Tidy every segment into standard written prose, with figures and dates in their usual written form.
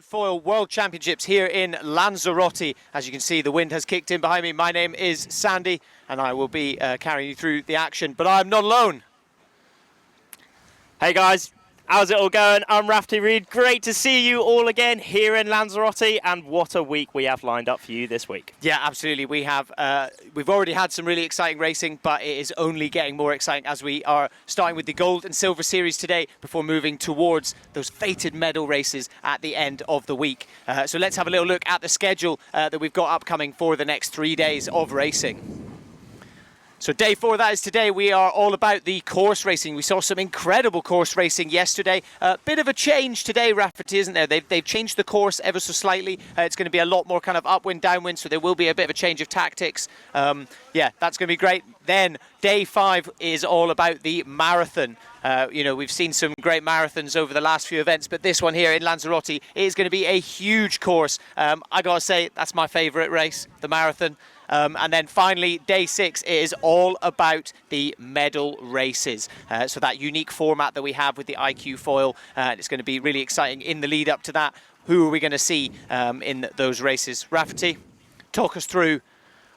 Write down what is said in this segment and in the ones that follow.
iQFOiL World Championships here in Lanzarote. As you can see, the wind has kicked in behind me. My name is Sandy, and I will be carrying you through the action, but I'm not alone. Hey guys, how's it all going? I'm Rafty Reed. Great to see you all again here in Lanzarote, and what a week we have lined up for you this week. Yeah, absolutely. We have. We've already had some really exciting racing, but it is only getting more exciting as we are starting with the Gold and Silver Series today before moving towards those fated medal races at the end of the week. So let's have a little look at the schedule that we've got upcoming for the next 3 days of racing. So day 4, that is today, we are all about the course racing. We saw some incredible course racing yesterday. Bit of a change today, Rafferty, isn't there? They've changed the course ever so slightly. It's going to be a lot more kind of upwind, downwind, so there will be a bit of a change of tactics. Yeah, that's going to be great. Then day 5 is all about the marathon. You know, we've seen some great marathons over the last few events, but this one here in Lanzarote is going to be a huge course. I got to say, that's my favourite race, the marathon. And then finally, day 6 is all about the medal races. So that unique format that we have with the iQFOiL, it's going to be really exciting in the lead up to that. Who are we going to see in those races? Rafferty, talk us through.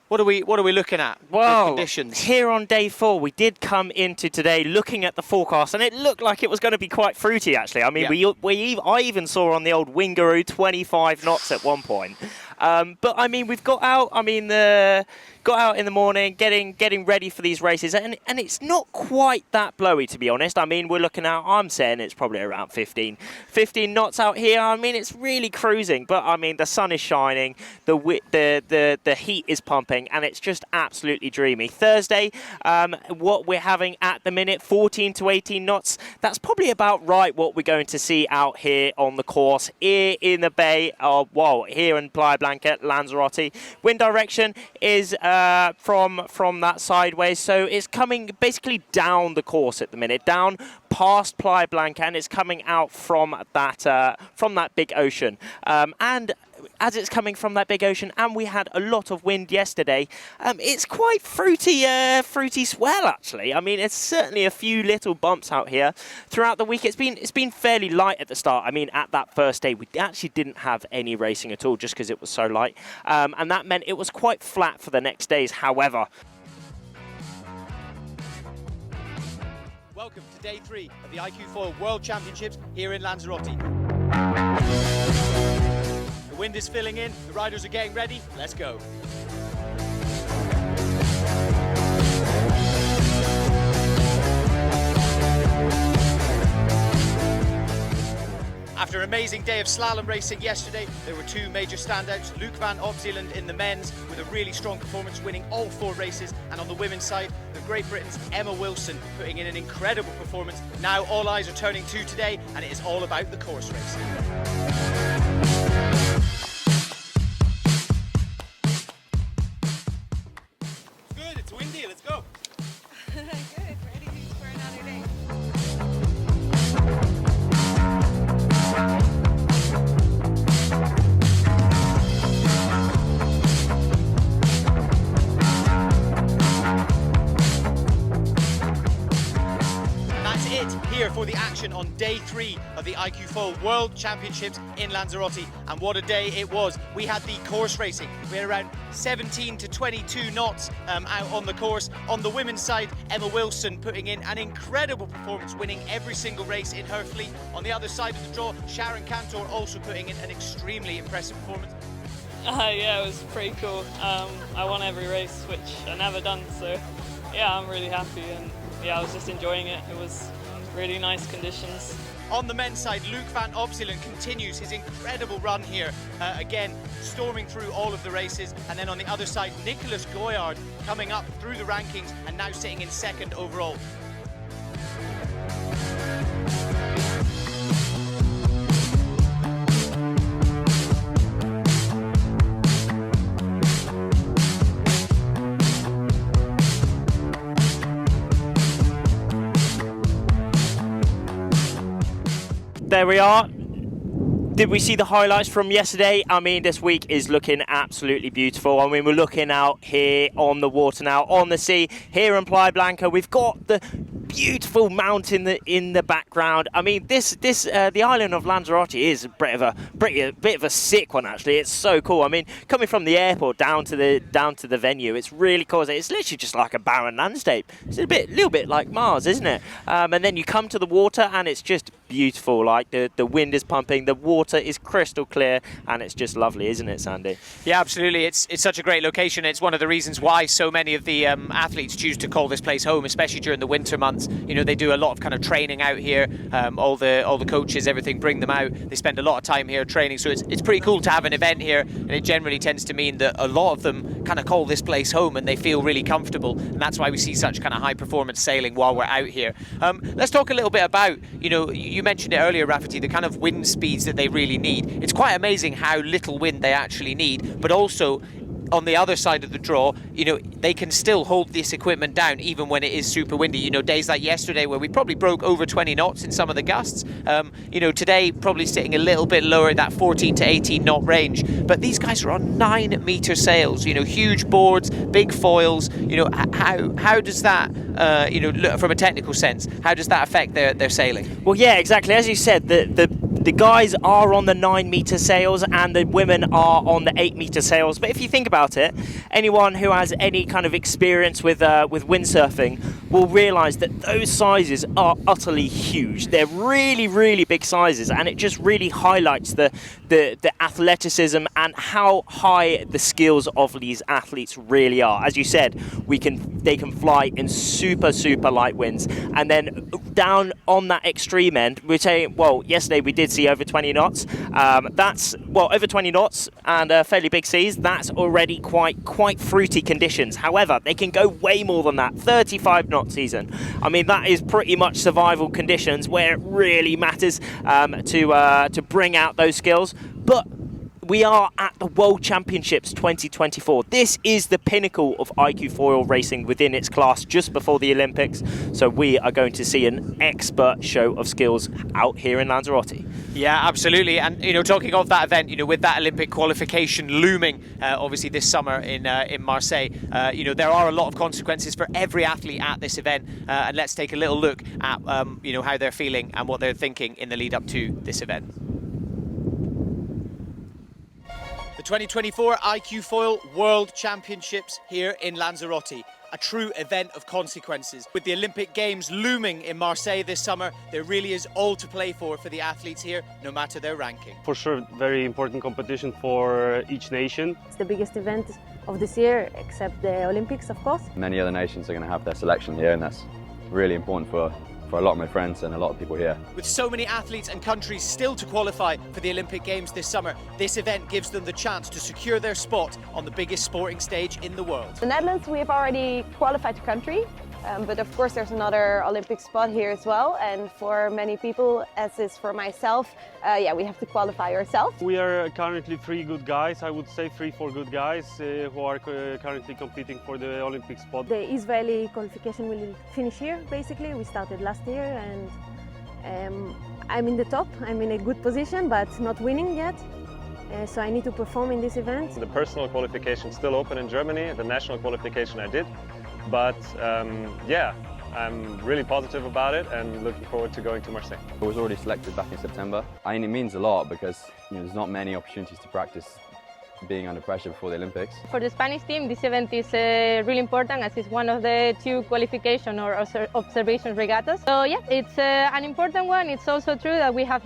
What are we looking at? Well, conditions? Here on day 4, we did come into today looking at the forecast, and it looked like it was going to be quite fruity, actually. I mean, yeah. I even saw on the old Wingaroo 25 knots at one point. But I mean, we've got out. I mean, got out in the morning, getting ready for these races, and it's not quite that blowy, to be honest. I mean, we're looking out. I'm saying it's probably around 15 knots out here. I mean, it's really cruising, but I mean, the sun is shining, the heat is pumping, and it's just absolutely dreamy. Thursday, what we're having at the minute, 14 to 18 knots. That's probably about right what we're going to see out here on the course here in the bay. Here in Playa Blanca, Lanzarote. Wind direction is from that sideways, so it's coming basically down the course at the minute, down past Playa Blanca, and it's coming out from that big ocean. And as it's coming from that big ocean, and we had a lot of wind yesterday, it's quite fruity swell, actually. I mean, it's certainly a few little bumps out here throughout the week. It's been fairly light at the start. I mean, at that first day, we actually didn't have any racing at all, just because it was so light, and that meant it was quite flat for the next days. However, welcome to day 3 of the iQFOiL World Championships here in Lanzarote. The wind is filling in, the riders are getting ready, let's go. After an amazing day of slalom racing yesterday, there were 2 major standouts. Luke van Opzeeland in the men's with a really strong performance, winning all 4 races. And on the women's side, the Great Britain's Emma Wilson putting in an incredible performance. Now all eyes are turning to today, and it is all about the course racing. Good, it's windy, let's go. Good, ready for another day. Here for the action on day 3 of the iQFOiL World Championships in Lanzarote, and what a day it was. We had the course racing. We had around 17 to 22 knots out on the course. On the women's side, Emma Wilson putting in an incredible performance, winning every single race in her fleet. On the other side of the draw, Sharon Cantor also putting in an extremely impressive performance. Yeah, it was pretty cool. I won every race, which I never done, so yeah, I'm really happy, and yeah, I was just enjoying it. It was really nice conditions. On the men's side, Luke van Opzeeland continues his incredible run here, again storming through all of the races. And then on the other side, Nicholas Goyard coming up through the rankings and now sitting in 2nd overall. there we are. Did we see the highlights from yesterday? I mean, this week is looking absolutely beautiful. I mean, we're looking out here on the water now, on the sea, here in Playa Blanca. We've got the beautiful mountain in the background. I mean, the island of Lanzarote is a bit of a sick one, actually. It's so cool. I mean, coming from the airport down to the venue, it's really cool. It's literally just like a barren landscape. It's a little bit like Mars, isn't it? And then you come to the water, and it's just beautiful. Like the wind is pumping, the water is crystal clear, and it's just lovely, isn't it, Sandy? Yeah, absolutely. It's such a great location. It's one of the reasons why so many of the athletes choose to call this place home, especially during the winter months. You know, they do a lot of kind of training out here. All the coaches, everything, bring them out. They spend a lot of time here training, so it's pretty cool to have an event here, and it generally tends to mean that a lot of them kind of call this place home and they feel really comfortable, and that's why we see such kind of high performance sailing while we're out here. Let's talk a little bit about, you mentioned it earlier, Rafferty, the kind of wind speeds that they really need. It's quite amazing how little wind they actually need, but also on the other side of the draw, they can still hold this equipment down even when it is super windy. Days like yesterday where we probably broke over 20 knots in some of the gusts. Today probably sitting a little bit lower, that 14 to 18 knot range. But these guys are on 9-meter sails, huge boards, big foils. How does that, from a technical sense, how does that affect their sailing? Well, yeah, exactly. As you said, the guys are on the 9-meter sails and the women are on the 8-meter sails. But if you think about it, anyone who has any kind of experience with windsurfing will realise that those sizes are utterly huge. They're really, really big sizes, and it just really highlights the athleticism and how high the skills of these athletes really are. As you said, they can fly in super, super light winds, and then down on that extreme end, we're saying, well, yesterday we did see over 20 knots. Over 20 knots and fairly big seas. That's already quite fruity conditions. However, they can go way more than that. 35 knot season. I mean, that is pretty much survival conditions where it really matters to bring out those skills. But we are at the World Championships 2024. This is the pinnacle of iQFOiL racing within its class just before the Olympics. So we are going to see an expert show of skills out here in Lanzarote. Yeah, absolutely. And, talking of that event, with that Olympic qualification looming, obviously this summer in Marseille, there are a lot of consequences for every athlete at this event. And let's take a little look at, how they're feeling and what they're thinking in the lead up to this event. The 2024 iQFOiL World Championships here in Lanzarote. A true event of consequences. With the Olympic Games looming in Marseille this summer, there really is all to play for the athletes here, no matter their ranking. For sure, very important competition for each nation. It's the biggest event of this year, except the Olympics, of course. Many other nations are going to have their selection here, and that's really important for a lot of my friends and a lot of people here. With so many athletes and countries still to qualify for the Olympic Games this summer, this event gives them the chance to secure their spot on the biggest sporting stage in the world. The Netherlands, we have already qualified to country, but of course there's another Olympic spot here as well, and for many people, as is for myself, we have to qualify ourselves. We are currently 3 good guys, I would say 3-4 good guys who are currently competing for the Olympic spot. The Israeli qualification will finish here, basically. We started last year, and I'm in the top. I'm in a good position, but not winning yet. So I need to perform in this event. The personal qualification is still open in Germany. The national qualification I did. But I'm really positive about it and looking forward to going to Marseille. I was already selected back in September. I mean, it means a lot because there's not many opportunities to practice being under pressure before the Olympics. For the Spanish team, this event is really important as it's one of the 2 qualification or observation regattas. So yeah, it's an important one. It's also true that we have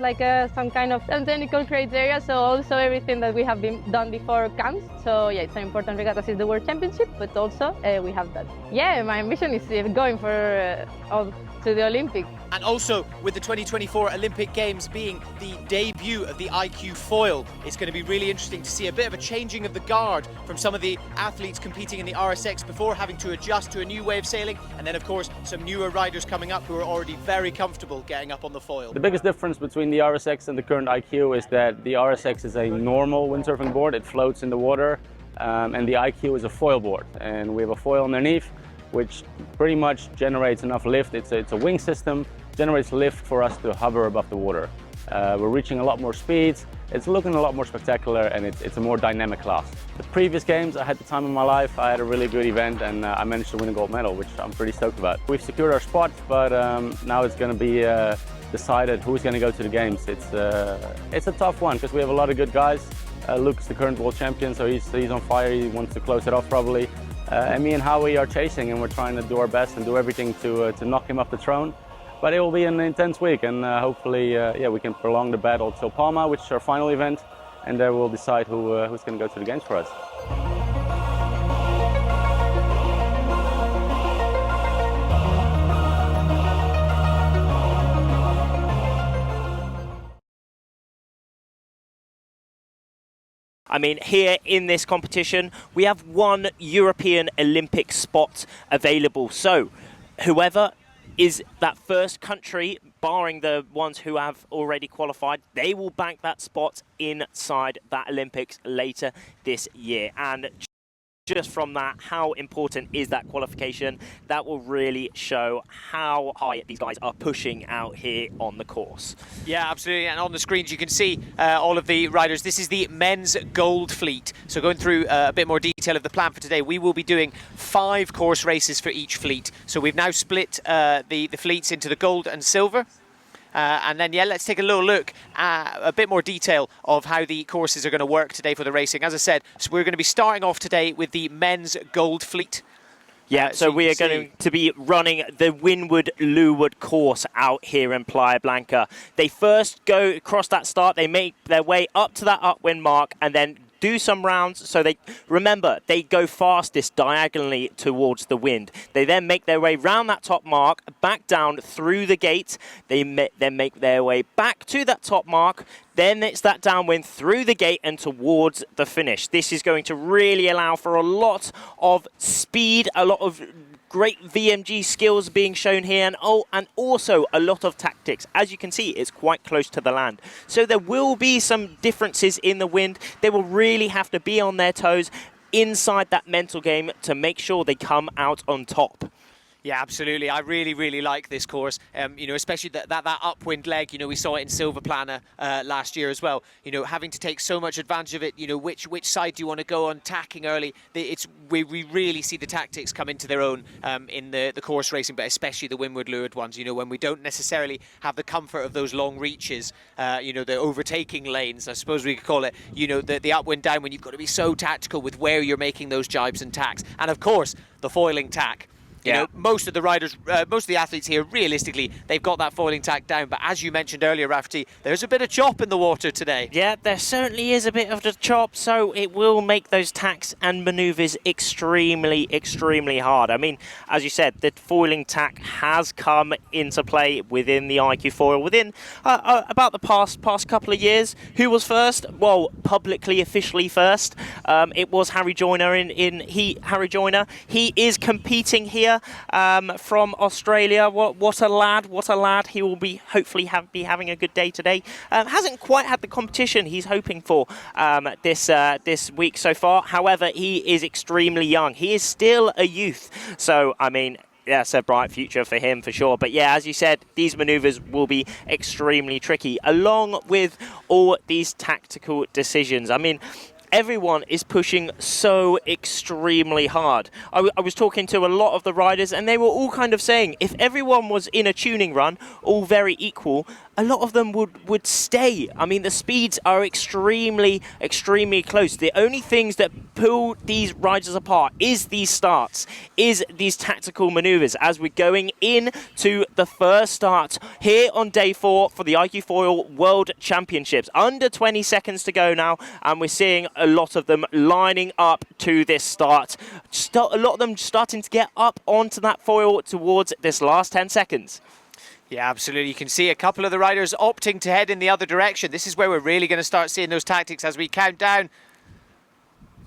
some kind of technical criteria, so also everything that we have done before counts. So yeah, it's an important regatta. It's the World Championship, but also we have that. Yeah, my ambition is going to the Olympics. And also, with the 2024 Olympic Games being the debut of the iQFOiL, it's going to be really interesting to see a bit of a changing of the guard from some of the athletes competing in the RSX before, having to adjust to a new way of sailing, and then of course some newer riders coming up who are already very comfortable getting up on the foil. The biggest difference between the RSX and the current IQ is that the RSX is a normal windsurfing board, it floats in the water, and the IQ is a foil board, and we have a foil underneath which pretty much generates enough lift. It's a wing system, generates lift for us to hover above the water. We're reaching a lot more speeds. It's looking a lot more spectacular, and it's a more dynamic class. The previous games, I had the time of my life. I had a really good event, and I managed to win a gold medal, which I'm pretty stoked about. We've secured our spot, but now it's going to be decided who's going to go to the games. It's a tough one because we have a lot of good guys. Luke's the current world champion, so he's on fire. He wants to close it off probably. And me and Howie are chasing, and we're trying to do our best and do everything to knock him off the throne. But it will be an intense week, and hopefully, yeah, we can prolong the battle till Palma, which is our final event, and there we'll decide who's going to go to the games for us. I mean, here in this competition, we have one European Olympic spot available. So, whoever is that first country, barring the ones who have already qualified, they will bank that spot inside that Olympics later this year. And just from that, how important is that qualification? That will really show how high these guys are pushing out here on the course. Yeah, absolutely. And on the screens, you can see all of the riders. This is the men's gold fleet. So going through a bit more detail of the plan for today, we will be doing 5 course races for each fleet. So we've now split the fleets into the gold and silver. And then, yeah, let's take a little look at a bit more detail of how the courses are going to work today for the racing. As I said, so we're going to be starting off today with the men's gold fleet. Yeah, so we are going to be running the Windward-Leeward course out here in Playa Blanca. They first go across that start, they make their way up to that upwind mark, and then do some rounds. So they remember, they go fastest diagonally towards the wind. They then make their way round that top mark, back down through the gate. They then make their way back to that top mark. Then it's that downwind through the gate and towards the finish. This is going to really allow for a lot of speed, a lot of great VMG skills being shown here, and also a lot of tactics. As you can see, it's quite close to the land. So there will be some differences in the wind. They will really have to be on their toes inside that mental game to make sure they come out on top. Yeah, absolutely. I really, really like this course. You know, especially that upwind leg. You know, we saw it in Silver Plana last year as well. You know, having to take so much advantage of it. You know, which side do you want to go on, tacking early? We really see the tactics come into their own in the course racing, but especially the windward-leeward ones. You know, when we don't necessarily have the comfort of those long reaches. You know, the overtaking lanes, I suppose we could call it. You know, the upwind downwind. You've got to be so tactical with where you're making those jibes and tacks, and of course the foiling tack. You know, most of the riders, most of the athletes here, realistically, they've got that foiling tack down. But as you mentioned earlier, Rafferty, there's a bit of chop in the water today. Yeah, there certainly is a bit of the chop, so it will make those tacks and manoeuvres extremely, extremely hard. I mean, as you said, the foiling tack has come into play within the iQFOiL within about the past couple of years. Who was first? Well, publicly, officially first. It was Harry Joyner. Harry Joyner. He is competing here. From Australia. What a lad. He will be hopefully be having a good day today. Hasn't quite had the competition he's hoping for this week so far. However, he is extremely young. He is still a youth. So, I mean, that's a bright future for him for sure. But yeah, as you said, these maneuvers will be extremely tricky, along with all these tactical decisions. I mean, everyone is pushing so extremely hard. I was talking to a lot of the riders, and they were all kind of saying if everyone was in a tuning run, all very equal, a lot of them would stay. I mean, the speeds are extremely, extremely close. The only things that pull these riders apart is these starts, is these tactical maneuvers as we're going into the first start here on day 4 for the iQFOiL World Championships. Under 20 seconds to go now, and we're seeing a lot of them lining up to this start. A lot of them starting to get up onto that foil towards this last 10 seconds. Yeah, absolutely. You can see a couple of the riders opting to head in the other direction. This is where we're really going to start seeing those tactics as we count down.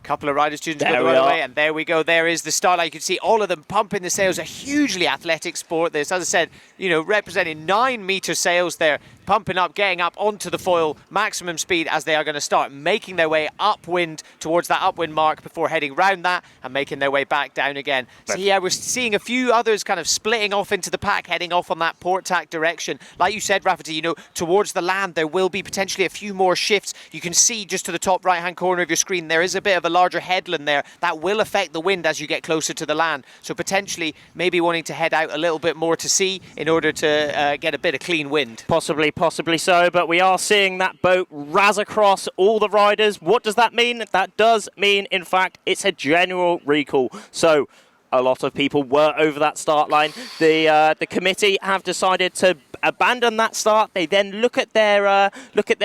Couple of riders choosing to go the other way, and there we go. There is the start. Like you can see, all of them pumping the sails. A hugely athletic sport. This, as I said, you know, representing 9-meter sails there. pumping up, getting up onto the foil, maximum speed as they are going to start making their way upwind towards that upwind mark before heading round that and making their way back down again. So yeah, we're seeing a few others kind of splitting off into the pack, heading off on that port tack direction. Like you said, Rafferty, you know, towards the land, there will be potentially a few more shifts. You can see just to the top right-hand corner of your screen, there is a bit of a larger headland there that will affect the wind as you get closer to the land. So potentially maybe wanting to head out a little bit more to sea in order to get a bit of clean wind. Possibly so, but we are seeing that boat razz across all the riders. What does that mean? That does mean, in fact, it's a general recall. So a lot of people were over that start line. The committee have decided to abandon that start. They then look at their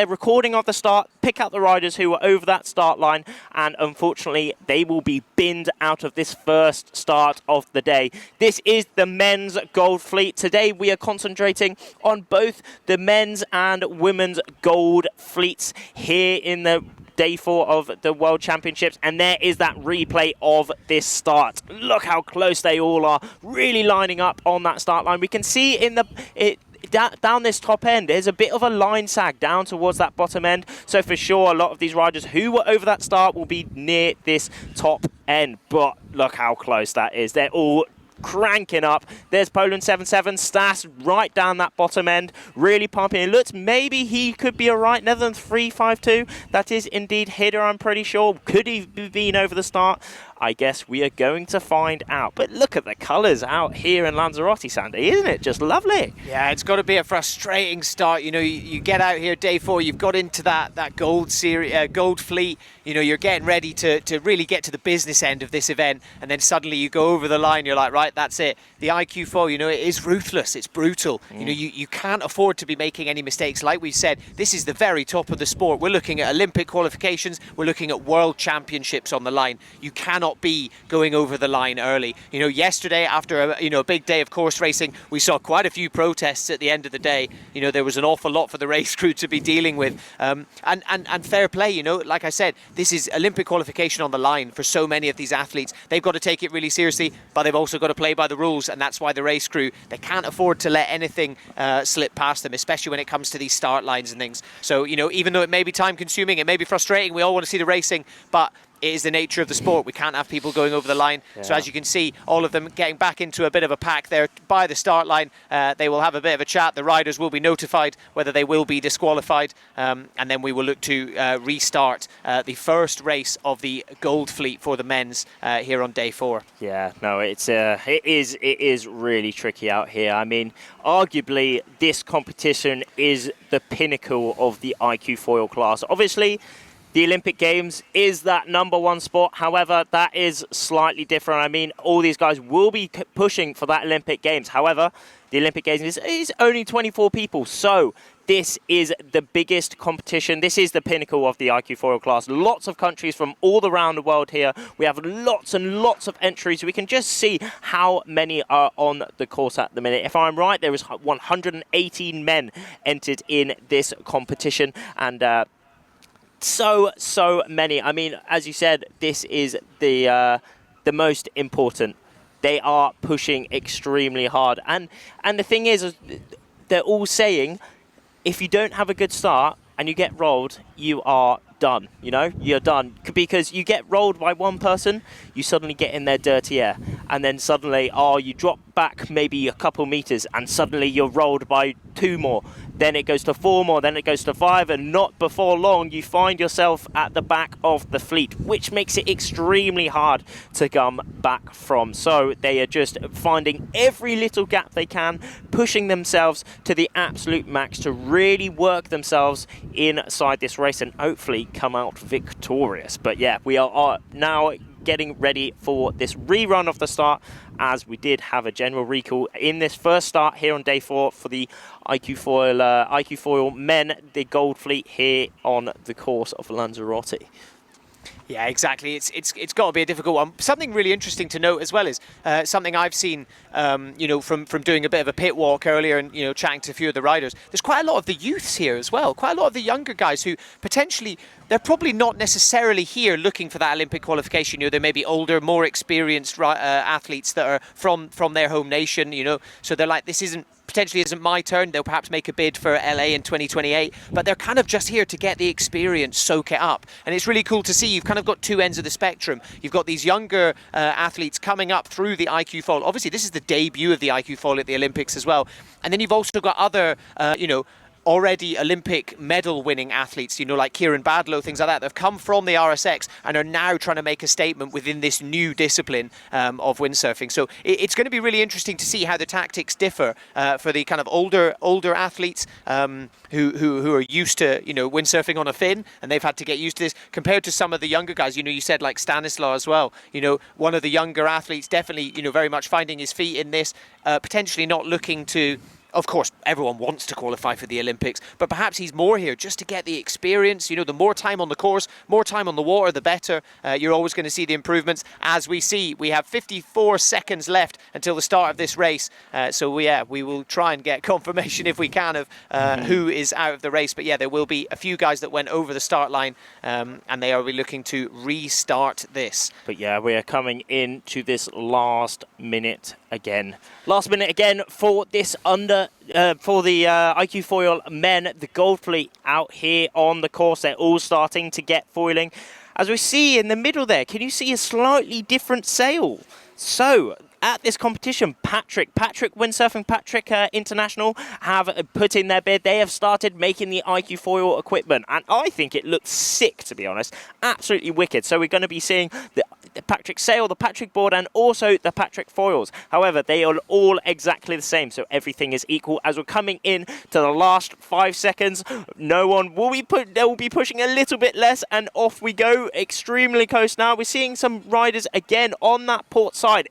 recording of the start, pick out the riders who were over that start line, and unfortunately they will be binned out of this first start of the day. This is the men's gold fleet. Today we are concentrating on both the men's and women's gold fleets here in the Day 4 of the World Championships, and there is that replay of this start. Look how close they all are, really lining up on that start line. We can see in down this top end, there's a bit of a line sag down towards that bottom end. So for sure, a lot of these riders who were over that start will be near this top end. But look how close that is. They're all cranking up. There's Poland 7-7, Stas right down that bottom end, really pumping. It looks maybe he could be alright. Netherlands 3-5-2. That is indeed Hidder, I'm pretty sure. Could he have been over the start? I guess we are going to find out. But look at the colours out here in Lanzarote, Sandy. Isn't it just lovely? Yeah, it's got to be a frustrating start. You know, you get out here Day 4, you've got into that gold series, gold fleet. You know, you're getting ready to really get to the business end of this event, and then suddenly you go over the line. You're like, right, that's it. The iQFOiL, you know, it is ruthless. It's brutal. You know, you can't afford to be making any mistakes. Like we've said, this is the very top of the sport. We're looking at Olympic qualifications. We're looking at World Championships on the line. You cannot be going over the line early. You know, yesterday after a big day of course racing, we saw quite a few protests at the end of the day. You know, there was an awful lot for the race crew to be dealing with, and fair play. You know, like I said, this is Olympic qualification on the line for so many of these athletes. They've got to take it really seriously, but they've also got to play by the rules, and that's why the race crew, they can't afford to let anything slip past them, especially when it comes to these start lines and things. So, you know, even though it may be time consuming, it may be frustrating, we all want to see the racing, but it is the nature of the sport. We can't have people going over the line. Yeah. So as you can see, all of them getting back into a bit of a pack there by the start line. They will have a bit of a chat. The riders will be notified whether they will be disqualified. And then we will look to restart the first race of the gold fleet for the men's here on Day 4. Yeah, no, it is really tricky out here. I mean, arguably this competition is the pinnacle of the iQFOiL class. Obviously, the Olympic Games is that #1 sport. However, that is slightly different. I mean, all these guys will be pushing for that Olympic Games. However, the Olympic Games is only 24 people. So this is the biggest competition. This is the pinnacle of the iQFOiL class. Lots of countries from all around the world here. We have lots and lots of entries. We can just see how many are on the course at the minute. If I'm right, there is 118 men entered in this competition. And so many. I mean, as you said, this is the most important. They are pushing extremely hard, and the thing is they're all saying, if you don't have a good start and you get rolled, you are done. You know, you're done, because you get rolled by one person, you suddenly get in their dirty air, and then suddenly, you drop back maybe a couple meters, and suddenly you're rolled by 2 more. Then it goes to 4 more, then it goes to 5, and not before long you find yourself at the back of the fleet, which makes it extremely hard to come back from. So they are just finding every little gap they can, pushing themselves to the absolute max to really work themselves inside this race and hopefully come out victorious. But yeah, we are now getting ready for this rerun of the start, as we did have a general recall in this first start here on Day 4 for the iQFOiL men, the gold fleet here on the course of Lanzarote. Yeah, exactly. It's got to be a difficult one. Something really interesting to note as well is something I've seen, you know, from doing a bit of a pit walk earlier and, you know, chatting to a few of the riders. There's quite a lot of the youths here as well. Quite a lot of the younger guys who potentially, they're probably not necessarily here looking for that Olympic qualification. You know, they may be older, more experienced athletes that are from their home nation, you know. So they're like, this isn't potentially isn't my turn. They'll perhaps make a bid for LA in 2028, but they're kind of just here to get the experience, soak it up. And it's really cool to see you've kind of got two ends of the spectrum. You've got these younger athletes coming up through the iQFOiL. Obviously, this is the debut of the iQFOiL at the Olympics as well. And then you've also got other, already Olympic medal winning athletes, like Kieran Badlow, things like that have come from the RSX and are now trying to make a statement within this new discipline of windsurfing. So it's going to be really interesting to see how the tactics differ for the kind of older athletes who are used to windsurfing on a fin, and they've had to get used to this, compared to some of the younger guys. You said like Stanislaw as well, one of the younger athletes, definitely very much finding his feet in this, potentially not looking to. Of course, everyone wants to qualify for the Olympics, but perhaps he's more here just to get the experience. The more time on the course, more time on the water, the better. You're always going to see the improvements. As we see, we have 54 seconds left until the start of this race. So we will try and get confirmation if we can of who is out of the race. But yeah, there will be a few guys that went over the start line, and they are looking to restart this. But yeah, we are coming into this last minute again. Last minute again for this for the iQFOiL men, the gold fleet out here on the course. They're all starting to get foiling. As we see in the middle there, can you see a slightly different sail? So at this competition, Patrick Windsurfing Patrick International have put in their bid. They have started making the iQFOiL equipment, and I think it looks sick, to be honest. Absolutely wicked. So we're going to be seeing the Patrick sail, the Patrick board, and also the Patrick foils. However, they are all exactly the same, so everything is equal. As we're coming in to the last 5 seconds, no one will be they will be pushing a little bit less, and off we go. Extremely close now. We're seeing some riders again on that port side.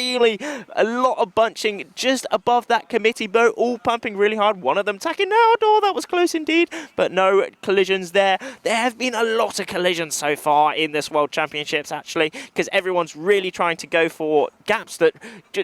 A lot of bunching just above that committee boat, all pumping really hard. One of them tacking now. Oh, that was close indeed, but no collisions there. There have been a lot of collisions so far in this World Championships, actually, because everyone's really trying to go for gaps that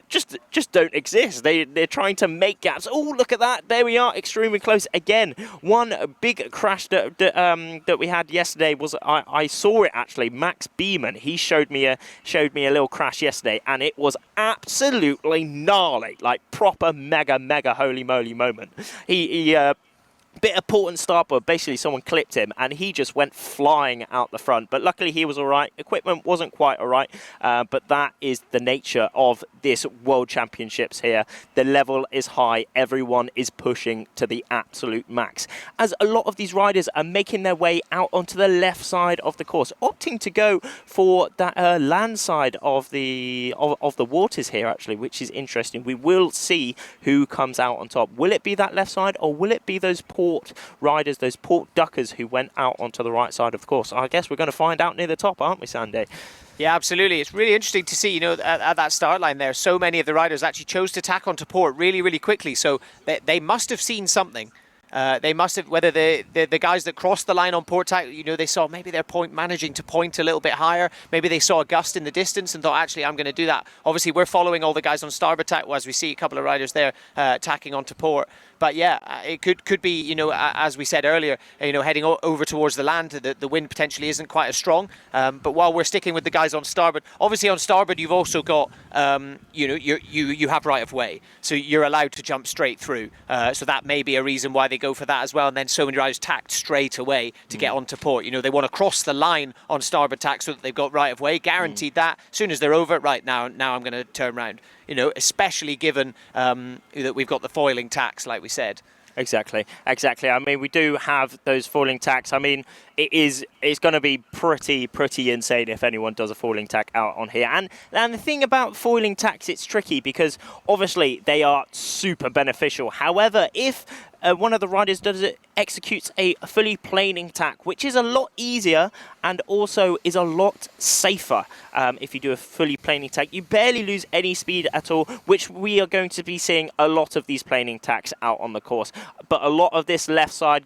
just don't exist. They're trying to make gaps. Oh, look at that. There we are, extremely close again. One big crash that we had yesterday was, I saw it actually, Max Beeman. He showed me a little crash yesterday, and it was absolutely gnarly, like proper mega holy moly moment. He bit of port and starboard, basically someone clipped him and he just went flying out the front, but luckily he was all right. Equipment wasn't quite all right, but that is the nature of this World Championships here. The level is high, everyone is pushing to the absolute max, as a lot of these riders are making their way out onto the left side of the course, opting to go for that land side of the waters here, actually, which is interesting. We will see who comes out on top. Will it be that left side, or will it be those port riders, those port duckers who went out onto the right side of the course? I guess we're going to find out near the top, aren't we, Sandy? Yeah, absolutely. It's really interesting to see, at that start line there, so many of the riders actually chose to tack onto port really quickly. So they must have seen something. They must have, whether the guys that crossed the line on port tack, they saw maybe their managing to point a little bit higher. Maybe they saw a gust in the distance and thought, actually, I'm going to do that. Obviously, we're following all the guys on starboard tack, as we see a couple of riders there tacking onto port. But yeah, it could be, as we said earlier, heading over towards the land, the wind potentially isn't quite as strong. But while we're sticking with the guys on starboard, obviously on starboard you've also got, you have right of way, so you're allowed to jump straight through. So that may be a reason why they go for that as well. And then so many riders tacked straight away to get onto port. They want to cross the line on starboard tack so that they've got right of way, guaranteed that. As soon as they're over, right, now I'm going to turn around. Especially given that we've got the foiling tacks, like we said. Exactly. I mean, we do have those foiling tacks. I mean, it's going to be pretty insane if anyone does a foiling tack out on here. And the thing about foiling tacks, it's tricky because obviously they are super beneficial. However, if one of the riders executes a fully planing tack, which is a lot easier and also is a lot safer. If you do a fully planing tack, you barely lose any speed at all, which we are going to be seeing a lot of these planing tacks out on the course. But a lot of this left side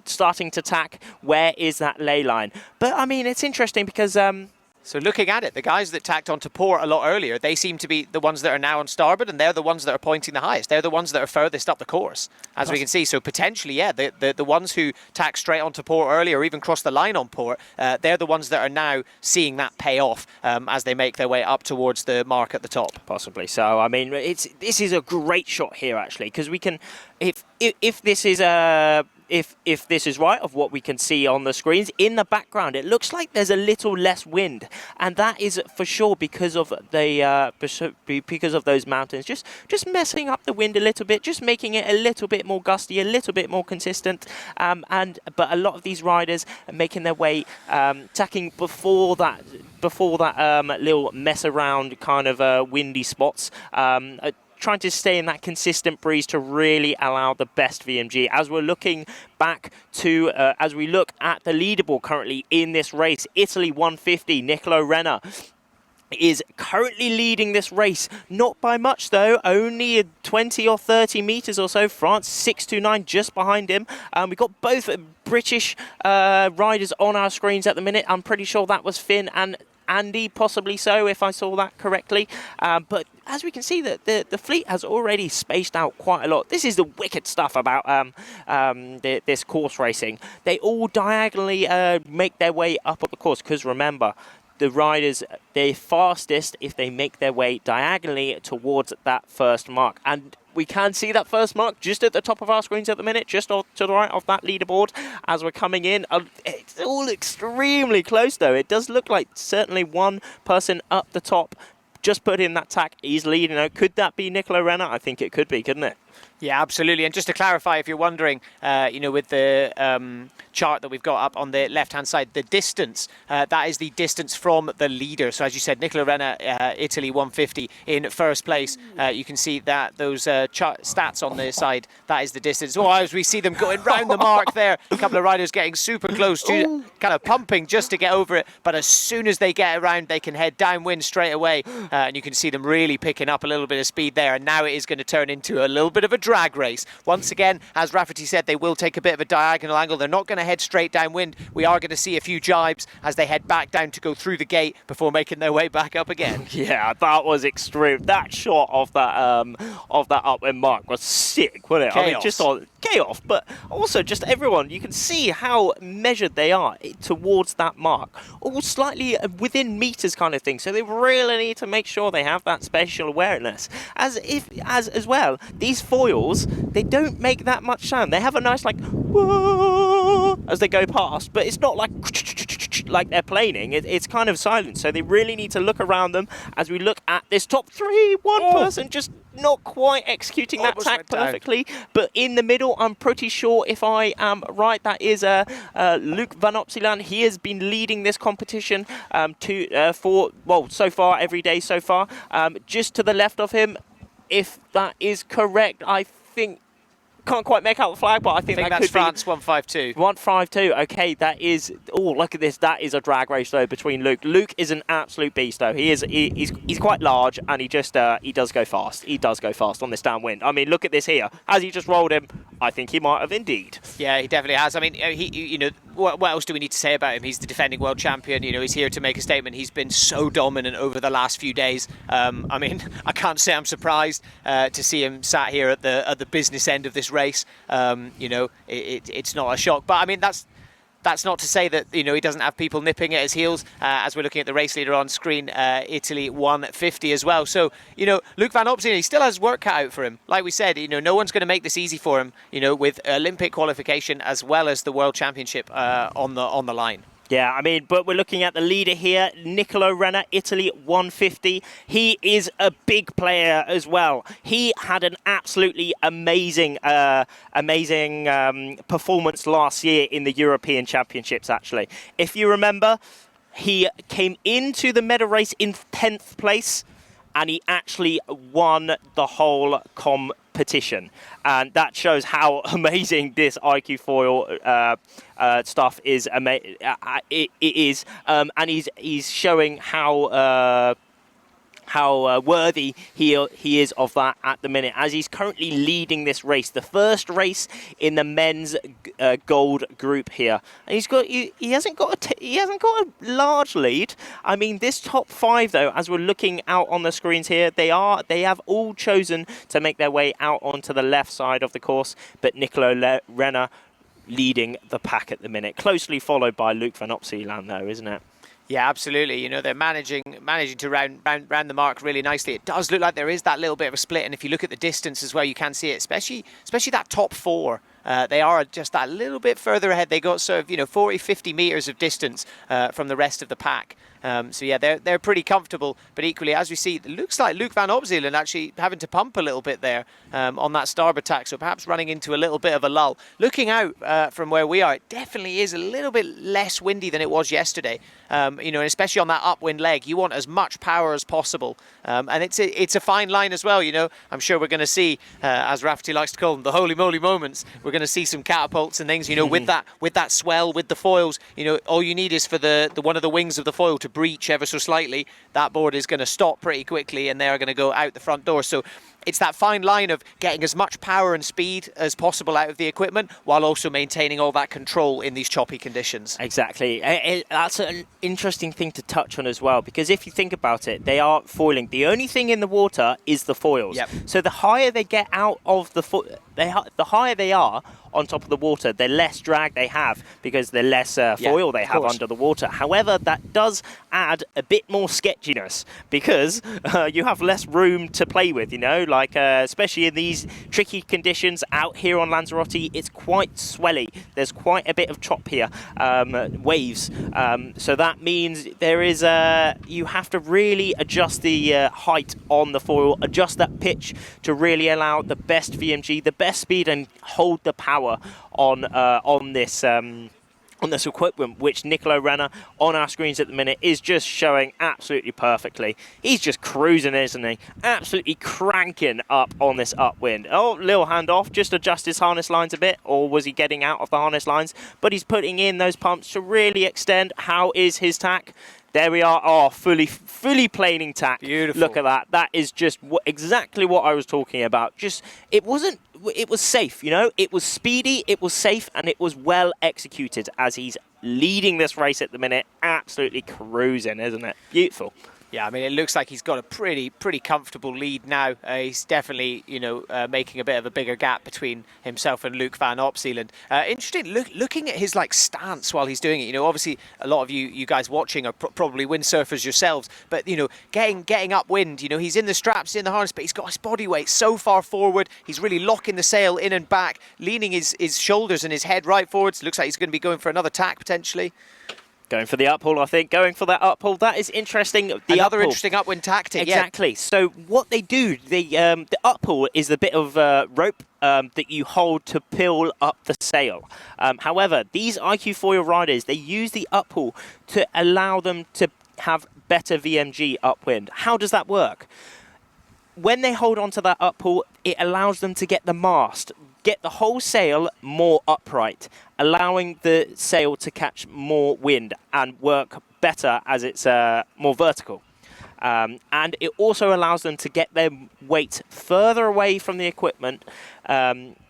starting to tack, where is that ley line? But I mean, it's interesting because So looking at it, the guys that tacked onto port a lot earlier, they seem to be the ones that are now on starboard, and they're the ones that are pointing the highest. They're the ones that are furthest up the course, as we can see. So potentially, yeah, the ones who tacked straight onto port earlier, or even crossed the line on port, they're the ones that are now seeing that pay off as they make their way up towards the mark at the top. Possibly so. I mean, this is a great shot here, actually, because we can, if this is if this is right of what we can see on the screens in the background, it looks like there's a little less wind, and that is for sure because of those mountains just messing up the wind a little bit, just making it a little bit more gusty, a little bit more consistent. But a lot of these riders are making their way tacking before that little mess around kind of windy spots. Trying to stay in that consistent breeze to really allow the best VMG. As we're looking back to, as we look at the leaderboard currently in this race, Italy 150, Nicolo Renner is currently leading this race, not by much though, only 20 or 30 meters or so. France 629 just behind him. We've got both British riders on our screens at the minute. I'm pretty sure that was Finn and Andy, possibly so, if I saw that correctly. But as we can see, that the fleet has already spaced out quite a lot. This is the wicked stuff about this course racing. They all diagonally make their way up the course, because remember, the riders, they're fastest if they make their way diagonally towards that first mark. And we can see that first mark just at the top of our screens at the minute, just to the right of that leaderboard as we're coming in. It's all extremely close though. It does look like certainly one person up the top just put in that tack. He's leading. Could that be Nicolo Renner? I think it could be, couldn't it? Yeah, absolutely. And just to clarify, if you're wondering, with the chart that we've got up on the left-hand side, the distance, that is the distance from the leader. So as you said, Nicolo Renner, Italy 150 in first place. You can see that those stats on the side, that is the distance. Oh, as we see them going round the mark there, a couple of riders getting super close to kind of pumping just to get over it. But as soon as they get around, they can head downwind straight away. And you can see them really picking up a little bit of speed there. And now it is going to turn into a little bit of a drag race. Once again, as Rafferty said, they will take a bit of a diagonal angle. They're not going to head straight downwind. We are going to see a few jibes as they head back down to go through the gate before making their way back up again. Yeah, that was extreme. That shot of that upwind mark was sick, wasn't it? Chaos. I mean, just on chaos, but also just everyone, you can see how measured they are towards that mark, all slightly within meters kind of thing. So they really need to make sure they have that spatial awareness. As well, these foils, they don't make that much sound. They have a nice like whoa as they go past, but it's not like they're planing. It's kind of silent. So they really need to look around them as we look at this top three. One person just not quite executing that tack perfectly, but in the middle, I'm pretty sure, if I am right, that is Luc van Opselen. He has been leading this competition so far, every day so far. Just to the left of him, if that is correct, I think. Can't quite make out the flag, but I think that that's could France be 152. 152. Okay, that is. Oh, look at this. That is a drag race though between Luke. Luke is an absolute beast though. He's quite large, and he does go fast. He does go fast on this downwind. I mean, look at this here. As he just rolled him, I think he might have indeed. Yeah, he definitely has. I mean, what else do we need to say about him? He's the defending world champion. He's here to make a statement. He's been so dominant over the last few days. I mean, I can't say I'm surprised to see him sat here at the business end of this race. It's not a shock, but I mean that's not to say that he doesn't have people nipping at his heels. As we're looking at the race leader on screen, Italy 150 as well. So Luc van Opselen, he still has work cut out for him. Like we said, no one's going to make this easy for him. With Olympic qualification as well as the World Championship on the line. Yeah, I mean, but we're looking at the leader here, Nicolo Renner, Italy 150. He is a big player as well. He had an absolutely amazing performance last year in the European Championships, actually. If you remember, he came into the medal race in 10th place, and he actually won the whole competition. And that shows how amazing this iQFOiL stuff is. It is, and he's showing how how worthy he is of that at the minute, as he's currently leading this race, the first race in the men's gold group here. And he hasn't got a large lead. I mean, this top 5 though, as we're looking out on the screens here, they have all chosen to make their way out onto the left side of the course, but Nicolo Renner leading the pack at the minute, closely followed by Luke van Opsieland though, isn't it? Yeah, absolutely. You know, they're managing to round the mark really nicely. It does look like there is that little bit of a split, and if you look at the distance as well, you can see it, especially that top 4. They are just that little bit further ahead. They got sort of 40, 50 meters of distance from the rest of the pack. So yeah, they're pretty comfortable. But equally, as we see, it looks like Luke van Opsieland actually having to pump a little bit there on that starboard tack. So perhaps running into a little bit of a lull. Looking out from where we are, it definitely is a little bit less windy than it was yesterday. And especially on that upwind leg, you want as much power as possible. And it's a fine line as well. I'm sure we're going to see, as Rafferty likes to call them, the holy moly moments. We're going to see some catapults and things. With that swell, with the foils. All you need is for the one of the wings of the foil to breach ever so slightly. That board is going to stop pretty quickly, and they're going to go out the front door. So it's that fine line of getting as much power and speed as possible out of the equipment while also maintaining all that control in these choppy conditions. Exactly. That's an interesting thing to touch on as well, because if you think about it, they are foiling. The only thing in the water is the foils. Yep. So the higher they get out of the the higher they are on top of the water, the less drag they have, because the less foil they have under the water. However, that does add a bit more sketchiness, because you have less room to play with, especially in these tricky conditions out here on Lanzarote. It's quite swelly. There's quite a bit of chop here, waves. So that means there is you have to really adjust the height on the foil, adjust that pitch to really allow the best VMG, the best speed, and hold the power on this equipment, which Nicolo Renner on our screens at the minute is just showing absolutely perfectly. He's just cruising, isn't he? Absolutely cranking up on this upwind. Oh, little hand off, just adjust his harness lines a bit, or was he getting out of the harness lines? But he's putting in those pumps to really extend. How is his tack? There we are. Oh, fully planing tack. Beautiful. Look at that. That is just exactly what I was talking about. It was safe, It was speedy, it was safe, and it was well executed, as he's leading this race at the minute. Absolutely cruising, isn't it? Beautiful. Yeah, I mean, it looks like he's got a pretty comfortable lead now. He's definitely, making a bit of a bigger gap between himself and Luke van Opsieland. Interesting, looking at his stance while he's doing it. Obviously, a lot of you guys watching are probably windsurfers yourselves. But getting upwind, he's in the straps, in the harness, but he's got his body weight so far forward. He's really locking the sail in and back, leaning his shoulders and his head right forwards. Looks like he's going to be going for another tack potentially. Going for the uphaul, I think. Going for that uphaul. That is interesting. Another interesting upwind tactic. Exactly. Yeah. So what they do, the uphaul is a bit of rope that you hold to pull up the sail. However, these iQFOiL riders, they use the uphaul to allow them to have better VMG upwind. How does that work? When they hold onto that uphaul, it allows them to get the mast, get the whole sail more upright, allowing the sail to catch more wind and work better as it's more vertical. And it also allows them to get their weight further away from the equipment,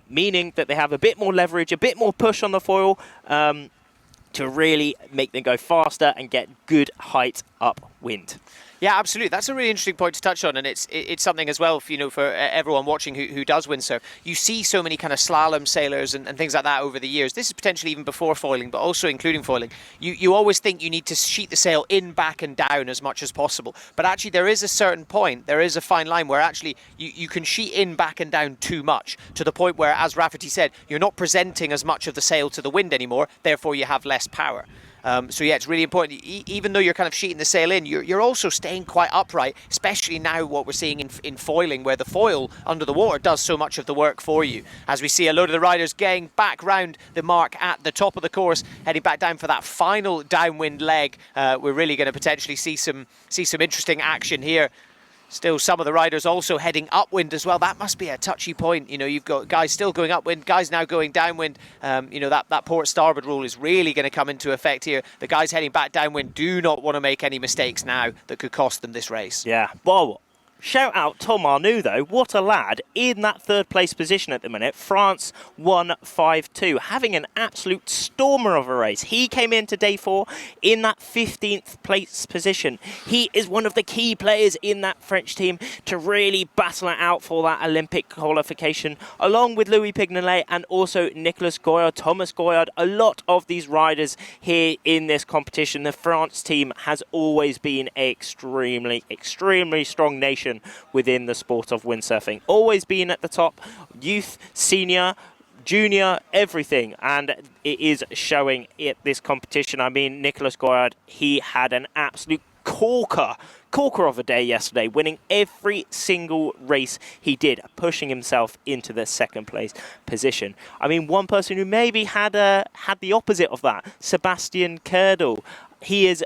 meaning that they have a bit more leverage, a bit more push on the foil to really make them go faster and get good height upwind. Yeah, absolutely. That's a really interesting point to touch on, and it's something as well for everyone watching who does windsurf. You see so many kind of slalom sailors and things like that over the years. This is potentially even before foiling, but also including foiling. You always think you need to sheet the sail in, back, and down as much as possible. But actually, there is a certain point, there is a fine line where actually you can sheet in, back, and down too much, to the point where, as Rafferty said, you're not presenting as much of the sail to the wind anymore. Therefore, you have less power. So yeah, it's really important. Even though you're kind of sheeting the sail in, you're also staying quite upright, especially now what we're seeing in foiling, where the foil under the water does so much of the work for you. As we see a load of the riders getting back round the mark at the top of the course, heading back down for that final downwind leg. We're really going to potentially see some interesting action here. Still, some of the riders also heading upwind as well. That must be a touchy point. You know, you've got guys still going upwind, guys now going downwind. You know, that port starboard rule is really going to come into effect here. The guys heading back downwind do not want to make any mistakes now that could cost them this race. Yeah, well, shout out Tom Arnoux though, what a lad in that third place position at the minute. France 1-5-2, having an absolute stormer of a race. He came into day 4 in that 15th place position. He is one of the key players in that French team to really battle it out for that Olympic qualification, along with Louis Pignolet and also Nicolas Goyard, Thomas Goyard. A lot of these riders here in this competition. The France team has always been an extremely strong nation within the sport of windsurfing. Always been at the top, youth, senior, junior, everything, and it is showing at this competition. I mean, Nicolas Goyard, he had an absolute corker of a day yesterday, winning every single race he did, pushing himself into the second place position. I mean, one person who maybe had the opposite of that, Sebastian Kerdel. He is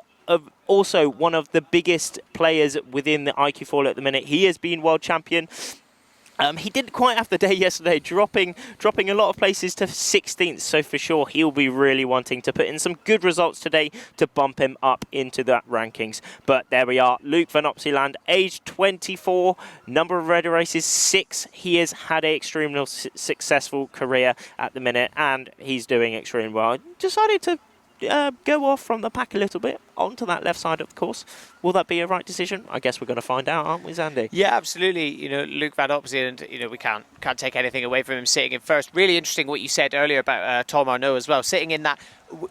also one of the biggest players within the iQFOiL at the minute. He has been world champion. He didn't quite have the day yesterday, dropping a lot of places to 16th, so for sure he'll be really wanting to put in some good results today to bump him up into that rankings. But there we are, Luc van Opsieland, age 24, number of red races 6. He has had an extremely successful career at the minute, and he's doing extremely well. Decided to go off from the pack a little bit onto that left side of the course. Will that be a right decision? I guess we're going to find out, aren't we, Zandy? Yeah, absolutely. You know, Luc van Opsieland, you know, we can't take anything away from him sitting in first. Really interesting what you said earlier about Tom Arnoux as well, sitting in that.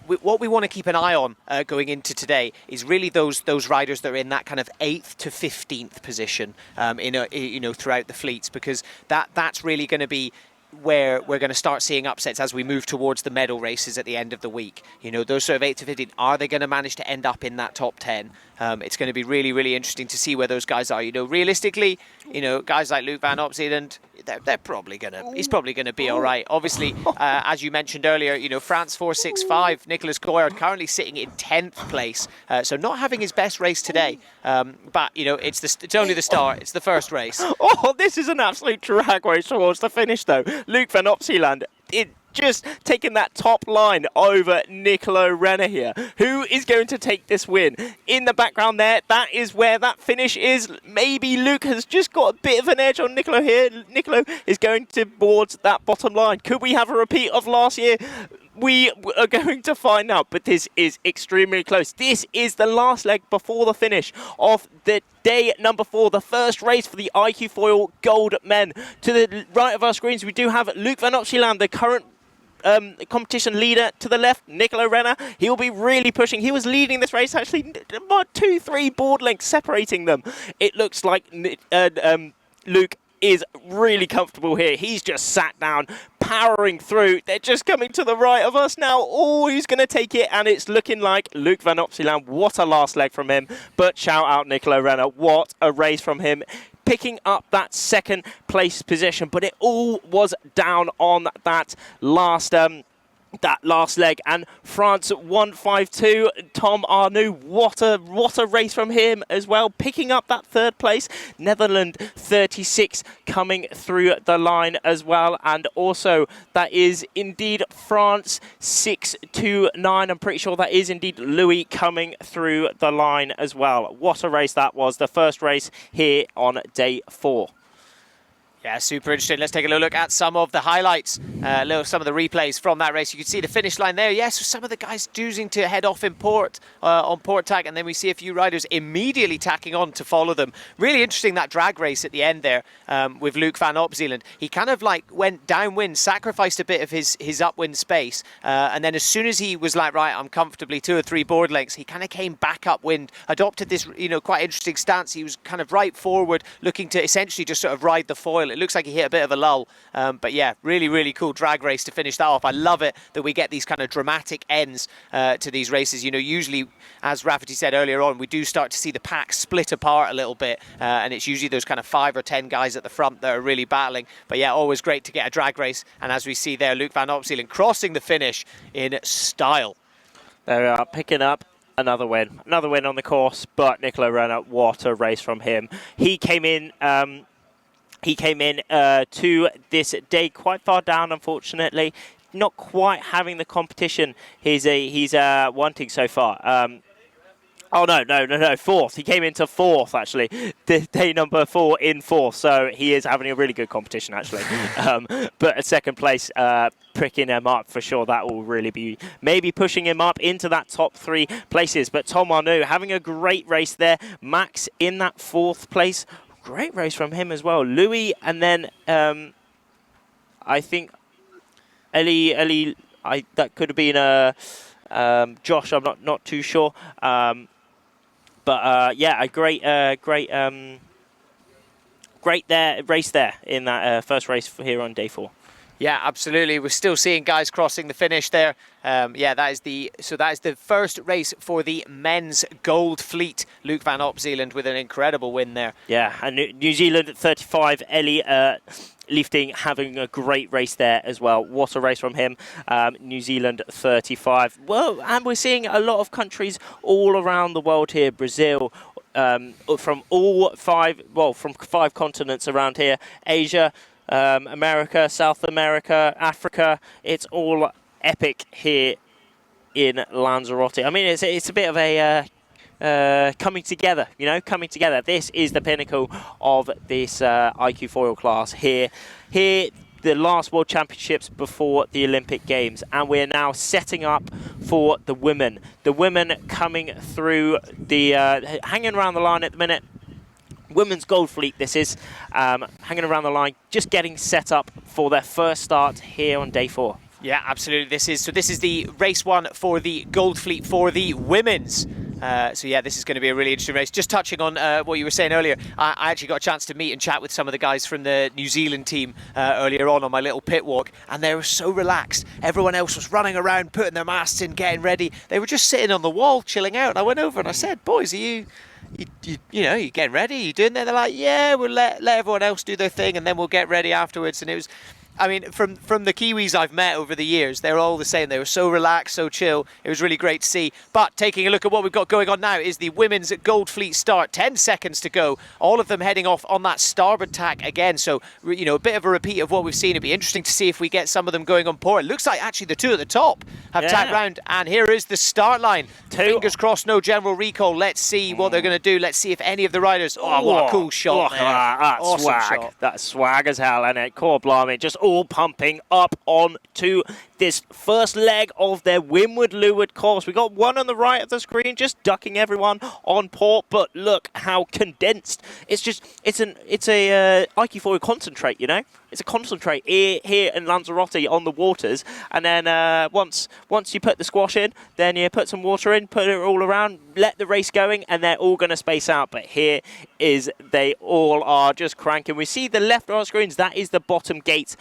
What we want to keep an eye on going into today is really those riders that are in that kind of 8th to 15th position throughout the fleets, because that's really going to be where we're going to start seeing upsets as we move towards the medal races at the end of the week. You know, those sort of 8 to 15, are they going to manage to end up in that top 10? It's going to be really, really interesting to see where those guys are. You know, realistically, you know, guys like Luc van Opsieland, they're probably going to, he's probably going to be all right. Obviously, as you mentioned earlier, you know, France 465, Nicolas Goyard currently sitting in 10th place. So not having his best race today. But, you know, it's only the start. It's the first race. Oh, this is an absolute drag race towards the finish, though. Luc van Opsieland, just taking that top line over Nicolo Renner here. Who is going to take this win? In the background there, that is where that finish is. Maybe Luc has just got a bit of an edge on Nicolo here. Nicolo is going towards that bottom line. Could we have a repeat of last year? We are going to find out, but this is extremely close. This is the last leg before the finish of the day number 4, the first race for the iQFOiL Gold Men. To the right of our screens, we do have Luc van Opsieland, the current competition leader. To the left, Nicolo Renner. He'll be really pushing. He was leading this race, actually, about 2-3 board lengths separating them. It looks like Luc is really comfortable here. He's just sat down, powering through. They're just coming to the right of us now. Oh, he's going to take it, and it's looking like Luc van Opsieland. What a last leg from him. But shout out Nicolo Renner. What a race from him, picking up that second place position. But it all was down on that last leg, and France 1-5-2. Tom Arnoux, what a race from him as well, picking up that third place. Netherlands 36 coming through the line as well, and also that is indeed France 6-9. I'm pretty sure that is indeed Louis coming through the line as well. What a race that was, the first race here on day 4. Yeah, super interesting. Let's take a little look at some of the highlights, some of the replays from that race. You can see the finish line there. Yes, some of the guys choosing to head off in port, on port tack, and then we see a few riders immediately tacking on to follow them. Really interesting, that drag race at the end there with Luc van Opsieland. He kind of like went downwind, sacrificed a bit of his upwind space, and then as soon as he was like, right, I'm comfortably 2 or 3 board lengths, he kind of came back upwind, adopted this, you know, quite interesting stance. He was kind of right forward, looking to essentially just sort of ride the foil. It looks like he hit a bit of a lull, but yeah, really, really cool drag race to finish that off. I love it that we get these kind of dramatic ends to these races. You know, usually, as Rafferty said earlier on, we do start to see the pack split apart a little bit, and it's usually those kind of 5 or 10 guys at the front that are really battling. But yeah, always great to get a drag race, and as we see there, Luc van Opsieland crossing the finish in style. There we are, picking up Another win on the course, but Nicola Renner, what a race from him. He came in to this day quite far down, unfortunately. Not quite having the competition he's wanting so far. Oh, no, fourth. He came into fourth, actually. Day number 4 in fourth, so he is having a really good competition, actually. But at second place, pricking him up for sure. That will really be maybe pushing him up into that top 3 places. But Tom Arnaud having a great race there. Max in that 4th place. Great race from him as well. Louis, and then I think Ellie, that could have been Josh, I'm not too sure. But yeah, a great race there in that first race here on day 4. Yeah, absolutely. We're still seeing guys crossing the finish there. Yeah, that is the first race for the men's gold fleet. Luke van Opzeeland with an incredible win there. Yeah, and New Zealand at 35. Ellie Liefding having a great race there as well. What a race from him. New Zealand 35. Well, and we're seeing a lot of countries all around the world here. Brazil, from all 5, well, from 5 continents around here. Asia, America, South America, Africa. It's all epic here in Lanzarote. I mean, it's a bit of a coming together, coming together. This is the pinnacle of this iQFOiL class here. Here, the last World Championships before the Olympic Games, and we're now setting up for the women. The women coming through the hanging around the line at the minute. Women's Gold Fleet, this is, hanging around the line, just getting set up for their first start here on day 4. Yeah, absolutely. This is the race 1 for the Gold Fleet for the women's. So yeah, this is going to be a really interesting race. Just touching on what you were saying earlier, I actually got a chance to meet and chat with some of the guys from the New Zealand team earlier on my little pit walk, and they were so relaxed. Everyone else was running around, putting their masks in, getting ready. They were just sitting on the wall, chilling out. And I went over and I said, "Boys, are you getting ready? Are you doing that?" They're like, "Yeah, we'll let everyone else do their thing, and then we'll get ready afterwards." And it was, I mean, from the Kiwis I've met over the years, they're all the same. They were so relaxed, so chill. It was really great to see. But taking a look at what we've got going on now is the women's Gold Fleet start. 10 seconds to go. All of them heading off on that starboard tack again. So, a bit of a repeat of what we've seen. It'd be interesting to see if we get some of them going on port. It looks like actually the 2 at the top have tacked round. And here is the start line. Fingers crossed, no general recall. Let's see what they're going to do. Let's see if any of the riders... Oh, what a cool shot there. That's awesome swag. Shot. That's swag as hell, isn't it? Core blimey, just all pumping up on to this first leg of their windward-leeward course. We got one on the right of the screen, just ducking everyone on port, but look how condensed. It's a iQFOiL concentrate, It's a concentrate here in Lanzarote on the waters, and then once you put the squash in, then you put some water in, put it all around, let the race going, and they're all going to space out. But here is they all are just cranking. We see the left on screens, that is the bottom gate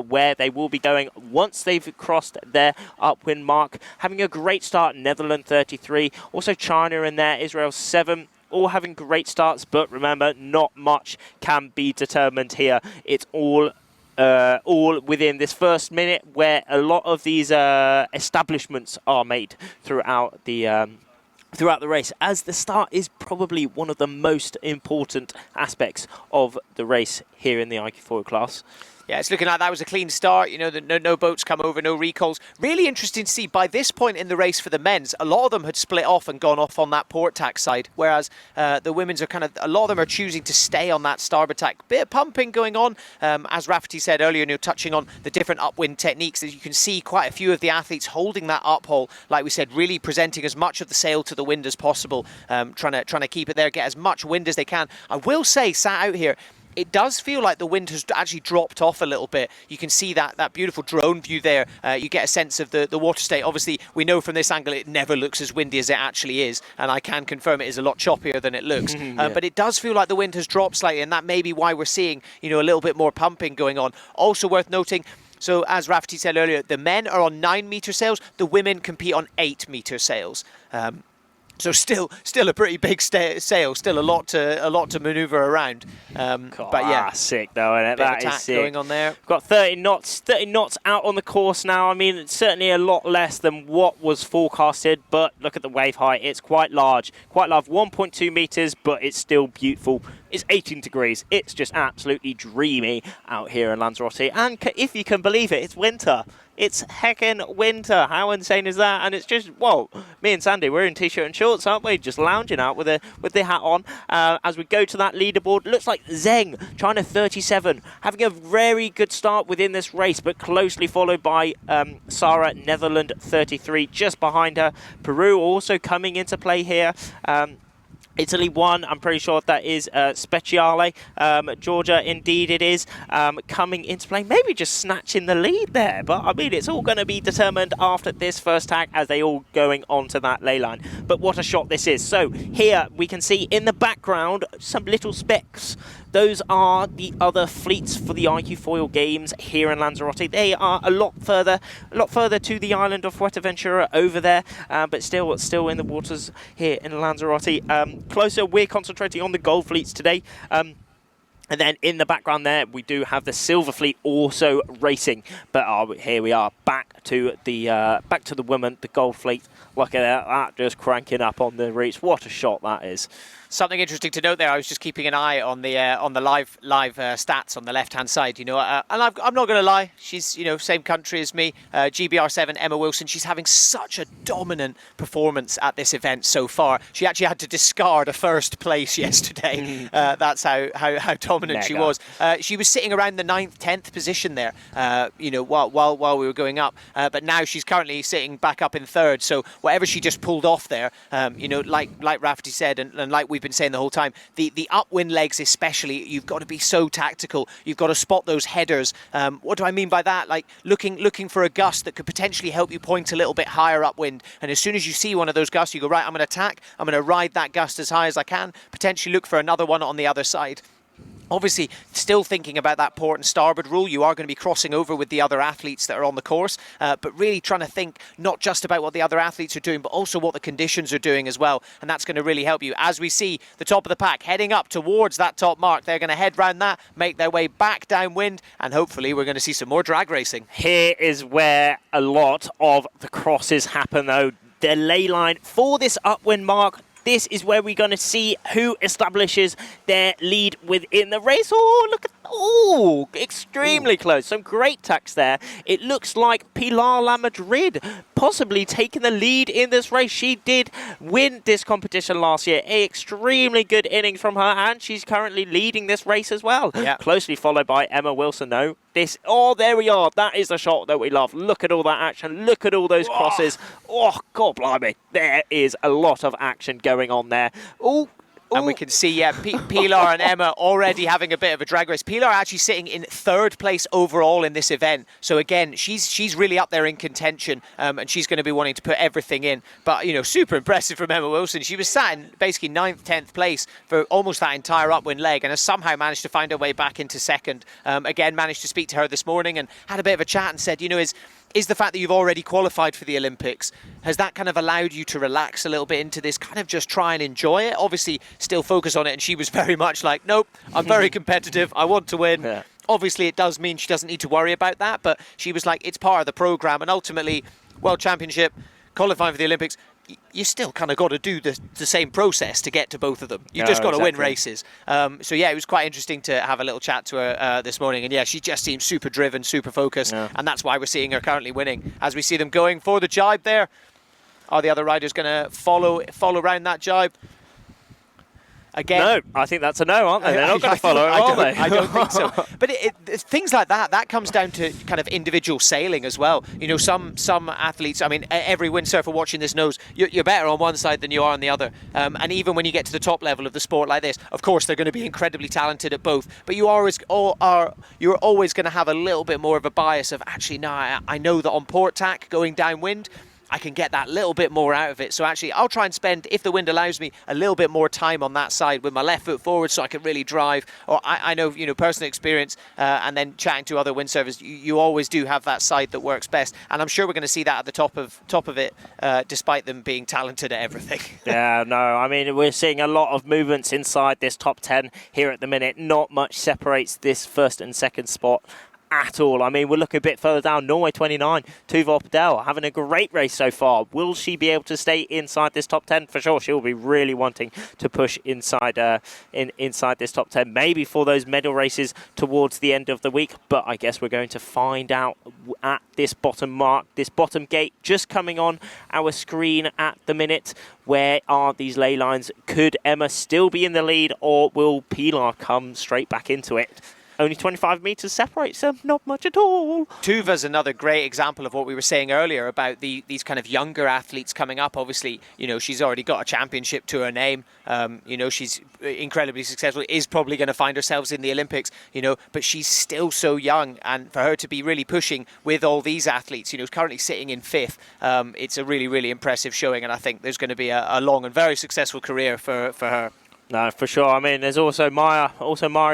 where they will be going once they've crossed their upwind mark. Having a great start, Netherlands 33, also China in there, Israel 7. All having great starts, but remember, not much can be determined here. It's all within this first minute, where a lot of these establishments are made throughout the race, as the start is probably one of the most important aspects of the race here in the iQFOiL class. Yeah, it's looking like that was a clean start. No boats come over, no recalls. Really interesting to see, by this point in the race for the men's, a lot of them had split off and gone off on that port tack side, whereas the women's are a lot of them are choosing to stay on that starboard tack. Bit of pumping going on. As Rafferty said earlier, touching on the different upwind techniques, as you can see quite a few of the athletes holding that uphole, like we said, really presenting as much of the sail to the wind as possible, trying to keep it there, get as much wind as they can. I will say, sat out here, it does feel like the wind has actually dropped off a little bit. You can see that beautiful drone view there. You get a sense of the water state. Obviously, we know from this angle it never looks as windy as it actually is, and I can confirm it is a lot choppier than it looks. But it does feel like the wind has dropped slightly, and that may be why we're seeing a little bit more pumping going on. Also worth noting, so as Rafferty said earlier, the men are on 9-metre sails. The women compete on 8-metre sails. So still a pretty big sail, still a lot to manoeuvre around. But yeah, sick though, isn't it? That is sick. Going on there. We've got 30 knots out on the course now. I mean, it's certainly a lot less than what was forecasted, but look at the wave height. It's quite large, 1.2 meters, but it's still beautiful. It's 18 degrees. It's just absolutely dreamy out here in Lanzarote. And if you can believe it, it's winter. It's heckin' winter. How insane is that? And it's just, well, me and Sandy, we're in t-shirt and shorts, aren't we? Just lounging out with the hat on. As we go to that leaderboard, looks like Zheng, China 37, having a very good start within this race, but closely followed by Sarah, Netherlands 33, just behind her. Peru also coming into play here. Italy 1, I'm pretty sure that is Speciale. Georgia, indeed it is, coming into play. Maybe just snatching the lead there. But, I mean, it's all going to be determined after this first tag as they all going onto that ley line. But what a shot this is. So, here we can see in the background some little specks. Those are the other fleets for the iQFOiL games here in Lanzarote. They are a lot further to the island of Fuerteventura over there, but still in the waters here in Lanzarote. Closer, we're concentrating on the gold fleets today. And then in the background there, we do have the silver fleet also racing. But here we are, back to the women, the gold fleet. Look at that just cranking up on the reach. What a shot that is. Something interesting to note there, I was just keeping an eye on the live stats on the left-hand side, and I'm not going to lie, she's, same country as me, GBR7, Emma Wilson. She's having such a dominant performance at this event so far. She actually had to discard a first place yesterday. That's how dominant she was. She was sitting around the 9th, 10th position there, while we were going up. But now she's currently sitting back up in 3rd. So whatever she just pulled off there, like Rafferty said, and like we've been saying the whole time, the upwind legs especially, you've got to be so tactical. You've got to spot those headers. What do I mean by that? Like looking for a gust that could potentially help you point a little bit higher upwind. And as soon as you see one of those gusts, you go, right, I'm going to attack. I'm going to ride that gust as high as I can, potentially look for another one on the other side. Obviously, still thinking about that port and starboard rule. You are going to be crossing over with the other athletes that are on the course, but really trying to think not just about what the other athletes are doing, but also what the conditions are doing as well. And that's going to really help you. As we see the top of the pack heading up towards that top mark, they're going to head round that, make their way back downwind, and hopefully we're going to see some more drag racing. Here is where a lot of the crosses happen, though. The ley line for this upwind mark. This is where we're going to see who establishes their lead within the race. Oh, look at extremely close. Some great tacks there. It looks like Pilar La Madrid possibly taking the lead in this race. She did win this competition last year. Extremely good innings from her, and she's currently leading this race as well. Yeah. Closely followed by Emma Wilson, though. There we are. That is the shot that we love. Look at all that action. Look at all those crosses. Oh, God blimey. There is a lot of action going on there. And we can see, Pilar and Emma already having a bit of a drag race. Pilar actually sitting in 3rd place overall in this event. So again, she's really up there in contention, and she's going to be wanting to put everything in. But, super impressive from Emma Wilson. She was sat in basically 9th, 10th place for almost that entire upwind leg and has somehow managed to find her way back into 2nd. Again, managed to speak to her this morning and had a bit of a chat and said, is the fact that you've already qualified for the Olympics, has that kind of allowed you to relax a little bit into this, kind of just try and enjoy it? Obviously, still focus on it. And she was very much like, nope, I'm very competitive. I want to win. Yeah. Obviously, it does mean she doesn't need to worry about that. But she was like, it's part of the program. And ultimately, World Championship, qualifying for the Olympics, you still kind of got to do the same process to get to both of them. You just got to win races. So yeah, it was quite interesting to have a little chat to her this morning. And yeah, she just seems super driven, super focused. Yeah. And that's why we're seeing her currently winning. As we see them going for the jibe there. Are the other riders going to follow around that jibe? Again, no, I think that's a no, aren't they? They're not going to follow it, are they? I don't think so. But things like that comes down to kind of individual sailing as well. Some athletes, I mean, every windsurfer watching this knows you're better on one side than you are on the other. And even when you get to the top level of the sport like this, of course, they're going to be incredibly talented at both. But you're always going to have a little bit more of a bias of, actually, no, I know that on port tack, going downwind, I can get that little bit more out of it. So actually, I'll try and spend, if the wind allows me, a little bit more time on that side with my left foot forward so I can really drive. Or I know, personal experience and then chatting to other windsurfers, you always do have that side that works best. And I'm sure we're going to see that at the top of it, despite them being talented at everything. Yeah, no, I mean, we're seeing a lot of movements inside this top 10 here at the minute. Not much separates this first and second spot at all. I mean, we're looking a bit further down. Norway 29, Tuva Oppedal having a great race so far. Will she be able to stay inside this top 10? For sure, she'll be really wanting to push inside inside this top 10, maybe for those medal races towards the end of the week. But I guess we're going to find out at this bottom mark, this bottom gate just coming on our screen at the minute. Where are these ley lines? Could Emma still be in the lead, or will Pilar come straight back into it? Only 25 metres separates them, not much at all. Tuva's another great example of what we were saying earlier about these kind of younger athletes coming up. Obviously, she's already got a championship to her name. She's incredibly successful, is probably going to find herself in the Olympics, but she's still so young. And for her to be really pushing with all these athletes, currently sitting in 5th, it's a really, really impressive showing. And I think there's going to be a long and very successful career for her. No, for sure. I mean, there's also Maya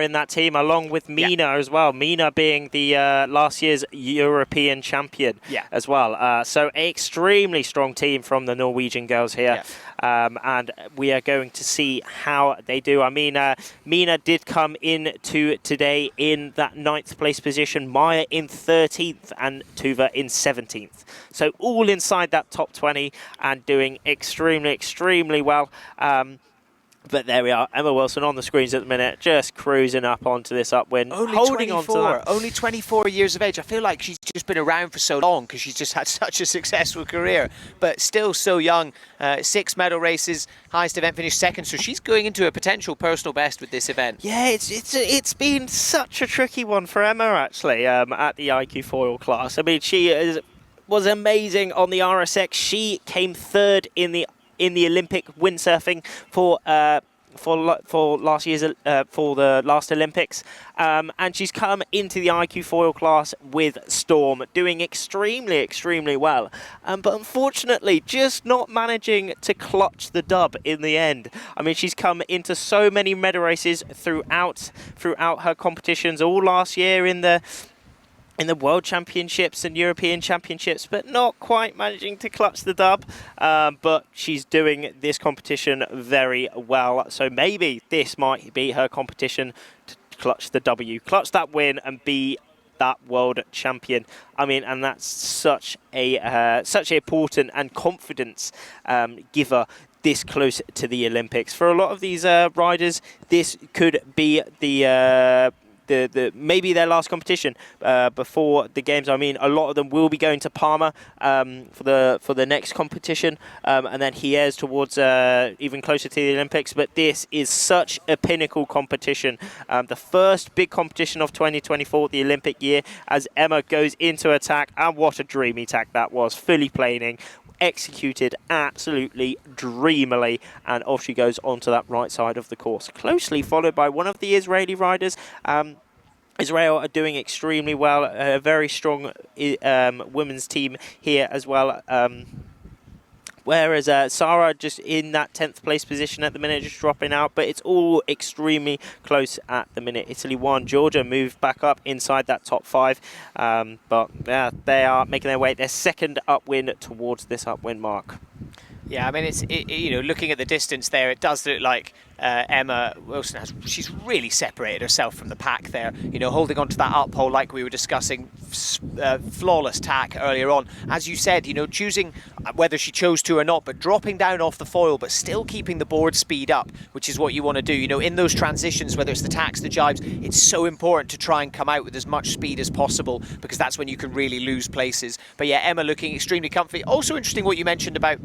in that team, along with Mina as well. Mina being the last year's European champion as well. So extremely strong team from the Norwegian girls here. And we are going to see how they do. I mean, Mina did come into today in that 9th place position, Maya in 13th and Tuva in 17th. So all inside that top 20 and doing extremely, extremely well. But there we are, Emma Wilson on the screens at the minute, just cruising up onto this upwind, holding on to that. Only 24 years of age. I feel like she's just been around for so long because she's just had such a successful career, but still so young. 6 medal races, highest event finish 2nd, so she's going into a potential personal best with this event. Yeah, it's been such a tricky one for Emma, actually, at the iQFOiL class. I mean, she was amazing on the RSX. She came 3rd in the Olympic windsurfing for last year's for the last Olympics, and she's come into the iQFOiL class with Storm, doing extremely well, but unfortunately just not managing to clutch the dub in the end. I mean, she's come into so many medal races throughout her competitions all last year in the World Championships and European Championships, but not quite managing to clutch the dub. But she's doing this competition very well. So maybe this might be her competition to clutch the W, clutch that win and be that world champion. I mean, and that's such a important and confidence giver this close to the Olympics. For a lot of these riders, this could be maybe their last competition before the games. I mean, a lot of them will be going to Parma for the next competition, and then Hier's towards even closer to the Olympics. But this is such a pinnacle competition, the first big competition of 2024, the Olympic year, as Emma goes into attack. And what a dreamy attack that was, fully planing, executed absolutely dreamily, and off she goes onto that right side of the course, closely followed by one of the Israeli riders. Israel are doing extremely well, a very strong women's team here as well. Whereas Sarah just in that 10th place position at the minute, just dropping out, but it's all extremely close at the minute. Italy won. Georgia moved back up inside that top 5, but yeah, they are making their way, their 2nd upwind towards this upwind mark. Yeah, I mean, looking at the distance there, it does look like Emma Wilson she's really separated herself from the pack there, holding on to that up pole like we were discussing, flawless tack earlier on. As you said, choosing whether she chose to or not, but dropping down off the foil, but still keeping the board speed up, which is what you want to do. In those transitions, whether it's the tacks, the jibes, it's so important to try and come out with as much speed as possible, because that's when you can really lose places. But yeah, Emma looking extremely comfy. Also interesting what you mentioned about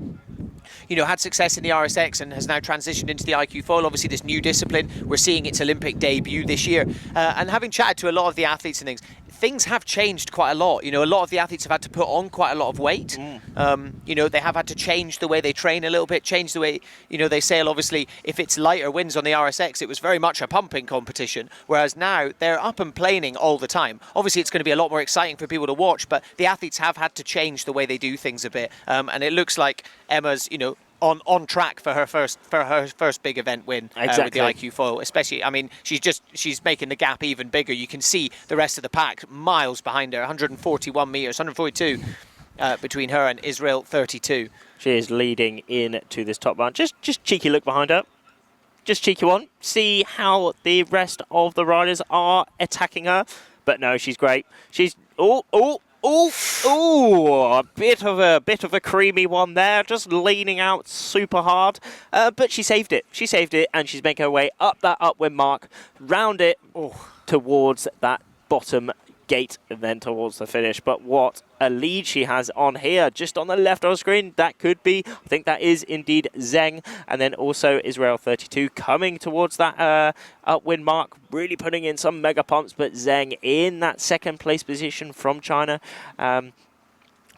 had success in the RSX and has now transitioned into the iQFOiL, obviously this new discipline. We're seeing its Olympic debut this year. And having chatted to a lot of the athletes and things have changed quite a lot. A lot of the athletes have had to put on quite a lot of weight. They have had to change the way they train a little bit, change the way, they sail. Obviously, if it's lighter winds on the RSX, it was very much a pumping competition, whereas now they're up and planing all the time. Obviously, it's going to be a lot more exciting for people to watch, but the athletes have had to change the way they do things a bit. And it looks like Emma's, on track for her first big event win with the iQFOiL. Especially, she's making the gap even bigger. You can see the rest of the pack miles behind her, 141 meters, 142 between her and Israel 32. She is leading into this top line. Just cheeky look behind her. Just cheeky one. See how the rest of the riders are attacking her. But no, she's great. She's a bit of a creamy one there, just leaning out super hard. But she saved it. She saved it, and she's making her way up that upwind mark, round it towards that bottom gate, and then towards the finish. But what a lead she has on here, just on the left of the screen. That could be, I think that is indeed Zheng, and then also Israel 32 coming towards that upwind mark, really putting in some mega pumps. But Zheng in that second place position from China.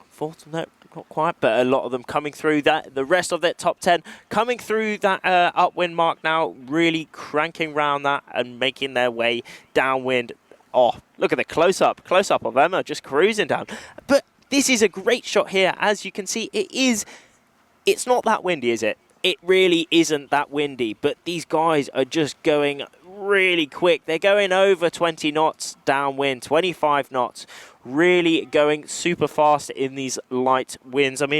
Fourth, no, not quite, but a lot of them coming through that. The rest of that top 10 coming through that upwind mark now, really cranking round that and making their way downwind. Oh, look at the close-up of Emma just cruising down. But this is a great shot here. As you can see, it's not that windy, is it? It really isn't that windy, but these guys are just going really quick. They're going over 20 knots downwind, 25 knots. Really going super fast in these light winds. I'm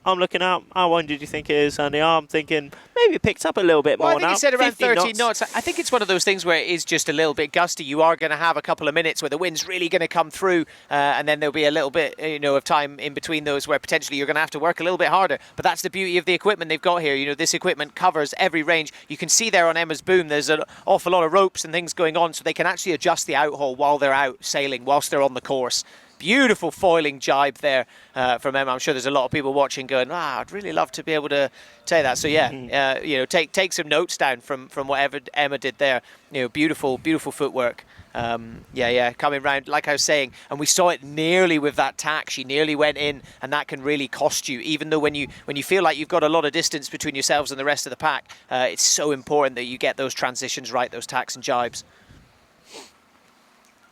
looking out. How windy did you think it is, Andy? I'm thinking maybe it picked up a little bit more now. I think you said around 30 knots. I think it's one of those things where it is just a little bit gusty. You are going to have a couple of minutes where the wind's really going to come through, and then there'll be a little bit, of time in between those where potentially you're going to have to work a little bit harder. But that's the beauty of the equipment they've got here. This equipment covers every range. You can see there on Emma's boom, there's an awful lot of ropes and things going on, so they can actually adjust the outhaul while they're out sailing, whilst they're on the course. Beautiful foiling jibe there from Emma. I'm sure there's a lot of people watching going, I'd really love to be able to say that. So yeah, take some notes down from whatever Emma did there. Beautiful footwork. Coming round, like I was saying, and we saw it nearly with that tack. She nearly went in, and that can really cost you. Even though when you feel like you've got a lot of distance between yourselves and the rest of the pack, it's so important that you get those transitions right, those tacks and jibes.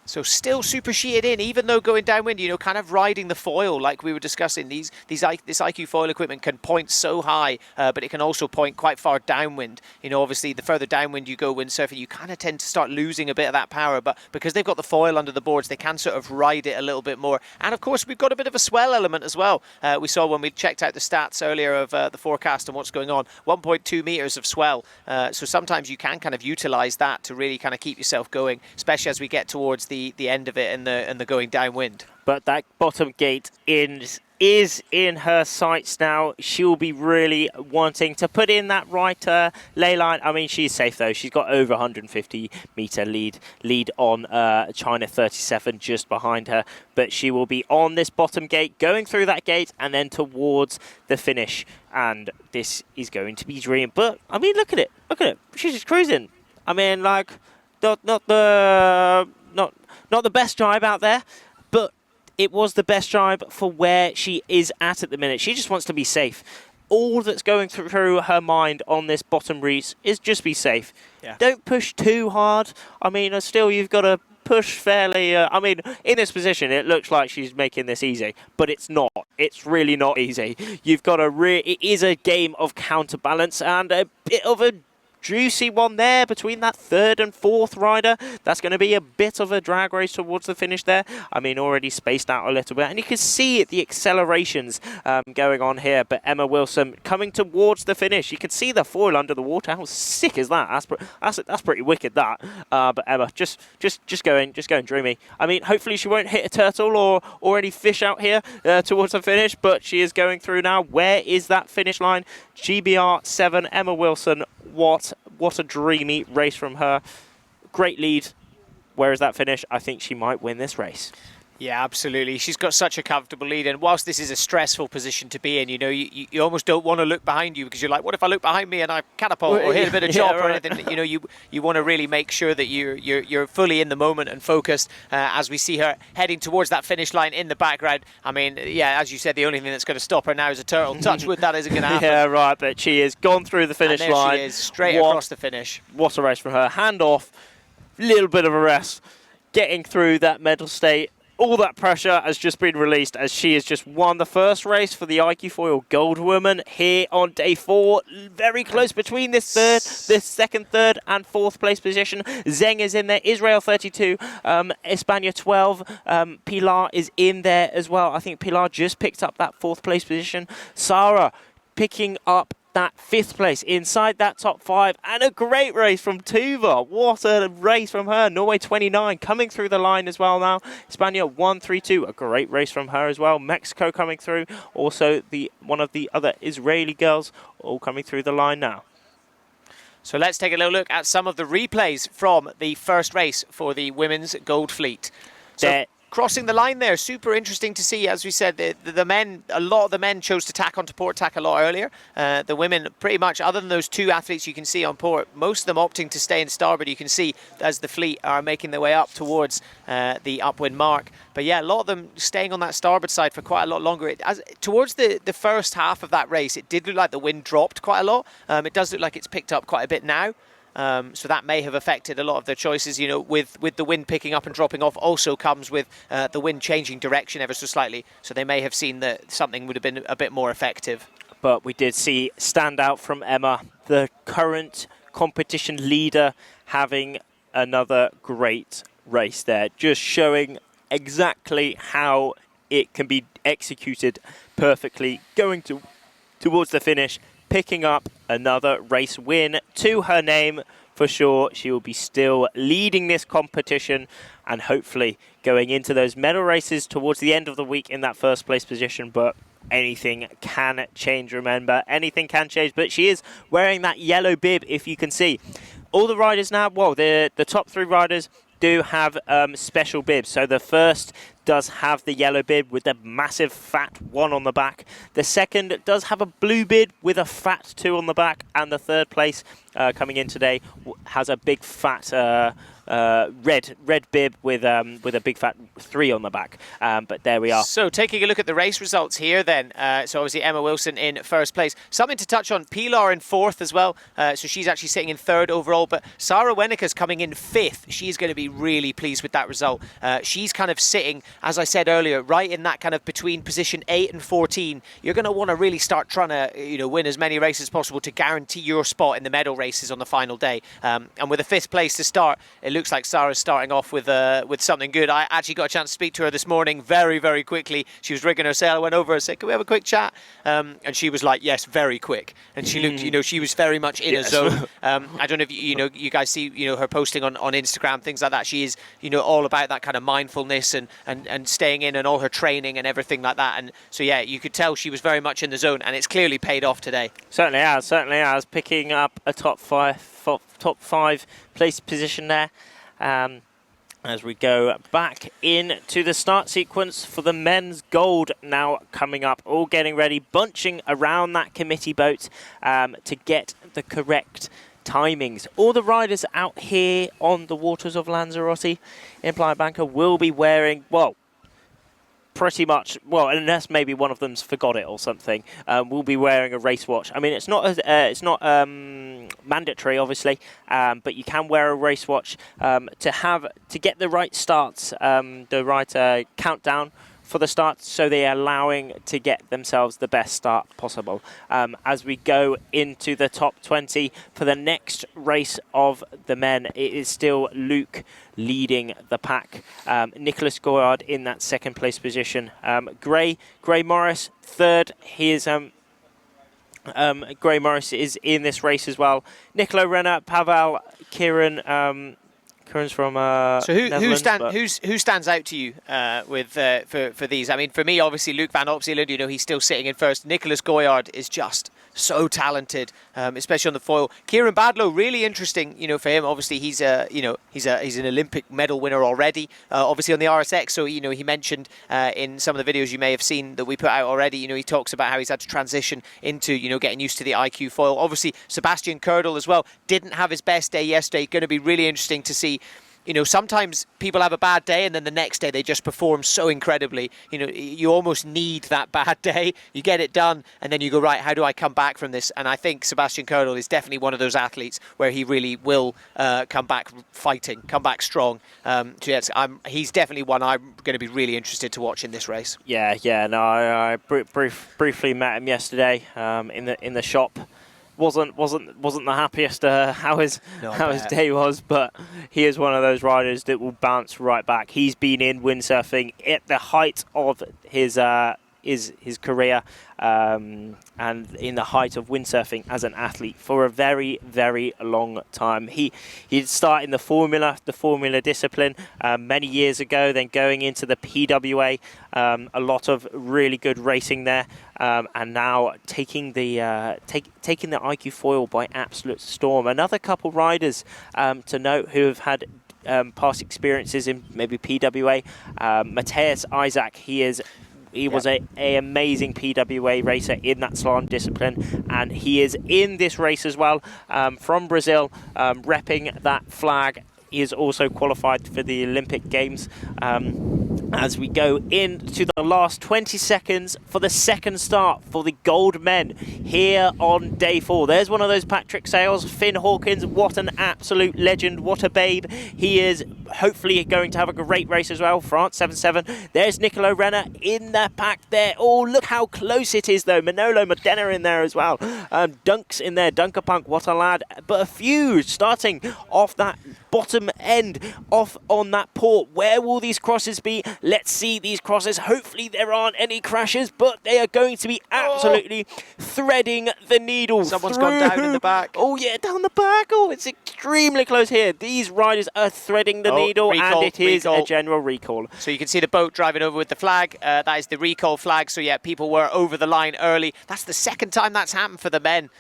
So still super sheeted in, even though going downwind, kind of riding the foil like we were discussing. This iQFOiL equipment can point so high, but it can also point quite far downwind. Obviously, the further downwind you go windsurfing, you kind of tend to start losing a bit of that power. But because they've got the foil under the boards, they can sort of ride it a little bit more. And of course, we've got a bit of a swell element as well. We saw when we checked out the stats earlier of the forecast and what's going on, 1.2 meters of swell. So sometimes you can kind of utilize that to really kind of keep yourself going, especially as we get towards the end of it and the going downwind. But that bottom gate is in her sights now. She'll be really wanting to put in that right ley line. She's safe though. She's got over 150 meter lead on China 37 just behind her. But she will be on this bottom gate, going through that gate and then towards the finish. And this is going to be dream. But look at it. She's just cruising. Not the best jibe out there, but it was the best jibe for where she is at the minute. She just wants to be safe. All that's going through her mind on this bottom race is just be safe. Yeah. Don't push too hard. Still you've got to push fairly. In this position, it looks like she's making this easy, but it's not. It's really not easy. You've got it is a game of counterbalance and a bit of a juicy one there between that third and fourth rider. That's going to be a bit of a drag race towards the finish there. Already spaced out a little bit, and you can see the accelerations going on here. But Emma Wilson coming towards the finish. You can see the foil under the water. How sick is that? That's pretty wicked, that. But Emma just going dreamy. Hopefully she won't hit a turtle or any fish out here towards the finish, but she is going through now. Where is that finish line? GBR 7, Emma Wilson. What a dreamy race from her. Great lead. Where is that finish? I think she might win this race. Yeah, absolutely. She's got such a comfortable lead, and whilst this is a stressful position to be in, you know, you almost don't want to look behind you because you're like, what if I look behind me and I catapult or hit a bit of chop or anything? You know, you want to really make sure that you're fully in the moment and focused as we see her heading towards that finish line in the background. I mean, yeah, as you said, the only thing that's going to stop her now is a turtle. Touch wood, that isn't going to happen. Yeah, right, but she has gone through the finish and there line. She is, straight across the finish. What a race from her. Hand off, little bit of a rest, getting through that mental state. All that pressure has just been released as she has just won the first race for the iQFOiL Gold Woman here on day 4. Very close between this second, third, and fourth place position. Zeng is in there. Israel 32, España 12. Pilar is in there as well. I think Pilar just picked up that fourth place position. Sarah picking up that 5th place inside that top 5, and a great race from Tuva. What a race from her. Norway 29 coming through the line as well now. España 132, a great race from her as well. Mexico coming through, also one of the other Israeli girls all coming through the line now. So let's take a little look at some of the replays from the first race for the women's gold fleet. So crossing the line there, super interesting to see. As we said, the men, a lot of the men chose to tack onto port tack a lot earlier. The women, pretty much, other than those 2 athletes you can see on port, most of them opting to stay in starboard. You can see as the fleet are making their way up towards the upwind mark. But yeah, a lot of them staying on that starboard side for quite a lot longer. Towards the first half of that race, it did look like the wind dropped quite a lot. It does look like it's picked up quite a bit now. So that may have affected a lot of their choices. You know, with the wind picking up and dropping off also comes with the wind changing direction ever so slightly. So they may have seen that something would have been a bit more effective. But we did see stand out from Emma, the current competition leader, having another great race there. Just showing exactly how it can be executed perfectly, going towards the finish, picking up another race win to her name for sure. She will be still leading this competition and hopefully going into those medal races towards the end of the week in that first place position. But anything can change, remember. Anything can change. But she is wearing that yellow bib, if you can see. All the riders now, well, the top 3 riders do have special bibs. So the first does have the yellow bib with the massive fat 1 on the back. The second does have a blue bib with a fat 2 on the back. And the third place coming in today has a big fat red bib with a big fat 3 on the back. But there we are. So taking a look at the race results here then. So obviously Emma Wilson in first place. Something to touch on, Pilar in 4th as well. So she's actually sitting in 3rd overall. But Sarah Wenika's coming in 5th. She's going to be really pleased with that result. She's kind of sitting, as I said earlier, right in that kind of between position 8 and 14. You're going to want to really start trying to win as many races as possible to guarantee your spot in the medal races on the final day. And with a 5th place to start, it looks like Sarah's starting off with something good. I actually got a chance to speak to her this morning very, very quickly. She was rigging her sail. I went over and said, can we have a quick chat? And she was like, yes, very quick. And she looked, she was very much in a zone. I don't know if you guys see, her posting on Instagram, things like that. She is, all about that kind of mindfulness and staying in and all her training and everything like that. And so, yeah, you could tell she was very much in the zone, and it's clearly paid off today. Certainly has, picking up a top 5 place position there. As we go back into the start sequence for the men's gold now coming up, all getting ready, bunching around that committee boat to get the correct timings. All the riders out here on the waters of Lanzarote in Playa Blanca will be wearing, well, pretty much, well, unless maybe one of them's forgot it or something, will be wearing a race watch. I mean, it's not mandatory, obviously, but you can wear a race watch to get the right starts, the right countdown for the start, so they're allowing to get themselves the best start possible. As we go into the top 20 for the next race of the men, it is still Luke leading the pack. Nicholas Goyard in that 2nd place position. Gray Morris 3rd. He is Gray Morris is in this race as well. Nicola Renner, Pavel, Kieran. Kieran's from so who stands out to you for these? I mean, for me, obviously Luke van Opselen. He's still sitting in 1st. Nicholas Goyard is just so talented, especially on the foil. Kieran Badlow, really interesting, for him. Obviously, he's an Olympic medal winner already. Obviously on the RSX, so he mentioned in some of the videos you may have seen that we put out already. He talks about how he's had to transition into getting used to the iQFOiL. Obviously, Sebastian Kerdel as well didn't have his best day yesterday. Going to be really interesting to see. Sometimes people have a bad day and then the next day they just perform so incredibly. You almost need that bad day. You get it done and then you go, right, how do I come back from this? And I think Sebastian Kerdel is definitely one of those athletes where he really will come back fighting, come back strong. So yes, he's definitely one I'm going to be really interested to watch in this race. Yeah. No, I briefly met him yesterday in the shop. Wasn't the happiest how his day was, but he is one of those riders that will bounce right back. He's been in windsurfing at the height of his career and in the height of windsurfing as an athlete for a very, very long time. He started in the formula discipline many years ago, then going into the PWA, a lot of really good racing there, and now taking the iQFOiL by absolute storm. Another couple riders to note who have had past experiences in maybe PWA. Matthias Isaac, he was an amazing PWA racer in that slalom discipline, and he is in this race as well, from Brazil, repping that flag. He is also qualified for the Olympic Games. As we go into the last 20 seconds for the second start for the gold men here on day 4. There's one of those Patrick Sales, Finn Hawkins. What an absolute legend, what a babe. He is hopefully going to have a great race as well. France 7-7. There's Nicolo Renner in the pack there. Oh, look how close it is though. Manolo Modena in there as well. Dunks in there, Dunkerpunk, what a lad. But a few starting off that bottom end, off on that port. Where will these crosses be? Let's see these crosses. Hopefully there aren't any crashes, but they are going to be absolutely threading the needle. Someone's gone down in the back. Oh yeah, down the back. Oh, it's extremely close here. These riders are threading the needle, and it is a general recall. So you can see the boat driving over with the flag. That is the recall flag. So yeah, people were over the line early. That's the second time that's happened for the men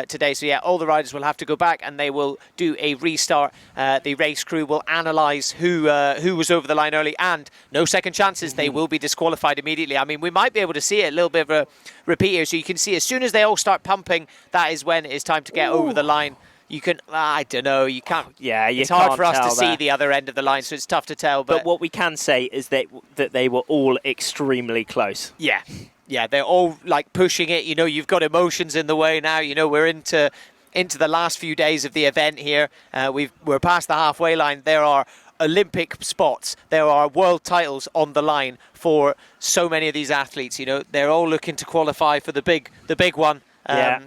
today. So yeah, all the riders will have to go back and they will do a restart. The race crew will analyse who was over the line early, and no second chances. They will be disqualified immediately. I mean, we might be able to see it, a little bit of a repeat here. So you can see as soon as they all start pumping, that is when it's time to get over the line. You can, I don't know, you can't. Yeah, it's hard for us to see the other end of the line, so it's tough to tell. But what we can say is that they were all extremely close. Yeah. Yeah, they're all like pushing it. You've got emotions in the way now. We're into the last few days of the event here. We're past the halfway line. There are Olympic spots. There are world titles on the line for so many of these athletes. They're all looking to qualify for the big one.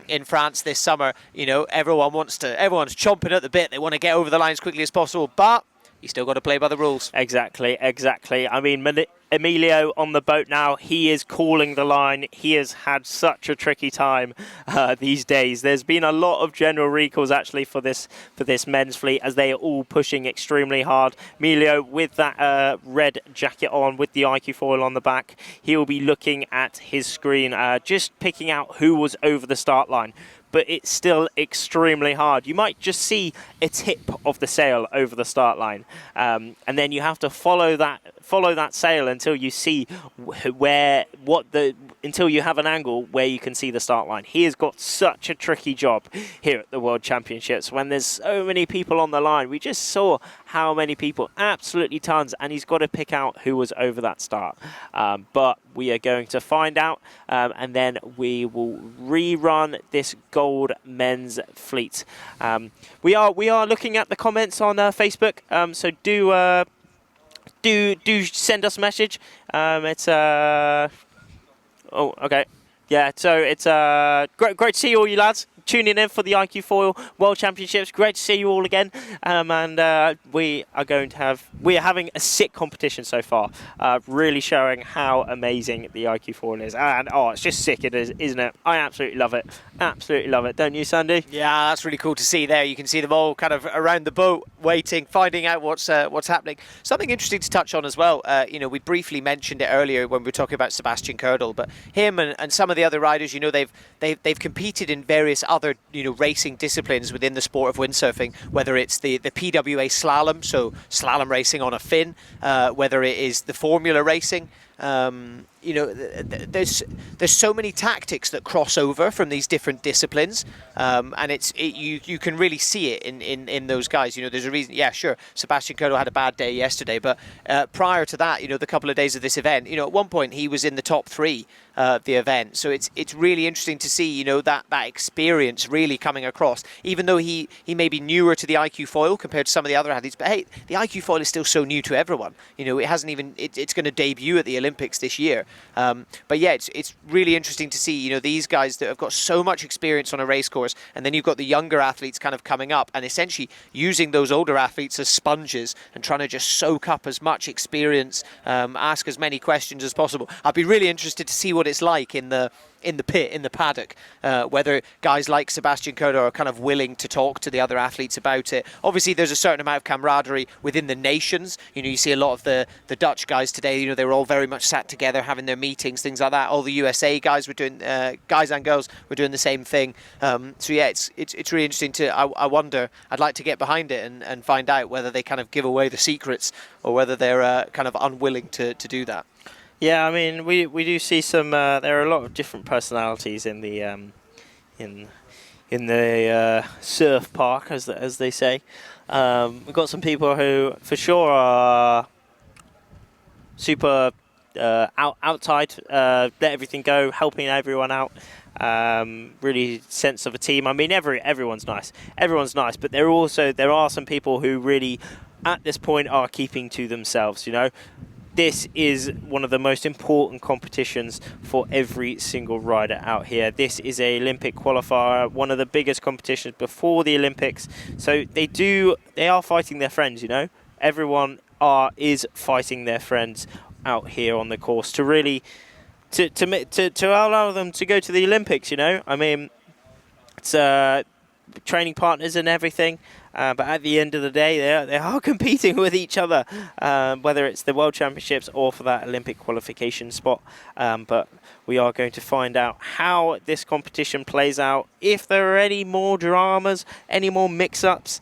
In France this summer. Everyone's chomping at the bit. They want to get over the line as quickly as possible, but you still got to play by the rules. Exactly. I mean, Emilio on the boat now, he is calling the line. He has had such a tricky time these days. There's been a lot of general recalls actually for this men's fleet, as they are all pushing extremely hard. Emilio with that red jacket on, with the iQFOiL on the back, he will be looking at his screen, just picking out who was over the start line. But it's still extremely hard. You might just see a tip of the sail over the start line, and then you have to follow that sail until you see until you have an angle where you can see the start line. He has got such a tricky job here at the World Championships when there's so many people on the line. We just saw how many people, absolutely tons, and he's got to pick out who was over that start. But we are going to find out, and then we will rerun this gold men's fleet. We are looking at the comments on Facebook, so do send us a message. It's oh, okay. Yeah, so it's great to see all you lads. tuning in for the iQFOiL World Championships. Great to see you all again. And we are having a sick competition so far, really showing how amazing the iQFOiL is. And it's just sick, isn't it? I absolutely love it. Absolutely love it. Don't you, Sandy? Yeah, that's really cool to see there. You can see them all kind of around the boat, waiting, finding out what's happening. Something interesting to touch on as well. We briefly mentioned it earlier when we were talking about Sebastian Kördel, but him and some of the other riders, they've competed in various other racing disciplines within the sport of windsurfing. Whether it's the PWA slalom, so slalom racing on a fin, whether it is the formula racing. There's so many tactics that cross over from these different disciplines, and you can really see it in those guys. There's a reason. Yeah, sure. Sebastian Kördel had a bad day yesterday, but prior to that, the couple of days of this event, at one point he was in the top 3 of the event. So it's really interesting to see that experience really coming across. Even though he may be newer to the iQFOiL compared to some of the other athletes, but hey, the iQFOiL is still so new to everyone. It hasn't even. It's going to debut at the Olympics this year. But yeah, it's really interesting to see, these guys that have got so much experience on a race course, and then you've got the younger athletes kind of coming up and essentially using those older athletes as sponges and trying to just soak up as much experience, ask as many questions as possible. I'd be really interested to see what it's like in the pit, in the paddock, whether guys like Sebastian Kördel are kind of willing to talk to the other athletes about it. Obviously, there's a certain amount of camaraderie within the nations. You see a lot of the Dutch guys today, they were all very much sat together having their meetings, things like that. All the USA guys were doing, guys and girls were doing the same thing. So yeah, it's really interesting I wonder, I'd like to get behind it and find out whether they kind of give away the secrets or whether they're kind of unwilling to do that. Yeah, I mean, we do see some. There are a lot of different personalities in the surf park, as they say. We've got some people who, for sure, are super outside, let everything go, helping everyone out. Really sense of a team. I mean, everyone's nice. Everyone's nice, but there are some people who really, at this point, are keeping to themselves. This is one of the most important competitions for every single rider out here. This is an Olympic qualifier, one of the biggest competitions before the Olympics. So they are fighting their friends, Everyone is fighting their friends out here on the course to really to allow them to go to the Olympics, I mean, it's training partners and everything. But at the end of the day, they are competing with each other, whether it's the World Championships or for that Olympic qualification spot. But we are going to find out how this competition plays out, if there are any more dramas, any more mix-ups.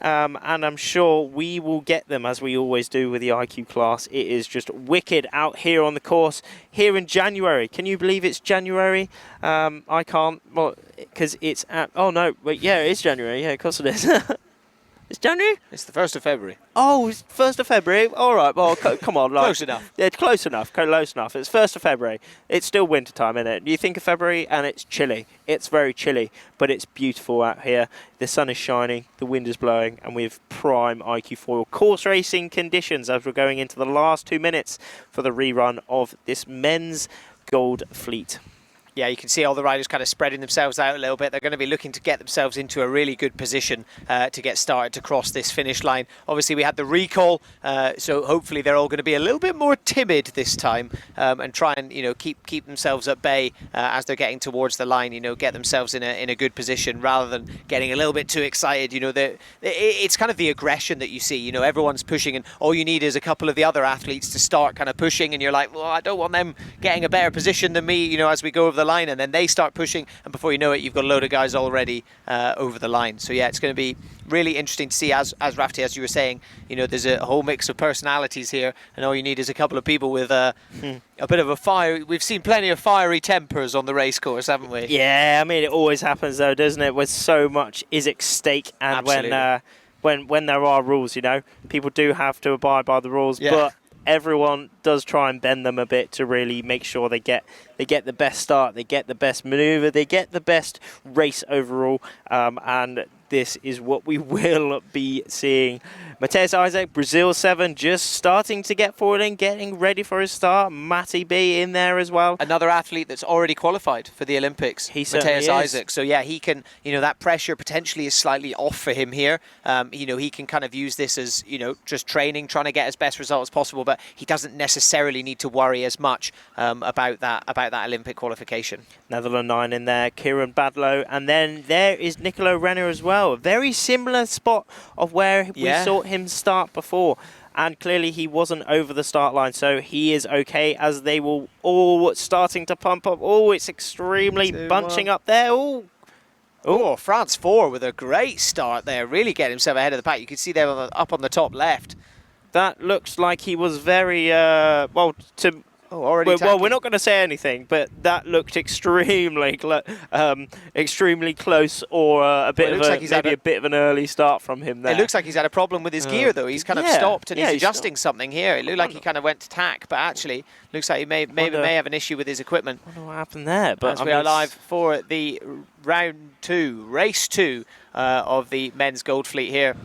And I'm sure we will get them, as we always do with the IQ class. It is just wicked out here on the course, here in January. Can you believe it's January? I can't, well, because it's it is January. Yeah, of course it is. It's January? It's the 1st of February. Oh, it's 1st of February? All right, well, come on. Close enough. Yeah, close enough. It's 1st of February. It's still winter time, isn't it? You think of February and it's chilly. It's very chilly, but it's beautiful out here. The sun is shining, the wind is blowing, and we have prime iQFOiL course racing conditions as we're going into the last 2 minutes for the rerun of this men's gold fleet. Yeah, you can see all the riders kind of spreading themselves out a little bit. They're going to be looking to get themselves into a really good position to get started to cross this finish line. Obviously, we had the recall, so hopefully they're all going to be a little bit more timid this time and try and keep themselves at bay as they're getting towards the line. Get themselves in a good position rather than getting a little bit too excited. It's kind of the aggression that you see. Everyone's pushing, and all you need is a couple of the other athletes to start kind of pushing, and you're like, well, I don't want them getting a better position than me. As we go over the line, and then they start pushing, and before you know it, you've got a load of guys already over the line. So yeah, it's going to be really interesting to see, as Rafti, as you were saying, there's a whole mix of personalities here, and all you need is a couple of people with a bit of a fire. We've seen plenty of fiery tempers on the race course, haven't we? Yeah, I mean, it always happens though, doesn't it, when so much is at stake, and when there are rules, people do have to abide by the rules, but everyone does try and bend them a bit to really make sure they get the best start, they get the best maneuver, they get the best race overall, and this is what we will be seeing Matthias Isaac, Brazil 7, just starting to get forward and getting ready for his start. Matty B in there as well. Another athlete that's already qualified for the Olympics, He certainly Matthias is. Isaac. So yeah, he can, that pressure potentially is slightly off for him here. He can kind of use this as, just training, trying to get as best result as possible, but he doesn't necessarily need to worry as much about that Olympic qualification. Netherlands 9 in there, Kieran Badlow, and then there is Nicolo Renner as well. A very similar spot of where we saw him start before. And clearly he wasn't over the start line, so he is okay as they will all starting to pump up. Oh, it's extremely bunching up there. Oh, France 4 with a great start there, really getting himself ahead of the pack. You can see there up on the top left. That looks like he was very, already well, we're not going to say anything, but that looked extremely close, or a bit a bit of an early start from him there. It looks like he's had a problem with his gear, though. He's kind of stopped and he's adjusting something here. It looked like he kind of went to tack, but actually looks like he may have an issue with his equipment. I wonder what happened there. But as we are live for the race 2 of the men's gold fleet here.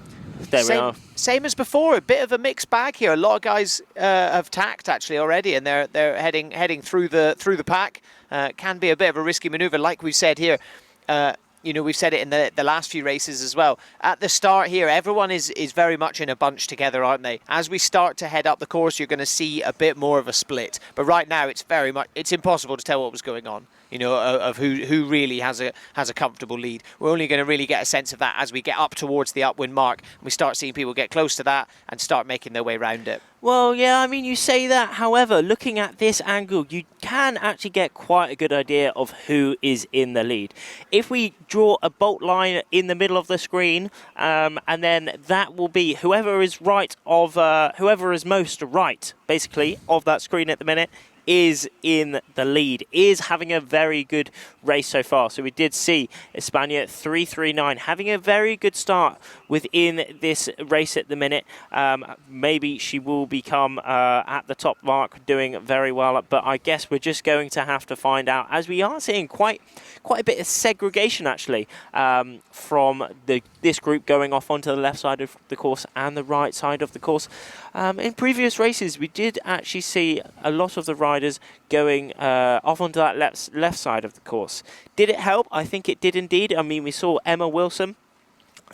There we are. Same as before, a bit of a mixed bag here. A lot of guys have tacked actually already, and they're heading through the pack. Can be a bit of a risky manoeuvre, like we've said here. We've said it in the last few races as well. At the start here, everyone is very much in a bunch together, aren't they? As we start to head up the course, you're going to see a bit more of a split. But right now, it's impossible to tell what was going on. Of who really has a comfortable lead. We're only going to really get a sense of that as we get up towards the upwind mark and we start seeing people get close to that and start making their way around it. Well, yeah, I mean, you say that. However, looking at this angle, you can actually get quite a good idea of who is in the lead. If we draw a bolt line in the middle of the screen, and then that will be whoever is most right, basically, of that screen at the minute, is in the lead, is having a very good race so far. So we did see Espana 339 having a very good start within this race at the minute. Maybe she will become at the top mark doing very well, but I guess we're just going to have to find out, as we are seeing quite a bit of segregation actually from this group going off onto the left side of the course and the right side of the course. In previous races, we did actually see a lot of the riders going off onto that left side of the course. Did it help? I think it did indeed. I mean, we saw Emma Wilson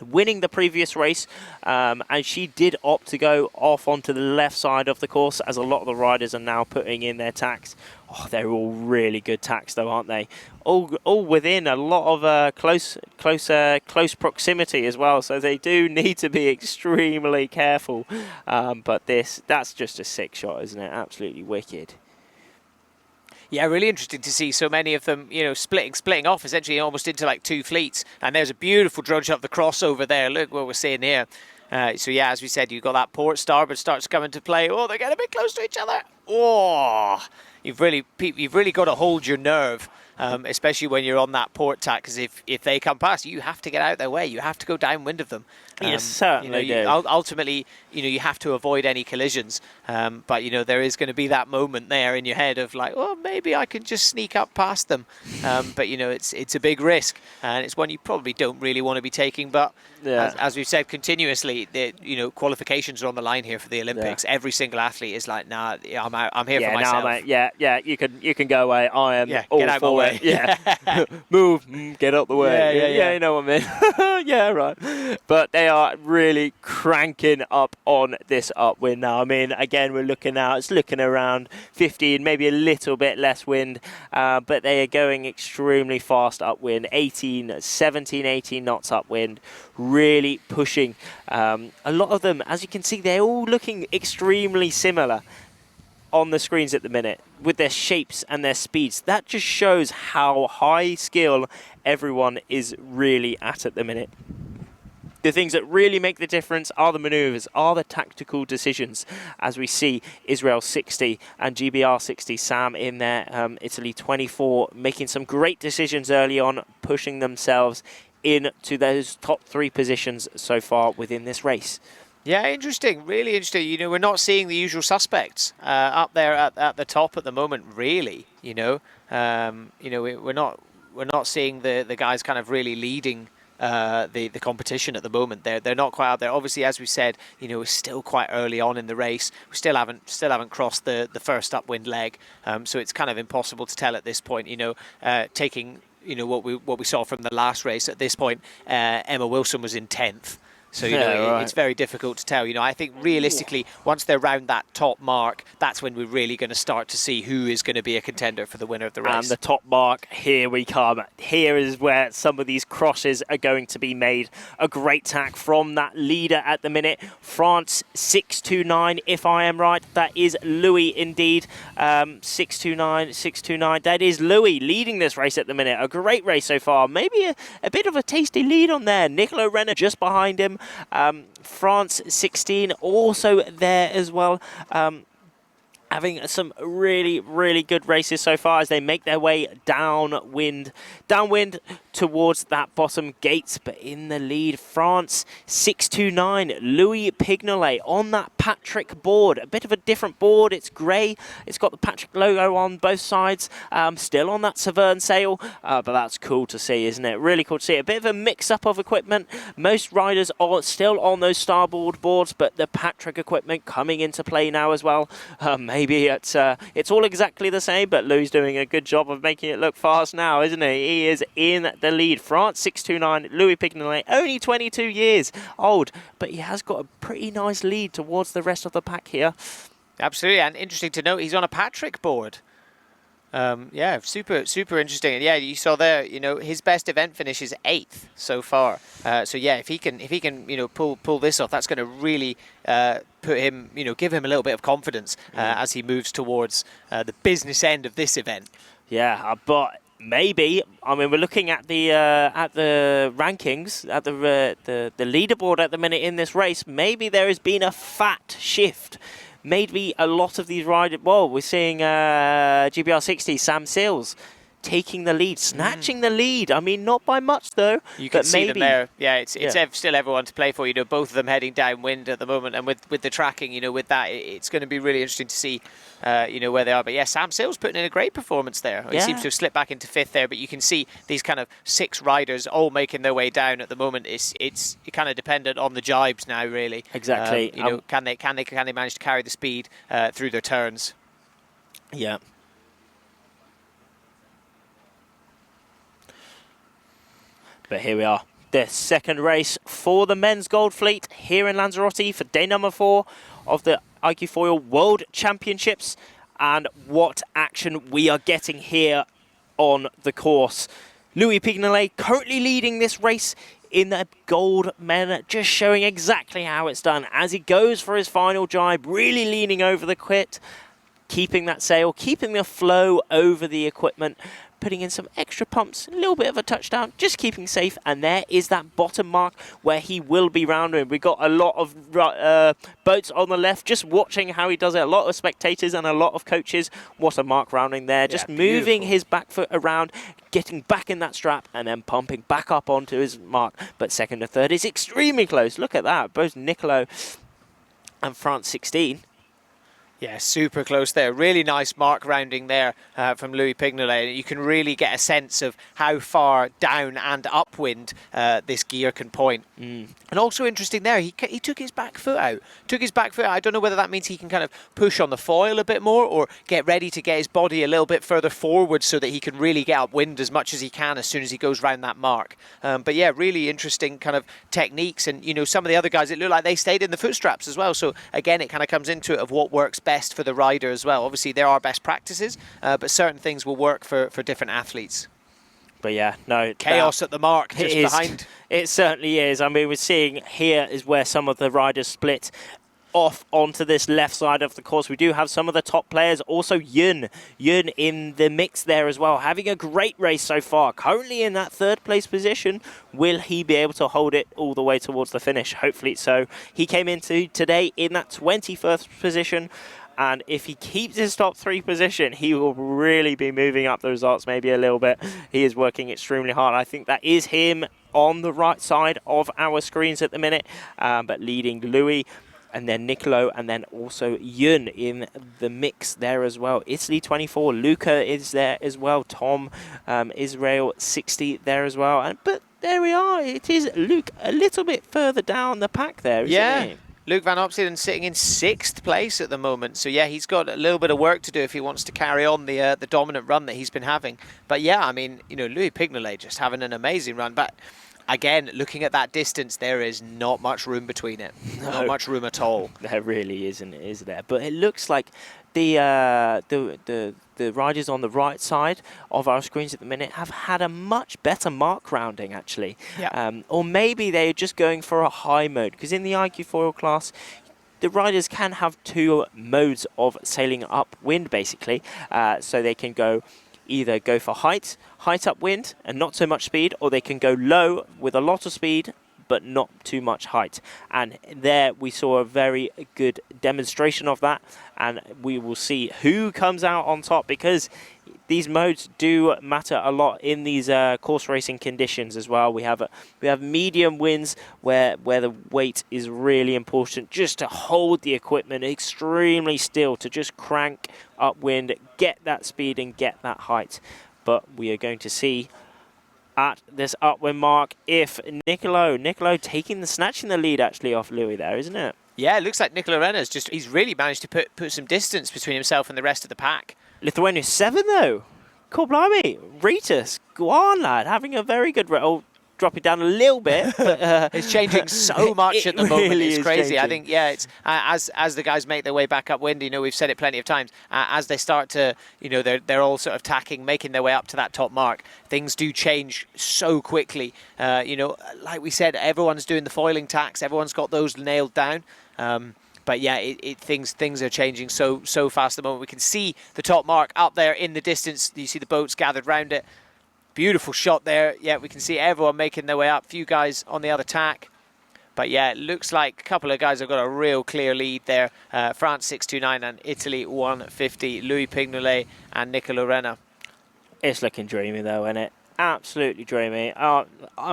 winning the previous race, and she did opt to go off onto the left side of the course, as a lot of the riders are now putting in their tacks. Oh, they're all really good tacks though, aren't they? All within a lot of close proximity as well, so they do need to be extremely careful. But that's just a sick shot, isn't it? Absolutely wicked. Yeah, really interesting to see so many of them, splitting off essentially almost into like two fleets. And there's a beautiful drudge up the crossover there. Look what we're seeing here. So yeah, as we said, you've got that port starboard starts coming to play. Oh, they're getting a bit close to each other. Oh, you've really got to hold your nerve, especially when you're on that port tack, because if they come past, you have to get out their way. You have to go downwind of them. Yes, certainly do. Ultimately, you have to avoid any collisions. But there is going to be that moment there in your head of like, oh, maybe I can just sneak up past them. But it's a big risk, and it's one you probably don't really want to be taking. But as we've said continuously, qualifications are on the line here for the Olympics. Every single athlete is like, nah, I'm out. I'm here for myself. Nah, mate. You can go away. I am all get out for my way. it. Yeah, move, get out the way. Yeah, you know what I mean. Yeah, right. But they are really cranking up on this upwind now. I mean, again, we're looking out. It's looking around 15, maybe a little bit less wind, but they are going extremely fast upwind. 17, 18 knots upwind. Really pushing. A lot of them, as you can see, they're all looking extremely similar on the screens at the minute with their shapes and their speeds. That just shows how high skill everyone is really at the minute. The things that really make the difference are the manoeuvres, are the tactical decisions, as we see Israel 60 and GBR 60, Sam in there, Italy 24, making some great decisions early on, pushing themselves into those top 3 positions so far within this race. Yeah, interesting, really interesting. We're not seeing the usual suspects up there at the top at the moment, really. We're not seeing the guys kind of really leading the competition at the moment. They're not quite out there. Obviously, as we said, we're still quite early on in the race. We still haven't crossed the first upwind leg, so it's kind of impossible to tell at this point. Taking what we saw from the last race at this point, Emma Wilson was in 10th. So, it's very difficult to tell. I think realistically, once they're around that top mark, that's when we're really going to start to see who is going to be a contender for the winner of the race. And the top mark, here we come. Here is where some of these crosses are going to be made. A great tack from that leader at the minute. France 629, if I am right. That is Louis indeed. 629. That is Louis leading this race at the minute. A great race so far. Maybe a bit of a tasty lead on there. Nicolo Renner just behind him. France 16 also there as well, having some really, really good races so far as they make their way downwind towards that bottom gate. But in the lead, France 629, Louis Pignolet on that Patrick board. A bit of a different board. It's grey. It's got the Patrick logo on both sides. Still on that Severn sail, but that's cool to see, isn't it? Really cool to see. A bit of a mix-up of equipment. Most riders are still on those starboard boards, but the Patrick equipment coming into play now as well. Maybe it's all exactly the same, but Louis doing a good job of making it look fast now, isn't he? He is in the lead. France 629, Louis Pignolet, only 22 years old, but he has got a pretty nice lead towards the rest of the pack here. Absolutely, and interesting to note, he's on a Patrick board. Yeah, super interesting. And yeah, you saw there, his best event finish is 8th so far. So yeah, if he can, pull this off, that's going to really put him, give him a little bit of confidence as he moves towards the business end of this event. Yeah, but maybe, we're looking at the rankings, at the leaderboard at the minute in this race. Maybe there has been a fat shift. Maybe a lot of these riders. Well, we're seeing GBR60 Sam Seals taking the lead, snatching the lead. Not by much though. You can see them there. Yeah, it's still everyone to play for. Both of them heading downwind at the moment, and with the tracking, with that, it's going to be really interesting to see, where they are. But yeah, Sam Seals putting in a great performance there. He seems to have slipped back into 5th there, but you can see these kind of 6 riders all making their way down at the moment. It's kind of dependent on the jibes now, really. Exactly. Can they manage to carry the speed through their turns? Yeah. But here we are, the second race for the men's gold fleet here in Lanzarote for day number 4 of the iQFOiL World Championships. And what action we are getting here on the course. Louis Pignolet currently leading this race in the gold men, just showing exactly how it's done as he goes for his final jibe, really leaning over the quit, keeping that sail, keeping the flow over the equipment, putting in some extra pumps, a little bit of a touchdown, just keeping safe. And there is that bottom mark where he will be rounding. We've got a lot of boats on the left, just watching how he does it. A lot of spectators and a lot of coaches. What a mark rounding there. Just moving his back foot around, getting back in that strap, and then pumping back up onto his mark. But second and third is extremely close. Look at that. Both Nicolo and France 16. Yeah, super close there. Really nice mark rounding there from Louis Pignolet. You can really get a sense of how far down and upwind this gear can point. And also interesting there, he took his back foot out. I don't know whether that means he can kind of push on the foil a bit more or get ready to get his body a little bit further forward so that he can really get upwind as much as he can as soon as he goes round that mark. But yeah, really interesting kind of techniques. And, some of the other guys, it looked like they stayed in the foot straps as well. So again, it kind of comes into it of what works best for the rider as well. Obviously, there are best practices, but certain things will work for different athletes. But yeah, no. Chaos at the mark just behind. It certainly is. We're seeing here is where some of the riders split off onto this left side of the course. We do have some of the top players. Also Yun in the mix there as well. Having a great race so far. Currently in that 3rd place position. Will he be able to hold it all the way towards the finish? Hopefully so. He came into today in that 21st position. And if he keeps his top 3 position, he will really be moving up the results maybe a little bit. He is working extremely hard. I think that is him on the right side of our screens at the minute. But leading Louis and then Nicolo, and then also Yun in the mix there as well. Italy 24, Luca is there as well. Tom, Israel 60 there as well. But there we are. It is Luke a little bit further down the pack there, isn't he? Luke van Opselen sitting in 6th place at the moment. So yeah, he's got a little bit of work to do if he wants to carry on the dominant run that he's been having. But yeah, I mean, you know, Louis Pignolet just having an amazing run. But again, looking at that distance, there is not much room between it. No. Not much room at all. There really isn't, is there? But it looks like the riders on the right side of our screens at the minute have had a much better mark rounding, actually. Yeah. Or maybe they're just going for a high mode, because in the iQFOiL class, the riders can have 2 modes of sailing upwind, basically. So they can either go for height upwind and not so much speed, or they can go low with a lot of speed but not too much height. And there we saw a very good demonstration of that, and we will see who comes out on top, because these modes do matter a lot in these course racing conditions as well. We have medium winds where the weight is really important, just to hold the equipment extremely still, to just crank upwind, get that speed and get that height. But we are going to see at this upwind mark if Nicolo snatching the lead actually off Louis there, isn't it? Yeah, it looks like Nicolo Renna's he's really managed to put some distance between himself and the rest of the pack. Lithuania 7 though. Cool, blimey. Ritus, go on, lad, having a very good drop it down a little bit. But, it's changing so much at the moment. Really it's crazy. changing. I think, yeah, it's as the guys make their way back upwind, you know, we've said it plenty of times, as they start to, you know, they're all sort of tacking, making their way up to that top mark. Things do change so quickly. You know, like we said, everyone's doing the foiling tacks. Everyone's got those nailed down. But yeah, things are changing so fast at the moment. We can see the top mark up there in the distance. You see the boats gathered round it. Beautiful shot there. Yeah, we can see everyone making their way up. Few guys on the other tack. But yeah, it looks like a couple of guys have got a real clear lead there. France 629 and Italy 150. Louis Pignolet and Nicolo Renna. It's looking dreamy though, isn't it? Absolutely dreamy. I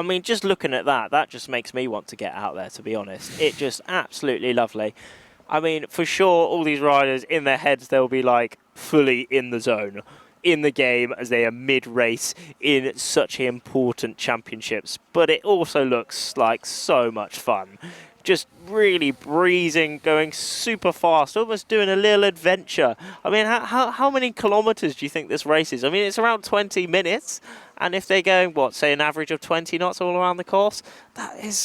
mean, just looking at that just makes me want to get out there, to be honest. It's just absolutely lovely. I mean, for sure, all these riders, in their heads, they'll be like fully in the zone, in the game, as they are mid-race in such important championships. But it also looks like so much fun. Just really breezing, going super fast, almost doing a little adventure. I mean, how many kilometers do you think this race is? I mean, it's around 20 minutes. And if they're going, what, say an average of 20 knots all around the course, that is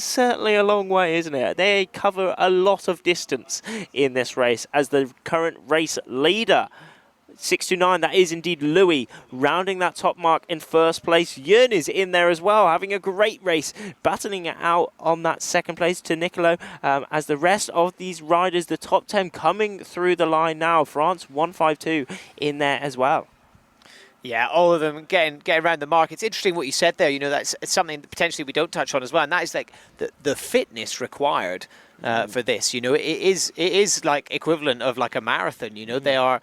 certainly a long way, isn't it? They cover a lot of distance in this race as the current race leader. 629, that is indeed Louis, rounding that top mark in first place. Yun is in there as well, having a great race, battling it out on that second place to Nicolo, as the rest of these riders, the top 10 coming through the line now. France 152 in there as well. Yeah, all of them getting around the mark. It's interesting what you said there. You know, it's something that potentially we don't touch on as well, and that is like the fitness required for this. You know, it is like equivalent of like a marathon. You know, they are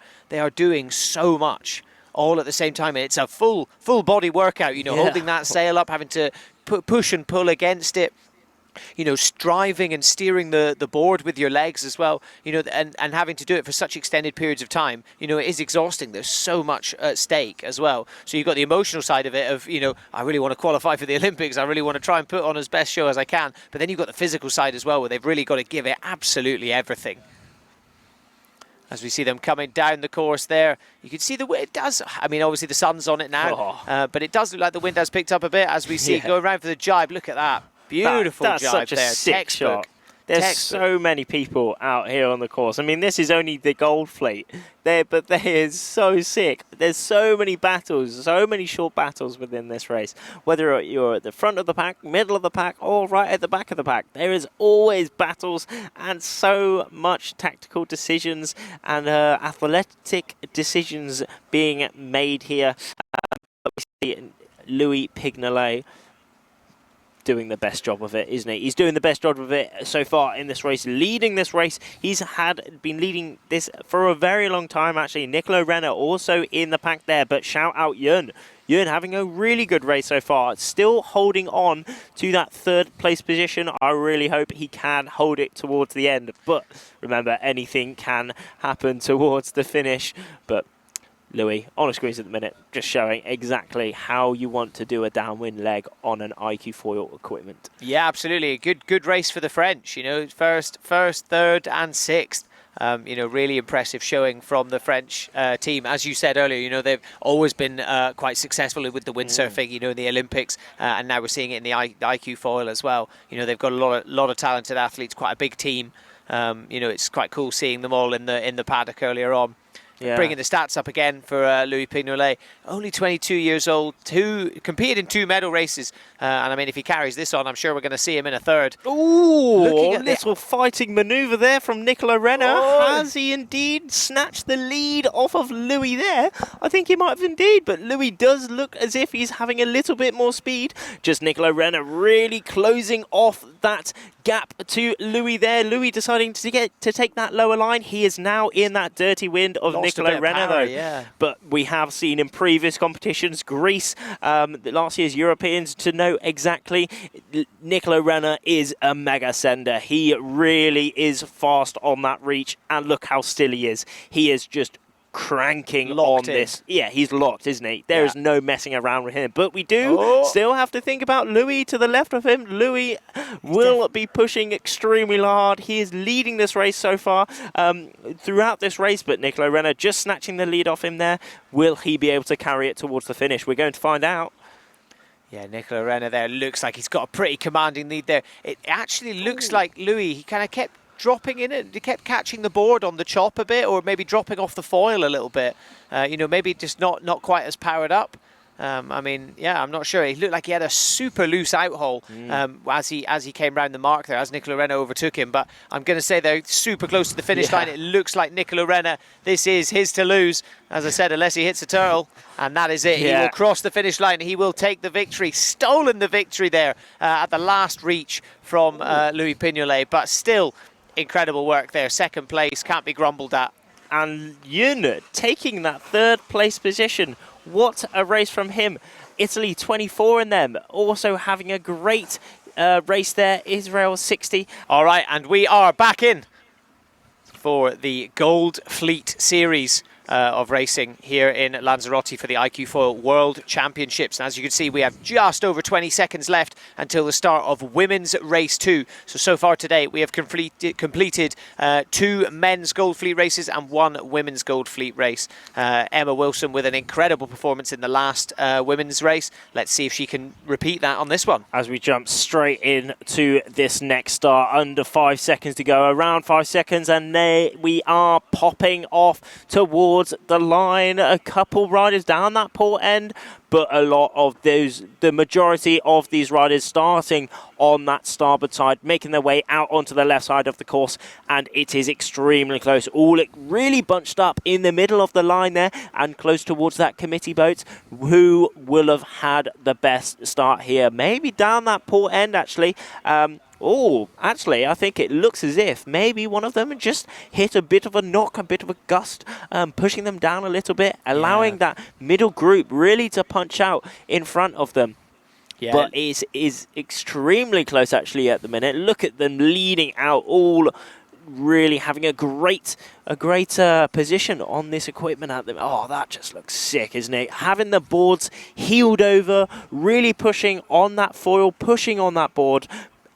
doing so much all at the same time, and it's a full body workout. You know, holding that sail up, having to push and pull against it. You know, striving and steering the board with your legs as well, you know, and having to do it for such extended periods of time, you know, it is exhausting. There's so much at stake as well. So you've got the emotional side of it of, you know, I really want to qualify for the Olympics. I really want to try and put on as best show as I can. But then you've got the physical side as well, where they've really got to give it absolutely everything. As we see them coming down the course there, you can see the wind does, I mean, obviously the sun's on it now, but it does look like the wind has picked up a bit as we see going around for the jibe. Look at that. Beautiful that's jibe such a there. sick shot. There's so many people out here on the course. I mean, this is only the gold fleet, but they is so sick. There's so many battles, so many short battles within this race. Whether you're at the front of the pack, middle of the pack, or right at the back of the pack, there is always battles and so much tactical decisions and athletic decisions being made here. We see Louis Pignolet doing the best job of it, isn't he? He's doing the best job of it so far in this race, leading this race. He's been leading this for a very long time, actually. Nicolo Renna also in the pack there, but shout out Yun. Ewan having a really good race so far, still holding on to that 3rd place position. I really hope he can hold it towards the end, but remember, anything can happen towards the finish. But Louis, on a squeeze at the minute, just showing exactly how you want to do a downwind leg on an iQFOiL equipment. Yeah, absolutely. Good race for the French. You know, first, 3rd and 6th. You know, really impressive showing from the French team. As you said earlier, you know, they've always been quite successful with the windsurfing, you know, in the Olympics, and now we're seeing it in the iQFOiL as well. You know, they've got a lot of talented athletes, quite a big team. You know, it's quite cool seeing them all in the paddock earlier on. Yeah. Bringing the stats up again for Louis Pignolet, only 22 years old, competed in 2 medal races, and I mean, if he carries this on, I'm sure we're going to see him in a 3rd. Ooh, a little fighting manoeuvre there from Nicola Renner. Oh. Has he indeed snatched the lead off of Louis there? I think he might have indeed, but Louis does look as if he's having a little bit more speed. Just Nicola Renner really closing off that gap to Louis there. Louis deciding to take that lower line. He is now in that dirty wind of Nicola Renner, though. Yeah. But we have seen in previous competitions, Greece, last year's Europeans, to know exactly, Nicola Renner is a mega sender. He really is fast on that reach, and look how still he is. He is just cranking locked on this. Yeah, he's locked, isn't he? There is no messing around with him. But we do still have to think about Louis to the left of him. Louis will be pushing extremely hard. He is leading this race so far throughout this race, but Nicola Renner just snatching the lead off him there. Will he be able to carry it towards the finish? We're going to find out. Yeah, Nicola Renner there looks like he's got a pretty commanding lead there. It actually looks like Louis, he kind of kept dropping in it. He kept catching the board on the chop a bit, or maybe dropping off the foil a little bit. You know, maybe just not quite as powered up. I mean, yeah, I'm not sure. He looked like he had a super loose outhole as he came round the mark there, as Nicola Renner overtook him. But I'm going to say they're super close to the finish line. It looks like Nicola Renner, this is his to lose, as I said, unless he hits a turtle. And that is it. He will cross the finish line. He will take the victory. Stolen the victory there at the last reach from Louis Pignolet. But still, incredible work there. 2nd place, can't be grumbled at. And Ewan taking that 3rd place position. What a race from him. Italy 24 in them. Also having a great race there. Israel 60. All right, and we are back in for the Gold Fleet Series of racing here in Lanzarote for the iQFOiL World Championships. And as you can see, we have just over 20 seconds left until the start of Women's Race 2. So far today, we have completed 2 men's Gold Fleet races and 1 women's Gold Fleet race. Emma Wilson with an incredible performance in the last women's race. Let's see if she can repeat that on this one. As we jump straight into this next start, under 5 seconds to go, around 5 seconds, and we are popping off towards the line. A couple riders down that port end, but a lot of the majority of these riders starting on that starboard side, making their way out onto the left side of the course, and it is extremely close. All really bunched up in the middle of the line there, and close towards that committee boat. Who will have had the best start here? Maybe down that port end, actually. Oh, actually, I think it looks as if maybe one of them just hit a bit of a knock, a bit of a gust, pushing them down a little bit, allowing that middle group really to punch out in front of them. Yeah. But it is extremely close, actually, at the minute. Look at them leading out, all really having a great position on this equipment at them. Oh, that just looks sick, isn't it? Having the boards heeled over, really pushing on that foil, pushing on that board,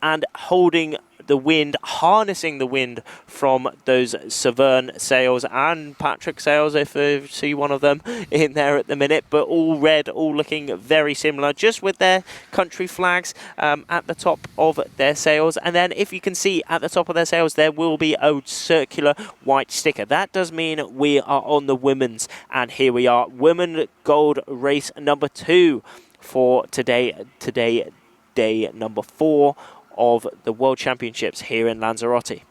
and holding the wind, harnessing the wind from those Severn sails and Patrick sails, if you see one of them in there at the minute, but all red, all looking very similar, just with their country flags at the top of their sails. And then if you can see at the top of their sails, there will be a circular white sticker. That does mean we are on the women's, and here we are, Women Gold Race number 2 for today, day number 4 of the World Championships here in Lanzarote.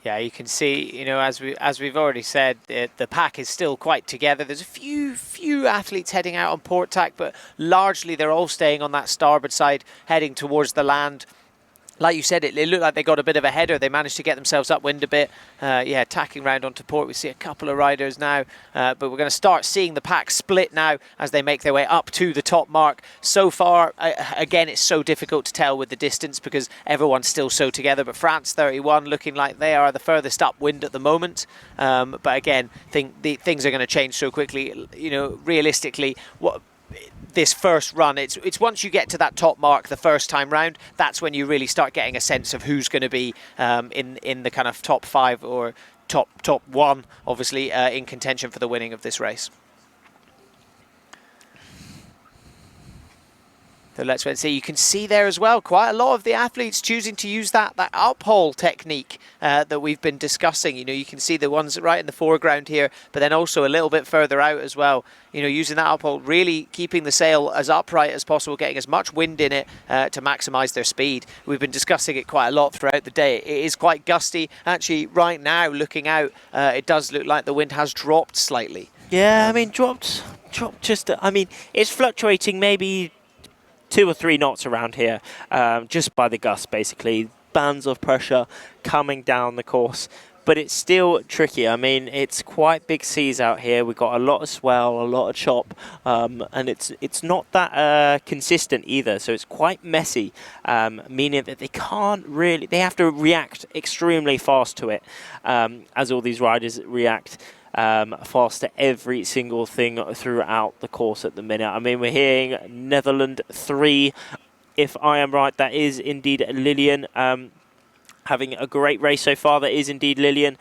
Yeah, you can see, you know, as we've already said, the pack is still quite together. There's a few athletes heading out on port tack, but largely they're all staying on that starboard side, heading towards the land. like you said, it looked like they got a bit of a header. They managed to get themselves upwind a bit. Yeah, tacking round onto port. We see a couple of riders now, but we're going to start seeing the pack split now as they make their way up to the top mark. So far, again, it's so difficult to tell with the distance because everyone's still so together. But France 31 looking like they are the furthest upwind at the moment. But again, things are going to change so quickly. You know, realistically, this first run, it's once you get to that top mark the first time round, that's when you really start getting a sense of who's going to be in the kind of top 5 or top 1, obviously, in contention for the winning of this race. So let's wait and see. You can see there as well quite a lot of the athletes choosing to use that up-hole technique that we've been discussing. You know, you can see the ones right in the foreground here, but then also a little bit further out as well. You know, using that up-hole, really keeping the sail as upright as possible, getting as much wind in it to maximise their speed. We've been discussing it quite a lot throughout the day. It is quite gusty. Actually, right now, looking out, it does look like the wind has dropped slightly. Yeah, I mean, dropped just, I mean, it's fluctuating maybe 2 or 3 knots around here, just by the gusts, basically. Bands of pressure coming down the course, but it's still tricky. I mean, it's quite big seas out here. We've got a lot of swell, a lot of chop, and it's not that consistent either, so it's quite messy, meaning that they can't really, they have to react extremely fast to it, as all these riders react fast to every single thing throughout the course at the minute. I mean, we're hearing Netherlands 3. If I am right, that is indeed Lillian. Having a great race so far. That is indeed Lillian.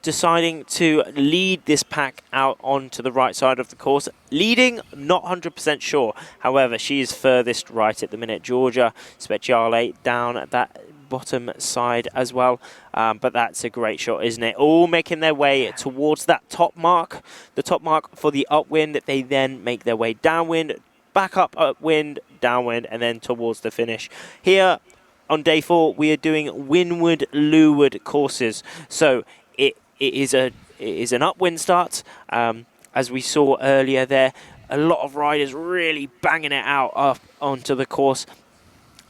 Deciding to lead this pack out onto the right side of the course. Leading, not 100% sure. However, she is furthest right at the minute. Georgia Speciale down at that bottom side as well, but that's a great shot, isn't it? All making their way towards that top mark, the top mark for the upwind. They then make their way downwind, back up upwind, downwind, and then towards the finish. Here on day 4, we are doing windward leeward courses, so it is an upwind start, as we saw earlier there. A lot of riders really banging it out up onto the course.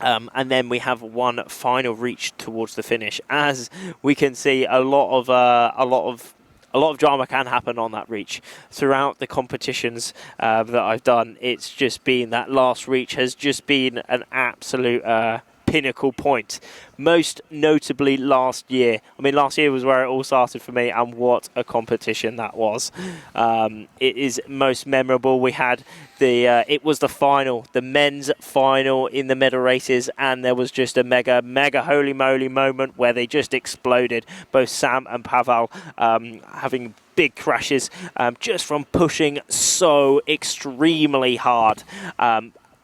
And then we have one final reach towards the finish. As we can see, a lot of drama can happen on that reach. Throughout the competitions that I've done, it's just been that last reach has just been an absolute pinnacle point. Most notably last year. I mean, last year was where it all started for me, and what a competition that was. It is most memorable. We had it was the final, the men's final in the medal races, and there was just a mega holy moly moment where they just exploded. Both Sam and Pavel having big crashes just from pushing so extremely hard.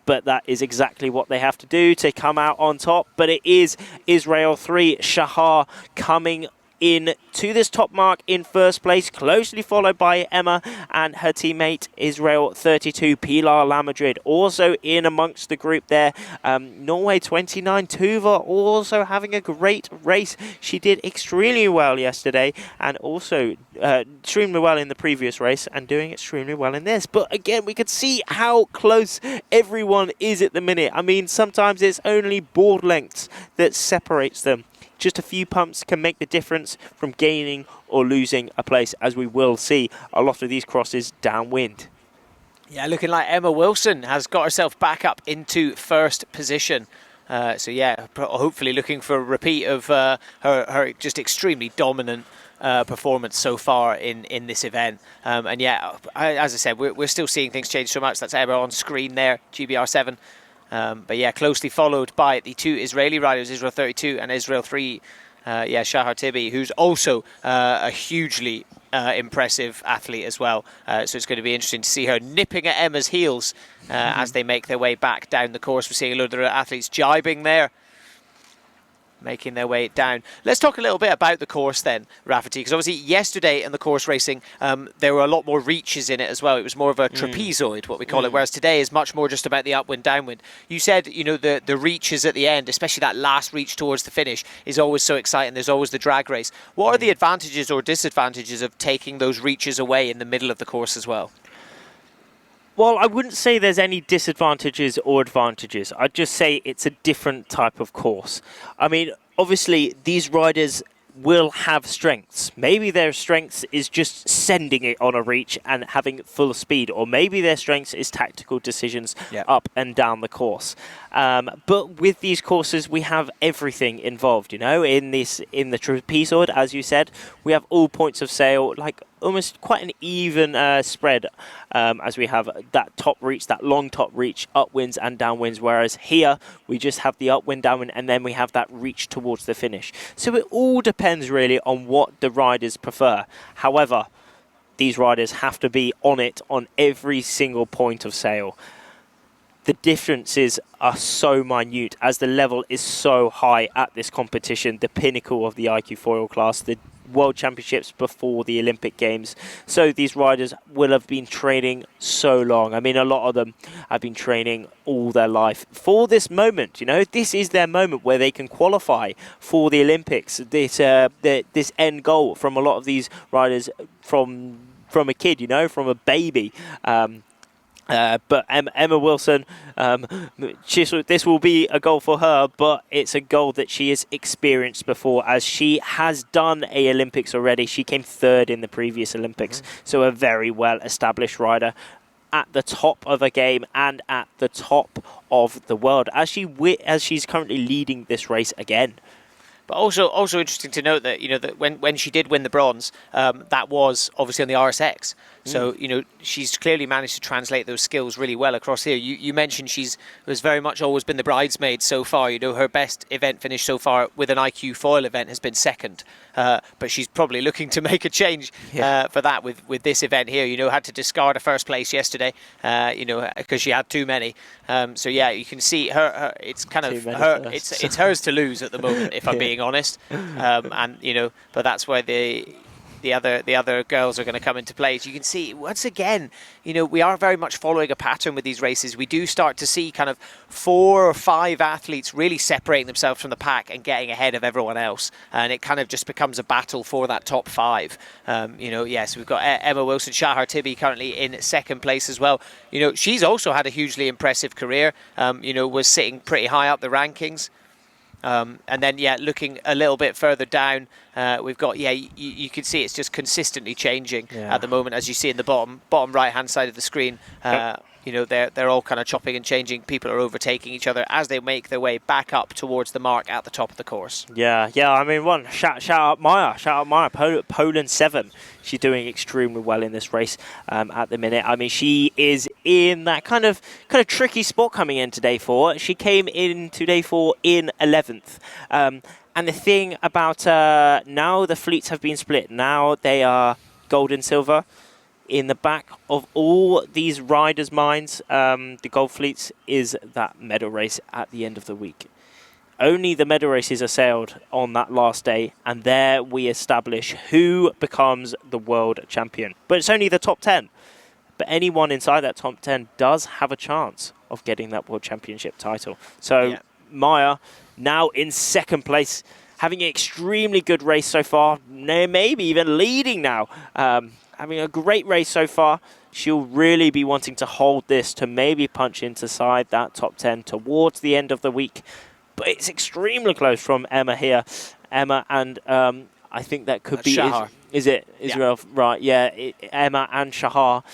But that is exactly what they have to do to come out on top. But it is Israel 3, Shahar, coming in to this top mark in first place, closely followed by Emma and her teammate Israel 32, Pilar Lamadrid, also in amongst the group there. Norway 29, Tuva, also having a great race. She did extremely well yesterday, and also extremely well in the previous race, and doing extremely well in this. But again, we could see how close everyone is at the minute. I mean, sometimes it's only board lengths that separates them. Just a few pumps can make the difference from gaining or losing a place, as we will see a lot of these crosses downwind. Yeah, looking like Emma Wilson has got herself back up into first position. So yeah, hopefully looking for a repeat of her just extremely dominant performance so far in this event. And yeah, as I said, we're still seeing things change so much. That's Emma on screen there, GBR7. But yeah, closely followed by the 2 Israeli riders, Israel 32 and Israel 3, Shahar Tibi, who's also a hugely impressive athlete as well. So it's going to be interesting to see her nipping at Emma's heels as they make their way back down the course. We're seeing a lot of athletes jibing there, making their way down. Let's talk a little bit about the course then, Rafferty, because obviously yesterday in the course racing, there were a lot more reaches in it as well. It was more of a trapezoid, what we call it, whereas today is much more just about the upwind, downwind. You said, you know, the reaches at the end, especially that last reach towards the finish, is always so exciting. There's always the drag race. What are the advantages or disadvantages of taking those reaches away in the middle of the course as well? Well, I wouldn't say there's any disadvantages or advantages. I'd just say it's a different type of course. I mean, obviously, these riders will have strengths. Maybe their strengths is just sending it on a reach and having full speed, or maybe their strengths is tactical decisions up and down the course. But with these courses, we have everything involved, you know. In the trapezoid, as you said, we have all points of sail, like almost quite an even spread, as we have that top reach, that long top reach, upwinds and downwinds, whereas here we just have the upwind, downwind, and then we have that reach towards the finish. So it all depends really on what the riders prefer. However, these riders have to be on it on every single point of sail. The differences are so minute as the level is so high at this competition, the pinnacle of the iQFOiL class, the World Championships before the Olympic Games. So these riders will have been training so long. I mean, a lot of them have been training all their life for this moment. You know, this is their moment where they can qualify for the Olympics. This end goal from a lot of these riders from a kid, you know, from a baby. But Emma Wilson, this will be a goal for her, but it's a goal that she has experienced before, as she has done a Olympics already. She came third in the previous Olympics, so a very well-established rider at the top of a game and at the top of the world, as she's currently leading this race again. But also interesting to note that, you know, that when she did win the bronze, that was obviously on the RSX. So, you know, she's clearly managed to translate those skills really well across here. You mentioned has very much always been the bridesmaid so far. You know, her best event finish so far with an iQFOiL event has been second. But she's probably looking to make a change for that with this event here. You know, had to discard a first place yesterday, you know, because she had too many. So yeah, you can see her it's kind of her. It's hers to lose at the moment, if I'm being honest. And you know, but that's where the other girls are going to come into play. So you can see once again, you know, we are very much following a pattern with these races. We do start to see kind of 4 or 5 athletes really separating themselves from the pack and getting ahead of everyone else, and it kind of just becomes a battle for that top 5. You know, yes, we've got Emma Wilson, Shahar Tibi currently in second place as well. You know, she's also had a hugely impressive career. You know, was sitting pretty high up the rankings. And then, looking a little bit further down, we've got, you can see it's just consistently changing at the moment, as you see in the bottom right-hand side of the screen. You know, they're all kind of chopping and changing. People are overtaking each other as they make their way back up towards the mark at the top of the course. Yeah. I mean, shout out Maya. Shout out Maya. Poland 7. She's doing extremely well in this race at the minute. I mean, she is in that kind of tricky spot coming into day 4. She came into day 4 in 11th. And the thing about now the fleets have been split. Now they are gold and silver. In the back of all these riders' minds, the gold fleets, is that medal race at the end of the week. Only the medal races are sailed on that last day, and there we establish who becomes the world champion. But it's only the top 10. But anyone inside that top 10 does have a chance of getting that world championship title. So Maya, now in second place, having an extremely good race so far, maybe even leading now. Having a great race so far. She'll really be wanting to hold this to maybe punch inside that top 10 towards the end of the week. But it's extremely close from Emma here. Emma and I think that could be... Shahar. Is it Israel? Yeah. Right, yeah. Emma and Shahar,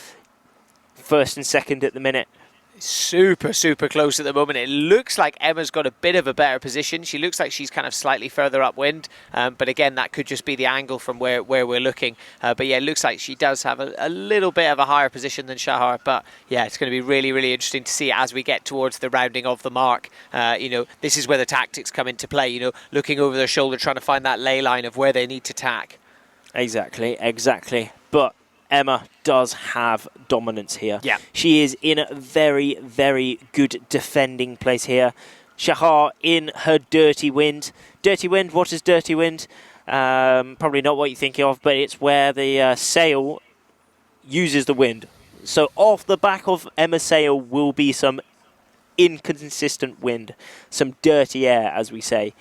first and second at the minute. Super close at the moment. It looks like Emma's got a bit of a better position. She looks like she's kind of slightly further upwind, but again, that could just be the angle from where we're looking. But yeah, it looks like she does have a little bit of a higher position than Shahar. But yeah, it's going to be really interesting to see as we get towards the rounding of the mark. You know, this is where the tactics come into play. You know, looking over their shoulder, trying to find that ley line of where they need to tack. Exactly. But Emma does have dominance here. Yeah. She is in a very good defending place here. Shahar in her dirty wind. Dirty wind, what is dirty wind? Probably not what you're thinking of, but it's where the sail uses the wind. So off the back of Emma's sail will be some inconsistent wind, some dirty air, as we say,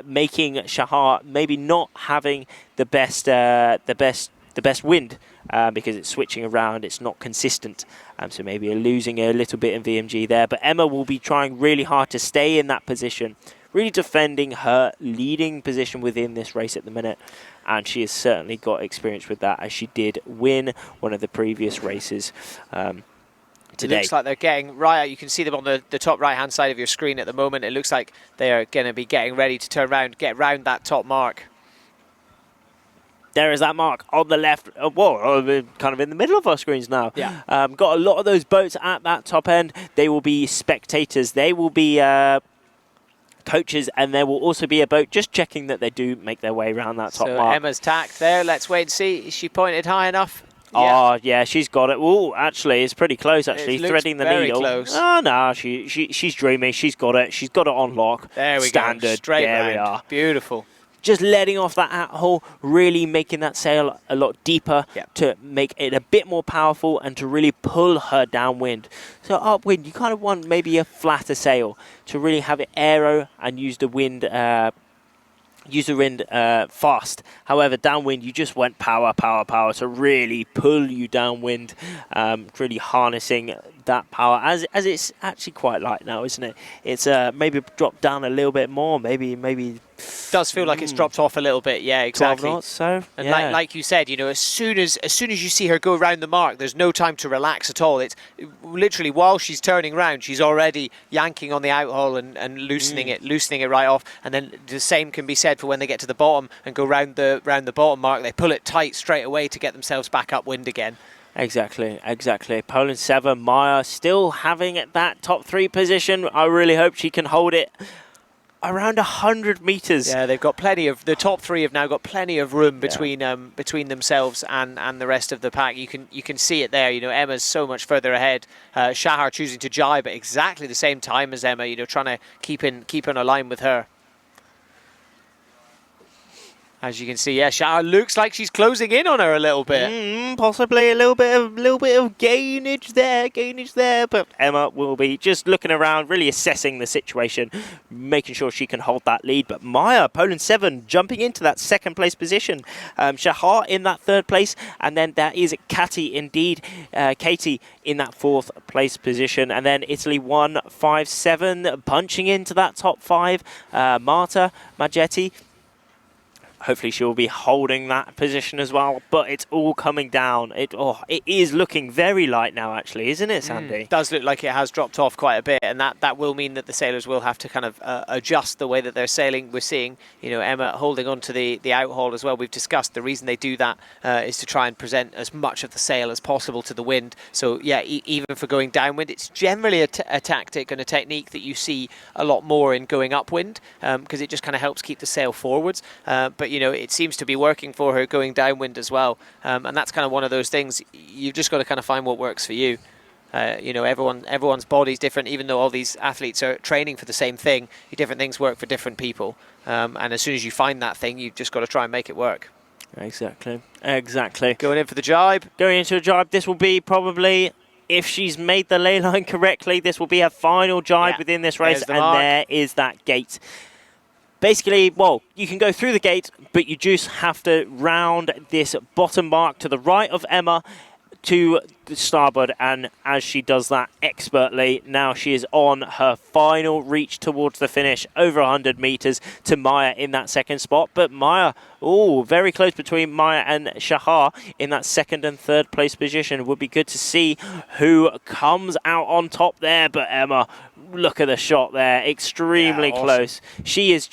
making Shahar maybe not having the best wind because it's switching around, it's not consistent. So maybe you're losing a little bit in VMG there. But Emma will be trying really hard to stay in that position, really defending her leading position within this race at the minute. And she has certainly got experience with that, as she did win one of the previous races today. It looks like they're getting right out. You can see them on the top right-hand side of your screen at the moment. It looks like they are going to be getting ready to turn around, get round that top mark. There is that mark on the left. Kind of in the middle of our screens now. Yeah. Got a lot of those boats at that top end. They will be spectators. They will be coaches, and there will also be a boat just checking that they do make their way around that top mark. Emma's tacked there. Let's wait and see. Is she pointed high enough? Oh, yeah, she's got it. Oh, actually, it's pretty close, actually. It Threading the very needle. Close. Oh, no, she's dreamy. She's got it. She's got it on lock. There we Standard. go. Straight there round. we are. Beautiful. Just letting off that out hole, really making that sail a lot deeper to make it a bit more powerful and to really pull her downwind. So upwind, you kind of want maybe a flatter sail to really have it aero and use the wind fast. However, downwind, you just want power to really pull you downwind, really harnessing that power, as it's actually quite light now, isn't it? It's maybe dropped down a little bit more, maybe does feel like it's dropped off a little bit. Yeah, exactly. 12 knots, so and like you said, you know, as soon as you see her go around the mark, there's no time to relax at all. It's literally while she's turning around, she's already yanking on the out hole and loosening it right off. And then the same can be said for when they get to the bottom and go round the bottom mark. They pull it tight straight away to get themselves back upwind again. Exactly. Poland 7, Maya still having that top 3 position. I really hope she can hold it around 100 meters. Yeah, they've got plenty of, the top 3 have now got plenty of room between themselves and the rest of the pack. You can see it there. You know, Emma's so much further ahead. Shahar choosing to jibe at exactly the same time as Emma. You know, trying to keep in a line with her. As you can see, yeah, Shahar looks like she's closing in on her a little bit. Possibly a little bit of gainage there, but Emma will be just looking around, really assessing the situation, making sure she can hold that lead. But Maya, Poland 7, jumping into that second place position. Shahar in that third place, and then there is Katie in that fourth place position, and then Italy 1-5-7 punching into that top 5. Marta Maggetti. Hopefully she'll be holding that position as well, but it's all coming down. It is looking very light now, actually, isn't it, Sandy? It does look like it has dropped off quite a bit, and that will mean that the sailors will have to kind of adjust the way that they're sailing. We're seeing, you know, Emma holding on to the out haul as well. We've discussed the reason they do that is to try and present as much of the sail as possible to the wind. So yeah, even for going downwind, it's generally a tactic and a technique that you see a lot more in going upwind because it just kind of helps keep the sail forwards. But you know, it seems to be working for her going downwind as well, and that's kind of one of those things. You've just got to kind of find what works for you. You know, everyone's body's different. Even though all these athletes are training for the same thing, different things work for different people. And as soon as you find that thing, you've just got to try and make it work. Exactly. Going in for the jibe. Going into a jibe. This will be probably, if she's made the ley line correctly, this will be her final jibe within this race, and there is that gate. Basically, well, you can go through the gate, but you just have to round this bottom mark to the right of Emma to the starboard, and as she does that expertly, now she is on her final reach towards the finish, over 100 meters to Maya in that second spot. But Maya, very close between Maya and Shahar in that second and third place position. It would be good to see who comes out on top there, but Emma, look at the shot there, extremely close. She is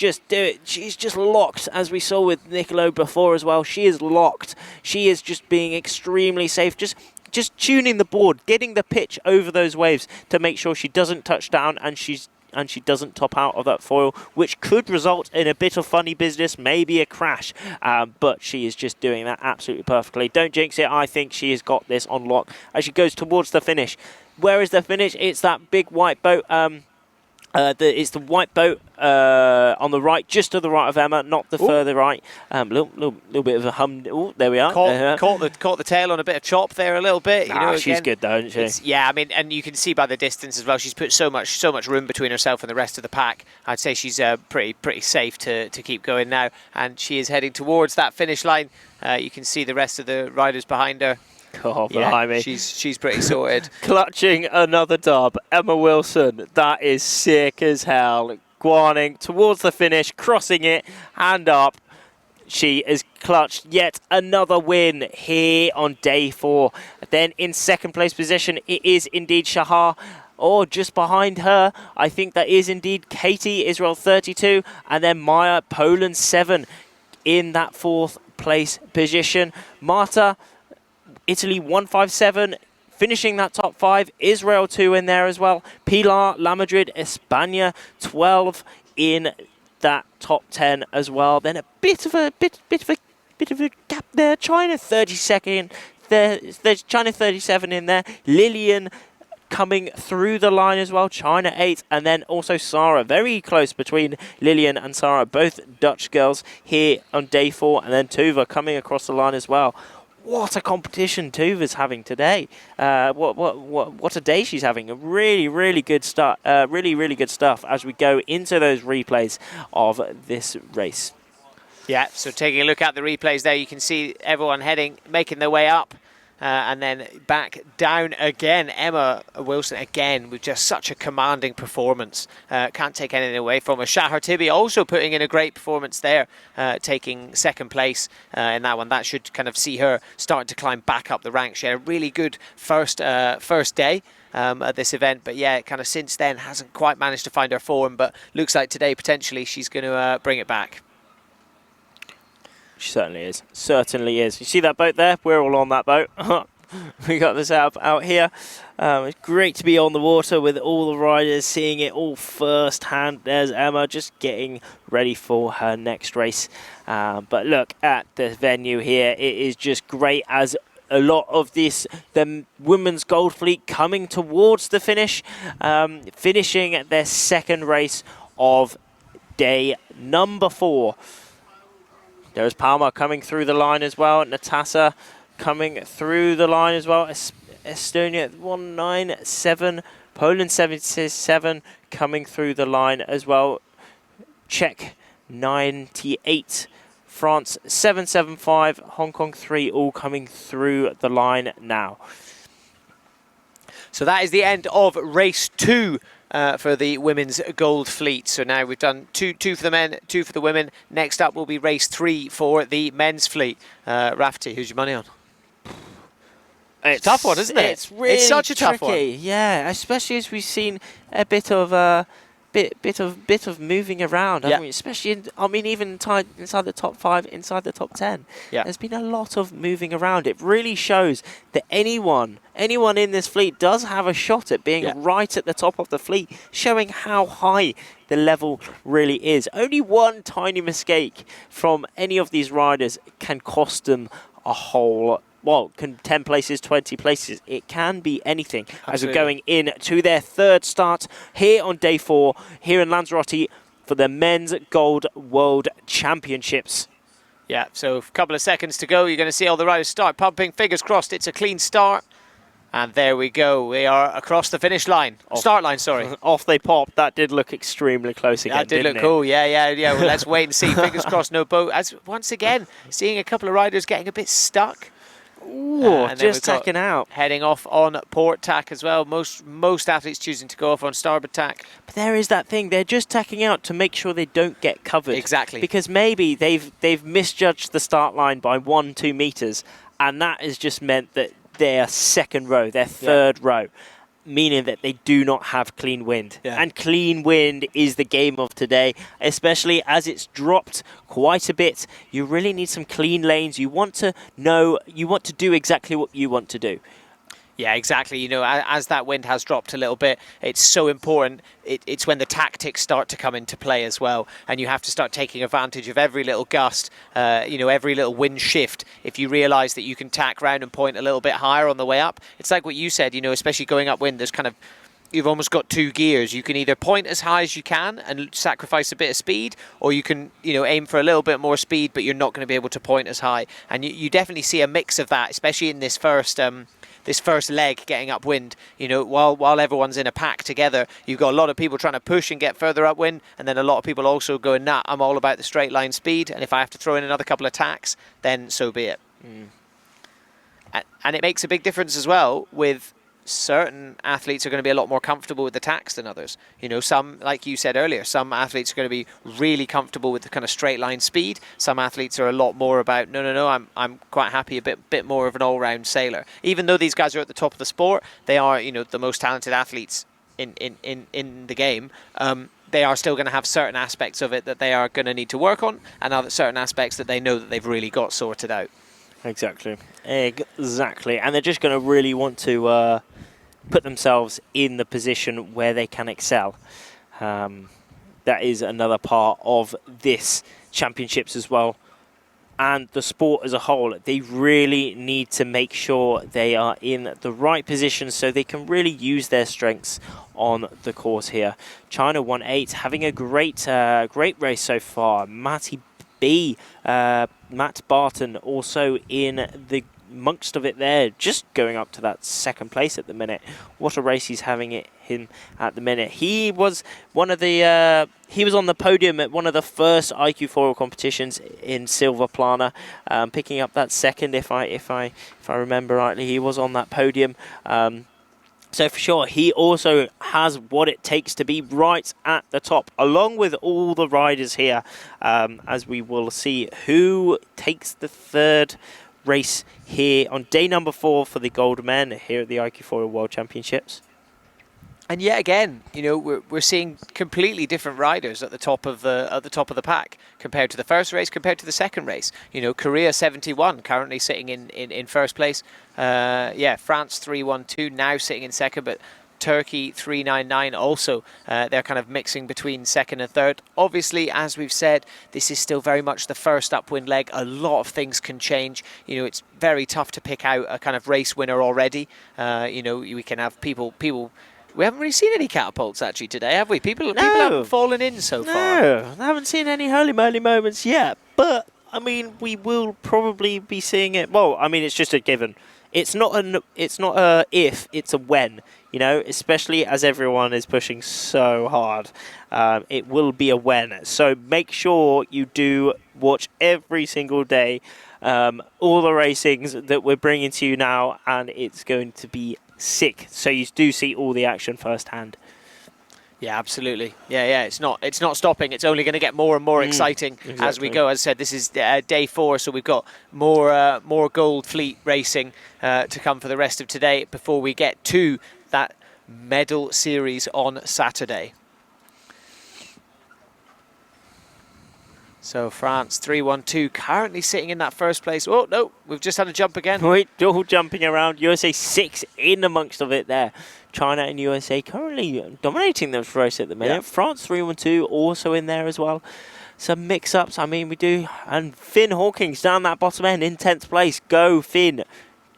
she's just locked, as we saw with Nicolo before as well. She is locked. She is just being extremely safe, just tuning the board, getting the pitch over those waves to make sure she doesn't touch down and she doesn't top out of that foil, which could result in a bit of funny business, maybe a crash. But she is just doing that absolutely perfectly. Don't jinx it. I think she has got this on lock as she goes towards the finish. Where is the finish? It's that big white boat It's the white boat on the right, just to the right of Emma, not the further right. Little bit of a hum. Oh, there we are. Caught the tail on a bit of chop there a little bit. She's good though, isn't she? Yeah, I mean, and you can see by the distance as well. She's put so much room between herself and the rest of the pack. I'd say she's pretty safe to keep going now, and she is heading towards that finish line. You can see the rest of the riders behind her. God, behind me. She's pretty sorted. Clutching another dub. Emma Wilson, that is sick as hell. Guaning towards the finish, crossing it, hand up. She has clutched yet another win here on day 4. Then in second place position, it is indeed Shahar. Or just behind her, I think that is indeed Katie, Israel 32, and then Maya, Poland 7 in that 4th place position. Marta, Italy 157, finishing that top 5. Israel 2 in there as well. Pilar, La Madrid, España 12 in that top 10 as well. Then a bit of a gap there. China 32nd. There's China 37 in there. Lillian coming through the line as well. China 8, and then also Sarah. Very close between Lillian and Sarah, both Dutch girls here on day 4, and then Tuva coming across the line as well. What a competition Tuva's having today. What a day she's having. A really good start. Really good stuff as we go into those replays of this race. Yeah, so taking a look at the replays there, you can see everyone making their way up. And then back down again. Emma Wilson again with just such a commanding performance. Can't take anything away from her. Shahar Tibi also putting in a great performance there, taking second place in that one. That should kind of see her starting to climb back up the ranks. She had a really good first day at this event, but yeah, kind of since then hasn't quite managed to find her form, but looks like today potentially she's going to bring it back. She certainly is. Certainly is. You see that boat there? We're all on that boat. We got this out here. It's great to be on the water with all the riders, seeing it all firsthand. There's Emma just getting ready for her next race. But look at the venue here. It is just great as a lot of the women's gold fleet coming towards the finish, finishing their second race of day number 4. There's Palma coming through the line as well. Natasha coming through the line as well. Estonia 197. Poland 77 coming through the line as well. Czech 98. France 775. Hong Kong 3 all coming through the line now. So that is the end of race 2. For the women's gold fleet. So now we've done two for the men, 2 for the women. Next up will be race 3 for the men's fleet. Rafti, who's your money on? It's a tough one, isn't it? It's really such a tough one. Yeah, especially as we've seen a bit of bit of moving around, haven't we? Especially, even inside the top 5, inside the top 10. Yeah. There's been a lot of moving around. It really shows that anyone in this fleet does have a shot at being right at the top of the fleet, showing how high the level really is. Only one tiny mistake from any of these riders can cost them a whole. Well, 10 places, 20 places. It can be anything. Absolutely. As we're going in to their 3rd start here on day 4, here in Lanzarote for the Men's Gold World Championships. Yeah, so a couple of seconds to go. You're going to see all the riders start pumping. Fingers crossed it's a clean start. And there we go. We are across the finish line. Start line, sorry. Off they popped. That did look extremely close again, That did look cool. Yeah. Well, let's wait and see. Fingers crossed, no boat. As once again, seeing a couple of riders getting a bit stuck. Ooh, just tacking out. Heading off on port tack as well. Most athletes choosing to go off on starboard tack. But there is that thing. They're just tacking out to make sure they don't get covered. Exactly. Because maybe they've misjudged the start line by 1-2 meters, and that has just meant that their second row, their third row, meaning that they do not have clean wind. Yeah. And clean wind is the game of today, especially as it's dropped quite a bit. You really need some clean lanes. You want to do exactly what you want to do. Yeah, exactly. As that wind has dropped a little bit, it's so important. It's when the tactics start to come into play as well, and you have to start taking advantage of every little gust, every little wind shift. If you realise that you can tack round and point a little bit higher on the way up, it's like what you said. Especially going upwind, there's kind of you've almost got two gears. You can either point as high as you can and sacrifice a bit of speed, or you can, aim for a little bit more speed, but you're not going to be able to point as high. And you definitely see a mix of that, especially in this first leg getting upwind. While everyone's in a pack together, you've got a lot of people trying to push and get further upwind, and then a lot of people also going, nah, I'm all about the straight line speed, and if I have to throw in another couple of tacks, then so be it. And it makes a big difference as well with certain athletes are going to be a lot more comfortable with the tacks than others. Some, like you said earlier, some athletes are going to be really comfortable with the kind of straight line speed. Some athletes are a lot more about, no, I'm quite happy a bit more of an all-round sailor. Even though these guys are at the top of the sport, they are, the most talented athletes in the game. They are still going to have certain aspects of it that they are going to need to work on, and other certain aspects that they know that they've really got sorted out. Exactly. And they're just going to really want to put themselves in the position where they can excel. That is another part of this championships as well. And the sport as a whole, they really need to make sure they are in the right position so they can really use their strengths on the course here. China 1-8, having a great race so far. Matt Barton also in the amongst of it there, just going up to that second place at the minute. What a race he's having him at the minute. He was on the podium at one of the first iQFOiL competitions in Silvaplana, picking up that second if I remember rightly. He was on that podium. So for sure, he also has what it takes to be right at the top, along with all the riders here, as we will see who takes the third race here on day number 4 for the gold men here at the iQFOiL World Championships. And yet again, we're seeing completely different riders at the top of the pack compared to the first race, compared to the second race. Korea 71 currently sitting in first place. France 312 now sitting in second, but Turkey 399 also. They're kind of mixing between second and third. Obviously, as we've said, this is still very much the first upwind leg. A lot of things can change. It's very tough to pick out a kind of race winner already. We can have people. We haven't really seen any catapults actually today, have we? People haven't fallen in so far. No, I haven't seen any holy-moly moments yet. But, we will probably be seeing it. Well, it's just a given. It's not a if, it's a when. Especially as everyone is pushing so hard. It will be a when. So make sure you do watch every single day all the racings that we're bringing to you now, and it's going to be sick. So you do see all the action firsthand. Yeah, absolutely. Yeah. It's not stopping. It's only going to get more and more exciting as we go. As I said, this is day 4, so we've got more Gold Fleet racing to come for the rest of today before we get to that medal series on Saturday. So France 312 currently sitting in that first place. Oh no, we've just had a jump again. Wait, all jumping around. USA 6 in amongst of it there. China and USA currently dominating this race at the minute. Yeah. France 312 also in there as well. Some mix-ups. We do. And Finn Hawkins down that bottom end in 10th place. Go Finn.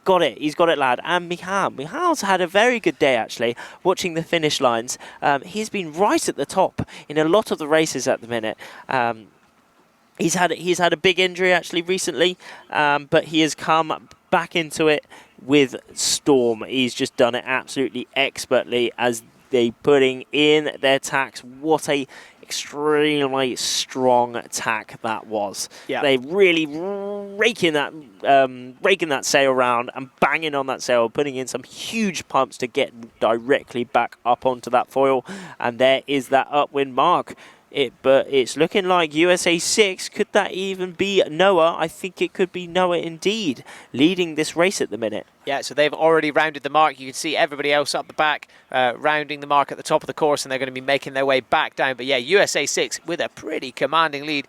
Got it. He's got it, lad. And Mihal's had a very good day, actually, watching the finish lines. He's been right at the top in a lot of the races at the minute. He's had a big injury, actually, recently, but he has come back into it with Storm. He's just done it absolutely expertly as they putting in their tacks. What a extremely strong attack that was. Yeah. They really raking that sail round and banging on that sail, putting in some huge pumps to get directly back up onto that foil. And there is that upwind mark. But it's looking like USA 6. Could that even be Noah? I think it could be Noah indeed, leading this race at the minute. Yeah, so they've already rounded the mark. You can see everybody else up the back rounding the mark at the top of the course, and they're going to be making their way back down. But yeah, USA 6 with a pretty commanding lead.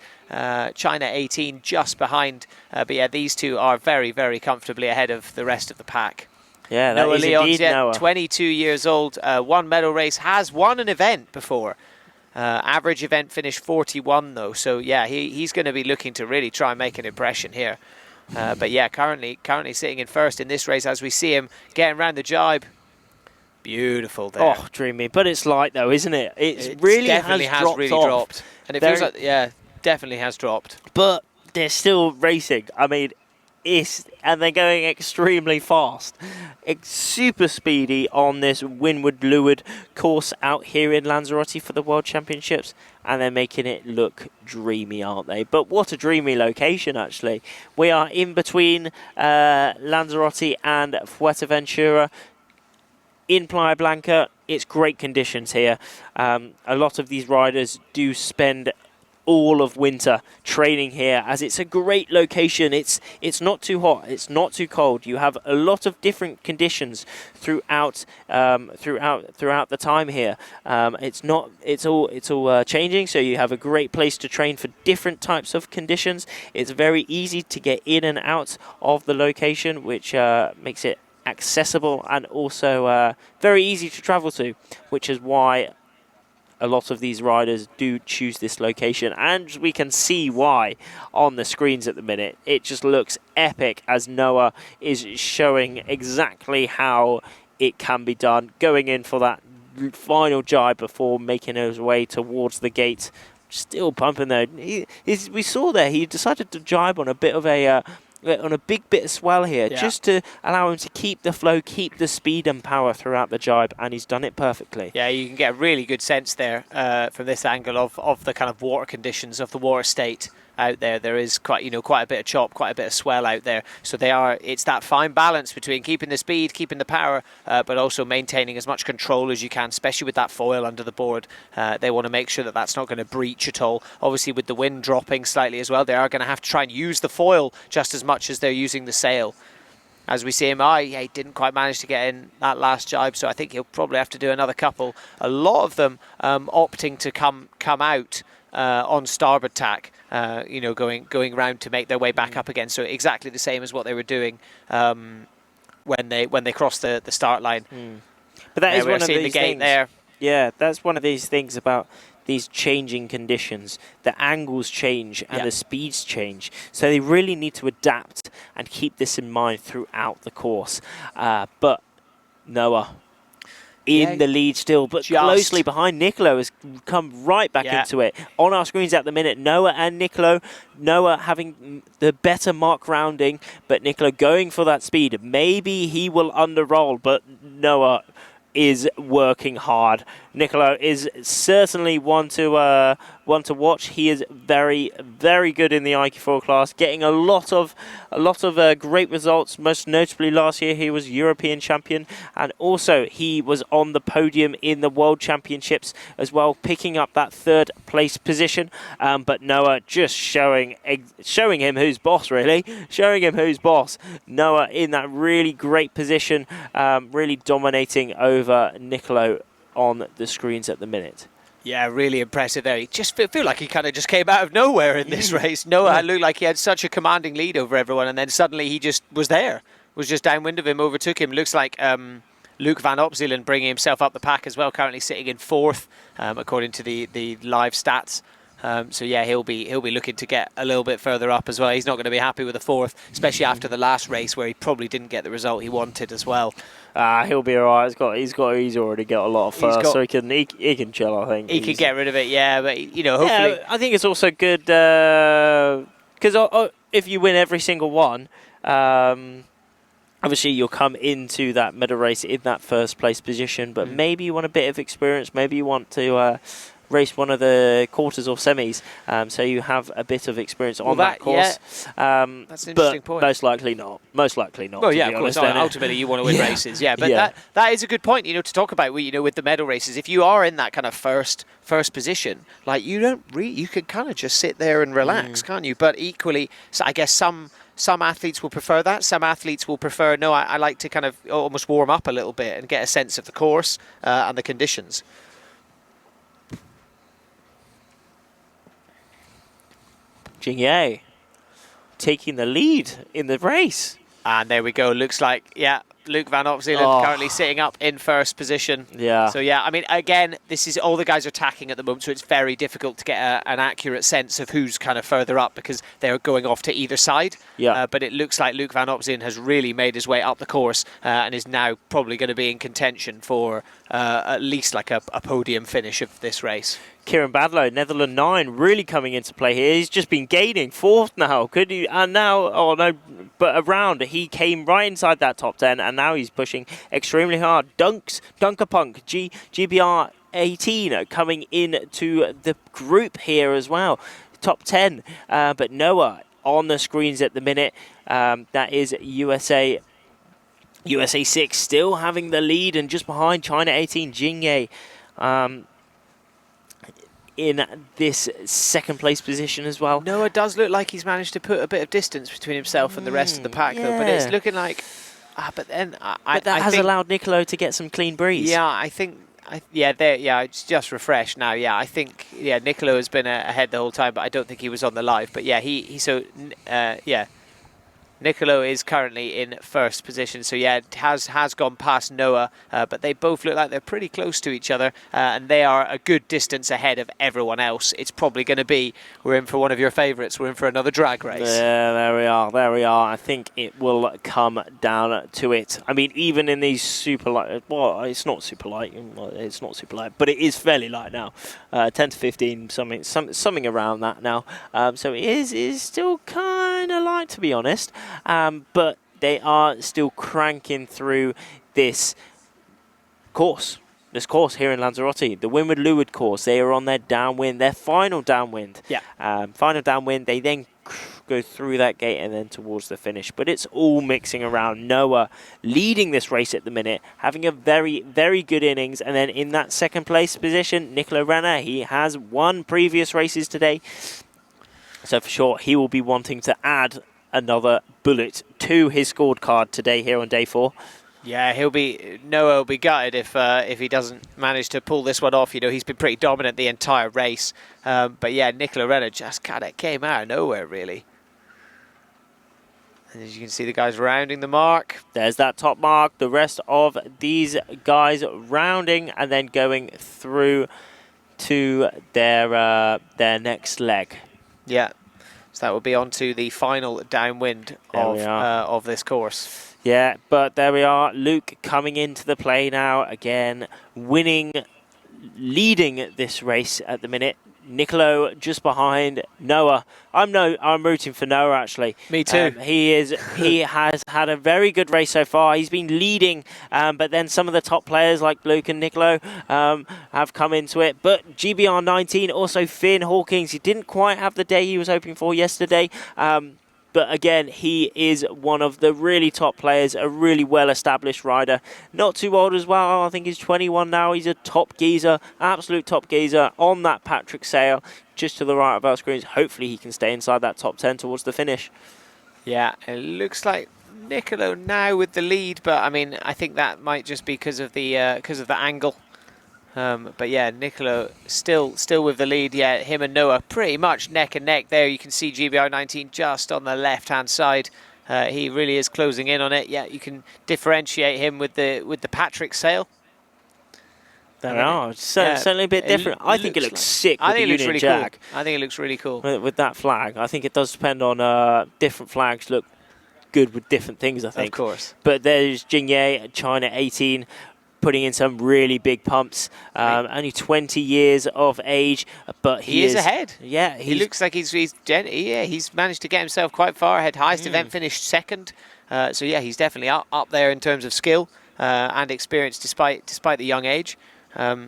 China 18 just behind. But yeah, these two are very, very comfortably ahead of the rest of the pack. Yeah, that Noah is Leon's indeed Noah. 22 years old, won medal race, has won an event before. Average event finish 41 though, so yeah, he's going to be looking to really try and make an impression here. But yeah, currently sitting in first in this race as we see him getting around the jibe. Beautiful there. Oh, dreamy. But it's light though, isn't it? It definitely has dropped really off. dropped. And it feels like, yeah, definitely has dropped. But they're still racing. I mean, and they're going extremely fast. It's super speedy on this Windward-Leeward course out here in Lanzarote for the World Championships, and they're making it look dreamy, aren't they? But what a dreamy location, actually. We are in between Lanzarote and Fuerteventura. In Playa Blanca, it's great conditions here. A lot of these riders do spend all of winter training here, as it's a great location. It's not too hot, it's not too cold. You have a lot of different conditions throughout the time here. It's all changing, so you have a great place to train for different types of conditions. It's very easy to get in and out of the location, which makes it accessible and also very easy to travel to, which is why a lot of these riders do choose this location, and we can see why on the screens at the minute. It just looks epic as Noah is showing exactly how it can be done, going in for that final jibe before making his way towards the gate. Still pumping though. We saw there he decided to jibe on a bit of on a big bit of swell here, just to allow him to keep the flow, keep the speed and power throughout the jibe, and he's done it perfectly. Yeah, you can get a really good sense there from this angle of the kind of water conditions of the water state out there. There is quite a bit of chop, quite a bit of swell out there. So it's that fine balance between keeping the speed, keeping the power, but also maintaining as much control as you can, especially with that foil under the board. They want to make sure that that's not going to breach at all. Obviously, with the wind dropping slightly as well, they are going to have to try and use the foil just as much as they're using the sail. As we see him, he didn't quite manage to get in that last jibe, so I think he'll probably have to do another couple. A lot of them opting to come out on starboard tack, going around to make their way back up again. So exactly the same as what they were doing when they crossed the start line. But that is one of these these gate things. there. Yeah, that's one of these things about these changing conditions. The angles change and the speeds change. So they really need to adapt and keep this in mind throughout the course. But Noah in the lead still, but closely behind. Nicolo has come right back into it. On our screens at the minute, Noah and Nicolo. Noah having the better mark rounding, but Nicolo going for that speed. Maybe he will underroll, but Noah is working hard. Nicolo is certainly one to watch. He is very, very good in the iQFOiL class, getting a lot of great results. Most notably, last year he was European champion, and also he was on the podium in the World Championships as well, picking up that third place position. But Noah just showing him who's boss, really, showing him who's boss. Noah in that really great position, really dominating over Nicolo on the screens at the minute. Yeah, really impressive there. He just feel like he kind of just came out of nowhere in this race. Noah looked like he had such a commanding lead over everyone, and then suddenly he just was just downwind of him, overtook him. Looks like Luke van Opzelen bringing himself up the pack as well, currently sitting in fourth, according to the live stats. So yeah, he'll be looking to get a little bit further up as well. He's not going to be happy with a fourth, especially after the last race where he probably didn't get the result he wanted as well. He'll be alright. He's already got a lot of first, so he can chill. I think he can get rid of it. Yeah, but hopefully. Yeah, I think it's also good because if you win every single one, obviously you'll come into that medal race in that first place position. But maybe you want a bit of experience. Maybe you want to race one of the quarters or semis, so you have a bit of experience on that course. Yeah. That's an interesting point. Most likely not. Well, yeah, of course. Ultimately, you want to win races. Yeah, but that is a good point. To talk about. With the medal races, if you are in that kind of first position, like you can kind of just sit there and relax, can't you? But equally, so I guess some athletes will prefer that. Some athletes will prefer, no, I like to kind of almost warm up a little bit and get a sense of the course and the conditions. Jingye taking the lead in the race. And there we go. Looks like, Luke Van Opselen currently sitting up in first position. Yeah. So yeah, I mean, again, this is all the guys are tacking at the moment, so it's very difficult to get an accurate sense of who's kind of further up because they're going off to either side. Yeah. But it looks like Luke Van Opselen has really made his way up the course and is now probably going to be in contention for at least like a podium finish of this race. Kieran Badlow, Netherlands 9, really coming into play here. He's just been gaining fourth now. Could he? And now, oh no, but around he came right inside that top 10, and now he's pushing extremely hard. Dunkerpunk, GBR 18 coming into the group here as well. Top 10, but Noah on the screens at the minute. That is USA 6 still having the lead, and just behind China 18, Jingye. In this second place position as well. Noah does look like he's managed to put a bit of distance between himself and the rest of the pack, though. But it's looking like, but then I has think, allowed Nicolo to get some clean breeze. Yeah, I think, it's just refreshed now. Yeah, I think, Nicolo has been ahead the whole time, but I don't think he was on the live. But yeah, Nicolo is currently in first position, so yeah, it has gone past Noah, but they both look like they're pretty close to each other, and they are a good distance ahead of everyone else. It's probably going to be, we're in for one of your favourites, we're in for another drag race. Yeah, there we are. I think it will come down to it. I mean, even in these super light, well, it's not super light, but it is fairly light now, 10 to 15, something around that now. So it is still kind of light, to be honest. But they are still cranking through this course here in Lanzarote, the Windward Leeward course. They are on their downwind, their final downwind. Yeah. Final downwind. They then go through that gate and then towards the finish. But it's all mixing around. Noah leading this race at the minute, having a very, very good innings. And then in that second place position, Nicola Renner, he has won previous races today. So for sure, he will be wanting to add another bullet to his scorecard today here on day 4. Yeah, Noah will be gutted if he doesn't manage to pull this one off. You know, he's been pretty dominant the entire race. But yeah, Nicola Renner just kind of came out of nowhere, really. And as you can see, the guys rounding the mark. There's that top mark. The rest of these guys rounding and then going through to their next leg. Yeah. So that will be on to the final downwind of this course. Yeah, but there we are. Luke coming into the play now again, leading this race at the minute. Nicolo just behind Noah. I'm rooting for Noah, actually. Me too. He has had a very good race so far. He's been leading, but then some of the top players like Luke and Nicolo have come into it. But GBR 19, also Finn Hawkins, he didn't quite have the day he was hoping for yesterday. But again, he is one of the really top players, a really well-established rider. Not too old as well. I think he's 21 now. He's a top geezer, absolute top geezer on that Patrick Sale, just to the right of our screens. Hopefully he can stay inside that top 10 towards the finish. Yeah, it looks like Nicolo now with the lead, but I mean, I think that might just be because of the angle. But yeah, Nicolo still with the lead. Yeah, him and Noah pretty much neck and neck there. You can see GBR 19 just on the left-hand side. He really is closing in on it. Yeah, you can differentiate him with the Patrick Sale. There we are. Certainly a bit different. I think it looks sick with the Union Jack. Cool. I think it looks really cool. With that flag. I think it does depend on different flags look good with different things, I think. Of course. But there's Jingye, China 18, putting in some really big pumps. Only 20 years of age, but he is ahead. Yeah, he looks like he's managed to get himself quite far ahead. Highest event finished second. So yeah, he's definitely up there in terms of skill and experience, despite the young age.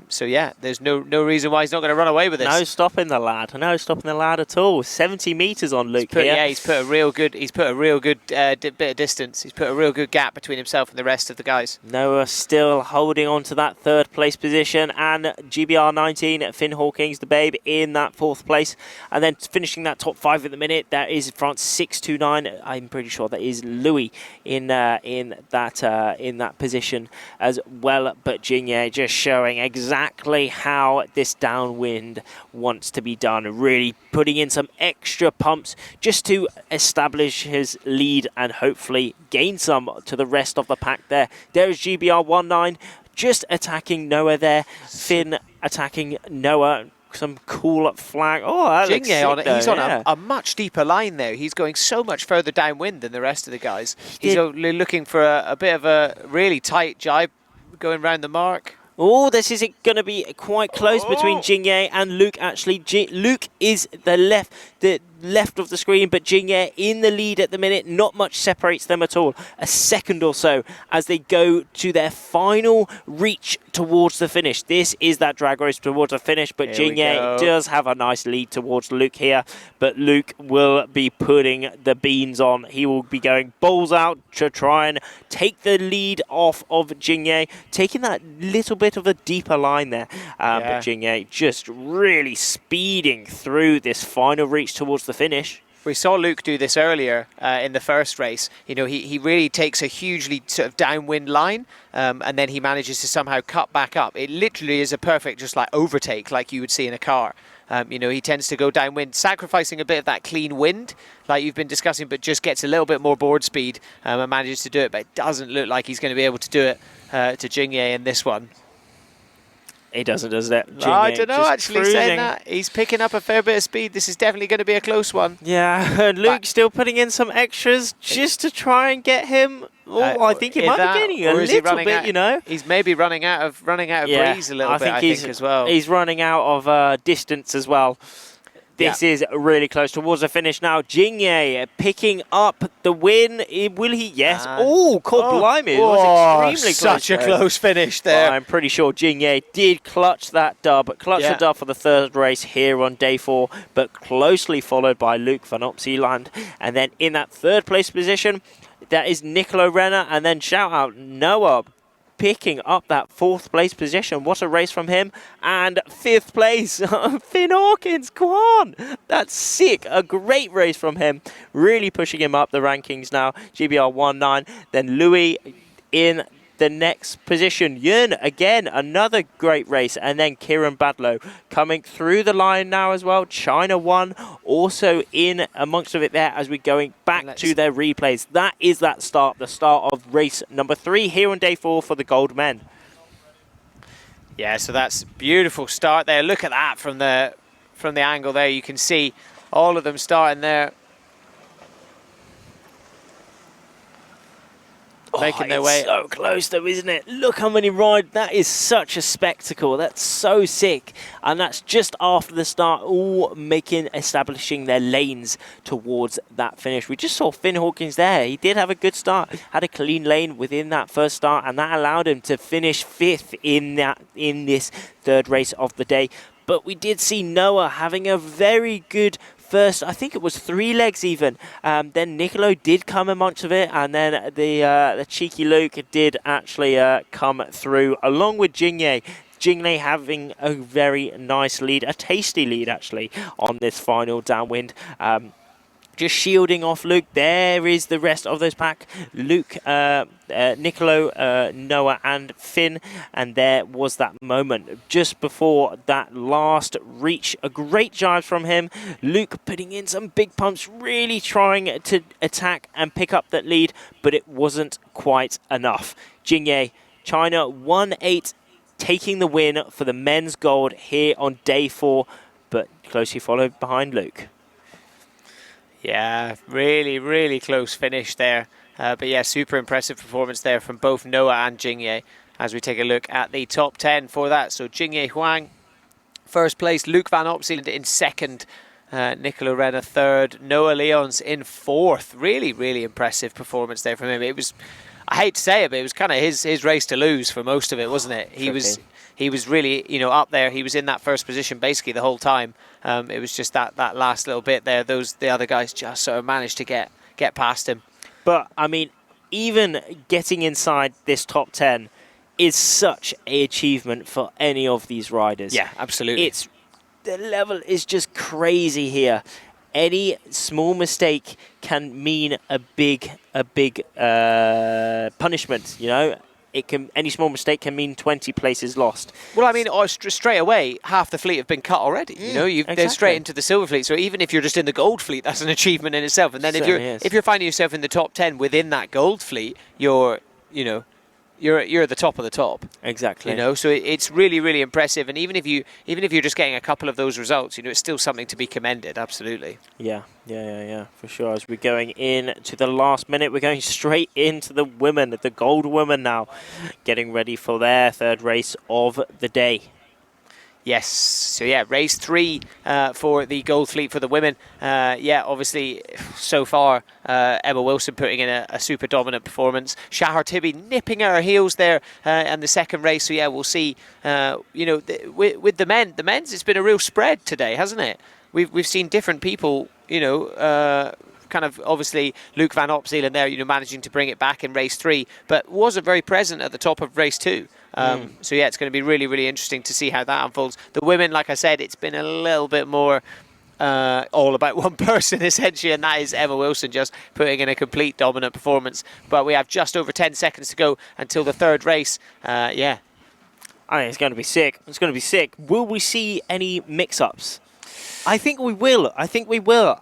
So yeah, there's no reason why he's not going to run away with this. No stopping the lad. No stopping the lad at all. 70 metres on Luke here. Yeah, he's put a real good bit of distance. He's put a real good gap between himself and the rest of the guys. Noah still holding on to that third place position, and GBR 19, Finn Hawkins, the babe, in that fourth place. And then finishing that top 5 at the minute, that is France 629. I'm pretty sure that is Louis in that position as well. But Jingye just showing showing exactly how this downwind wants to be done, really putting in some extra pumps just to establish his lead and hopefully gain some to the rest of the pack there. There is GBR19 just attacking Noah there. Finn attacking Noah. Some cool flag. Oh, that looks sick though, he's on a much deeper line there. He's going so much further downwind than the rest of the guys. He's only looking for a bit of a really tight jibe going round the mark. Oh, this is going to be quite close between Jingye and Luke, actually. Luke is the left of the screen, but Jingye in the lead at the minute. Not much separates them at all. A second or so as they go to their final reach towards the finish. This is that drag race towards the finish, but Jingye does have a nice lead towards Luke here. But Luke will be putting the beans on. He will be going balls out to try and take the lead off of Jingye, taking that little bit of a deeper line there. But Jingye just really speeding through this final reach towards the finish. We saw Luke do this earlier in the first race. You know, he really takes a hugely sort of downwind line, and then he manages to somehow cut back up. It literally is a perfect just like overtake, like you would see in a car. You know, he tends to go downwind, sacrificing a bit of that clean wind, like you've been discussing, but just gets a little bit more board speed and manages to do it. But it doesn't look like he's going to be able to do it to Jingye in this one. He doesn't, does it? I don't know, actually, saying that. He's picking up a fair bit of speed. This is definitely going to be a close one. Yeah, Luke still putting in some extras just to try and get him. Oh, I think he might be getting a little bit, you know. He's maybe running out of breeze a little bit, I think, as well. He's running out of distance as well. This is really close towards the finish now. Jingye picking up the win. Will he? Yes. Oh, blimey. It was extremely close. Such a close finish there. Well, I'm pretty sure Jingye did clutch that dub. The dub for the third race here on day 4, but closely followed by Luke van Opsieland. And then in that third place position, that is Nicolo Renner. And then shout out Noah picking up that 4th place position. What a race from him. And 5th place, Finn Hawkins, come on. That's sick. A great race from him. Really pushing him up the rankings now. GBR19. Then Louis in the next position. Yun, again, another great race. And then Kieran Badlow coming through the line now as well. China 1 also in amongst of it there as we're going back to their replays. That is the start of race number 3 here on day 4 for the gold men. Yeah, so that's beautiful start there. Look at that from the angle there. You can see all of them starting there. Making their way. So close though, isn't it? Look how many rides. That is such a spectacle. That's so sick. And that's just after the start, all establishing their lanes towards that finish. We just saw Finn Hawkins there. He did have a good start, had a clean lane within that first start, and that allowed him to finish 5th in this third race of the day. But we did see Noah having a very good first, I think it was 3 legs even. Then Nicolo did come amongst of it, and then the cheeky Luke did actually come through along with Jingye. Jingye having a very nice lead, a tasty lead actually on this final downwind. Just shielding off Luke. There is the rest of those pack. Luke, Nicolo, Noah and Finn. And there was that moment just before that last reach. A great jive from him. Luke putting in some big pumps, really trying to attack and pick up that lead, but it wasn't quite enough. Jingye, China 1-8, taking the win for the men's gold here on day 4, but closely followed behind Luke. Yeah, really, really close finish there. But yeah, super impressive performance there from both Noah and Jingye as we take a look at the top 10 for that. So Jingye Huang, first place. Luke van Opsieland in 2nd. Nicolo Renner 3rd. Noah Leons in 4th. Really, really impressive performance there from him. It was, I hate to say it, but it was kind of his race to lose for most of it, wasn't it? He was really, you know, up there. He was in that first position basically the whole time. It was just that last little bit there. The other guys just sort of managed to get past him. But, I mean, even getting inside this top 10 is such an achievement for any of these riders. Yeah, absolutely. The level is just crazy here. Any small mistake can mean a big punishment, you know. any small mistake can mean 20 places lost. Well, I mean, straight away, half the fleet have been cut already. You know, they're straight into the silver fleet. So even if you're just in the gold fleet, that's an achievement in itself. And then if you're finding yourself in the top 10 within that gold fleet, you're at the top of the top. Exactly. You know, so it's really, really impressive. And even if you're just getting a couple of those results, you know, it's still something to be commended. Absolutely. Yeah, for sure. As we're going in to the last minute, we're going straight into the women, the gold women now, getting ready for their third race of the day. Yes, so yeah, race 3 for the gold fleet for the women. Obviously, so far, Emma Wilson putting in a super dominant performance. Shahar Tibi nipping at her heels there in the second race. So yeah, we'll see. With the men's, it's been a real spread today, hasn't it? We've seen different people, kind of obviously Luke van Opselen there, managing to bring it back in race 3, but wasn't very present at the top of race 2. So yeah, it's going to be really, really interesting to see how that unfolds. The women, like I said, it's been a little bit more all about one person essentially, and that is Emma Wilson just putting in a complete dominant performance. But we have just over 10 seconds to go until the third race. I think it's going to be sick. It's going to be sick. Will we see any mix-ups? I think we will. I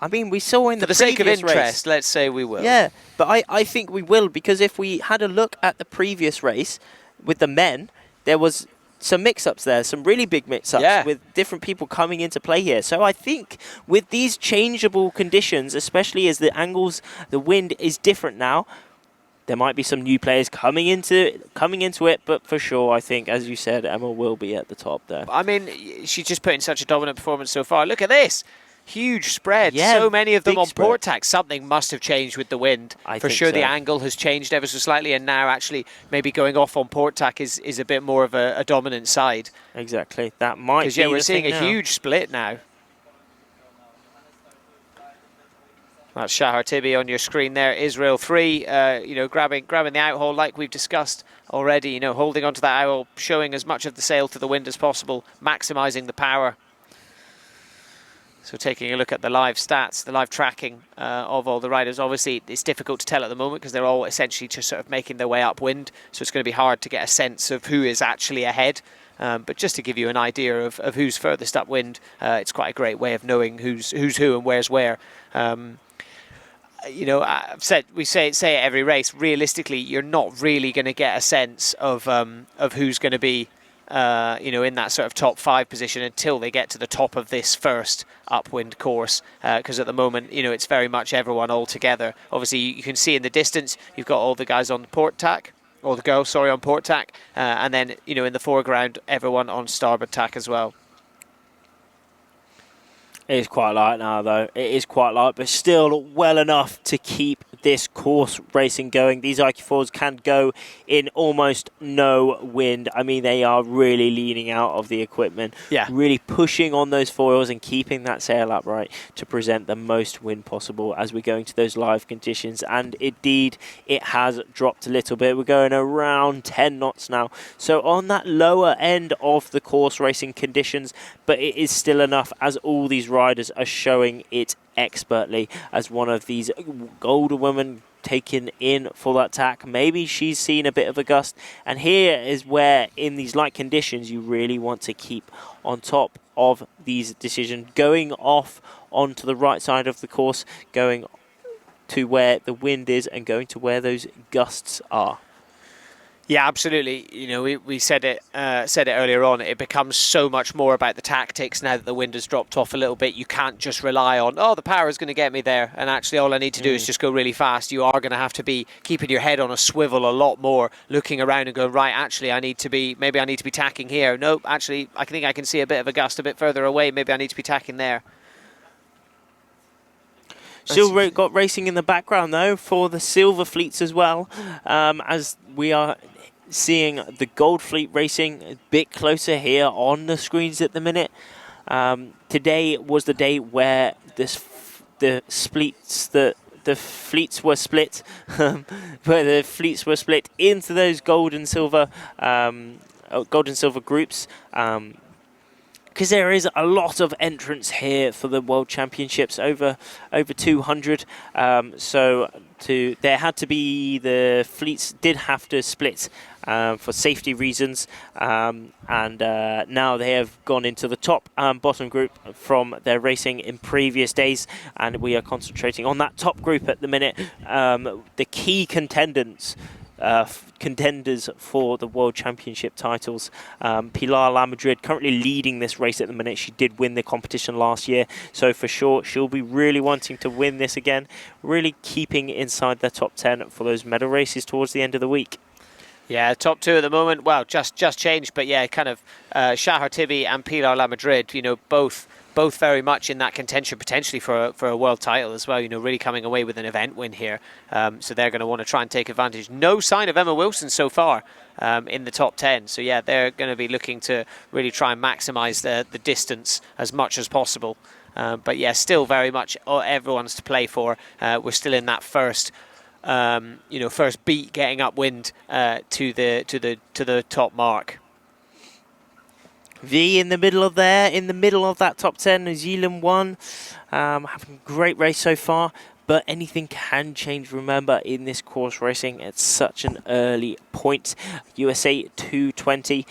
mean, we saw in the previous sake of interest, race, let's say we will. Yeah, but I think we will, because if we had a look at the previous race with the men, there was some mix-ups there, some really big mix-ups with different people coming into play here. So I think with these changeable conditions, especially as the angles, the wind is different now, there might be some new players coming into it, but for sure, I think, as you said, Emma will be at the top there. I mean, she's just put in such a dominant performance so far. Look at this. Huge spread. Yeah, so many of them on spread. port tack. Something must have changed with the wind. For sure, the angle has changed ever so slightly, and now actually maybe going off on port tack is a bit more of a dominant side. Exactly. That might be because we're seeing a huge split now. That's Shahar Tibi on your screen there. Israel 3, grabbing the outhole like we've discussed already. Holding onto that outhole, showing as much of the sail to the wind as possible, maximising the power. So taking a look at the live stats, the live tracking of all the riders. Obviously, it's difficult to tell at the moment because they're all essentially just sort of making their way upwind. So it's going to be hard to get a sense of who is actually ahead. But just to give you an idea of who's furthest upwind, it's quite a great way of knowing who's who and where's where. We say it every race. Realistically, you're not really going to get a sense of who's going to be, in that sort of top 5 position until they get to the top of this first upwind course. Because at the moment, it's very much everyone all together. Obviously, you can see in the distance, you've got all the guys on the port tack, or the girls, sorry, on port tack, and then in the foreground, everyone on starboard tack as well. It is quite light now, though. It is quite light, but still well enough to keep this course racing going. These iQFOiLs can go in almost no wind. I mean, they are really leaning out of the equipment, really pushing on those foils and keeping that sail upright to present the most wind possible as we're going to those live conditions. And indeed, it has dropped a little bit. We're going around 10 knots now. So on that lower end of the course racing conditions, but it is still enough as all these riders are showing it expertly, as one of these older women taken in for that tack. Maybe she's seen a bit of a gust, and here is where in these light conditions you really want to keep on top of these decisions, going off onto the right side of the course, going to where the wind is and going to where those gusts are. Yeah, absolutely. We said it earlier on. It becomes so much more about the tactics now that the wind has dropped off a little bit. You can't just rely on, the power is going to get me there, and actually all I need to do is just go really fast. You are going to have to be keeping your head on a swivel a lot more, looking around and going, right, actually maybe I need to be tacking here. Nope, actually I think I can see a bit of a gust a bit further away. Maybe I need to be tacking there. Still got racing in the background though for the silver fleets as well, as we are seeing the gold fleet racing a bit closer here on the screens at the minute. Today was the day where the fleets were split, where the fleets were split into those gold and silver groups. because there is a lot of entrants here for the World Championships, over 200. There had to be, the fleets did have to split for safety reasons, and now they have gone into the top and bottom group from their racing in previous days, and we are concentrating on that top group at the minute. The key contenders for the World Championship titles. Pilar Lamadrid currently leading this race at the minute. She did win the competition last year, so for sure she'll be really wanting to win this again, really keeping inside the top 10 for those medal races towards the end of the week. Yeah, top 2 at the moment. Well, just changed, but yeah, kind of Shahar Tibi and Pilar Lamadrid, you know, both very much in that contention potentially for a world title as well, you know, really coming away with an event win here. So they're going to want to try and take advantage. No sign of Emma Wilson so far in the top 10. So yeah, they're going to be looking to really try and maximise the distance as much as possible. But yeah, still very much everyone's to play for. We're still in that first first beat, getting upwind to the top mark. V in the middle of that top 10. New Zealand won, having a great race so far, but anything can change. Remember, in this course racing, it's such an early point. USA 220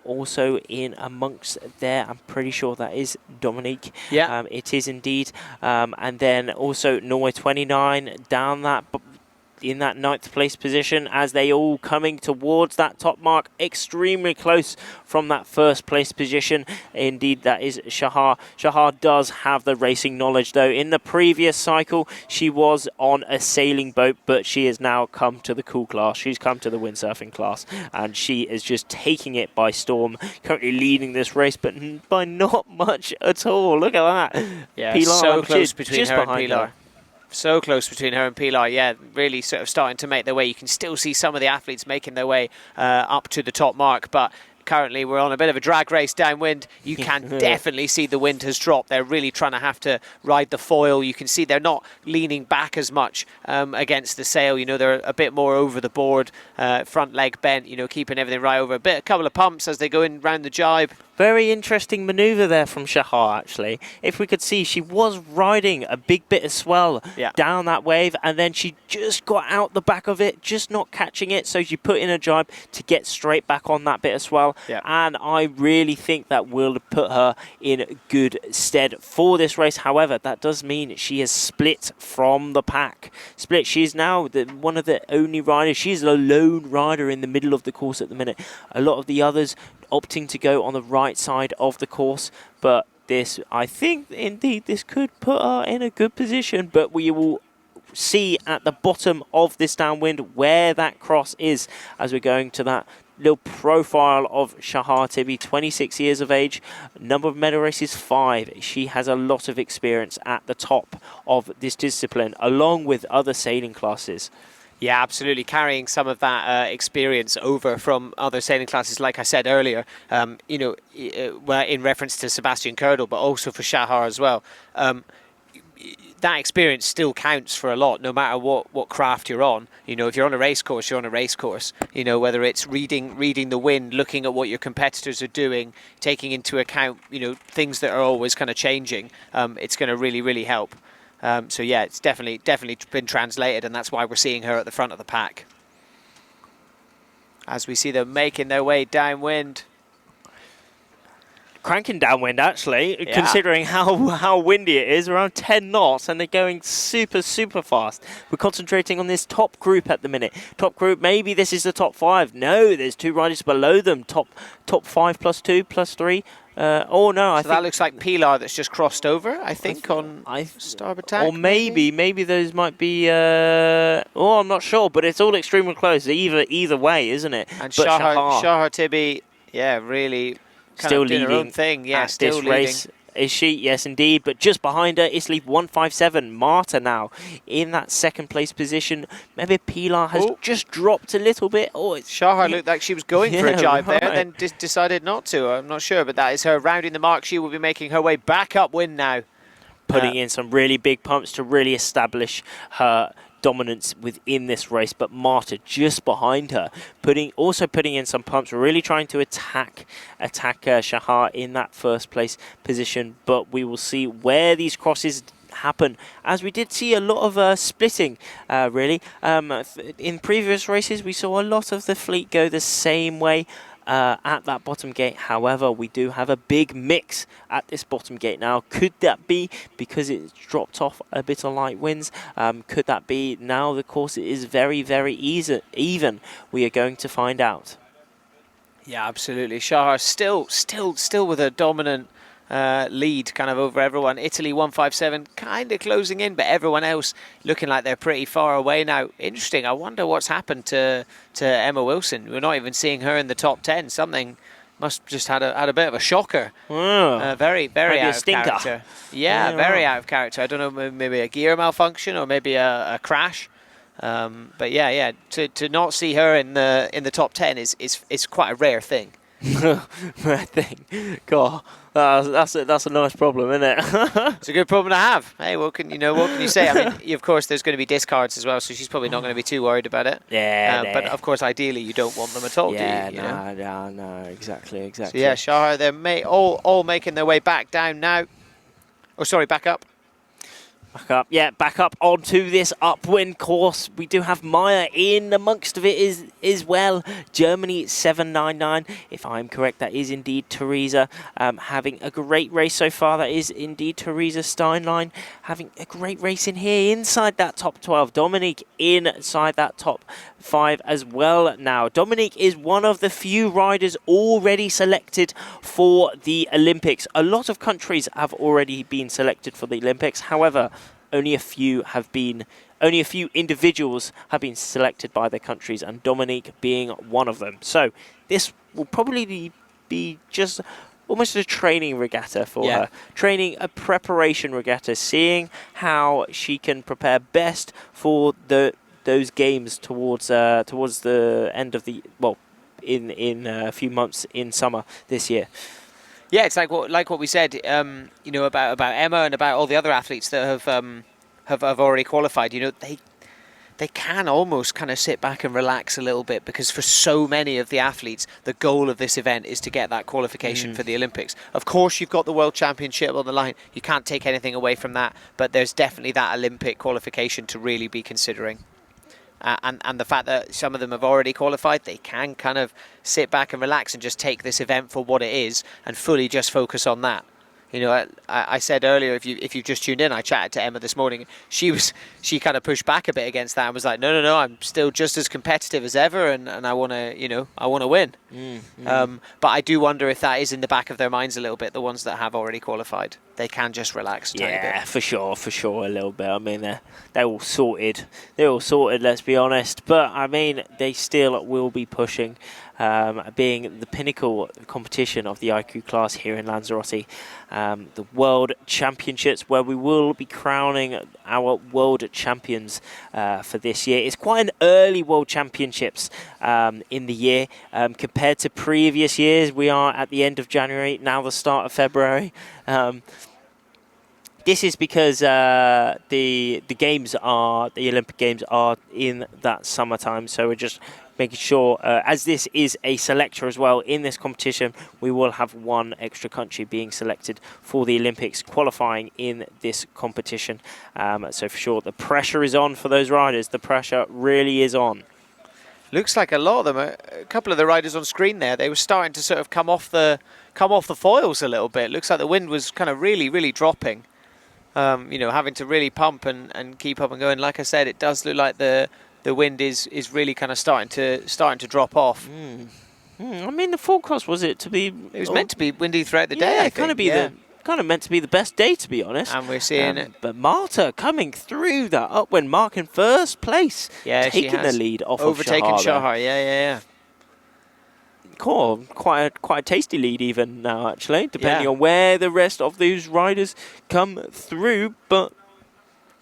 also in amongst there. I'm pretty sure that is Dominique. Yeah, it is indeed. And then also Norway 29 down that. In that 9th place position, as they all coming towards that top mark, extremely close from that 1st place position. Indeed, that is Shahar. Shahar does have the racing knowledge, though. In the previous cycle, she was on a sailing boat, but she has now come to the cool class. She's come to the windsurfing class, and she is just taking it by storm, currently leading this race, but by not much at all. Look at that. Yeah, Pilar so close between her and Pilar. Her. So close between her and Pilar, yeah, really sort of starting to make their way. You can still see some of the athletes making their way up to the top mark, but currently we're on a bit of a drag race downwind. You can definitely see the wind has dropped. They're really trying to have to ride the foil. You can see they're not leaning back as much against the sail. You know, they're a bit more over the board, front leg bent, you know, keeping everything right over. A couple of pumps as they go in round the jibe. Very interesting manoeuvre there from Shahar, actually. If we could see, she was riding a big bit of swell down that wave, and then she just got out the back of it, just not catching it, so she put in a jibe to get straight back on that bit of swell. Yeah. And I really think that will put her in good stead for this race. However, that does mean she has split from the pack. She's now one of the only riders. She's a lone rider in the middle of the course at the minute. A lot of the others opting to go on the right side of the course, but this, I think, indeed, this could put her in a good position, but we will see at the bottom of this downwind where that cross is as we're going to that little profile of Shahar Tibi, 26 years of age, number of medal races 5. She has a lot of experience at the top of this discipline, along with other sailing classes. Yeah, absolutely. Carrying some of that experience over from other sailing classes, like I said earlier, you know, in reference to Sebastian Kördel, but also for Shahar as well. That experience still counts for a lot, no matter what craft you're on. You know, if you're on a race course, you're on a race course. You know, whether it's reading the wind, looking at what your competitors are doing, taking into account, you know, things that are always kind of changing, it's going to really, really help. So yeah, it's definitely been translated, and that's why we're seeing her at the front of the pack. As we see them making their way downwind. Cranking downwind, actually, considering how windy it is, around 10 knots, and they're going super, super fast. We're concentrating on this top group at the minute. Top group, maybe this is the top 5. No, there's 2 riders below them. Top 5 plus 2 plus 3. Oh no, I think that looks like Pilar that's just crossed over, I think, on starboard tack. Or maybe those might be, I'm not sure, but it's all extremely close, either way, isn't it? And Shahar Tibi, yeah, really still leading her own thing, yeah, still this leading. Race. Is she? Yes, indeed. But just behind her, Italy 157. Marta now in that 2nd place position. Maybe Pilar has just dropped a little bit. Shahar looked like she was going for a jibe there, then decided not to. I'm not sure, but that is her rounding the mark. She will be making her way back upwind now. Putting in some really big pumps to really establish her dominance within this race, but Marta just behind her, also putting in some pumps, really trying to attack Shahar in that first place position. But we will see where these crosses happen, as we did see a lot of splitting really. In previous races we saw a lot of the fleet go the same way at that bottom gate. However, we do have a big mix at this bottom gate now. Could that be because it's dropped off a bit of light winds? Could that be now the course is very, very even? We are going to find out. Yeah, absolutely. Shahar still with a dominant lead kind of over everyone. Italy 157 kind of closing in, but everyone else looking like they're pretty far away now. Interesting. I wonder what's happened to Emma Wilson. We're not even seeing her in the top 10. Something must have just had a bit of a shocker. Very out of character. Yeah, very out of character. I don't know, maybe a gear malfunction or maybe a crash. But yeah, to not see her in the top 10 is quite a rare thing. Rare thing. God, that's a nice problem, isn't it? It's a good problem to have. Hey, what can you say? I mean, of course, there's going to be discards as well, so she's probably not going to be too worried about it. Yeah. But of course, ideally, you don't want them at all, do you? No, exactly. So yeah, Shahar, they're all making their way back down now. Oh, sorry, back up. Back up onto this upwind course. We do have Maya in amongst of it as well. Germany 799. If I'm correct, that is indeed Theresa having a great race so far. That is indeed Theresa Steinlein having a great race in here inside that top 12. Dominique inside that top 5 as well now. Dominique is one of the few riders already selected for the Olympics. A lot of countries have already been selected for the Olympics. However, only a few individuals have been selected by their countries, and Dominique being one of them. So this will probably be just almost a training regatta for her. A preparation regatta, seeing how she can prepare best for those games towards the end of the, in a few months in summer this year. Yeah, it's like what we said, about Emma and about all the other athletes that have already qualified. They can almost kind of sit back and relax a little bit, because for so many of the athletes, the goal of this event is to get that qualification for the Olympics. Of course, you've got the World Championship on the line. You can't take anything away from that, but there's definitely that Olympic qualification to really be considering. And the fact that some of them have already qualified, they can kind of sit back and relax and just take this event for what it is and fully just focus on that. I said earlier, if you just tuned in, I chatted to Emma this morning. She kind of pushed back a bit against that and was like, no, I'm still just as competitive as ever, and I want to win. But I do wonder if that is in the back of their minds a little bit. The ones that have already qualified, they can just relax a tiny bit. Yeah, for sure, a little bit. I mean, they're all sorted. They're all sorted. Let's be honest. But I mean, they still will be pushing. Being the pinnacle competition of the IQ class here in Lanzarote, the World Championships, where we will be crowning our World Champions for this year. It's quite an early World Championships in the year compared to previous years. We are at the end of January, now the start of February. This is because the Olympic Games are in that summertime, so we're just making sure, as this is a selector as well in this competition, we will have one extra country being selected for the Olympics, qualifying in this competition. So for sure, the pressure is on for those riders. The pressure really is on. Looks like a lot of them, a couple of the riders on screen there, they were starting to sort of come off the foils a little bit. Looks like the wind was kind of really dropping. Having to really pump and keep up and going. Like I said, it does look like the wind is really kind of starting to drop off. I mean, the forecast was it to be? It was meant to be windy throughout the day. Yeah, kind of meant to be the best day, to be honest. And we're seeing but Marta coming through that upwind, mark in first place. Yeah, taking the lead off overtaken of Shahar. Shahar. Yeah. Cool, quite a tasty lead even now, actually, depending on where the rest of those riders come through. But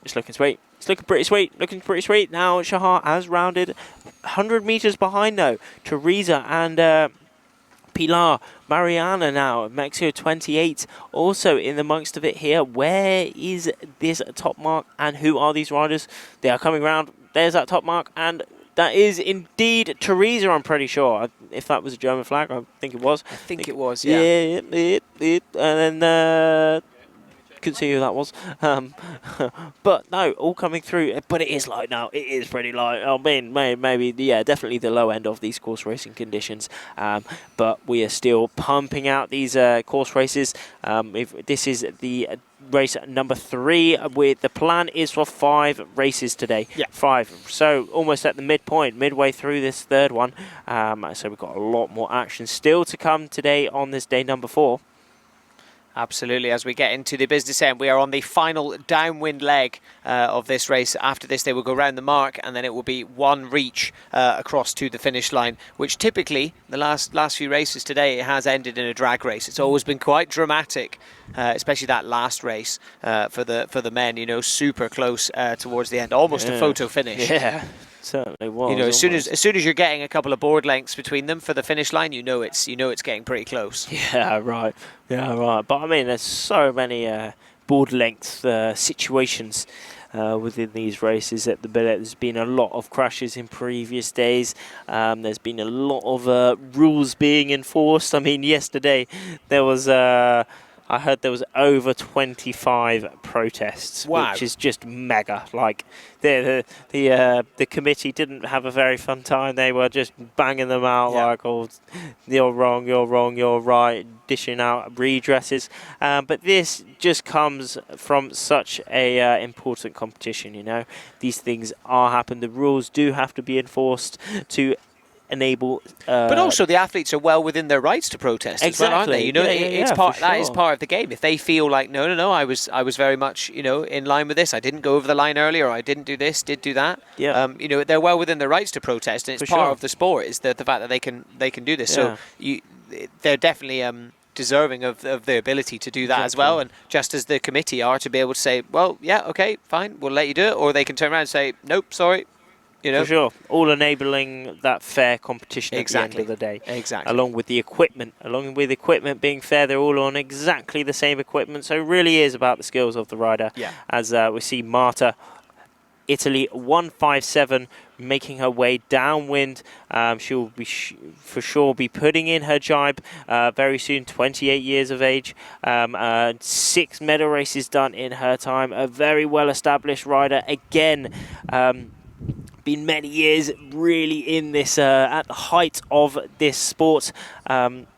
it's looking sweet. It's looking pretty sweet. Now Shahar has rounded 100 meters behind, though. Theresa and Pilar Mariana now, Mexico 28, also in the amongst of it here. Where is this top mark and who are these riders? They are coming around. There's that top mark, and that is indeed Teresa, I'm pretty sure. If that was a German flag, I think it was. I think it was, yeah. And then couldn't see who that was. But no, all coming through. But it is light now. It is pretty light. I mean, maybe, yeah, definitely the low end of these course racing conditions. But we are still pumping out these course races. If this is the race number 3, with the plan is for 5 races today. Yeah. 5. So almost at the midway through this third one. So we've got a lot more action still to come today on this day number 4. Absolutely. As we get into the business end, we are on the final downwind leg of this race. After this, they will go round the mark, and then it will be one reach across to the finish line, which typically, the last few races today, it has ended in a drag race. It's always been quite dramatic, especially that last race for the men, you know, super close towards the end, almost a photo finish. Yeah. Certainly was. You know, as soon as you're getting a couple of board lengths between them for the finish line, you know it's getting pretty close. Yeah, right. Yeah, right. But I mean, there's so many board length situations within these races at the minute. There's been a lot of crashes in previous days. There's been a lot of rules being enforced. I mean, yesterday there was. I heard there was over 25 protests, wow, which is just mega. Like the committee didn't have a very fun time. They were just banging them out like, "Oh, you're wrong, you're wrong, you're right," dishing out redresses. But this just comes from such a important competition. You know, these things are happening. The rules do have to be enforced to enable, but also the athletes are well within their rights to protest, exactly, as well, aren't they? You know, it's part sure. That is part of the game. If they feel like no, I was very much, you know, in line with this. I didn't go over the line earlier, or I didn't do this, did do that. Yeah. You know, they're well within their rights to protest, and it's For part sure. of the sport. Is the fact that they can do this. Yeah. So they're definitely deserving of the ability to do that as well, and just as the committee are to be able to say, well, yeah, okay, fine, we'll let you do it, or they can turn around and say, nope, sorry. You know? For sure. All enabling that fair competition at the end of the day. Exactly. Along with the equipment. Along with equipment being fair, they're all on exactly the same equipment. So it really is about the skills of the rider. Yeah. As we see Marta, Italy 157, making her way downwind. She'll be for sure be putting in her jibe very soon, 28 years of age. 6 medal races done in her time. A very well-established rider. Again, been many years really in this at the height of this sport on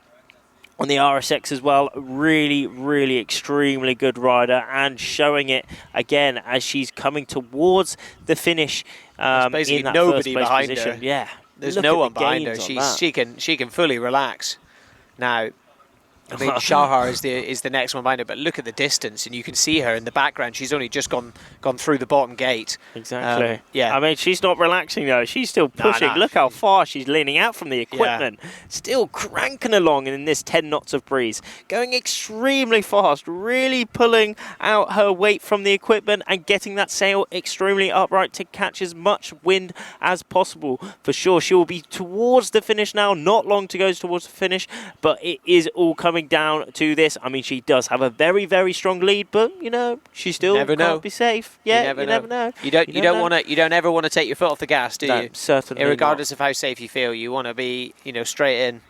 the RSX as well. Really extremely good rider, and showing it again as she's coming towards the finish. There's basically in that nobody first place behind position. her. Yeah, there's Look no at one the behind her. gains on She can fully relax now. I mean, Shahar is the next one behind her, but look at the distance, and you can see her in the background. She's only just gone through the bottom gate. Exactly. Yeah. I mean, she's not relaxing though. She's still pushing. Nah. Look how far she's leaning out from the equipment. Yeah. Still cranking along in this 10 knots of breeze. Going extremely fast. Really pulling out her weight from the equipment and getting that sail extremely upright to catch as much wind as possible. For sure, she will be towards the finish now. Not long to go towards the finish, but it is all coming down to this. I mean, she does have a very strong lead, but you know, she still can't be safe. Yeah, you never know. You don't ever want to take your foot off the gas, do you? Certainly. Irregardless of how safe you feel, you want to be, you know, straight in.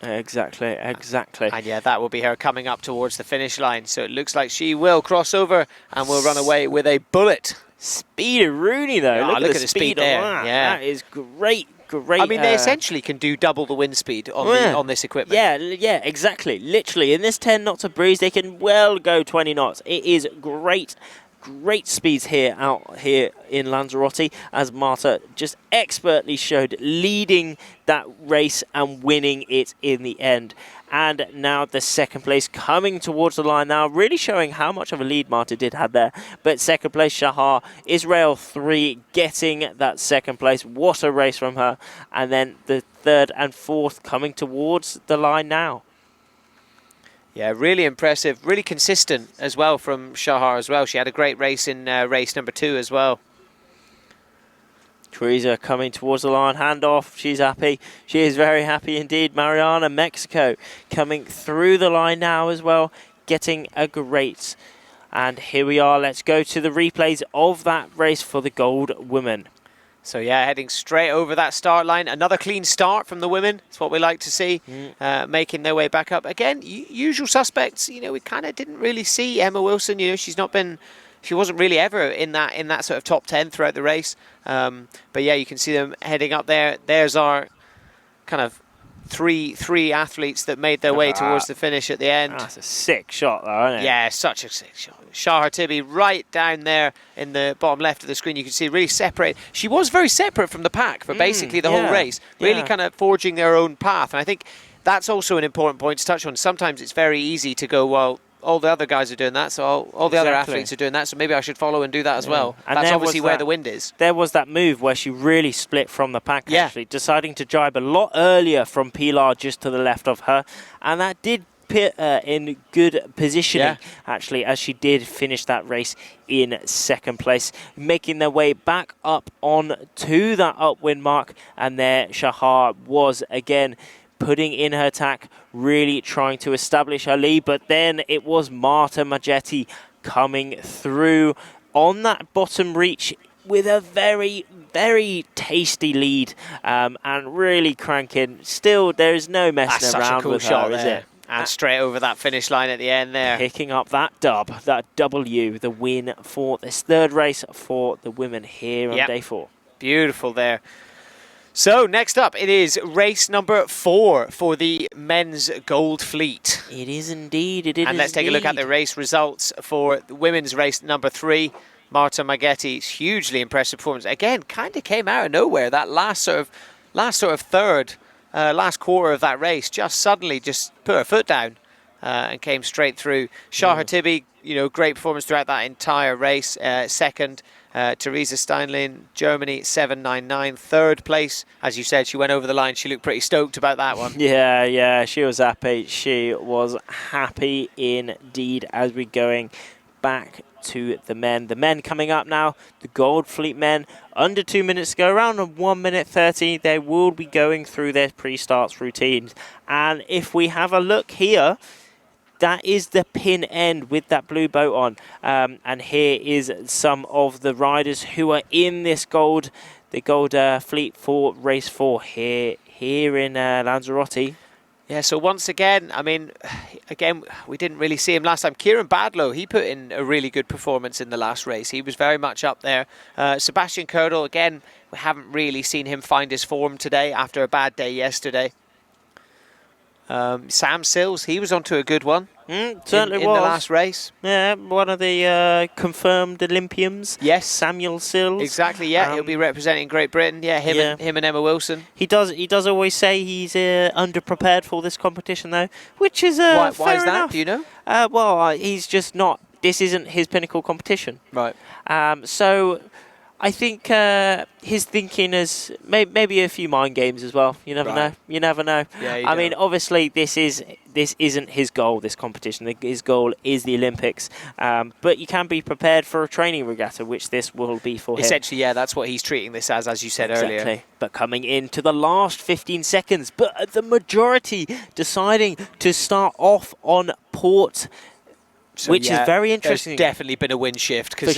Exactly. And yeah, that will be her coming up towards the finish line. So it looks like she will cross over and will run away with a bullet. Speed of Rooney though. Yeah, look at the speed there. That. Yeah, that is great. I mean, they essentially can do double the wind speed on this equipment. Yeah, exactly. Literally, in this 10 knots of breeze, they can well go 20 knots. It is great speeds out here in Lanzarote, as Marta just expertly showed, leading that race and winning it in the end. And now the second place coming towards the line now, really showing how much of a lead Marta did have there. But second place, Shahar, Israel 3 getting that second place. What a race from her. And then the third and fourth coming towards the line now. Yeah, really impressive, really consistent as well from Shahar as well. She had a great race in race number 2 as well. Teresa coming towards the line, handoff. She's happy. She is very happy indeed. Mariana, Mexico, coming through the line now as well, getting a great. And here we are. Let's go to the replays of that race for the gold women. So yeah, heading straight over that start line. Another clean start from the women. It's what we like to see, making their way back up. Again, usual suspects. You know, we kind of didn't really see Emma Wilson. You know, she wasn't really ever in that sort of top 10 throughout the race. But yeah, you can see them heading up there. There's our kind of three athletes that made their way towards the finish at the end. That's a sick shot though, isn't it? Yeah, such a sick shot. Shahar Tibi right down there in the bottom left of the screen. You can see really separate. She was very separate from the pack for basically the whole race. Really kind of forging their own path. And I think that's also an important point to touch on. Sometimes it's very easy to go, well, all the other guys are doing that, so all the other athletes are doing that, so maybe I should follow and do that as well. And that's obviously where the wind is. There was that move where she really split from the pack, actually, deciding to jibe a lot earlier from Pilar just to the left of her. And that did put her in good positioning, actually, as she did finish that race in second place, making their way back up on to that upwind mark. And there, Shahar was again putting in her tack, really trying to establish her lead. But then it was Marta Maggetti coming through on that bottom reach with a very, very tasty lead and really cranking. Still, there is no messing around with her, is it? And straight over that finish line at the end there. Picking up that dub, that W, the win for this third race for the women here on day 4. Beautiful there. So next up, it is race number 4 for the men's gold fleet. It is indeed, it is. And let's take a look at the race results for the women's race number 3. Marta Maggetti's hugely impressive performance. Again, kind of came out of nowhere. That last sort of third, last quarter of that race, just suddenly just put her foot down and came straight through. Shahar Tibi, you know, great performance throughout that entire race. Second. Teresa Steinlein, Germany, 7.99. Third place, as you said, she went over the line. She looked pretty stoked about that one. Yeah, she was happy. She was happy indeed as we're going back to the men. The men coming up now, the Gold Fleet men, under 2 minutes to go, around 1 minute 30. They will be going through their pre-starts routines. And if we have a look here, that is the pin end with that blue boat on. And here is some of the riders who are in this gold fleet for race 4 here in Lanzarote. Yeah, so once again, I mean, we didn't really see him last time. Kieran Badlow, he put in a really good performance in the last race. He was very much up there. Sebastian Kördel, again, we haven't really seen him find his form today after a bad day yesterday. Sam Sills, he was onto a good one. Certainly in the last race. Yeah, one of the confirmed Olympians. Yes, Samuel Sills. Exactly. Yeah, he'll be representing Great Britain. Yeah, him and Emma Wilson. He does always say he's underprepared for this competition, though, which is why fair is that? enough. Do you know? Well, he's just not. This isn't his pinnacle competition. Right. So I think his thinking is maybe a few mind games as well. You never know. You never know. Yeah, I mean, obviously, this isn't his goal, this competition. His goal is the Olympics. But you can be prepared for a training regatta, which this will be for him. Essentially, yeah, that's what he's treating this as you said earlier. But coming into the last 15 seconds, but the majority deciding to start off on port. So which is very interesting. There's definitely been a wind shift because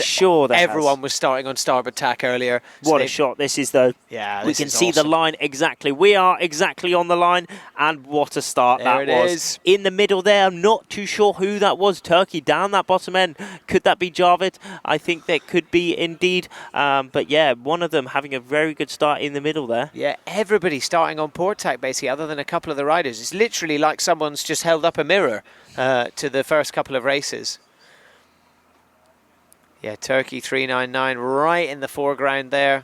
everyone was starting on starboard tack earlier. So what a shot this is, though. Yeah, we can see the line exactly. We are exactly on the line, and what a start that was. In the middle there, I'm not too sure who that was. Turkey down that bottom end. Could that be Javid? I think that could be indeed. But yeah, one of them having a very good start in the middle there. Yeah, everybody starting on port tack basically, other than a couple of the riders. It's literally like someone's just held up a mirror to the first couple of races. Yeah, Turkey 399 right in the foreground there.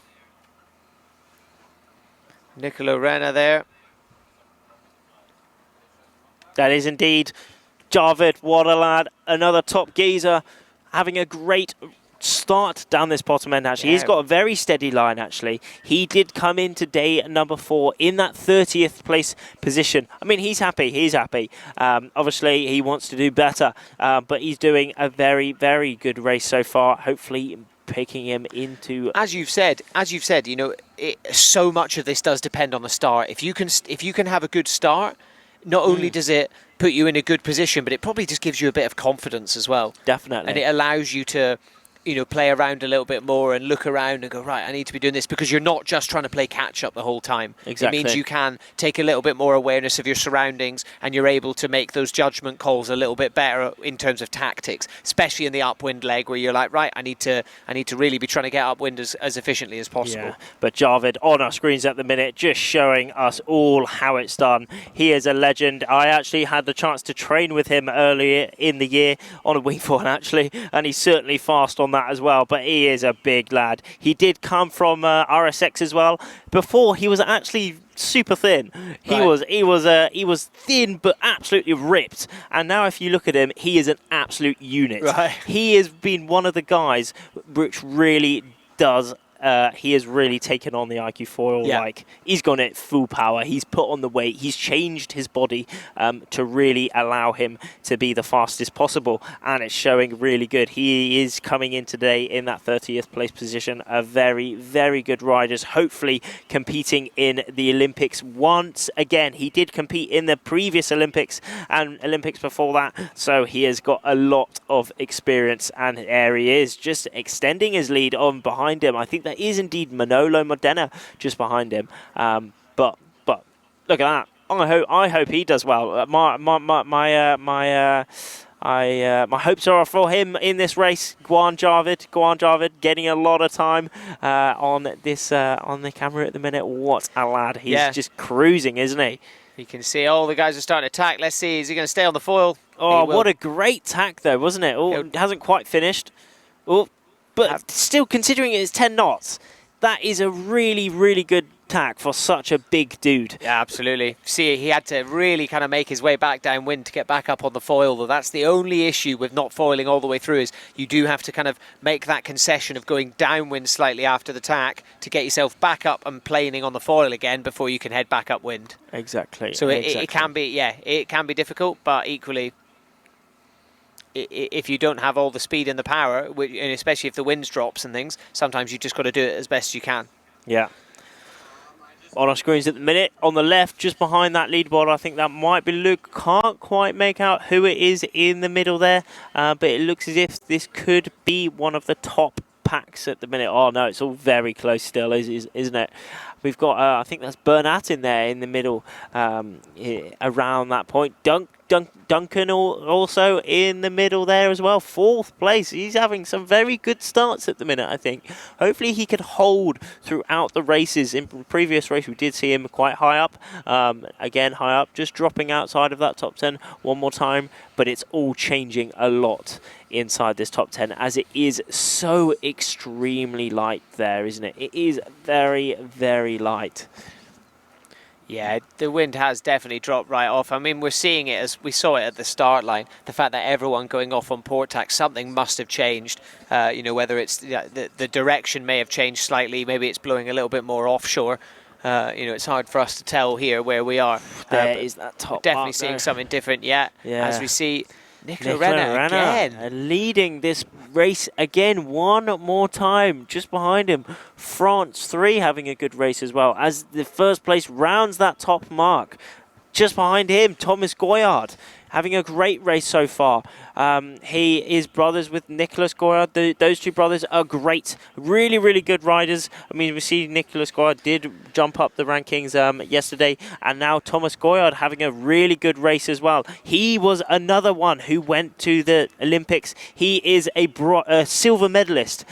Nicolo Renna there. That is indeed Javid. What a lad. Another top geezer having a great start down this bottom end, actually. He's got a very steady line, actually. He did come into day number 4 in that 30th place position. I mean, he's happy. He's happy. Obviously, he wants to do better, but he's doing a very, very good race so far. Hopefully, picking him into. As you've said, you know, so much of this does depend on the start. If you can have a good start, not only does it put you in a good position, but it probably just gives you a bit of confidence as well. Definitely. And it allows you to, you know, play around a little bit more and look around and go, right, I need to be doing this, because you're not just trying to play catch up the whole time. Exactly. It means you can take a little bit more awareness of your surroundings, and you're able to make those judgment calls a little bit better in terms of tactics, especially in the upwind leg where you're like, right, I need to really be trying to get upwind as efficiently as possible. Yeah. But Jarvid on our screens at the minute, just showing us all how it's done. He is a legend. I actually had the chance to train with him earlier in the year on a wing foil actually, and he's certainly fast on that as well, but he is a big lad. He did come from RSX as well. Before, he was actually super thin. He was thin but absolutely ripped, and now if you look at him, he is an absolute unit. Right. He has been one of the guys which really does he has really taken on the iQFOiL. Yeah. Like, he's gone at full power. He's put on the weight. He's changed his body to really allow him to be the fastest possible, and it's showing really good. He is coming in today in that 30th place position. A very, very good riders, hopefully competing in the Olympics once again. He did compete in the previous Olympics and Olympics before that, so he has got a lot of experience, and there he is, just extending his lead on behind him. I think that is indeed Manolo Modena just behind him. But look at that. I hope he does well. My hopes are for him in this race. Guan Jarvid getting a lot of time on the camera at the minute. What a lad. He's just cruising, isn't he? You can see all the guys are starting to attack. Let's see, is he going to stay on the foil? Oh, what a great tack though, wasn't it? Oh, it hasn't quite finished. Oh, but still, considering it's 10 knots, that is a really, really good tack for such a big dude. Yeah, absolutely. See, he had to really kind of make his way back downwind to get back up on the foil, though. That's the only issue with not foiling all the way through, is you do have to kind of make that concession of going downwind slightly after the tack to get yourself back up and planing on the foil again before you can head back upwind. Exactly. So it can be, it can be difficult, but equally, if you don't have all the speed and the power, and especially if the wind drops and things, sometimes you just got to do it as best you can. Yeah. On our screens at the minute, on the left, just behind that leaderboard, I think that might be Luke. Can't quite make out who it is in the middle there, but it looks as if this could be one of the top packs at the minute. Oh no, it's all very close still, isn't it? We've got, I think that's Bernat in there in the middle, around that point. Duncan also in the middle there as well. 4th place. He's having some very good starts at the minute, I think. Hopefully he can hold throughout the races. In the previous race, we did see him quite high up. Again, high up, just dropping outside of that top 10 one more time. But it's all changing a lot inside this top 10, as it is so extremely light there, isn't it? It is very, very light. Yeah, the wind has definitely dropped right off. I mean, we're seeing it as we saw it at the start line. The fact that everyone going off on port tack, something must have changed. You know, whether it's the direction may have changed slightly, maybe it's blowing a little bit more offshore. You know, it's hard for us to tell here where we are. There is that top definitely seeing there. something different, yeah. As we see Nicola Renner again. Leading this race again one more time. Just behind him, France 3 having a good race as well, as the first place rounds that top mark. Just behind him, Thomas Goyard having a great race so far. He is brothers with Nicolas Goyard. Those two brothers are great. Really, really good riders. I mean, we see Nicolas Goyard did jump up the rankings yesterday, and now Thomas Goyard having a really good race as well. He was another one who went to the Olympics. He is a silver medalist.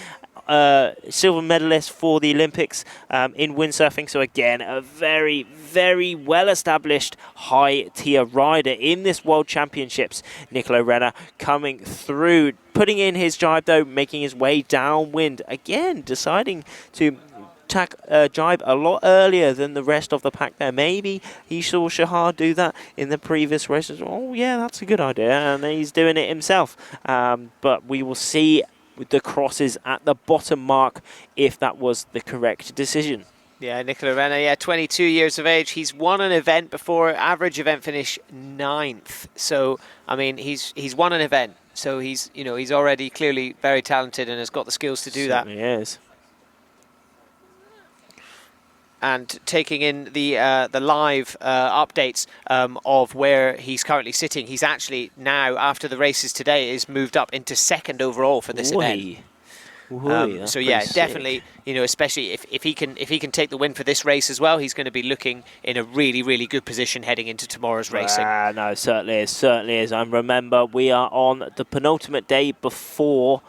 Silver medalist for the Olympics in windsurfing. So again, a very, very well-established high-tier rider in this World Championships. Nicola Renner coming through, putting in his jibe though, making his way downwind. Again, deciding to jibe a lot earlier than the rest of the pack there. Maybe he saw Shahar do that in the previous races. Oh yeah, that's a good idea, and he's doing it himself. But we will see with the crosses at the bottom mark if that was the correct decision. Yeah, Nicola Renna, yeah, 22 years of age. He's won an event before, average event finish 9th. So, I mean, he's won an event. So he's already clearly very talented and has got the skills to do that. Certainly is. And taking in the live updates of where he's currently sitting, he's actually now, after the races today, is moved up into 2nd overall for this event. So yeah, definitely, especially if he can take the win for this race as well, he's going to be looking in a really, really good position heading into tomorrow's racing. No, certainly is. And remember, we are on the penultimate day before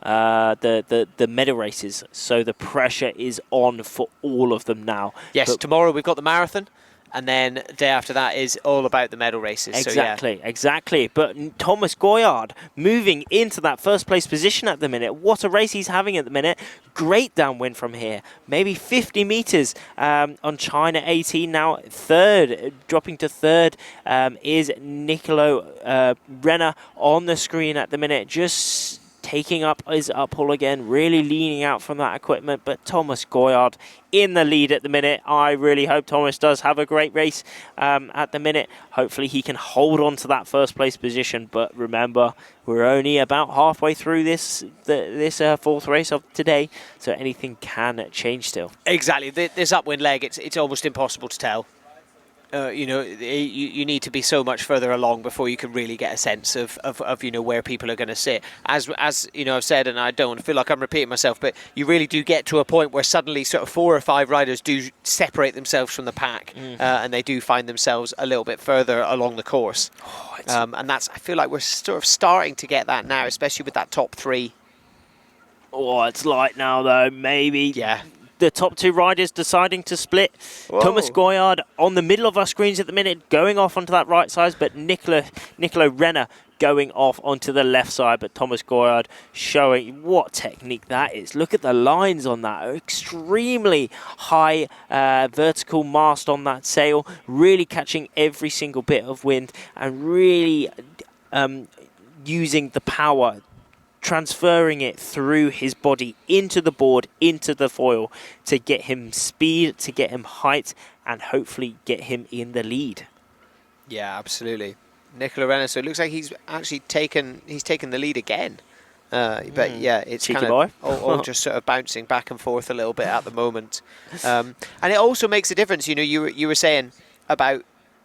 the medal races, so the pressure is on for all of them now. Yes, but tomorrow we've got the marathon, and then the day after that is all about the medal races. Exactly, so, yeah. exactly. But Thomas Goyard moving into that first place position at the minute. What a race he's having at the minute. Great downwind from here. Maybe 50 meters on China 18 now. Third, dropping to third is Nicolo Renna on the screen at the minute. Just taking up his uphill again, really leaning out from that equipment, but Thomas Goyard in the lead at the minute. I really hope Thomas does have a great race at the minute. Hopefully he can hold on to that first place position, but remember, we're only about halfway through this fourth race of today, so anything can change still. Exactly. This upwind leg, it's almost impossible to tell. You need to be so much further along before you can really get a sense of where people are going to sit. As I've said, and I don't feel like I'm repeating myself, but you really do get to a point where suddenly sort of 4 or 5 riders do separate themselves from the pack, and they do find themselves a little bit further along the course. And I feel like we're sort of starting to get that now, especially with that top 3. Oh, it's light now though, maybe. Yeah. The top 2 riders deciding to split. Whoa. Thomas Goyard on the middle of our screens at the minute, going off onto that right side, but Nicolo Renna going off onto the left side, but Thomas Goyard showing what technique that is. Look at the lines on that. Extremely high vertical mast on that sail, really catching every single bit of wind and really using the power, transferring it through his body into the board, into the foil, to get him speed, to get him height, and hopefully get him in the lead. Yeah, absolutely. Nicola Renna, so it looks like he's actually taken the lead again. But yeah, it's Cheeky kind of all just sort of bouncing back and forth a little bit at the moment. And it also makes a difference. You were saying about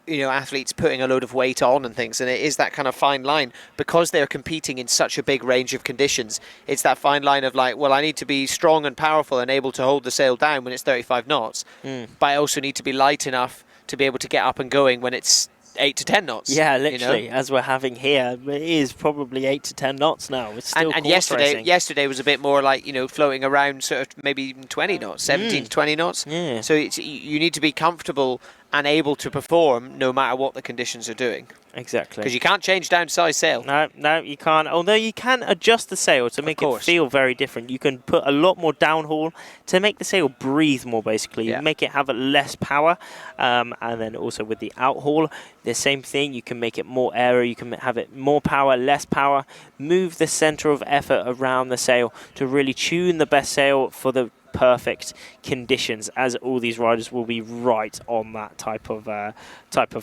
athletes putting a load of weight on and things, and it is that kind of fine line because they're competing in such a big range of conditions. It's that fine line of like, well, I need to be strong and powerful and able to hold the sail down when it's 35 knots, but I also need to be light enough to be able to get up and going when it's 8 to 10 knots. Yeah, literally, as we're having here, it is probably 8 to 10 knots now. It's still and yesterday was a bit more like, floating around sort of maybe 20 knots, 17 to 20 knots. Yeah. So you need to be comfortable and able to perform no matter what the conditions are doing. Exactly. Because you can't change down size sail. No, you can't. Although you can adjust the sail to make it feel very different. You can put a lot more downhaul to make the sail breathe more, basically. Yeah. Make it have less power. And then also with the outhaul, the same thing. You can make it more aero. You can have it more power, less power. Move the center of effort around the sail to really tune the best sail for the perfect conditions, as all these riders will be right on that type of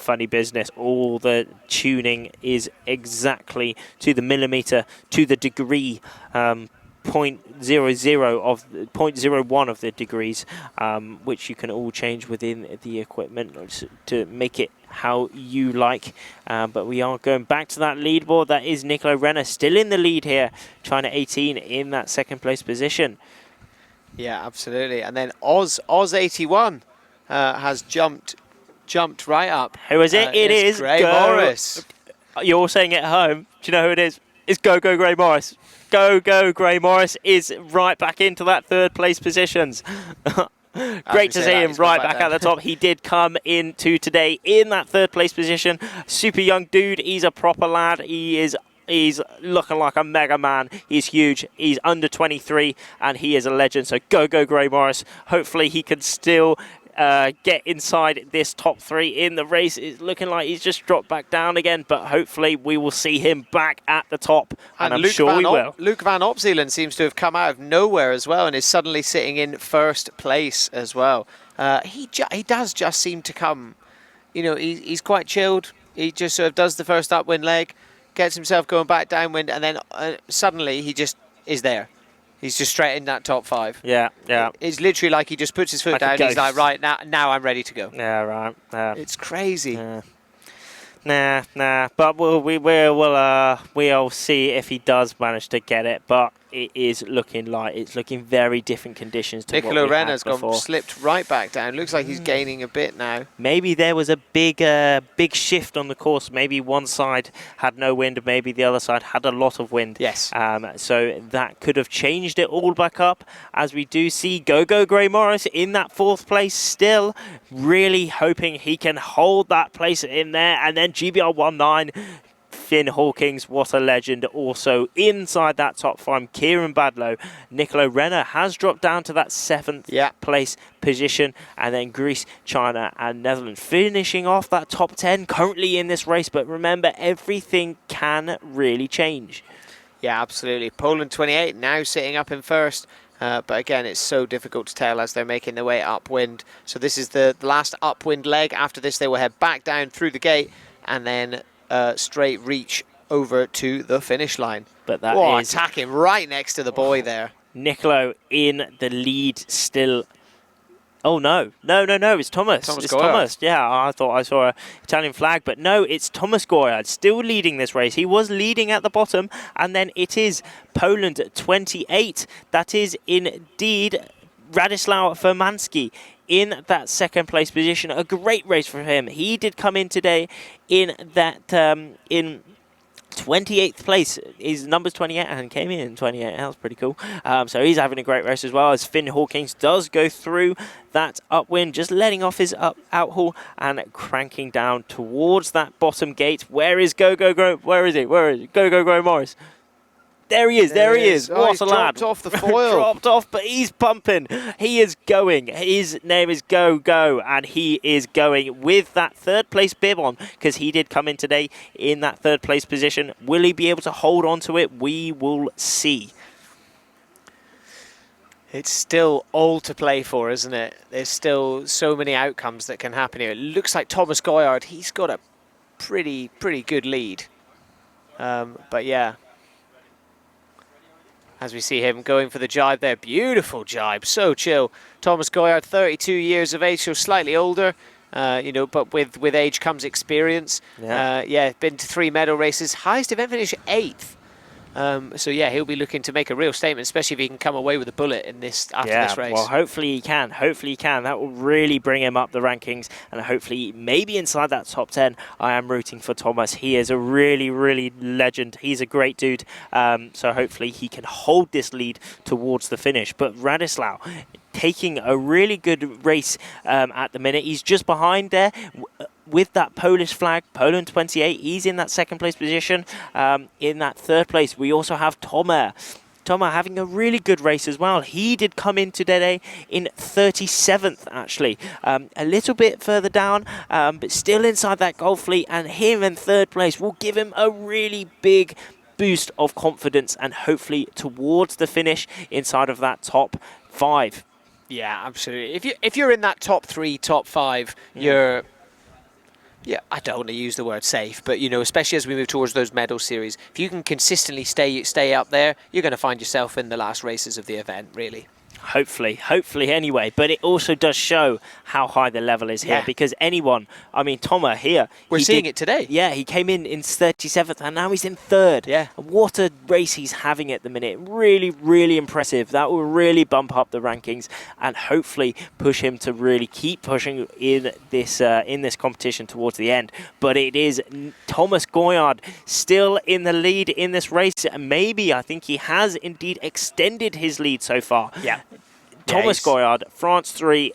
funny business. All the tuning is exactly to the millimeter, to the degree, 0.01 of the degrees, which you can all change within the equipment to make it how you like. But we are going back to that leaderboard. That is Nicolo Renna still in the lead here, China 18 in that 2nd place position. Yeah, absolutely. And then Oz 81 has jumped right up. Who is it? It is Gray Morris. You're all saying it at home. Do you know who it is? It's Go Gray Morris. Go Gray Morris is right back into that 3rd place positions. Great to see him right back at the top. He did come into today in that 3rd place position. Super young dude. He's a proper lad. He's looking like a mega man. He's huge. He's under 23 and he is a legend. So go Gray Morris. Hopefully he can still get inside this top 3 in the race. It's looking like he's just dropped back down again, but hopefully we will see him back at the top, and I'm sure we will. Luke van Opzeelen seems to have come out of nowhere as well and is suddenly sitting in first place as well. He does just seem to come, you know, he's quite chilled. He just sort of does the first upwind leg, gets himself going back downwind, and then suddenly he just is there. He's just straight in that top 5. Yeah, yeah. It's literally like he just puts his foot down. He's like, right, now I'm ready to go. Yeah, right. It's crazy. Nah. But we'll see if he does manage to get it. But it is looking like it's looking very different conditions to Nicolo what we had Renner's before. slipped right back down. Looks like he's gaining a bit now. Maybe there was a big shift on the course. Maybe one side had no wind, maybe the other side had a lot of wind. Yes. So that could have changed it all back up, as we do see Gray Morris in that 4th place still, really hoping he can hold that place in there. And then GBR19, Finn Hawkins, what a legend, also inside that top 5. Kieran Badlow, Nicolo Renner has dropped down to that 7th place position, and then Greece, China and Netherlands finishing off that top 10 currently in this race. But remember, everything can really change. Yeah, absolutely. Poland 28 now sitting up in first. But again, it's so difficult to tell as they're making their way upwind. So this is the last upwind leg. After this, they will head back down through the gate and then straight reach over to the finish line. But that is attacking right next to the boy there. Nicolo in the lead still. Oh, no. It's Thomas. It's Thomas. Yeah, I thought I saw an Italian flag, but no, it's Thomas Goyard still leading this race. He was leading at the bottom, and then it is Poland 28. That is indeed Radisław Furmanski in that 2nd place position. A great race for him. He did come in today in that in 28th place. His number's 28 and came in 28. That was pretty cool. So he's having a great race as well, as Finn Hawkins does go through that upwind, just letting off his outhaul and cranking down towards that bottom gate. Where is Go? Where is he? Go Morris. There he is. What a lad. Dropped off the foil. Dropped off, but he's pumping. He is going. His name is Go, and he is going with that 3rd place bib on, because he did come in today in that 3rd place position. Will he be able to hold on to it? We will see. It's still all to play for, isn't it? There's still so many outcomes that can happen here. It looks like Thomas Goyard, he's got a pretty good lead. But yeah, as we see him going for the jibe there. Beautiful jibe, so chill. Thomas Goyard, 32 years of age, so slightly older, you know, but with age comes experience. Yeah, been to 3 medal races, highest event finish 8th. So yeah, he'll be looking to make a real statement, especially if he can come away with a bullet in this after this race. Well, hopefully he can. That will really bring him up the rankings, and hopefully maybe inside that top 10. I am rooting for Thomas. He is a really legend. He's a great dude. So hopefully he can hold this lead towards the finish. But Radisław taking a really good race at the minute. He's just behind there with that Polish flag, Poland 28. He's in that 2nd place position. In that 3rd place, we also have Tomer having a really good race as well. He did come in today in 37th, actually. A little bit further down, but still inside that goal fleet. And him in 3rd place will give him a really big boost of confidence, and hopefully towards the finish inside of that top 5. Yeah, absolutely. If you're in that top 3, top 5, you're... Yeah, I don't want to use the word safe, but, you know, especially as we move towards those medal series, if you can consistently stay up there, you're going to find yourself in the last races of the event, really. Hopefully anyway. But it also does show how high the level is here, because anyone, I mean, Tomer here. We're seeing it today. Yeah, he came in 37th and now he's in 3rd. Yeah. What a race he's having at the minute. Really impressive. That will really bump up the rankings and hopefully push him to really keep pushing in this competition towards the end. But it is Thomas Goyard still in the lead in this race. And maybe, I think he has indeed extended his lead so far. Yeah. Thomas Goyard, France 3,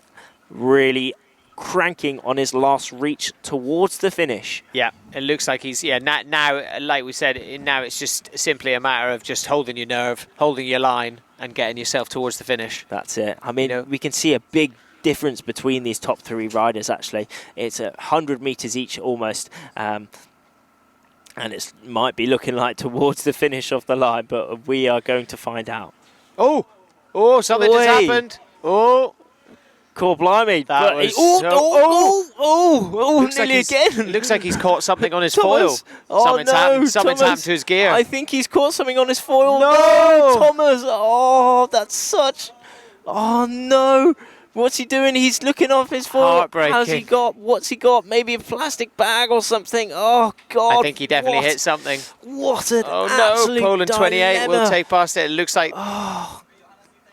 really cranking on his last reach towards the finish. Yeah, it looks like he's, now, like we said, now it's just simply a matter of just holding your nerve, holding your line, and getting yourself towards the finish. That's it. I mean, we can see a big difference between these top 3 riders, actually. It's 100 metres each almost. And it might be looking like towards the finish of the line, but we are going to find out. Oh, something just happened. Oh. Cool, blimey. That was nearly again. Looks like he's caught something on his Thomas. foil. Oh, Something's happened to his gear. I think he's caught something on his foil. No! Thomas. Oh, that's such... Oh, no. What's he doing? He's looking off his foil. Heartbreaking. How's he got? What's he got? Maybe a plastic bag or something. Oh, God. I think he definitely hit something. What an Oh, absolute no. Poland 28 dilemma. will take past it. It looks like... Oh,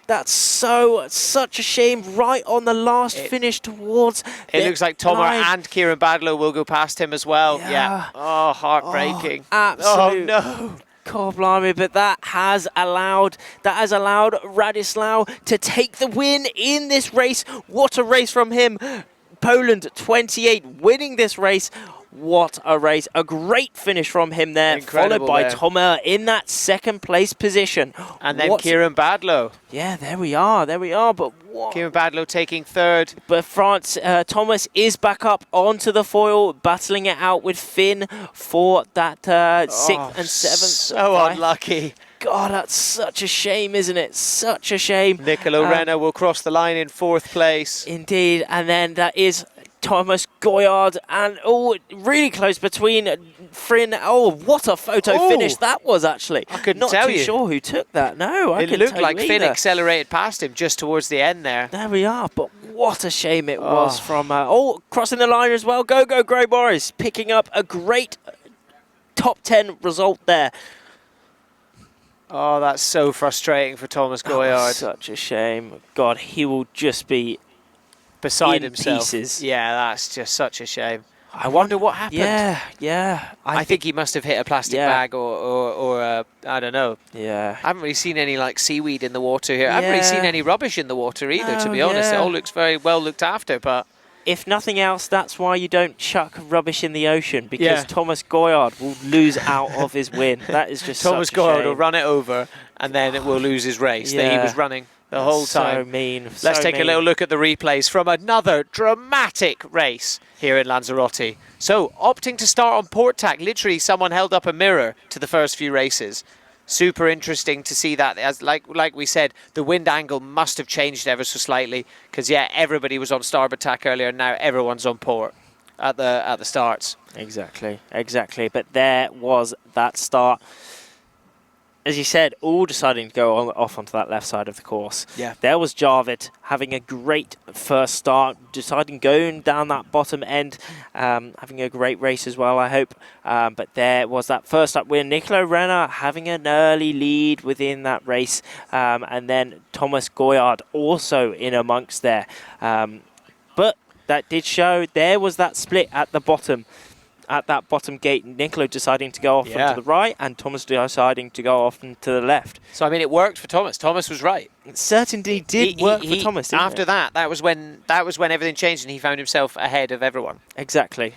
that's such a shame. Right on the last finish towards. It looks like Tomer line. and Kieran Badlow will go past him as well. Yeah. Oh, heartbreaking. Absolute. Oh, no. God blimey, but that has allowed Radislau to take the win in this race. What a race from him. Poland 28 winning this race. What a race. A great finish from him there, Incredible followed by there. Tomer in that second place position. And then Kieran Badlow. Yeah, there we are, but what? Kieran Badlow taking third. But France, Thomas is back up onto the foil, battling it out with Finn for that 6th and 7th. So unlucky. God, that's such a shame, isn't it? Such a shame. Nicola Renner will cross the line in 4th place. Indeed, and then that is Thomas Goyard, and really close between Finn. Oh, what a photo finish that was, actually. I couldn't Not tell too you. sure who took that. No, I It couldn't looked tell like you Finn either. accelerated past him just towards the end there. There we are, but what a shame it was from... crossing the line as well. Go, Grey Boris, picking up a great top 10 result there. Oh, that's so frustrating for Thomas Goyard. Such a shame. God, he will just be beside in himself. pieces. Yeah, that's just such a shame. I wonder what happened. Yeah. I think he must have hit a plastic bag or I don't know. Yeah. I haven't really seen any like seaweed in the water here. I haven't really seen any rubbish in the water either, to be honest. It all looks very well looked after, but... If nothing else, that's why you don't chuck rubbish in the ocean, because Thomas Goyard will lose out of his win. That is just Thomas such a Goyard shame. will run it over, and then it will lose his race that he was running the whole time. So mean. Let's take a little look at the replays from another dramatic race here in Lanzarote. So, opting to start on port tack, literally someone held up a mirror to the first few races. Super interesting to see that. As like we said, the wind angle must have changed ever so slightly, because everybody was on starboard tack earlier, and now everyone's on port at the starts. Exactly. But there was that start. As you said, all deciding to go off onto that left side of the course. Yeah. There was Jarvid having a great first start, deciding going down that bottom end, having a great race as well, I hope. But there was that first up win. Nicola Renner having an early lead within that race. And then Thomas Goyard also in amongst there. But that did show there was that split at the bottom. At that bottom gate, Nicola deciding to go off onto the right, and Thomas deciding to go off into the left. So I mean, it worked for Thomas. Thomas was right. It certainly did work for Thomas. Didn't after it? that was when everything changed, and he found himself ahead of everyone. Exactly.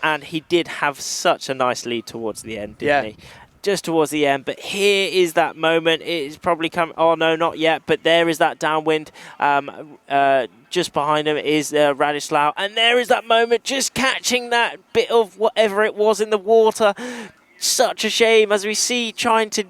And he did have such a nice lead towards the end, didn't he? Just towards the end, but here is that moment. It is probably come. Oh no, not yet. But there is that downwind. Just behind him is Radislau, and there is that moment, just catching that bit of whatever it was in the water. Such a shame, as we see trying to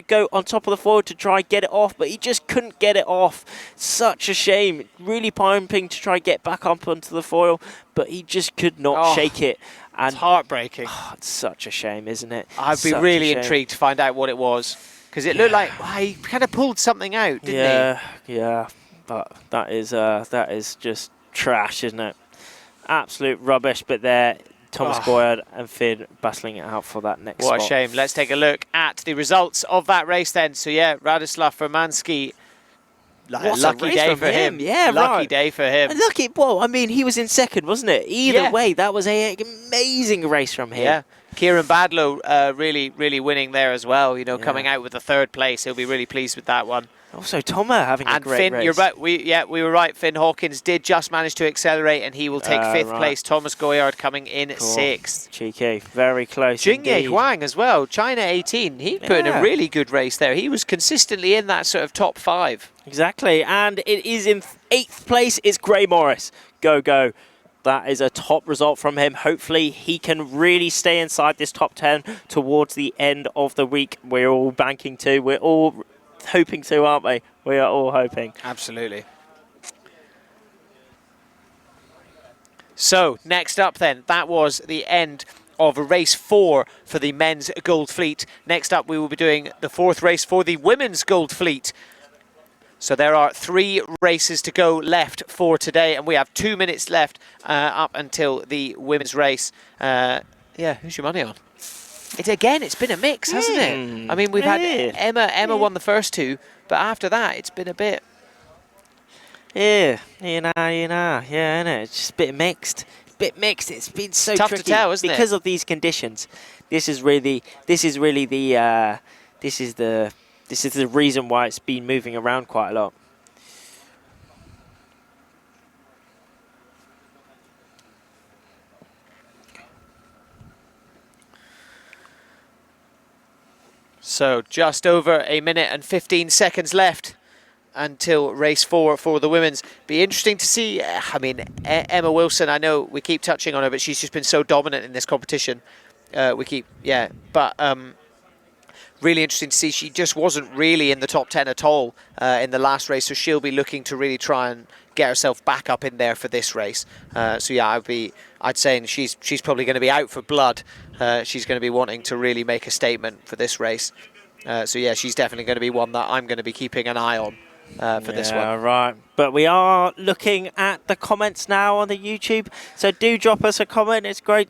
go on top of the foil to try and get it off, but he just couldn't get it off. Such a shame. Really pumping to try and get back up onto the foil, but he just could not shake it. And it's heartbreaking. It's such a shame, isn't it? I'd be really intrigued to find out what it was, because it looked like he kind of pulled something out, didn't he? Yeah. But that is just trash, isn't it? Absolute rubbish. But there, Thomas Goyard and Finn battling it out for that next spot. What a shame. Let's take a look at the results of that race then. So Radislav Furmanski, lucky day for him. Yeah, lucky day for him. Well, I mean, he was in second, wasn't it? Either way, that was an amazing race from him. Yeah. Kieran Badlow really winning there as well, coming out with the third place. He'll be really pleased with that one. Also, Thomas having a great Finn, race. you're right. We were right. Finn Hawkins did just manage to accelerate, and he will take 5th place. Thomas Goyard coming in 6th. Cheeky, very close. Jingye Huang as well, China 18. He put in a really good race there. He was consistently in that sort of top 5. Exactly, and it is in 8th place. It's Gray Morris. Go, go. That is a top result from him. Hopefully he can really stay inside this top 10 towards the end of the week. We're all banking to. We're all hoping to, aren't we? We are all hoping. Absolutely. So, next up then, that was the end of race 4 for the men's Gold Fleet. Next up, we will be doing the 4th race for the women's Gold Fleet. So there are 3 races to go left for today, and we have 2 minutes left up until the women's race. Yeah, who's your money on? It's been a mix, hasn't it? I mean, we've had Emma won the first 2, but after that, it's been a bit. Yeah, innit? It's just a bit mixed. It's been so tough tricky to tell, isn't it? Because of these conditions. This is the reason why it's been moving around quite a lot. So just over a minute and 15 seconds left until race 4 for the women's. Be interesting to see. I mean, Emma Wilson, I know we keep touching on her, but she's just been so dominant in this competition. Really interesting to see. She just wasn't really in the top 10 at all in the last race, so she'll be looking to really try and get herself back up in there for this race. So yeah, I'd say she's probably going to be out for blood. She's going to be wanting to really make a statement for this race. So yeah, she's definitely going to be one that I'm going to be keeping an eye on for this one. Right. But we are looking at the comments now on the YouTube, so do drop us a comment. It's great.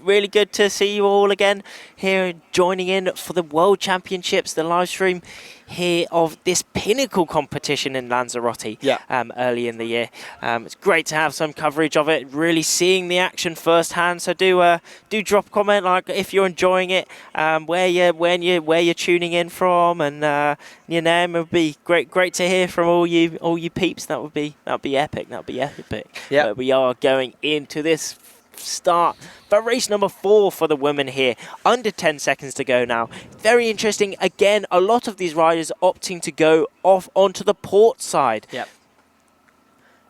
Really good to see you all again here joining in for the World Championships, the live stream here of this pinnacle competition in Lanzarote early in the year. It's great to have some coverage of it, really seeing the action firsthand. So do drop a comment, like if you're enjoying it, where you're tuning in from, and your name. It would be great to hear from all you peeps. That would be epic. That would be epic. Yeah. But we are going into this start for race number 4 for the women here. Under 10 seconds to go now. Very interesting. Again, a lot of these riders opting to go off onto the port side. Yep.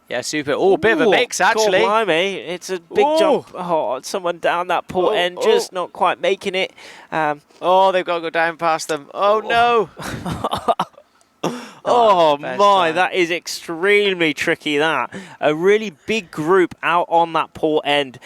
Yeah, super. Oh, bit of a mix, actually. God, blimey. It's a big jump. Oh, someone down that port end, just not quite making it. Oh, they've got to go down past them. Oh, no. Oh my, that is extremely tricky, that. A really big group out on that port end.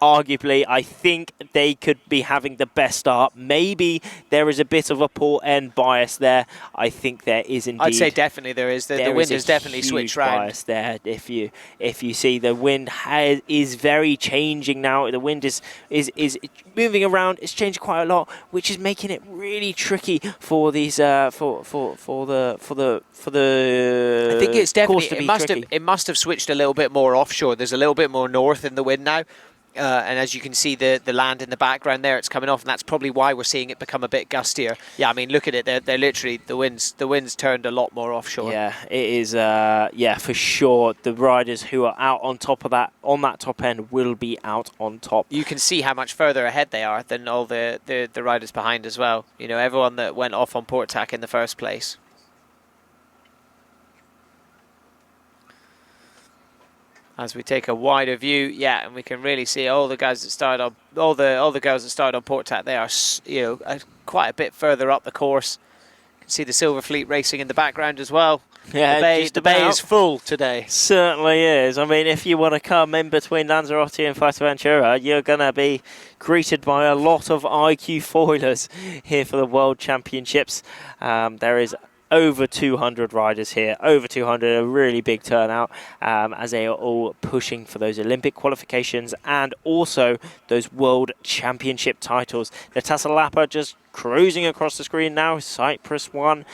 Arguably, I think they could be having the best start. Maybe there is a bit of a port end bias there. I think there is indeed. I'd say definitely there is. The wind has definitely switched round. Bias there. If you see, the wind is very changing now. The wind is moving around. It's changed quite a lot, which is making it really tricky for these for the. I think it's definitely it must have switched a little bit more offshore. There's a little bit more north in the wind now. And as you can see, the land in the background there, it's coming off, and that's probably why we're seeing it become a bit gustier. Yeah, I mean, look at it. They're literally, the wind's turned a lot more offshore. Yeah, it is. Yeah, for sure. The riders who are out on top of that, on that top end, will be out on top. You can see how much further ahead they are than all the riders behind as well. You know, everyone that went off on port tack in the first place. As we take a wider view, yeah, and we can really see all the guys that started on all the girls that started on port tack. They are, quite a bit further up the course. You can see the Silver Fleet racing in the background as well. Yeah, the bay is full today. Certainly is. I mean, if you want to come in between Lanzarote and Fuerteventura, you're going to be greeted by a lot of iQFOilers here for the World Championships. There is over 200 riders here, over 200, a really big turnout, as they are all pushing for those Olympic qualifications and also those World Championship titles. Natasha Lapa just cruising across the screen now, Cyprus 1,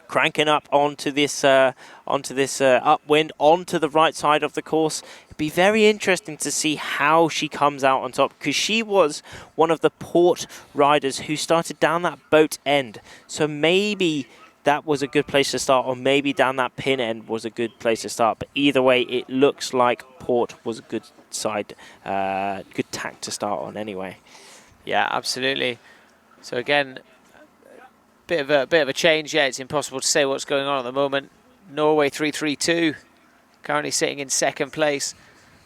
cranking up onto this upwind, onto the right side of the course. It'd be very interesting to see how she comes out on top, because she was one of the port riders who started down that boat end. So maybe that was a good place to start, or maybe down that pin end was a good place to start. But either way, it looks like Port was a good good tack to start on anyway. Yeah, absolutely. So again, bit of a change. Yeah, it's impossible to say what's going on at the moment. Norway 3-3-2, currently sitting in second place,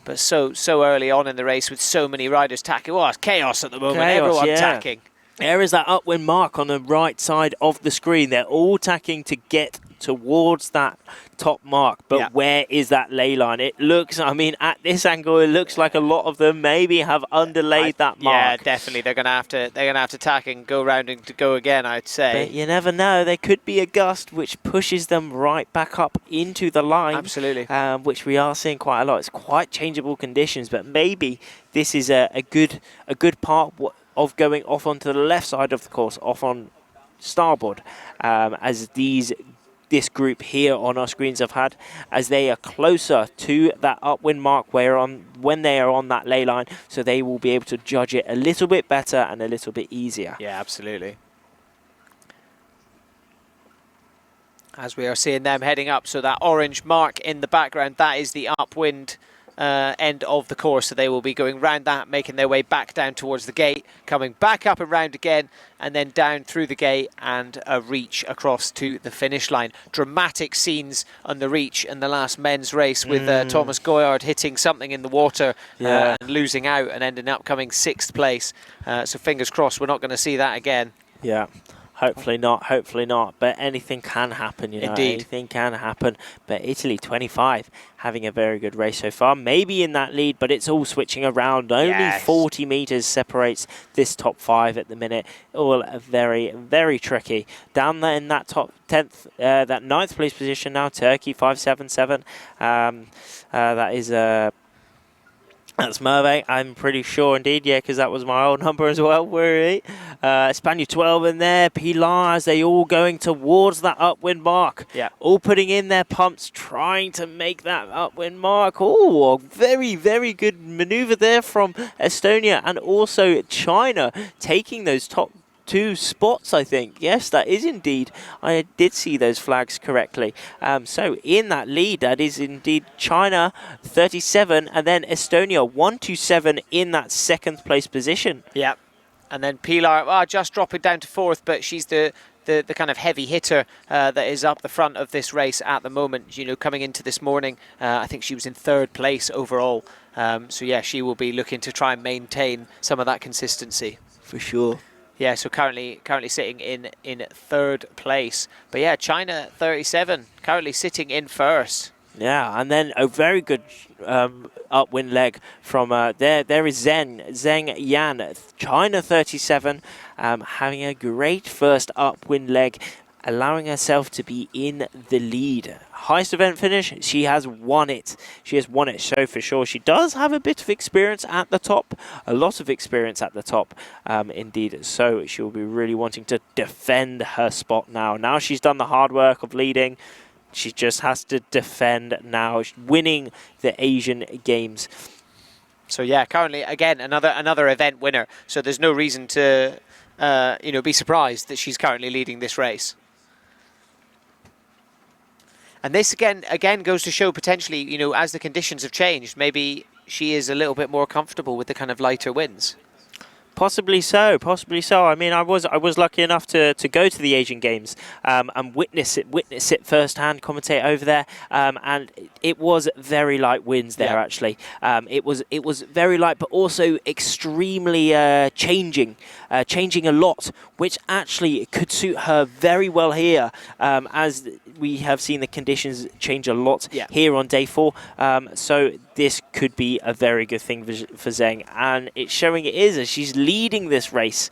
but so early on in the race with so many riders tacking. Oh, it's chaos at the moment. Everyone tacking. There is that upwind mark on the right side of the screen. They're all tacking to get towards that top mark, but where is that ley line? It looks, I mean, at this angle, it looks like a lot of them maybe have underlaid that mark. Yeah, definitely. They're gonna have to tack and go round and to go again, I'd say. But you never know. There could be a gust which pushes them right back up into the line. Absolutely. Which we are seeing quite a lot. It's quite changeable conditions, but maybe this is a good part of going off onto the left side of the course, off on starboard, as this group here on our screens have had, as they are closer to that upwind mark when they are on that ley line, so they will be able to judge it a little bit better and a little bit easier. Yeah, absolutely. As we are seeing them heading up, so that orange mark in the background, that is the upwind end of the course, so they will be going round that, making their way back down towards the gate, coming back up and round again, and then down through the gate and a reach across to the finish line. Dramatic scenes on the reach in the last men's race with Thomas Goyard hitting something in the water and losing out and ending up coming 6th place. So fingers crossed we're not going to see that again. Yeah. Hopefully not, but anything can happen, you know. Indeed. Anything can happen. But Italy 25 having a very good race so far, maybe in that lead, but it's all switching around. Only 40 meters separates this top 5 at the minute. All very, very tricky. Down there in that top 10th, that 9th place position now, Turkey 577. That is that's Merve, I'm pretty sure indeed, yeah, because that was my old number as well. Where Spaniard 12 in there, Pilar, as they all going towards that upwind mark. Yeah. All putting in their pumps, trying to make that upwind mark. Oh, very, very good maneuver there from Estonia, and also China taking those top 2 spots, I think. Yes, that is indeed. I did see those flags correctly. So in that lead, that is indeed China 37, and then Estonia 127 in that 2nd place position. Yeah, and then Pilar just dropping down to 4th, but she's the kind of heavy hitter that is up the front of this race at the moment. You know, coming into this morning, I think she was in 3rd place overall. So yeah, she will be looking to try and maintain some of that consistency. For sure. Yeah, so currently sitting in 3rd place. But yeah, China 37 currently sitting in 1st. Yeah, and then a very good upwind leg from there is Zheng Yan, China 37, having a great first upwind leg, allowing herself to be in the lead. Highest event finish, she has won it. She has won it, so for sure. She does have a bit of experience at the top, a lot of experience at the top, indeed. So she'll be really wanting to defend her spot now. Now she's done the hard work of leading. She just has to defend now, winning the Asian Games. So yeah, currently, again, another event winner. So there's no reason to be surprised that she's currently leading this race. And this again goes to show potentially, as the conditions have changed, maybe she is a little bit more comfortable with the kind of lighter winds. Possibly so, possibly so. I mean, I was lucky enough to go to the Asian Games and witness it firsthand, commentate over there, and it was very light winds there. Actually, it was very light, but also extremely changing a lot, which actually could suit her very well here, as we have seen the conditions change a lot here on day 4. So this could be a very good thing for Zheng, and it's showing it is, as she's leading this race.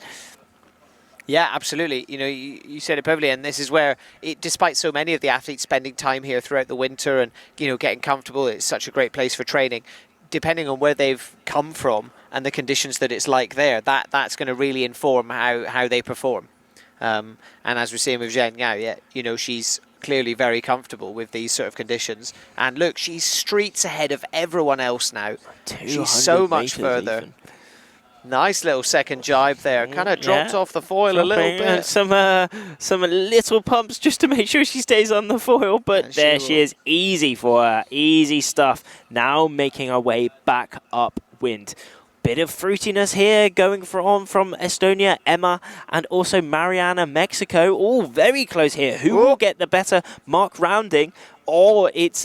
Yeah, absolutely. You said it perfectly, and this is where, despite so many of the athletes spending time here throughout the winter and getting comfortable, it's such a great place for training. Depending on where they've come from and the conditions that it's like there, that's going to really inform how they perform. And as we're seeing with Zheng now, she's clearly very comfortable with these sort of conditions. And look, she's streets ahead of everyone else now. She's so much further. Even. Nice little second jibe there. Kind of dropped off the foil a little bit. Some little pumps just to make sure she stays on the foil, but there she is. Easy for her. Easy stuff. Now making her way back upwind. Bit of fruitiness here going from Estonia, Emma, and also Mariana, Mexico. All very close here. Who will get the better mark rounding? Or it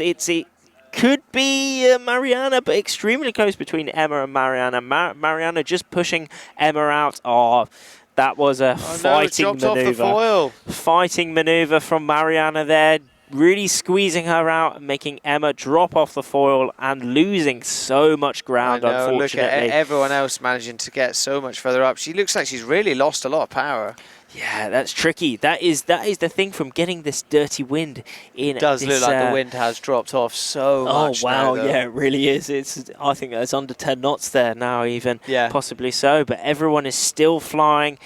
could be Mariana, but extremely close between Emma and Mariana. Mariana just pushing Emma out. Oh, that was a fighting maneuver. Fighting maneuver from Mariana there. Really squeezing her out and making Emma drop off the foil and losing so much ground, unfortunately. Look at everyone else managing to get so much further up. She looks like she's really lost a lot of power. Yeah, that's tricky. That is the thing from getting this dirty wind in. It does look like the wind has dropped off so much. Oh wow, now, yeah, it really is. I think it's under 10 knots there now, even. Yeah. Possibly so. But everyone is still flying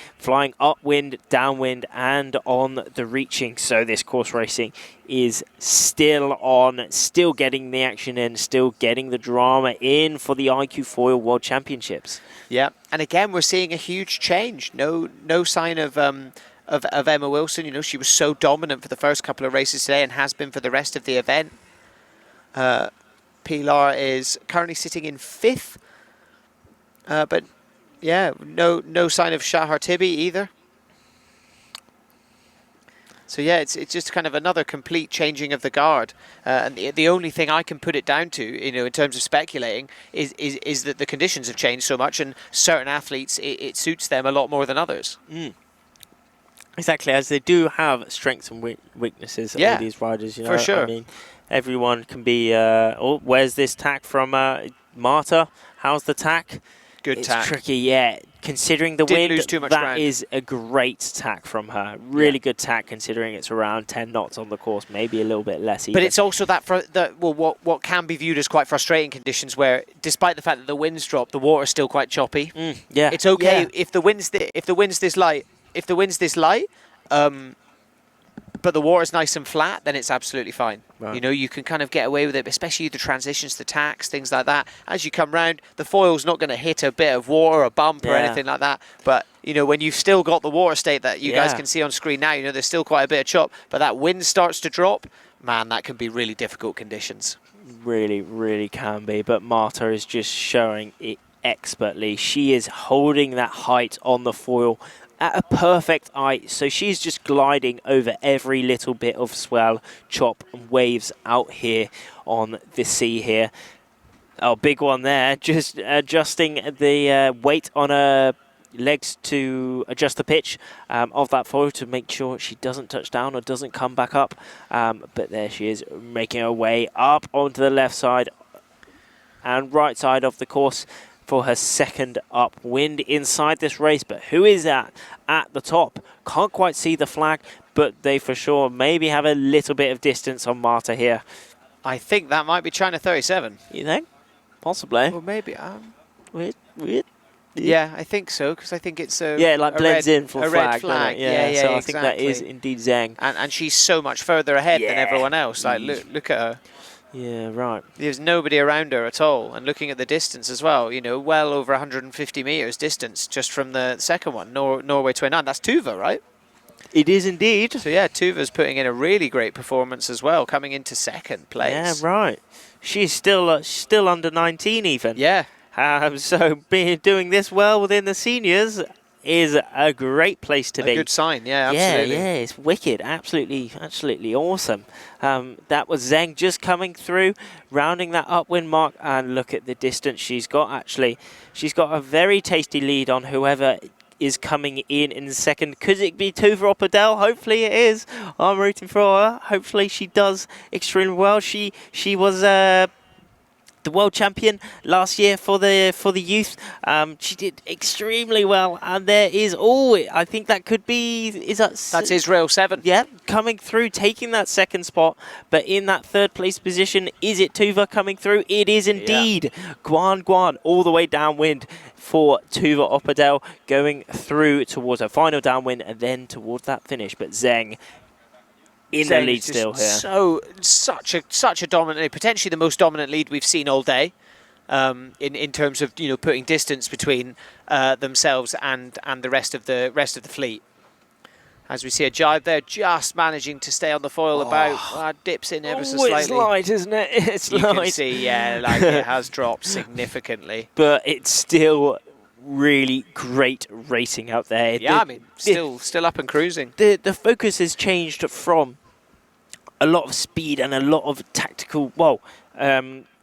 upwind, downwind, and on the reaching. So this course racing is still on, still getting the action in, still getting the drama in for the iQFOiL World Championships. Yeah, and again we're seeing a huge change. No sign of Emma Wilson. You know, she was so dominant for the first couple of races today and has been for the rest of the event. Pilar is currently sitting in 5th, but yeah, no sign of Shahar Tibi either. So yeah, it's just kind of another complete changing of the guard, and the only thing I can put it down to, you know, in terms of speculating, is that the conditions have changed so much, and certain athletes it suits them a lot more than others. Exactly, as they do have strengths and weaknesses. All these riders, you know, for sure. I mean, everyone can be. Oh, where's this tack from Marta? How's the tack? Good tack. It's tricky, yeah. Considering the Didn't wind, lose too much that ground. is a great tack from her. Really good tack, considering it's around 10 knots on the course, maybe a little bit less. But it's also what can be viewed as quite frustrating conditions, where despite the fact that the wind's dropped, the water's still quite choppy. Yeah, it's okay if the wind's this light. But the water's nice and flat, then it's absolutely fine. Right. You know, you can kind of get away with it, especially the transitions, the tacks, things like that. As you come round, the foil's not going to hit a bit of water, a bump or anything like that. But, you know, when you've still got the water state that you guys can see on screen now, you know, there's still quite a bit of chop, but that wind starts to drop, man, that can be really difficult conditions. Really, really can be. But Marta is just showing it expertly. She is holding that height on the foil at a perfect height, so she's just gliding over every little bit of swell, chop and waves out here on the sea here. Oh, big one there, just adjusting the weight on her legs to adjust the pitch of that foil to make sure she doesn't touch down or doesn't come back up. But there she is, making her way up onto the left side and right side of the course for her second upwind inside this race. But who is that at the top? Can't quite see the flag, but they for sure maybe have a little bit of distance on Marta here. I think that might be China 37. You think? Possibly. Or maybe. Weird. Yeah, I think so, because I think it's like blends in for a flag. red flag. Yeah, yeah, so I exactly. think that is indeed Zheng. And she's so much further ahead than everyone else. Like, look at her. Yeah, right. There's nobody around her at all. And looking at the distance as well, you know, well over 150 metres distance just from the second one, Norway 29. That's Tuva, right? It is indeed. So, yeah, Tuva's putting in a really great performance as well, coming into second place. Yeah, right. She's still under 19 even. Yeah. So doing this well within the seniors is a great place to be. A good sign, yeah, absolutely. Yeah, it's wicked. Absolutely awesome. That was Zheng just coming through, rounding that upwind mark, and look at the distance she's got, actually. She's got a very tasty lead on whoever is coming in second. Could it be Tuva or Padel? Hopefully it is. I'm rooting for her. Hopefully she does extremely well. She was the world champion last year for the youth. She did extremely well, and there is I think that could be that's Israel 7. Yeah, coming through, taking that second spot, but in that third place position, is it Tuva coming through? It is indeed. Yeah. Guan all the way downwind for Tuva Opadel, going through towards her final downwind and then towards that finish. But Zheng in the lead still here. Such a dominant, potentially the most dominant lead we've seen all day. in terms of putting distance between themselves and the rest of the fleet. As we see a jibe there, just managing to stay on the foil dips in ever so slightly. It's light, isn't it? It's you light. You can see, yeah, like it has dropped significantly. But it's still really great racing out there. Yeah, I mean, still up and cruising. The focus has changed from a lot of speed and a lot of tactical,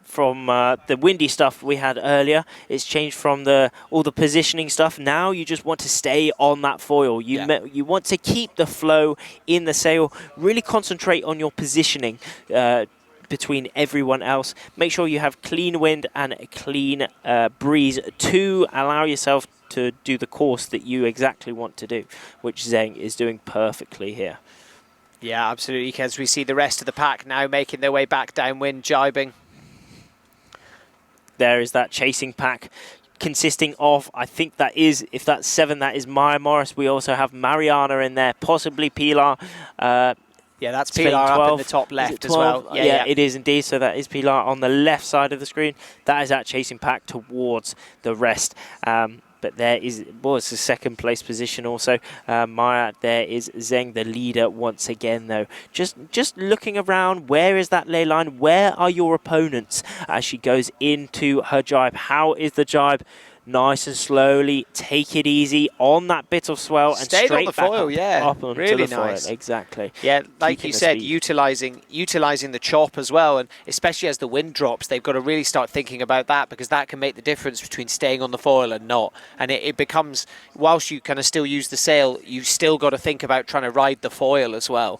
from the windy stuff we had earlier. It's changed from all the positioning stuff. Now you just want to stay on that foil. You want to keep the flow in the sail, really concentrate on your positioning between everyone else. Make sure you have clean wind and a clean breeze to allow yourself to do the course that you exactly want to do, which Zheng is doing perfectly here. Yeah, absolutely, as we see the rest of the pack now making their way back downwind, jibing. There is that chasing pack consisting of, I think if that's 7, that is Maya Morris. We also have Mariana in there, possibly Pilar. Yeah, that's Pilar up in the top left as well. Yeah, it is indeed. So that is Pilar on the left side of the screen. That is that chasing pack towards the rest. But there it's a second place position also. Maya, there is Zheng, the leader once again though. Just looking around, where is that ley line? Where are your opponents as she goes into her jibe? How is the jibe? Nice and slowly, take it easy on that bit of swell and stayed straight on the back foil, up onto really the nice. foil. Exactly. Yeah, like Keeping you the said, speed. utilizing the chop as well, and especially as the wind drops, they've got to really start thinking about that, because that can make the difference between staying on the foil and not. And it becomes, whilst you kind of still use the sail, you've still got to think about trying to ride the foil as well,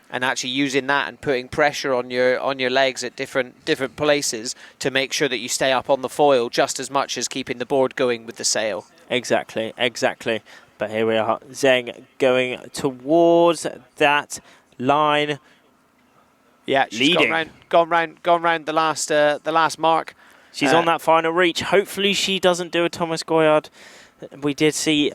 and actually using that and putting pressure on your legs at different places to make sure that you stay up on the foil just as much as keeping the board going with the sail. Exactly. But here we are, Zheng going towards that line. Yeah, she's leading. gone round the last mark. She's on that final reach. Hopefully she doesn't do a Thomas Goyard. We did see,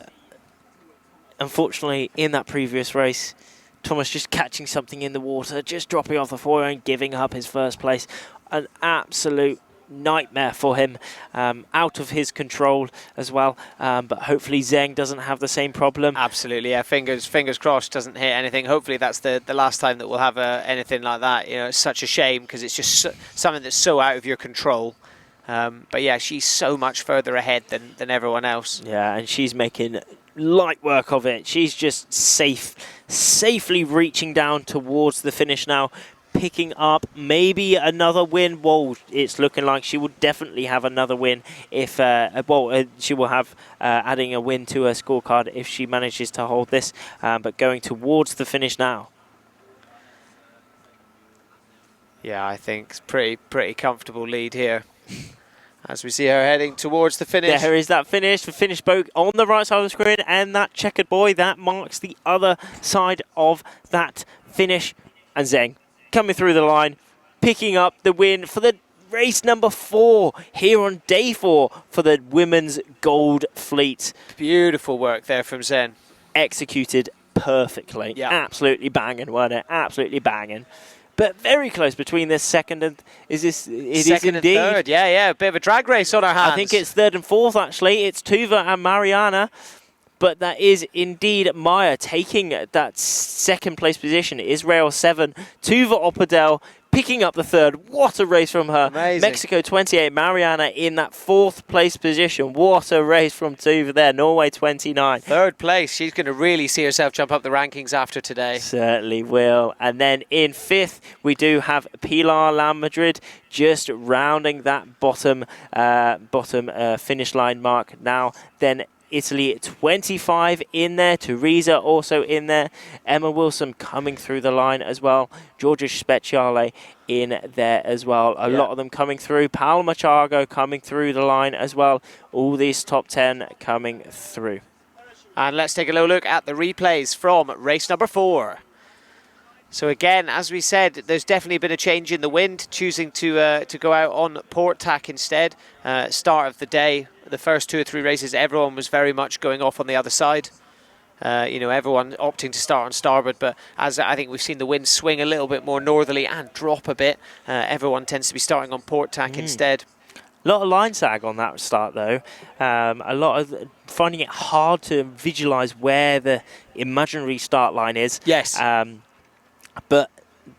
unfortunately, in that previous race, Thomas just catching something in the water, just dropping off the foil and giving up his first place. An absolute nightmare for him, out of his control as well. But hopefully Zheng doesn't have the same problem. Absolutely, yeah. Fingers crossed doesn't hit anything. Hopefully that's the last time that we'll have anything like that. It's such a shame because it's just something that's so out of your control. But yeah, she's so much further ahead than everyone else. Yeah, and she's making light work of it. She's just safely reaching down towards the finish now, picking up maybe another win. Well, it's looking like she will definitely have another win if she will have adding a win to her scorecard if she manages to hold this, but going towards the finish now. Yeah, I think it's pretty comfortable lead here. As we see her heading towards the finish. There is that finish, the finish boat on the right side of the screen, and that checkered buoy, that marks the other side of that finish. And Zheng coming through the line, picking up the win for the race number 4 here on day 4 for the women's gold fleet. Beautiful work there from Zheng. Executed perfectly. Yeah. Absolutely banging, wasn't it? Absolutely banging. But very close between this second and second and third. Yeah, a bit of a drag race on our hands. I think it's third and fourth actually. It's Tuva and Mariana, but that is indeed Maya taking that second place position. Israel 7, Tuva Opedel picking up the third. What a race from her. Amazing. Mexico 28, Mariana in that 4th place position. What a race from Tuva there. Norway 29. Third place. She's going to really see herself jump up the rankings after today. Certainly will. And then in 5th, we do have Pilar Lamadrid just rounding that bottom finish line mark now. Then Italy 25 in there, Teresa also in there, Emma Wilson coming through the line as well, Georgia Speciale in there as well. A lot of them coming through, Paul Machago coming through the line as well. All these top 10 coming through. And let's take a little look at the replays from race number 4. So again, as we said, there's definitely been a change in the wind, choosing to go out on port tack instead. Start of the day, the first 2 or 3 races, everyone was very much going off on the other side. Everyone opting to start on starboard, but as I think we've seen the wind swing a little bit more northerly and drop a bit, everyone tends to be starting on port tack instead. A lot of line sag on that start, though. A lot of finding it hard to visualize where the imaginary start line is. Yes. But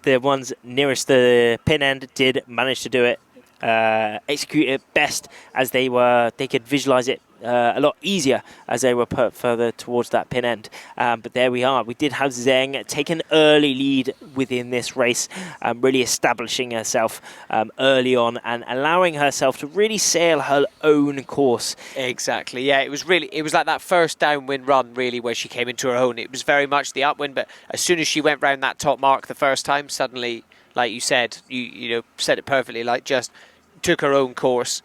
the ones nearest the pin end did manage to do it, execute it best as they could visualize it a lot easier as they were put further towards that pin end. But there we are. We did have Zheng take an early lead within this race, really establishing herself early on and allowing herself to really sail her own course. Exactly, yeah. It was like that first downwind run, really, where she came into her own. It was very much the upwind, but as soon as she went round that top mark the first time, suddenly, like you said, you said it perfectly, like just took her own course,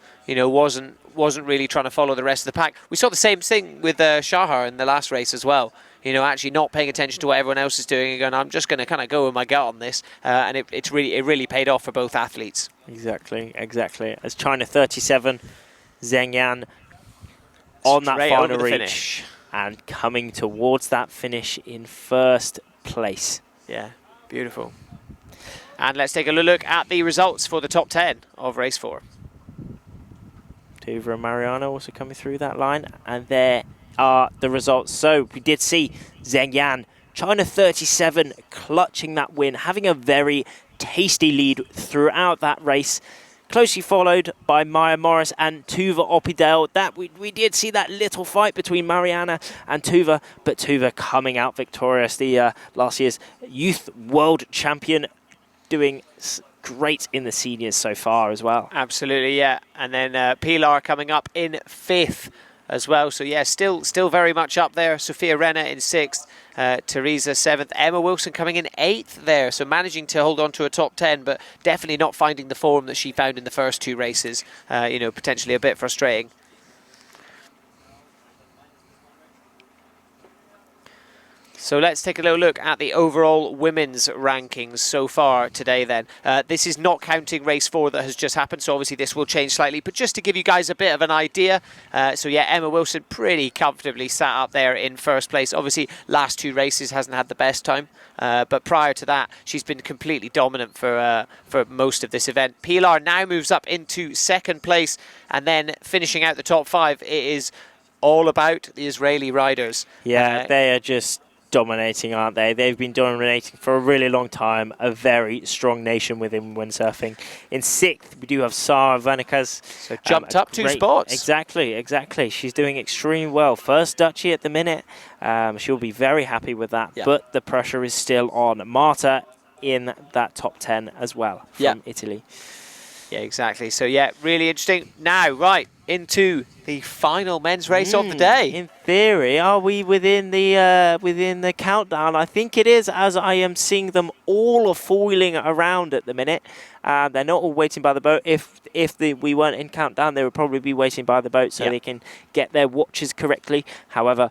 wasn't really trying to follow the rest of the pack. We saw the same thing with Shahar in the last race as well. Actually not paying attention to what everyone else is doing and going, I'm just going to kind of go with my gut on this. And it really paid off for both athletes. Exactly. As China 37, Zheng Yan on that Straight final over the reach finish. and coming towards that finish in first place. Yeah, beautiful. And let's take a look at the results for the top 10 of race 4. Tuva and Mariana also coming through that line, and there are the results. So we did see Zheng Yan, China 37, clutching that win, having a very tasty lead throughout that race, closely followed by Maya Morris and Tuva Opidale. That we did see that little fight between Mariana and Tuva, but Tuva coming out victorious, the last year's youth world champion, doing great in the seniors so far as well. Absolutely, yeah. And then Pilar coming up in 5th as well. So yeah, still very much up there. Sophia Renna in 6th, Teresa 7th, Emma Wilson coming in 8th there. So managing to hold on to a top 10, but definitely not finding the form that she found in the first 2 races. Potentially a bit frustrating. So let's take a little look at the overall women's rankings so far today then. This is not counting race 4 that has just happened, so obviously this will change slightly, but just to give you guys a bit of an idea. So yeah, Emma Wilson pretty comfortably sat up there in first place. Obviously last 2 races hasn't had the best time, but prior to that she's been completely dominant for most of this event. Pilar now moves up into 2nd place, and then finishing out the top 5, it is all about the Israeli riders. Yeah, they are just dominating, aren't they? They've been dominating for a really long time. A very strong nation within windsurfing. In 6th, we do have Sarah Vanikas. So jumped up 2 spots. Exactly. She's doing extremely well. First Dutchie at the minute. She'll be very happy with that. Yeah. But the pressure is still on. Marta in that top 10 as well from Italy. Yeah, exactly. So yeah, really interesting. Now, right, into the final men's race of the day. In theory, are we within the countdown? I think it is, as I am seeing them all foiling around at the minute. They're not all waiting by the boat. If we weren't in countdown, they would probably be waiting by the boat so they can get their watches correctly. However,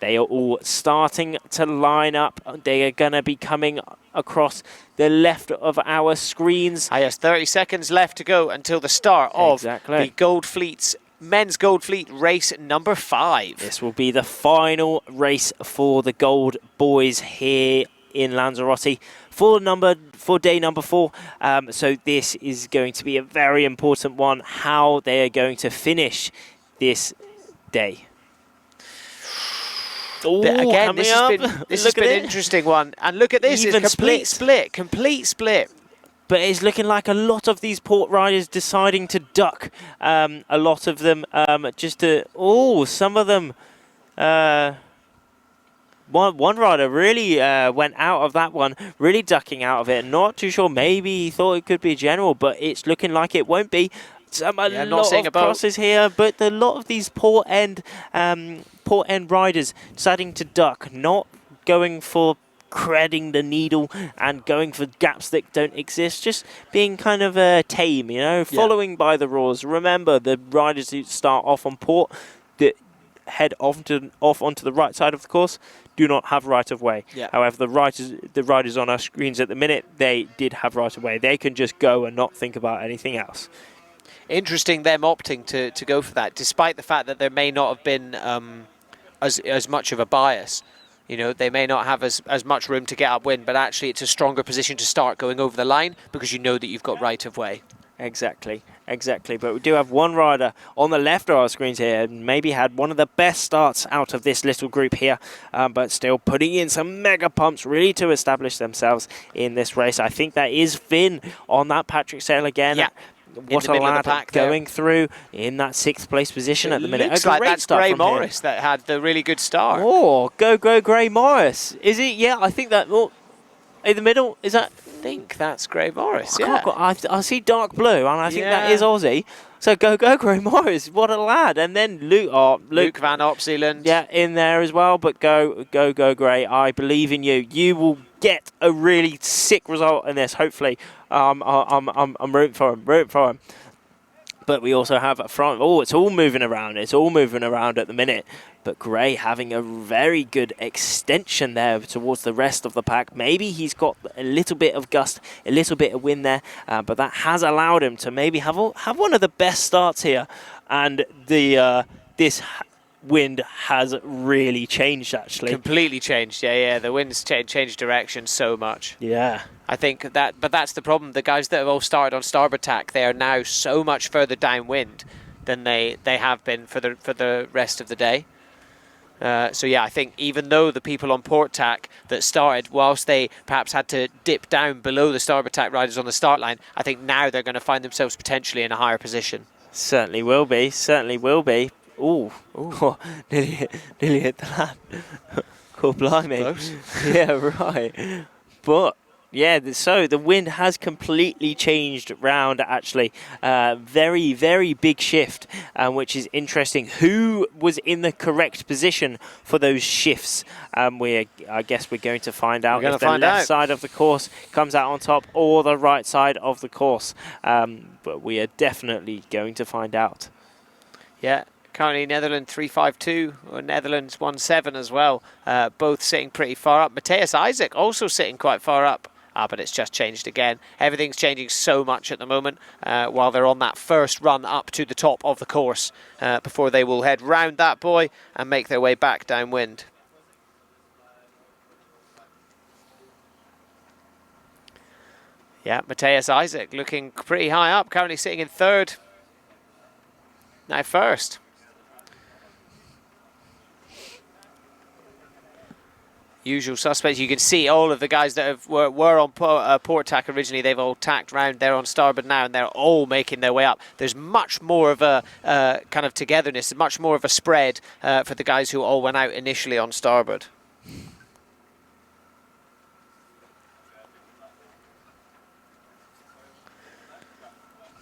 they are all starting to line up. They are going to be coming across the left of our screens. Yes, 30 seconds left to go until the start of the Gold Fleet's men's Gold Fleet race number 5. This will be the final race for the Gold boys here in Lanzarote for day number 4. So this is going to be a very important one, how they are going to finish this day. Ooh, again, this has been an interesting one. And look at this, it's complete split. But it's looking like a lot of these port riders deciding to duck. A lot of them some of them. One rider really went out of that one, really ducking out of it. Not too sure, maybe he thought it could be a general, but it's looking like it won't be. A lot of crosses here, but a lot of these port end riders deciding to duck, not going for threading the needle and going for gaps that don't exist, just being kind of tame, following by the rules. Remember, the riders who start off on port, that head off onto the right side of the course, do not have right of way. However, the riders on our screens at the minute, they did have right of way. They can just go and not think about anything else. Interesting them opting to go for that, despite the fact that there may not have been as much of a bias. They may not have as much room to get upwind, but actually it's a stronger position to start going over the line because you know that you've got right of way. Exactly. Exactly, but we do have one rider on the left of our screens here, and maybe had one of the best starts out of this little group here, but still putting in some mega pumps really to establish themselves in this race. I think that is Finn on that Patrick Sail again. Yeah. What a lad going through in that 6th place position at the minute. Looks like that's Gray Morris that had the really good start. Oh, go Gray Morris. Is he? Yeah, I think that... Oh, in the middle, is that... I think that's Gray Morris, yeah. I see dark blue, and I think that is Aussie. So go Gray Morris, what a lad. And then Luke van Opzeeland. Yeah, in there as well, but go Gray. I believe in you. You will get a really sick result in this, hopefully. I'm rooting for him. But we also have a front. Oh, it's all moving around. It's all moving around at the minute. But Gray having a very good extension there towards the rest of the pack. Maybe he's got a little bit of gust, a little bit of wind there. But that has allowed him to maybe have one of the best starts here. And this wind has really changed, actually. Completely changed, yeah. The wind's changed direction so much. Yeah. I think but that's the problem. The guys that have all started on starboard tack, they are now so much further downwind than they have been for the rest of the day. So yeah, I think even though the people on port tack that started, whilst they perhaps had to dip down below the starboard tack riders on the start line, I think now they're going to find themselves potentially in a higher position. Certainly will be. Ooh. Nearly hit the land. Cool, blimey. Close. Yeah, right. But yeah, so the wind has completely changed round, actually. Very, very big shift, which is interesting. Who was in the correct position for those shifts? I guess we're going to find out if the left side of the course comes out on top or the right side of the course. But we are definitely going to find out. Yeah. Currently Netherlands 352 or Netherlands 17 as well. Both sitting pretty far up. Matthias Isaac also sitting quite far up. But it's just changed again. Everything's changing so much at the moment while they're on that first run up to the top of the course before they will head round that buoy and make their way back downwind. Yeah, Matthias Isaac looking pretty high up, currently sitting in 3rd. Now 1st. Usual suspects. You can see all of the guys that were on port tack originally. They've all tacked round. They're on starboard now, and they're all making their way up. There's much more of a kind of togetherness, much more of a spread for the guys who all went out initially on starboard.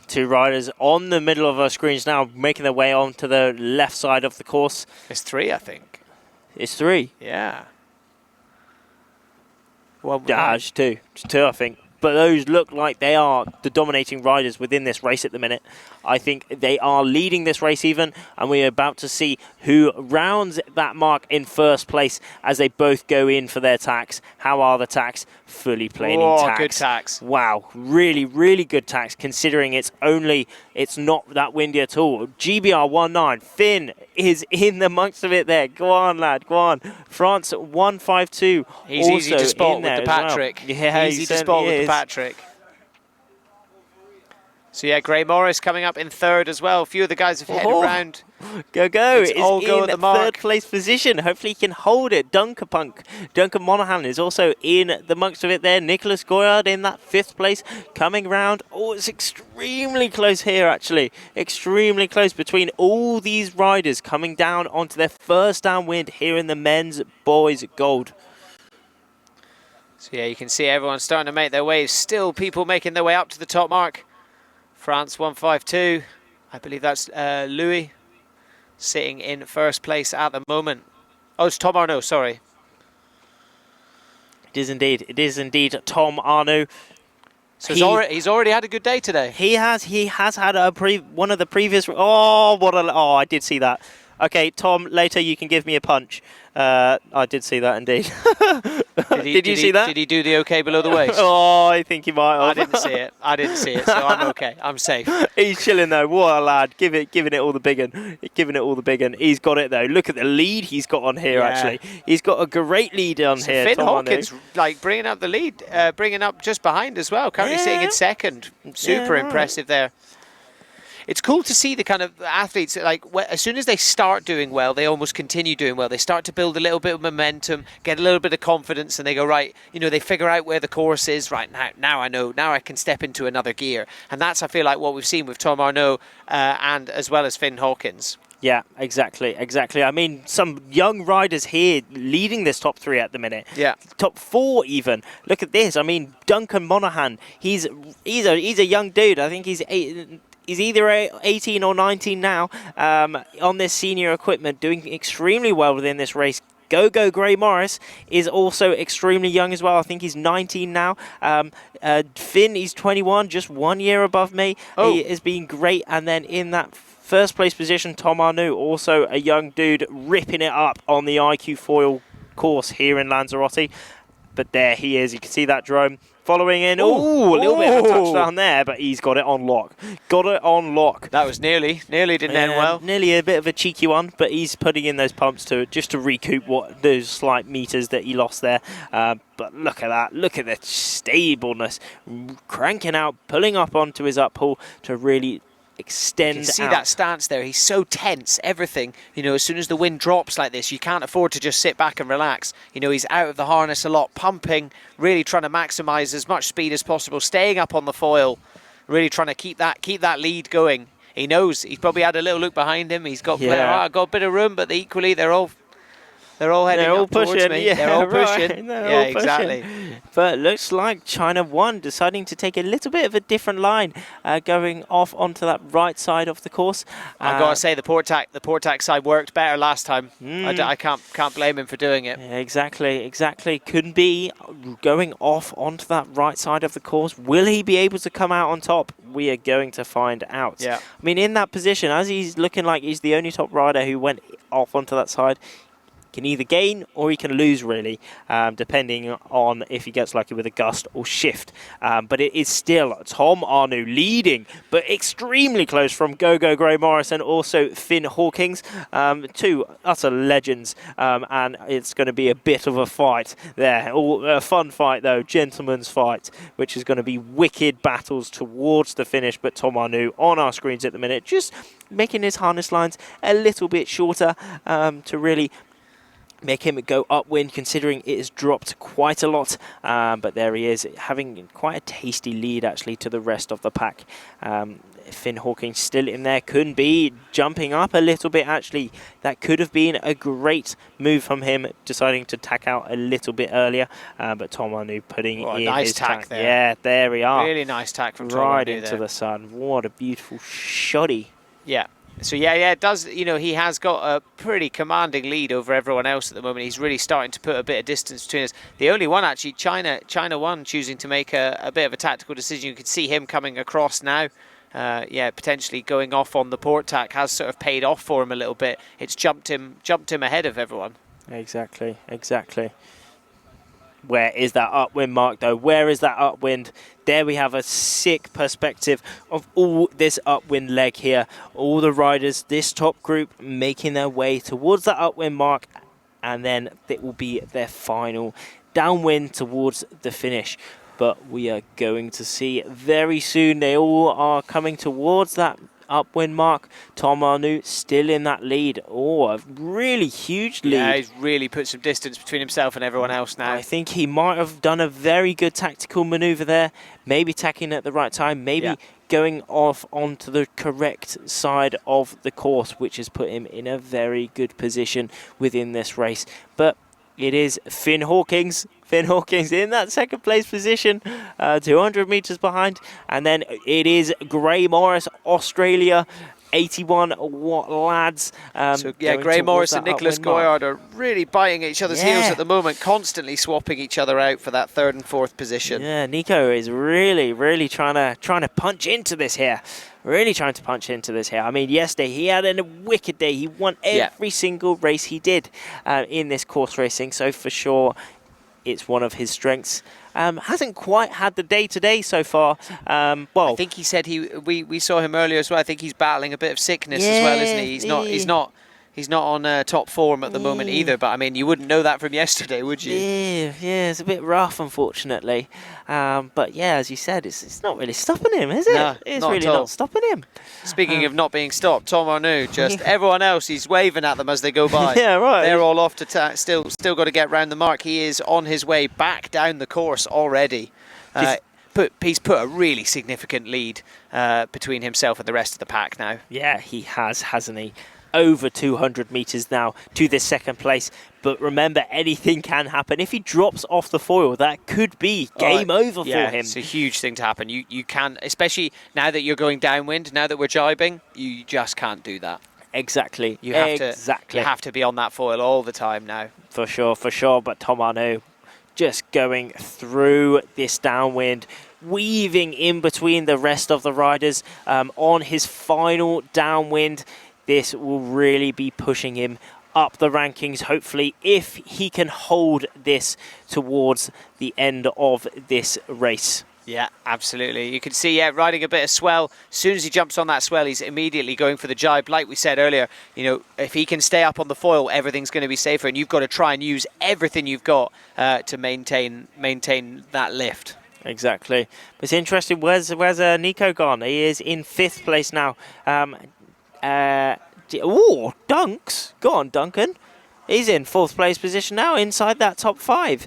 Two riders on the middle of our screens now, making their way onto the left side of the course. It's 3, I think. It's 3? Yeah. Well, it's 2. It's 2, I think. But those look like they are the dominating riders within this race at the minute. I think they are leading this race even, and we're about to see who rounds that mark in 1st place as they both go in for their tacks. How are the tacks? Fully planing tacks. Good tacks. Wow, really, really good tacks, considering it's not that windy at all. GBR 19, Finn is in the amongst of it there. Go on, lad, go on. France 152. He's also easy to spot with the well. Patrick. Yeah, easy to spot with the Patrick. So yeah, Gray Morris coming up in 3rd as well. A few of the guys have headed round. Go. It's all go at the mark. 3rd place position. Hopefully he can hold it. Duncan Monaghan is also in the amongst of it there. Nicholas Goyard in that 5th place coming round. Oh, it's extremely close here, actually. Extremely close between all these riders coming down onto their first downwind here in the men's boys gold. So yeah, you can see everyone starting to make their way. Still people making their way up to the top mark. France 152, I believe that's Louis, sitting in 1st place at the moment. Oh, it's Tom Arnaud, sorry. It is indeed Tom Arnaud. So he's already had a good day today. He has had one of the previous... Oh, I did see that. Okay, Tom, later you can give me a punch. I did see that indeed. Did you see that? Did he do the okay below the waist? Oh, I think he might have. I didn't see it, so I'm okay. I'm safe. He's chilling though. What a lad. Giving it all the big un. He's got it though. Look at the lead he's got on here, actually. He's got a great lead on here. Finn Hawkins, like, bringing up the lead, bringing up just behind as well. Currently sitting in 2nd. Super impressive there. it's cool to see the kind of athletes, like, as soon as they start doing well, they almost continue doing well. They start to build a little bit of momentum, get a little bit of confidence, and they go, right, you know, they figure out where the course is. Right, now I know, now I can step into another gear. And that's, I feel like, what we've seen with Tom Arnaud and as well as Finn Hawkins. Yeah, exactly. I mean, some young riders here leading this top 3 at the minute. Yeah. Top 4 even. Look at this. I mean, Duncan Monaghan, he's a young dude. I think he's either 18 or 19 now, on this senior equipment, doing extremely well within this race. Go Gray Morris is also extremely young as well. I think he's 19 now. Finn, he's 21, just 1 year above me. Oh. He has been great. And then in that first place position, Tom Arnaud, also a young dude, ripping it up on the iQFOiL course here in Lanzarote. But there he is. You can see that drone following in. Ooh, a little bit of a touchdown there, but he's got it on lock. That was nearly didn't end well. Nearly a bit of a cheeky one, but he's putting in those pumps just to recoup those slight meters that he lost there. But look at that. Look at the stableness. Cranking out, pulling up onto his uphill to really extend. You can see that stance there. He's so tense, everything. You know, as soon as the wind drops like this, you can't afford to just sit back and relax. You know, he's out of the harness a lot, pumping, really trying to maximize as much speed as possible, staying up on the foil, really trying to keep that lead going. He knows he's probably had a little look behind him. He's got got a bit of room, but equally they're all heading up towards me. Yeah, they're all pushing. Right. Yeah, exactly. But it looks like China 1 deciding to take a little bit of a different line, going off onto that right side of the course. I've got to say the Portac side worked better last time. I can't blame him for doing it. Yeah, exactly. Couldn't be going off onto that right side of the course. Will he be able to come out on top? We are going to find out. Yeah. I mean, in that position, as he's looking like he's the only top rider who went off onto that side, can either gain or he can lose, really, depending on if he gets lucky with a gust or shift. But it is still Tom Arnaud leading, but extremely close from Go Gray Morris and also Finn Hawkins, 2 utter legends. And it's going to be a bit of a fight there. A fun fight, though, gentleman's fight, which is going to be wicked battles towards the finish. But Tom Arnaud on our screens at the minute, just making his harness lines a little bit shorter to really make him go upwind, considering it has dropped quite a lot. But there he is, having quite a tasty lead, actually, to the rest of the pack. Finn Hawkins still in there, couldn't be jumping up a little bit, actually. That could have been a great move from him, deciding to tack out a little bit earlier. But Tom Arnaud putting in nice his tack there. Yeah, there we are. Really nice tack from Tom right Arnaud into there. the sun. What a beautiful shoddy. Yeah. So yeah, it does. You know, he has got a pretty commanding lead over everyone else at the moment. He's really starting to put a bit of distance between us. The only one, actually, China 1 choosing to make a bit of a tactical decision. You can see him coming across now. Yeah, potentially going off on the port tack has sort of paid off for him a little bit. It's jumped him ahead of everyone. Exactly. Where is that upwind mark, though? Where is that upwind? There we have a sick perspective of all this upwind leg here. All the riders, this top group, making their way towards that upwind mark, and then it will be their final downwind towards the finish. But we are going to see very soon. They all are coming towards that upwind mark. Tom Arnaud still in that lead. Oh, a really huge lead. Yeah, he's really put some distance between himself and everyone else now. I think he might have done a very good tactical maneuver there. Maybe tacking at the right time. Maybe going off onto the correct side of the course, which has put him in a very good position within this race. But it is Finn Hawkins. Finn Hawkins in that second place position, 200 meters behind. And then it is Gray Morris, Australia, 81 lads. So yeah, Gray Morris and Nicholas Goyard are really biting each other's heels at the moment, constantly swapping each other out for that 3rd and 4th position. Yeah, Nico is really trying to punch into this here. Really trying to punch into this here. I mean, yesterday he had a wicked day. He won every single race he did in this course racing. So for sure, it's one of his strengths. Hasn't quite had the day today so far. Well, I think he said we saw him earlier as well. I think he's battling a bit of sickness as well, isn't he? He's He's not on top form at the moment either, but I mean, you wouldn't know that from yesterday, would you? Yeah, it's a bit rough, unfortunately. But yeah, as you said, it's not really stopping him, is it? No, it's not really at all. not stopping him. Speaking of not being stopped, Tom Arnaud, just everyone else, he's waving at them as they go by. Yeah, right. They're all off to still got to get round the mark. He is on his way back down the course already. He's put a really significant lead between himself and the rest of the pack now. Yeah, he has, hasn't he? Over 200 metres now to this second place. But remember, anything can happen. If he drops off the foil, that could be game over for him. It's a huge thing to happen. You can, especially now that you're going downwind, now that we're jibing, you just can't do that. Exactly. You have to be on that foil all the time now. For sure. But Tom Arnaud just going through this downwind, weaving in between the rest of the riders on his final downwind. This will really be pushing him up the rankings, hopefully, if he can hold this towards the end of this race. Yeah, absolutely. You can see, riding a bit of swell. As soon as he jumps on that swell, he's immediately going for the jibe. Like we said earlier, you know, if he can stay up on the foil, everything's going to be safer, and you've got to try and use everything you've got to maintain that lift. Exactly. But it's interesting, where's Nico gone? He is in 5th place now. Dunks. Go on, Duncan. He's in 4th place position now, inside that top 5.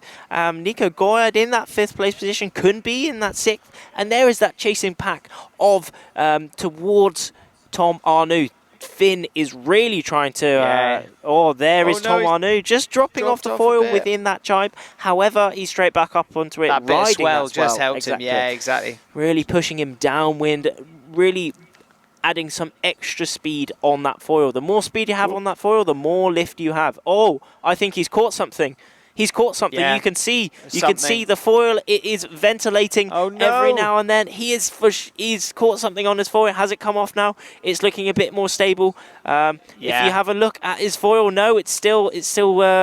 Nico Goyard in that 5th place position, couldn't be in that 6th. And there is that chasing pack of towards Tom Arnaud. Finn is really trying to... Tom Arnaud just dropping off the foil within that jibe. However, he's straight back up onto it. That bit of swell just helped exactly. him. Yeah, exactly. Really pushing him downwind, really adding some extra speed on that foil. The more speed you have on that foil, the more lift you have. Oh, I think he's caught something. He's caught something. Yeah, you can see the foil. It is ventilating every now and then. He's caught something on his foil. Has it come off now? It's looking a bit more stable. If you have a look at his foil, no, it's still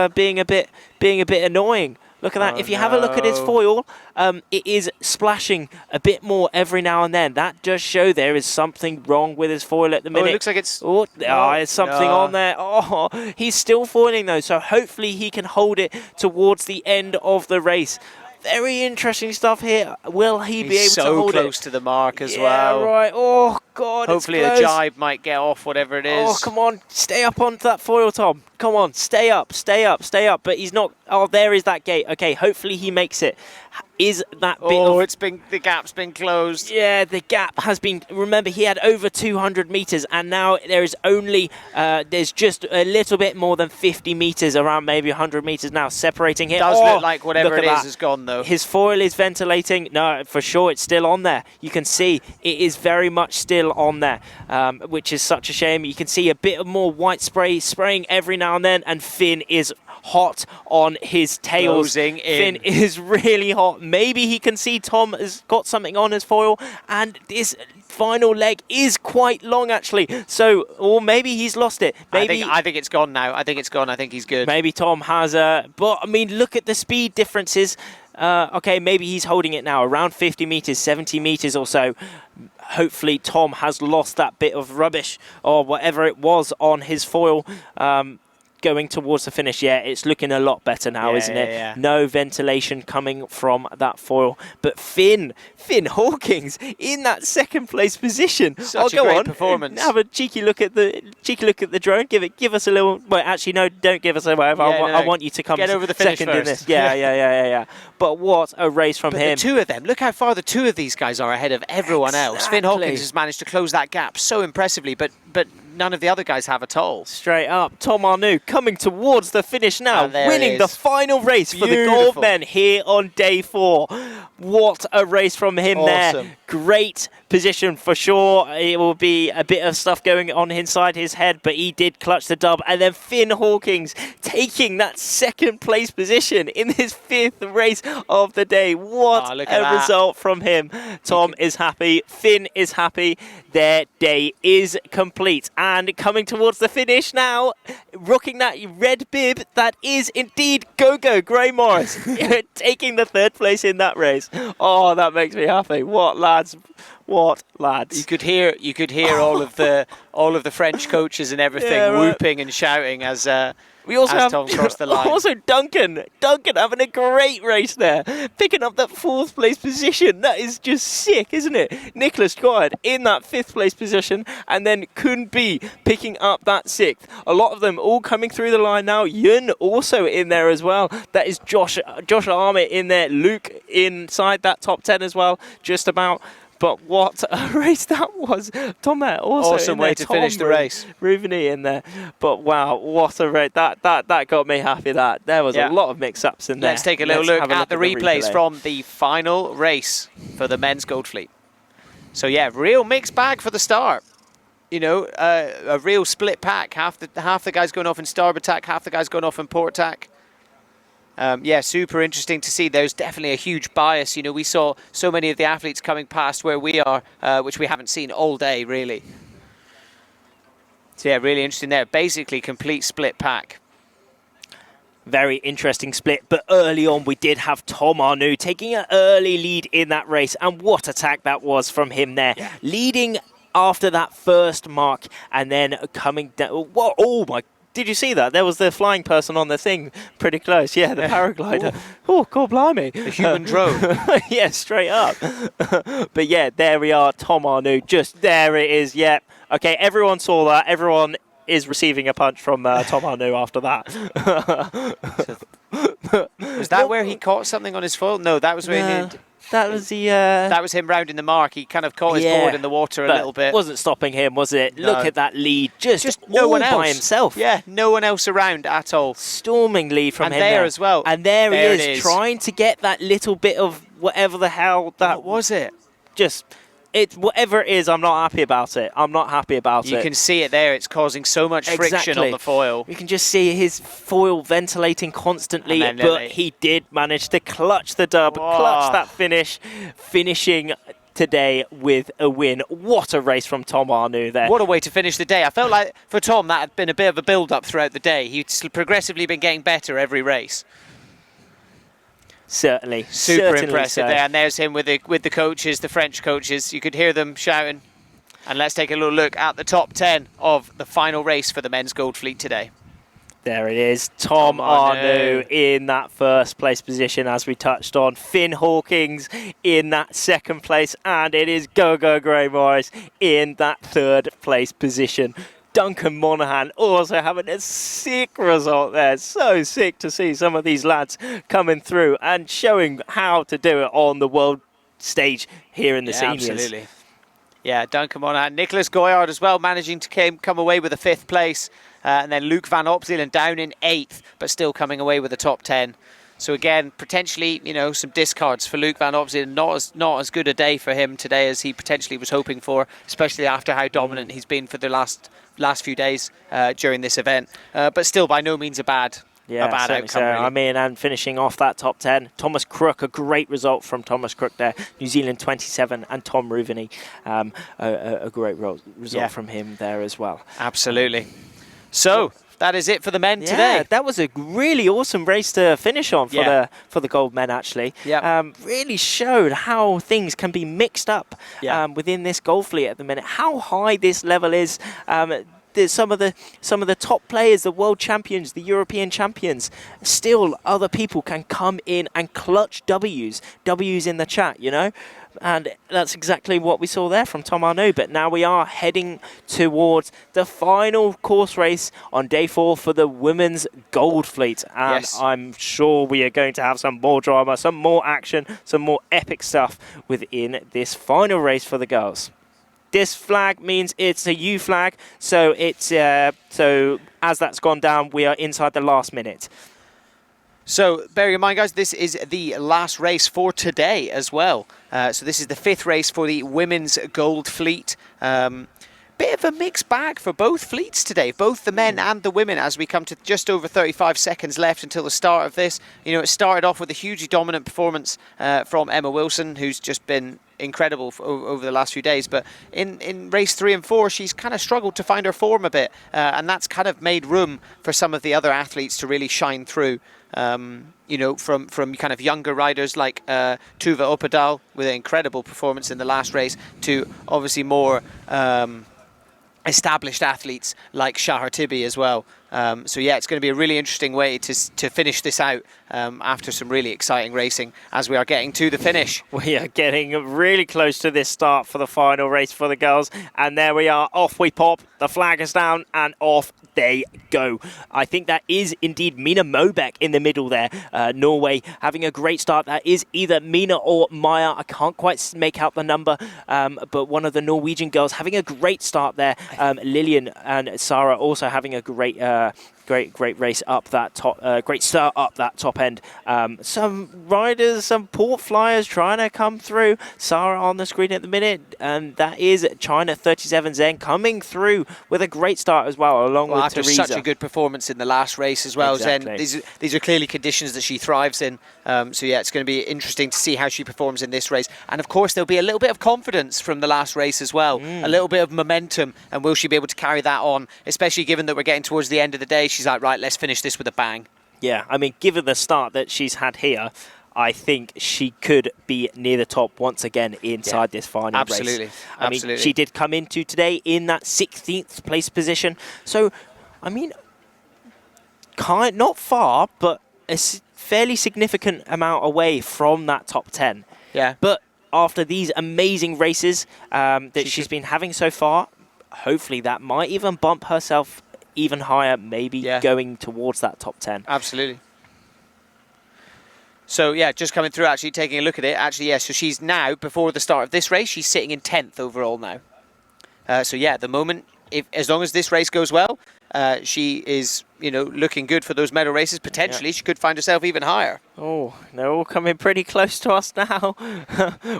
being a bit annoying. Look at that. If you have a look at his foil, it is splashing a bit more every now and then. That does show there is something wrong with his foil at the minute. It looks like it's... there's something on there. Oh, he's still foiling though, so hopefully he can hold it towards the end of the race. Very interesting stuff here. Will he be able to hold it? So close to the mark as well. Yeah, right. Oh, God, hopefully it's a jibe might get off, whatever it is. Oh, come on. Stay up onto that foil, Tom. Come on. Stay up. But he's not... Oh, there is that gate. Okay, hopefully he makes it. Is that bit the gap's been closed. Yeah, the gap has been... Remember, he had over 200 metres, and now there is only... there's just a little bit more than 50 metres, around maybe 100 metres now, separating him. It does look like whatever it is has gone, though. His foil is ventilating. No, for sure, it's still on there. You can see it is very much still on there, which is such a shame. You can see a bit more white spray spraying every now and then, and Finn is hot on his tails. Closing in. Finn is really hot. Maybe he can see Tom has got something on his foil, and this final leg is quite long, actually. So, or maybe he's lost it. Maybe I think it's gone now. I think it's gone. I think he's good. Maybe Tom has but I mean, look at the speed differences. Okay, maybe he's holding it now around 50 meters, 70 meters or so. Hopefully Tom has lost that bit of rubbish or whatever it was on his foil. Going towards the finish. Yeah, it's looking a lot better now, isn't it? Yeah. No ventilation coming from that foil. But Finn Hawkins in that 2nd place position. Such a great performance. Have a cheeky look at the drone. Give us a little. Well, actually, no, don't give us a wave. I want you to come get over the finish second first. in this. Yeah. But what a race from him. The two of them. Look how far the two of these guys are ahead of everyone else. Finn Hawkins has managed to close that gap so impressively, but none of the other guys have at all. Straight up, Tom Arnaud coming towards the finish now, winning the final race for the gold men here on day 4. What a race from him there. Great position for sure. It will be a bit of stuff going on inside his head, but he did clutch the dub. And then Finn Hawkins taking that 2nd place position in his 5th race of the day. What a result from him. Tom is happy. Finn is happy. Their day is complete. And coming towards the finish now, rocking that red bib, that is indeed Gogo Gray Morris, taking the 3rd place in that race. Oh, that makes me happy. What lads. What lads! You could hear all of the French coaches and everything whooping and shouting as we also have Tom crossed the line. Also Duncan having a great race there, picking up that 4th place position. That is just sick, isn't it? Nicholas Goyard in that 5th place position, and then Kunbi picking up that 6th. A lot of them all coming through the line now. Yun also in there as well. That is Josh Armit in there. Luke inside that top 10 as well, just about. But what a race that was. Tomet also awesome way to finish the race. Ruveny in there. But wow, what a race. That got me happy. There was a lot of mix-ups in there. Let's take a little look at the replays from the final race for the men's Gold Fleet. So yeah, real mixed bag for the start. You know, a real split pack. Half the guys going off in starboard tack, half the guys going off in port tack. Yeah, super interesting to see. There's definitely a huge bias. You know, we saw so many of the athletes coming past where we are, which we haven't seen all day, really. So yeah, really interesting there. Basically, complete split pack. Very interesting split, but early on we did have Tom Arnoux taking an early lead in that race, and what attack that was from him there. Yeah. Leading after that first mark, and then coming down. What? Oh my! Did you see that? There was the flying person on the thing pretty close. Yeah, the paraglider. Oh, God blimey. The human drone. Yeah, straight up. But yeah, there we are. Tom Arnoux. Just there it is. Yeah. Okay, everyone saw that. Everyone is receiving a punch from Tom Arnoux after that. Was that where he caught something on his foil? No, that was where he... That was the... That was him rounding the mark. He kind of caught his board in the water a little bit. Wasn't stopping him, was it? No. Look at that lead. Just no one else by himself. Yeah, no one else around at all. Storming lead from him there as well. And there he is, trying to get that little bit of whatever the hell that... What was it? Just... whatever it is, I'm not happy about it. I'm not happy about it. You can see it there. It's causing so much friction on the foil. You can just see his foil ventilating constantly, but he did manage to clutch the dub, clutch that finish, finishing today with a win. What a race from Tom Arnoux there. What a way to finish the day. I felt like for Tom that had been a bit of a build-up throughout the day. He'd progressively been getting better every race. Certainly. Super impressive there. And there's him with the coaches, the French coaches. You could hear them shouting. And let's take a little look at the top 10 of the final race for the men's Gold Fleet today. There it is. Tom Arnoux in that 1st place position, as we touched on. Finn Hawkins in that 2nd place. And it is Gogo Gray Morris in that 3rd place position. Duncan Monaghan also having a sick result there. So sick to see some of these lads coming through and showing how to do it on the world stage here in the seniors. Absolutely. Yeah, Duncan Monaghan. Nicholas Goyard as well, managing to come away with a 5th place. And then Luke van Opselen down in 8th, but still coming away with the top 10. So again, potentially, you know, some discards for Luke van Opselen. Not as good a day for him today as he potentially was hoping for, especially after how dominant he's been for the last few days during this event. But still, by no means a bad outcome. So. Really. I mean, and finishing off that top 10, Thomas Crook, a great result from Thomas Crook there. New Zealand 27, and Tom Ruveny, a great result from him there as well. Absolutely. So that is it for the men today. That was a really awesome race to finish on for the gold men, actually. Really showed how things can be mixed up within this gold fleet at the minute. How high this level is. Some of the top players, the world champions, the European champions, still other people can come in and clutch W's in the chat, you know. And that's exactly what we saw there from Tom Arnoux. But now we are heading towards the final course race on day 4 for the women's gold fleet. And I'm sure we are going to have some more drama, some more action, some more epic stuff within this final race for the girls. This flag means it's a U flag, so it's so as that's gone down, we are inside the last minute. So bearing in mind, guys, this is the last race for today as well. So this is the 5th race for the women's gold fleet. Bit of a mixed bag for both fleets today, both the men and the women, as we come to just over 35 seconds left until the start of this. You know, it started off with a hugely dominant performance from Emma Wilson, who's just been incredible over the last few days. But in race 3 and 4, she's kind of struggled to find her form a bit, and that's kind of made room for some of the other athletes to really shine through. You know, from kind of younger riders like Tuva Opedal with an incredible performance in the last race, to obviously more established athletes like Shahar Tibi as well. So yeah, it's going to be a really interesting way to finish this out after some really exciting racing as we are getting to the finish. We are getting really close to this start for the final race for the girls. And there we are, off we pop, the flag is down and off they go. I think that is indeed Mina Mobek in the middle there. Norway having a great start. That is either Mina or Maya. I can't quite make out the number, but one of the Norwegian girls having a great start there. Lillian and Sarah also having a great race up that top, great start up that top end. Some riders, some port flyers trying to come through. Sarah on the screen at the minute, and that is China 37 Zheng coming through with a great start as well, along with after Teresa. Such a good performance in the last race as well. Exactly. Zhen, these are clearly conditions that she thrives in. So yeah, it's going to be interesting to see how she performs in this race. And of course, there'll be a little bit of confidence from the last race as well, a little bit of momentum, and will she be able to carry that on, especially given that we're getting towards the end of the day. She's like, right, let's finish this with a bang. Yeah, I mean, given the start that she's had here, I think she could be near the top once again inside this final race. Absolutely. I mean, she did come into today in that 16th place position. So, I mean, not far, but a fairly significant amount away from that top 10. Yeah. But after these amazing races that she's been having so far, hopefully that might even bump herself even higher, maybe going towards that top 10. Absolutely. So yeah, just coming through, actually taking a look at it, actually, yeah, so she's now, before the start of this race, she's sitting in 10th overall now. So yeah, at the moment, as long as this race goes well, she is, you know, looking good for those medal races. Potentially, she could find herself even higher. Oh, they're all coming pretty close to us now.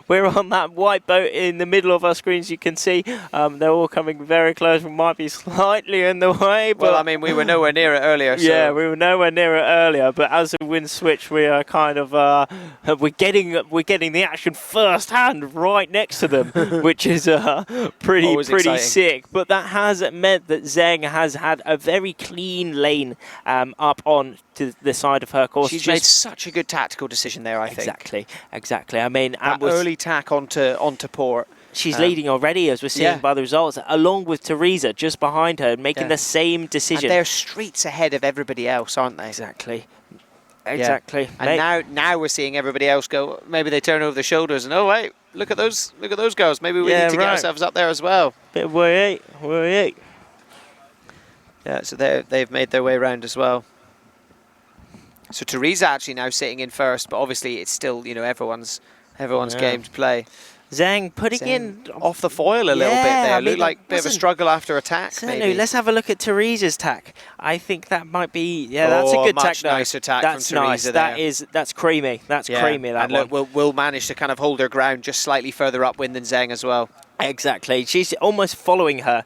We're on that white boat in the middle of our screens, you can see. They're all coming very close. We might be slightly in the way. But well, I mean, we were nowhere near it earlier. So. Yeah, we were nowhere near it earlier. But as the wind switch, we are kind of we're getting the action firsthand right next to them, which is pretty exciting. sick. But that has meant that Zheng has had a very clean lane up on to the side of her course. She's made such a good tactical decision there, I think. Exactly. I mean, that early tack onto port. She's leading already, as we're seeing by the results, along with Teresa just behind her, making the same decision. And they're streets ahead of everybody else, aren't they? Exactly. And now we're seeing everybody else go. Maybe they turn over their shoulders and wait, look at those girls. Maybe we need to get ourselves up there as well. Bit of way eight. Yeah, so they've made their way around as well. So Teresa actually now sitting in first, but obviously it's still, you know, everyone's game to play. Zheng putting in off the foil a little bit there. Looked like a bit of a struggle after attack. Maybe. Let's have a look at Teresa's tack. I think that might be that's a good tack. Much nicer tack that's from Teresa there. That's creamy. That's creamy. That and look, we'll manage to kind of hold her ground just slightly further upwind than Zheng as well. Exactly. She's almost following her,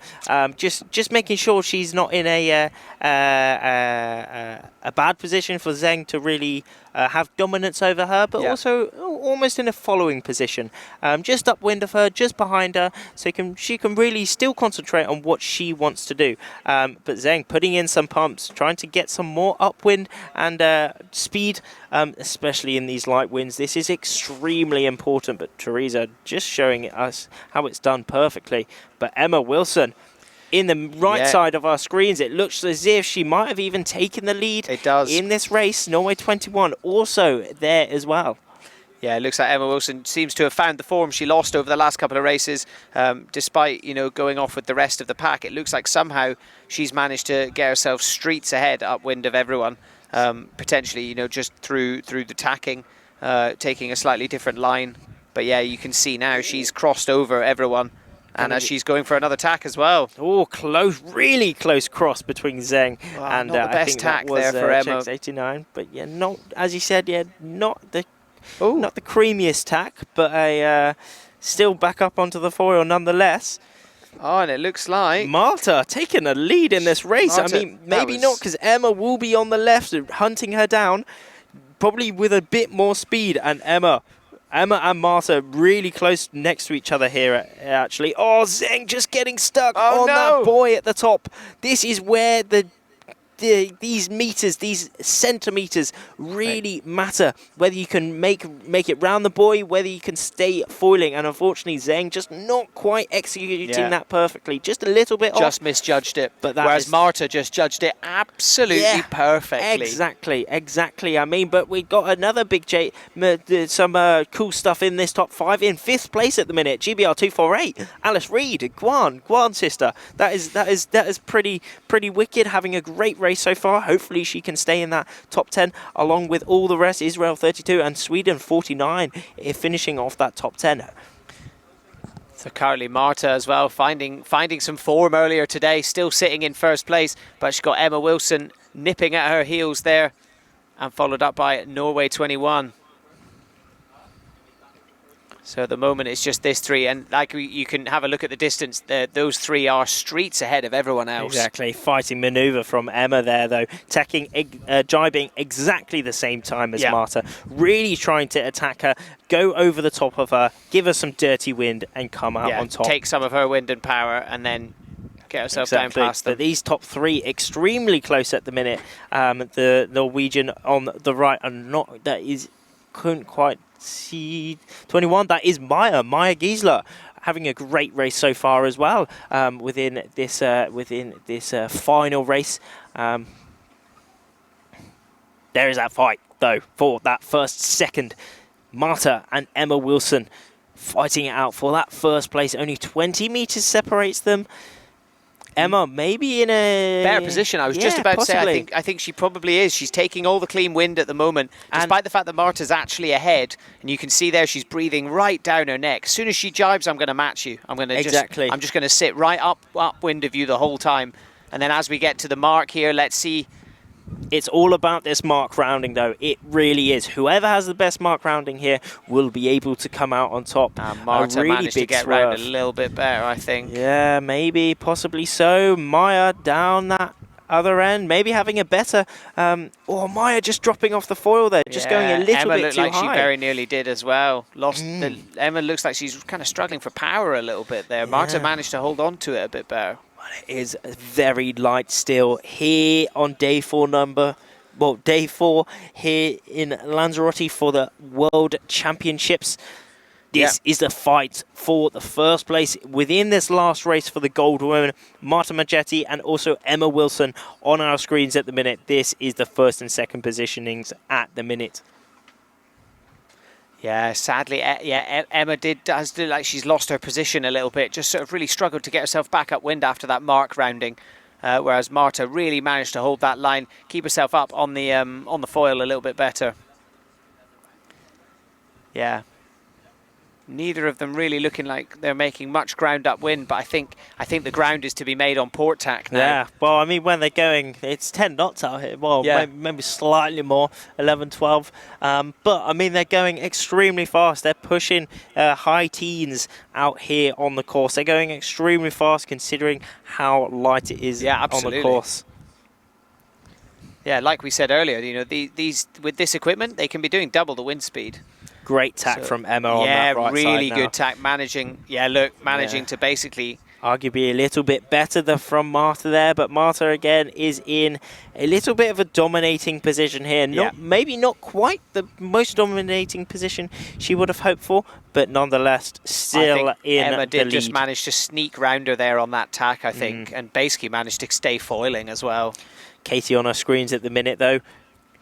just making sure she's not in a bad position for Zheng to really have dominance over her, but also almost in a following position, just upwind of her, just behind her, so she can really still concentrate on what she wants to do. But Zheng putting in some pumps, trying to get some more upwind and speed, especially in these light winds. This is extremely important, but Teresa just showing us how it's done perfectly. But Emma Wilson, in the right side of our screens, it looks as if she might have even taken the lead in this race. Norway 21 also there as well. Yeah, it looks like Emma Wilson seems to have found the form she lost over the last couple of races, despite, you know, going off with the rest of the pack. It looks like somehow she's managed to get herself streets ahead upwind of everyone, potentially, you know, just through the tacking, taking a slightly different line. But yeah, you can see now she's crossed over everyone. And as she's going for another tack as well. Oh, close, really close cross between Zheng and not the best tack there for Emma. 89, but yeah, not, as you said, not the creamiest tack, but still back up onto the foil nonetheless. Oh, and it looks like Marta taking a lead in this race. I mean, maybe not, because Emma will be on the left hunting her down, probably with a bit more speed, and Emma Emma and Marta really close next to each other here, actually. Oh, Zheng just getting stuck on that buoy at the top. This is where these meters, these centimeters really matter. Whether you can make it round the buoy, whether you can stay foiling. And unfortunately, Zheng just not quite executing that perfectly. Just a little bit off. Just misjudged it. But whereas Marta just judged it absolutely perfectly. Exactly. I mean, but we got another big some cool stuff in this top 5. In 5th place at the minute, GBR 248. Alice Reed, Guan sister. That is pretty wicked. Having a great race so far. Hopefully she can stay in that top 10 along with all the rest. Israel 32 and Sweden 49 finishing off that top 10. So currently Marta as well finding some form earlier today, still sitting in 1st place, but she's got Emma Wilson nipping at her heels there and followed up by Norway 21. So at the moment it's just this 3, and like you can have a look at the distance, those 3 are streets ahead of everyone else. Exactly, fighting manoeuvre from Emma there though, jibing exactly the same time as Marta, really trying to attack her, go over the top of her, give her some dirty wind and come out on top. Take some of her wind and power and then get herself down past them. But these top 3 extremely close at the minute. The Norwegian on the right couldn't quite see 21. That is Maya Giesler, having a great race so far as well within this final race. There is that fight though for that 1st, 2nd. Marta and Emma Wilson fighting it out for that 1st place. Only 20 meters separates them. Emma maybe in a better position. I was just about to say, I think she probably is. She's taking all the clean wind at the moment, despite the fact that Marta's actually ahead. And you can see there she's breathing right down her neck. As soon as she jibes, I'm going to match you. I'm just going to sit right upwind of you the whole time. And then as we get to the mark here, let's see. It's all about this mark rounding, though. It really is. Whoever has the best mark rounding here will be able to come out on top. Marta managed to get round a little bit better, I think. Yeah, maybe, possibly so. Maya down that other end, maybe having a better... Maya just dropping off the foil there, just going a little Emma bit looked too like high. She very nearly did as well. Emma looks like she's kind of struggling for power a little bit there. Marta managed to hold on to it a bit better. It is very light still here on day 4 here in Lanzarote for the World Championships. This is the fight for the 1st place within this last race for the gold women. Marta Maggetti and also Emma Wilson on our screens at the minute. This is the 1st and 2nd positionings at the minute. Yeah, sadly, Emma does look like she's lost her position a little bit. Just sort of really struggled to get herself back upwind after that mark rounding, whereas Marta really managed to hold that line, keep herself up on the foil a little bit better. Yeah. Neither of them really looking like they're making much ground upwind, but I think the ground is to be made on port tack now. Yeah, well, I mean, when they're going, it's 10 knots out here. Well, maybe slightly more, 11, 12. But, I mean, they're going extremely fast. They're pushing high teens out here on the course. They're going extremely fast considering how light it is on the course. Yeah, like we said earlier, you know, these with this equipment, they can be doing double the wind speed. Great tack from Emma on that right side. Yeah, really good tack. Managing to basically... Arguably a little bit better than from Marta there, but Marta again is in a little bit of a dominating position here. Maybe not quite the most dominating position she would have hoped for, but nonetheless still in Emma the lead. Just manage to sneak round her there on that tack, I think, and basically managed to stay foiling as well. Katie on our screens at the minute, though,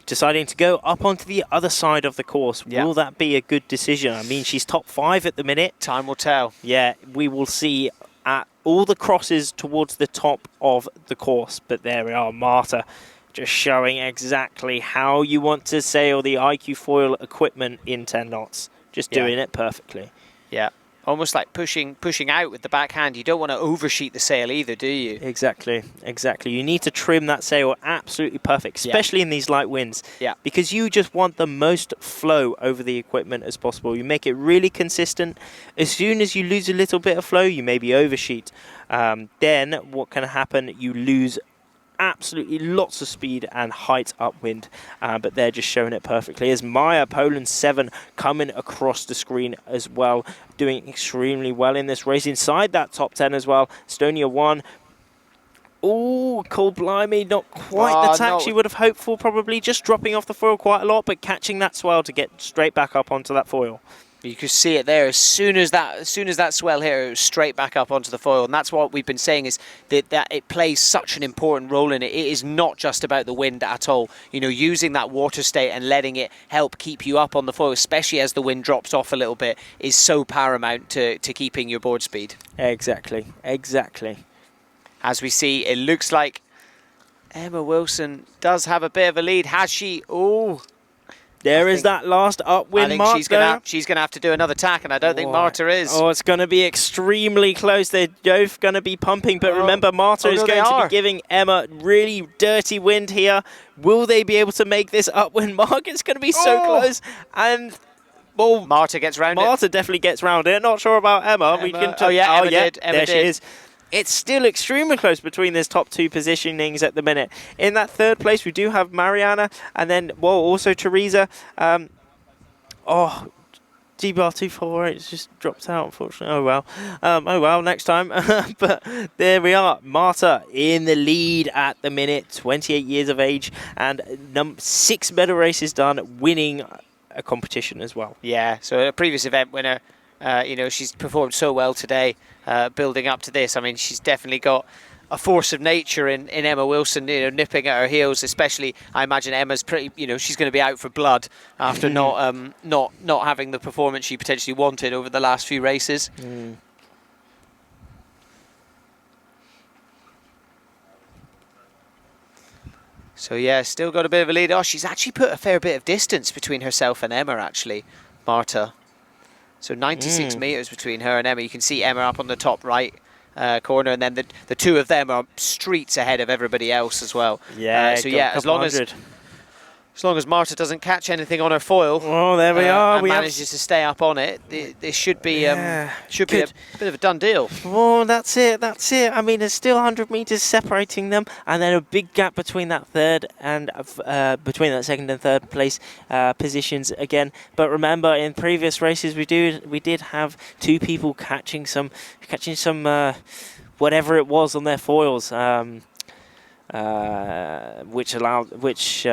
deciding to go up onto the other side of the course. Will that be a good decision? I mean, she's top 5 at the minute. Time will tell. Yeah, we will see at all the crosses towards the top of the course. But there we are, Marta, just showing exactly how you want to sail the iQFOiL equipment in 10 knots. Just doing it perfectly. Yeah. Almost like pushing out with the backhand. You don't want to oversheet the sail either, do you? Exactly. You need to trim that sail absolutely perfect, especially in these light winds. Yeah. Because you just want the most flow over the equipment as possible. You make it really consistent. As soon as you lose a little bit of flow, you maybe oversheet. Then what can happen? You lose absolutely lots of speed and height upwind, but they're just showing it perfectly. As Maya, Poland 7, coming across the screen as well, doing extremely well in this race, inside that top 10 as well. Estonia 1. Oh, cold blimey, not quite the tack she would have hoped for, probably. Just dropping off the foil quite a lot, but catching that swell to get straight back up onto that foil. You could see it there. As soon as that swell hit, it was straight back up onto the foil, and that's what we've been saying, is that it plays such an important role in it. It is not just about the wind at all. You know, using that water state and letting it help keep you up on the foil, especially as the wind drops off a little bit, is so paramount to keeping your board speed. Exactly, exactly. As we see, it looks like Emma Wilson does have a bit of a lead. Has she? Oh. There is that last upwind mark. She's gonna have to do another tack, and I don't think Marta is. Oh, it's going to be extremely close. They're both going to be pumping, but remember, Marta is going to be giving Emma really dirty wind here. Will they be able to make this upwind mark? It's going to be so close. And well, Marta gets round it. Marta definitely gets round it. Not sure about Emma. Emma did. There she is. It's still extremely close between these top two positionings at the minute. In that third place, we do have Mariana, and then, well, also Teresa. G-bar 248 just dropped out, unfortunately. Oh well, next time. But there we are. Marta in the lead at the minute, 28 years of age, and 6 medal races done, winning a competition as well. Yeah, so a previous event winner. You know, she's performed so well today, building up to this. I mean, she's definitely got a force of nature in Emma Wilson, you know, nipping at her heels. Especially, I imagine Emma's pretty, you know, she's going to be out for blood after not having the performance she potentially wanted over the last few races. So yeah, still got a bit of a lead. Oh, she's actually put a fair bit of distance between herself and Emma, actually, Marta. So 96 metres between her and Emma. You can see Emma up on the top right corner, and then the two of them are streets ahead of everybody else as well. Yeah, so yeah, as long as Marta doesn't catch anything on her foil, there we are. And manages to stay up on it, this should be a bit of a done deal. Oh, that's it. I mean, there's still 100 metres separating them, and then a big gap between that third and between that second and third place positions again. But remember, in previous races, we did have 2 people catching some whatever it was on their foils, which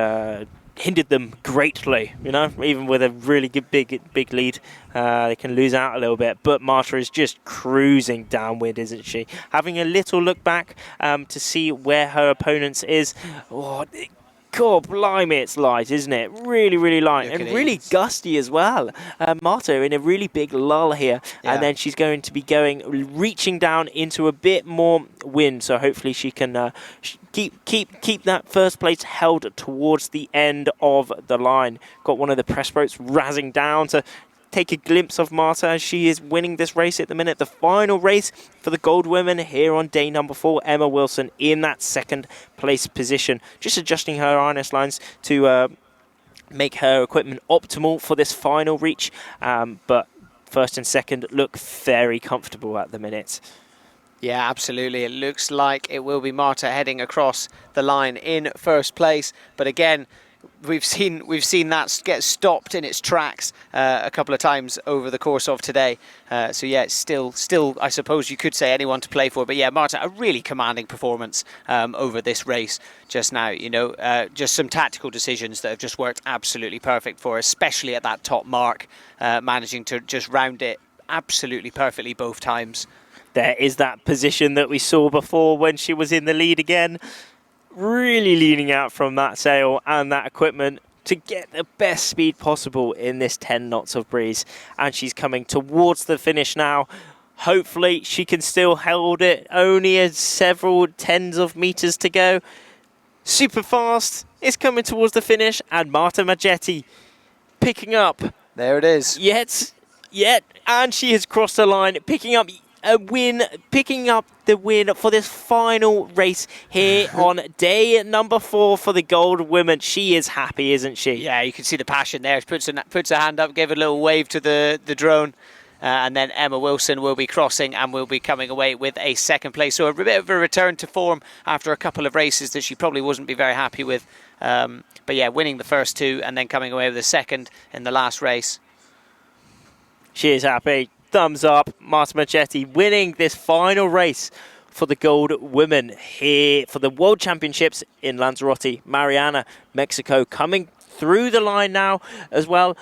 hindered them greatly, you know, even with a really good big lead. They can lose out a little bit, but Marta is just cruising downwind, isn't she? Having a little look back to see where her opponents is. God blimey, it's light, isn't it? Really, really light, and really gusty as well. Marta in a really big lull here, and then she's going to be reaching down into a bit more wind, so hopefully she can keep that first place held towards the end of the line. Got one of the press boats razzing down to take a glimpse of Marta as she is winning this race at the minute. The final race for the gold women here on day number 4. Emma Wilson in that second place position, just adjusting her harness lines to make her equipment optimal for this final reach. But first and second look very comfortable at the minute. Yeah, absolutely. It looks like it will be Marta heading across the line in first place. But again, we've seen that get stopped in its tracks a couple of times over the course of today. So yeah, it's still, I suppose you could say anyone to play for. But yeah, Marta, a really commanding performance over this race just now. You know, just some tactical decisions that have just worked absolutely perfect for her, especially at that top mark, managing to just round it absolutely perfectly both times. There is that position that we saw before when she was in the lead again. Really leaning out from that sail and that equipment to get the best speed possible in this 10 knots of breeze. And she's coming towards the finish now. Hopefully she can still hold it. Only several tens of meters to go. Super fast. It's coming towards the finish. And Marta Maggetti picking up. There it is. Yet. And she has crossed the line, picking up the win for this final race here on day number 4 for the gold women. She is happy, isn't she? Yeah, you can see the passion there. She puts her hand up, gave a little wave to the drone. and then Emma Wilson will be crossing and will be coming away with a second place. So a bit of a return to form after a couple of races that she probably wasn't be very happy with. But yeah, winning the first two and then coming away with a second in the last race. She is happy. Thumbs up. Marta Maggetti winning this final race for the Gold Women here for the World Championships in Lanzarote. Mariana, Mexico, coming through the line now as well.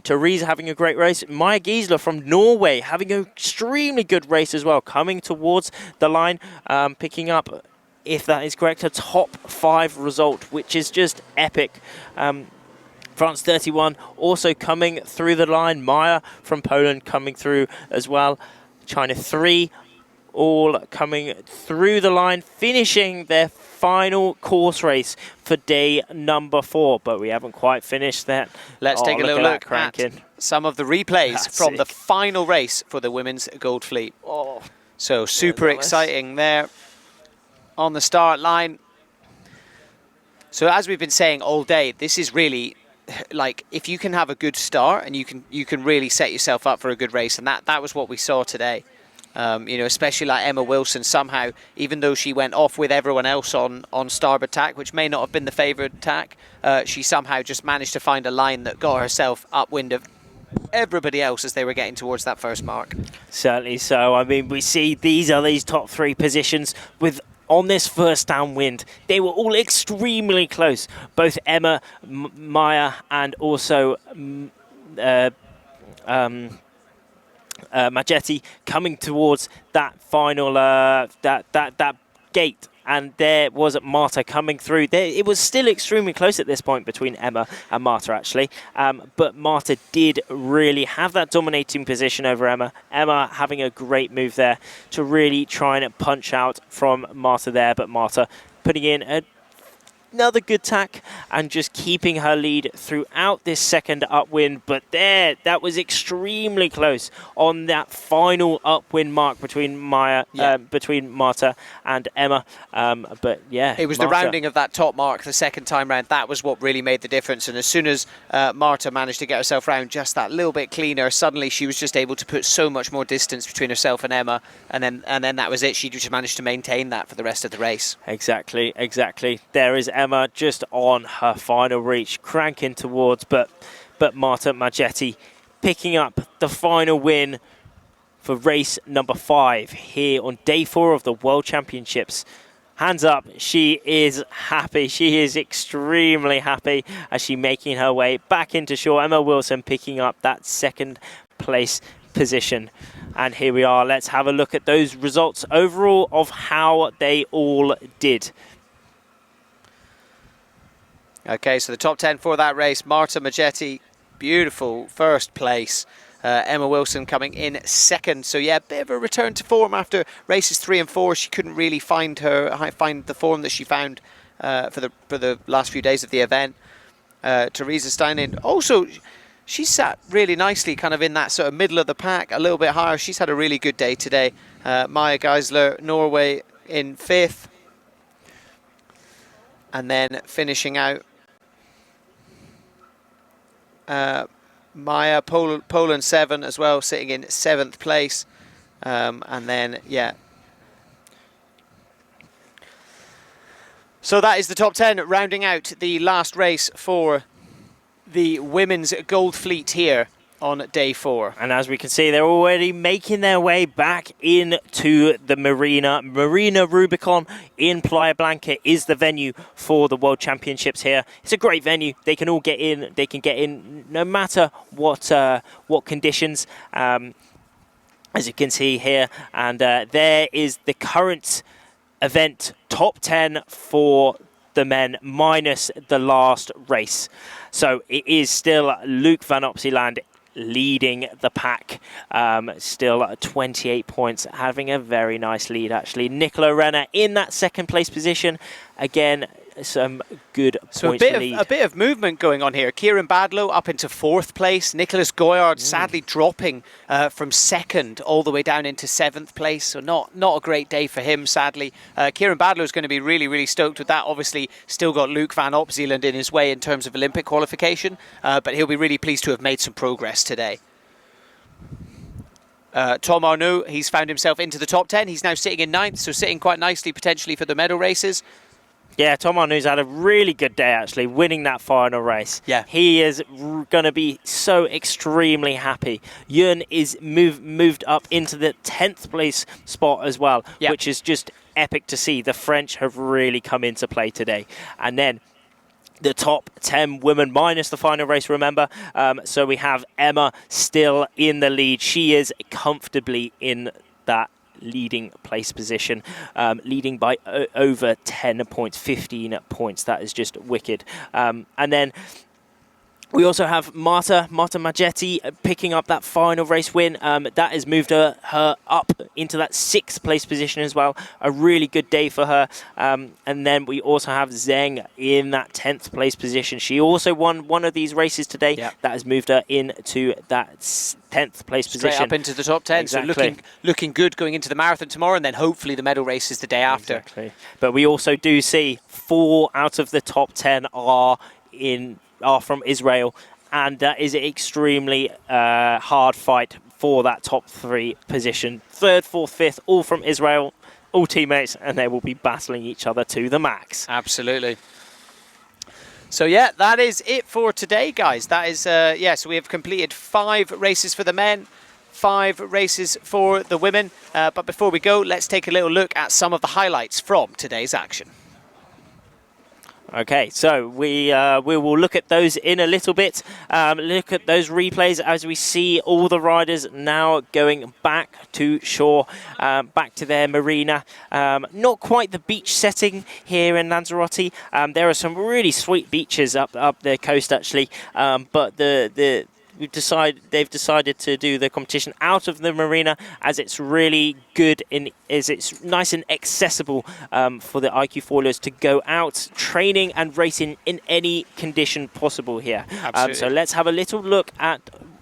Teresa having a great race. Maya Giesler from Norway having an extremely good race as well, coming towards the line, picking up, if that is correct, a top 5 result, which is just epic. France 31 also coming through the line. Maya from Poland coming through as well. China 3 all coming through the line, finishing their final course race for day number 4. But we haven't quite finished that. Let's take a little look at some of the replays That's from sick. the final race for the women's Gold Fleet. So super exciting there on the start line. So as we've been saying all day, this is really, like, if you can have a good start and you can really set yourself up for a good race, and that was what we saw today. You know, especially like Emma Wilson, somehow, even though she went off with everyone else on starboard tack, which may not have been the favoured tack, she somehow just managed to find a line that got herself upwind of everybody else as they were getting towards that first mark. Certainly so. I mean, we see these top 3 positions with on this first downwind. They were all extremely close. Both Emma, Maya, and also Maggetti coming towards that final that gate, and there was Marta coming through. It was still extremely close at this point between Emma and Marta, actually, but Marta did really have that dominating position over Emma. Emma having a great move there to really try and punch out from Marta there, but Marta putting in another good tack and just keeping her lead throughout this second upwind. But there, that was extremely close on that final upwind mark between between Marta and Emma. But yeah, it was Marta. The rounding of that top mark the second time round, that was what really made the difference. And as soon as Marta managed to get herself round just that little bit cleaner, suddenly she was just able to put so much more distance between herself and Emma, and then that was it. She just managed to maintain that for the rest of the race. Exactly. There is Emma just on her final reach, cranking towards, but Marta Maggetti picking up the final win for race number 5 here on day 4 of the World Championships. Hands up, she is happy. She is extremely happy as she making her way back into shore. Emma Wilson picking up that second place position. And here we are. Let's have a look at those results overall of how they all did. Okay, so the top 10 for that race: Marta Maggetti, beautiful first place. Emma Wilson coming in second. So yeah, a bit of a return to form after races 3 and 4. She couldn't really find the form that she found for the last few days of the event. Teresa Steinin also, she sat really nicely, kind of in that sort of middle of the pack, a little bit higher. She's had a really good day today. Maya Giesler, Norway, in 5th, and then finishing out. Maya, Poland 7 as well, sitting in 7th place. And then, yeah. So that is the top 10, rounding out the last race for the women's Gold Fleet here on day 4. And as we can see, they're already making their way back into the marina. Marina Rubicon in Playa Blanca is the venue for the World Championships here. It's a great venue. They can all get in. They can get in no matter what conditions, as you can see here. And there is the current event top 10 for the men minus the last race. So it is still Luke van Opsieland leading the pack, still at 28 points, having a very nice lead actually. Nicola Renner in that second place position, again some good points to lead. A bit of movement going on here. Kieran Badlow up into 4th place. Nicholas Goyard sadly dropping from 2nd all the way down into 7th place. So not a great day for him, sadly. Kieran Badlow is going to be really stoked with that. Obviously, still got Luke van Opsieland in his way in terms of Olympic qualification, but he'll be really pleased to have made some progress today. Tom Arnaud, he's found himself into the top 10. He's now sitting in 9th, so sitting quite nicely potentially for the medal races. Yeah, Tom Arnaud's had a really good day, actually, winning that final race. Yeah. He is going to be so extremely happy. Yun is moved up into the 10th place spot as well, which is just epic to see. The French have really come into play today. And then the top 10 women minus the final race, remember. So we have Emma still in the lead. She is comfortably in that leading place position, leading by over 10 points, 15 points. That is just wicked. And then we also have Marta Maggetti picking up that final race win. That has moved her up into that 6th place position as well. A really good day for her. And then we also have Zheng in that 10th place position. She also won one of these races today. That has moved her into that 10th place position. Straight up into the top 10. Exactly. So looking good going into the marathon tomorrow, and then hopefully the medal race is the day after. Exactly. But we also do see 4 out of the top 10 are from Israel, and that is an extremely hard fight for that top 3 position. 3rd, 4th, 5th, all from Israel, all teammates, and they will be battling each other to the max. Absolutely. So yeah, that is it for today, guys. That is, so we have completed 5 races for the men, 5 races for the women. But before we go, let's take a little look at some of the highlights from today's action. Okay, so we will look at those in a little bit. Look at those replays as we see all the riders now going back to shore, back to their marina. Not quite the beach setting here in Lanzarote. There are some really sweet beaches up the coast actually, but they've decided to do the competition out of the marina as it's really good as it's nice and accessible for the iQFOilers to go out training and racing in any condition possible here. So let's have a little look at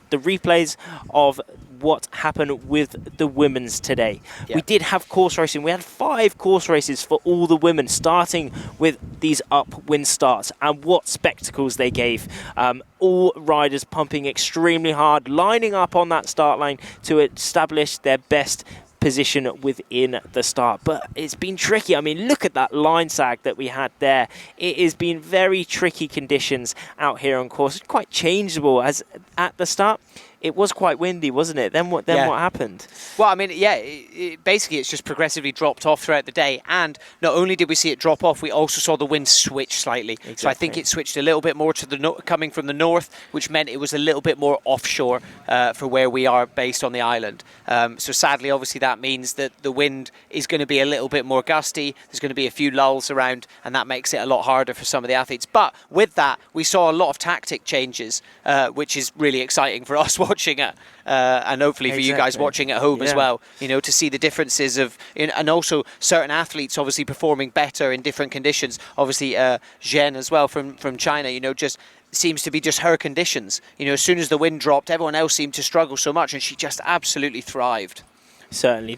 the replays of what happened with the women's today. We did have course racing. We had 5 course races for all the women, starting with these upwind starts, and what spectacles they gave. All riders pumping extremely hard, lining up on that start line to establish their best position within the start. But it's been tricky. I mean, look at that line sag that we had there. It has been very tricky conditions out here on course. It's quite changeable, as at the start it was quite windy, wasn't it? Then what happened? Well, I mean, basically it's just progressively dropped off throughout the day. And not only did we see it drop off, we also saw the wind switch slightly. Exactly. So I think it switched a little bit more to the coming from the north, which meant it was a little bit more offshore for where we are based on the island. So sadly, obviously, that means that the wind is going to be a little bit more gusty. There's going to be a few lulls around, and that makes it a lot harder for some of the athletes. But with that, we saw a lot of tactic changes, which is really exciting for us watching it, and hopefully for you guys watching at home as well, you know, to see the differences and also certain athletes obviously performing better in different conditions. Obviously Zhen as well from China, you know, just seems to be just her conditions. You know, as soon as the wind dropped, everyone else seemed to struggle so much, and she just absolutely thrived. Certainly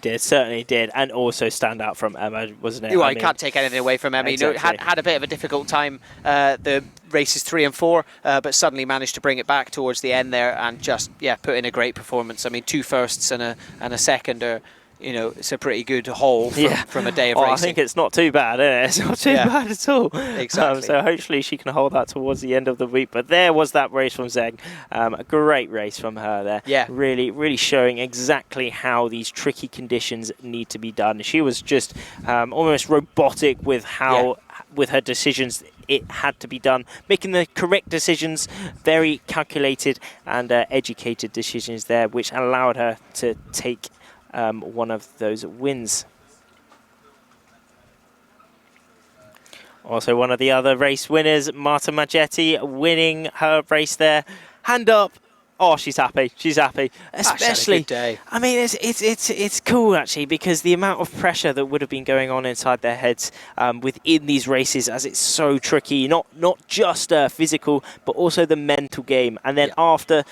did, and also stand out from Emma, wasn't it? I mean, can't take anything away from Emma. Exactly. You know, had a bit of a difficult time the races 3 and 4, but suddenly managed to bring it back towards the end there and just put in a great performance. I mean, 2 firsts and a second are, you know, it's a pretty good haul from a day of racing. I think it's not too bad, is it? It's not too bad at all. Exactly. So hopefully she can hold that towards the end of the week. But there was that race from Zheng. A great race from her there. Yeah. Really, really showing exactly how these tricky conditions need to be done. She was just almost robotic with how, with her decisions, it had to be done, making the correct decisions, very calculated and educated decisions there, which allowed her to take one of those wins. Also, one of the other race winners, Marta Maggetti, winning her race there. Hand up. Oh, she's happy. She's happy. Especially, day. I mean, it's cool actually, because the amount of pressure that would have been going on inside their heads within these races, as it's so tricky, not just physical, but also the mental game. And then after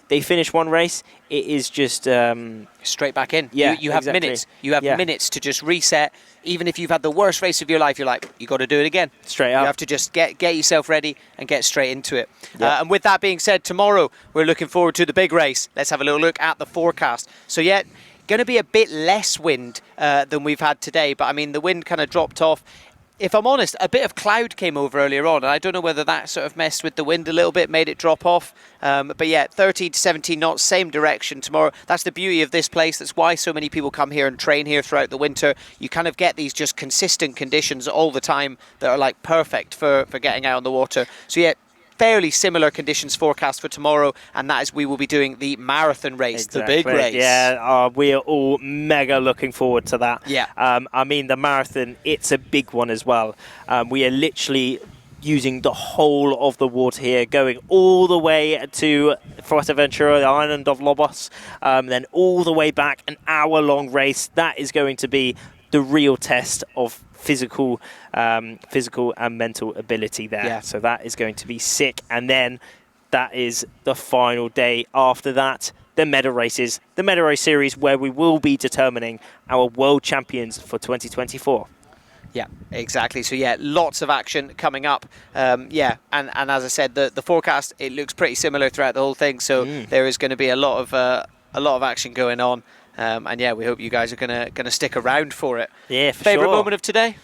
they finish one race, it is just straight back in. Yeah, you have exactly. minutes. You have minutes to just reset. Even if you've had the worst race of your life, you're like, you got to do it again. Straight up. You have to just get yourself ready and get straight into it. Yeah. And with that being said, tomorrow we're looking forward to the big race. Let's have a little look at the forecast. So yeah, going to be a bit less wind than we've had today, but I mean the wind kind of dropped off. If I'm honest, a bit of cloud came over earlier on, and I don't know whether that sort of messed with the wind a little bit, made it drop off. But yeah, 13 to 17 knots, same direction tomorrow. That's the beauty of this place. That's why so many people come here and train here throughout the winter. You kind of get these just consistent conditions all the time that are like perfect for getting out on the water. So yeah, fairly similar conditions forecast for tomorrow, and that is we will be doing the marathon race, the big race. Yeah, we are all mega looking forward to that. Yeah. I mean, the marathon, it's a big one as well. We are literally using the whole of the water here, going all the way to Fuerteventura, the island of Lobos, then all the way back, an hour-long race. That is going to be the real test of physical and mental ability there. Yeah. So that is going to be sick. And then that is the final day after that, the medal races, the medal race series, where we will be determining our world champions for 2024. Yeah, exactly. So yeah, lots of action coming up. Yeah, and as I said, the forecast, it looks pretty similar throughout the whole thing. So there is going to be a lot of action going on. And yeah, we hope you guys are gonna stick around for it. Yeah, for Favorite sure. moment of today?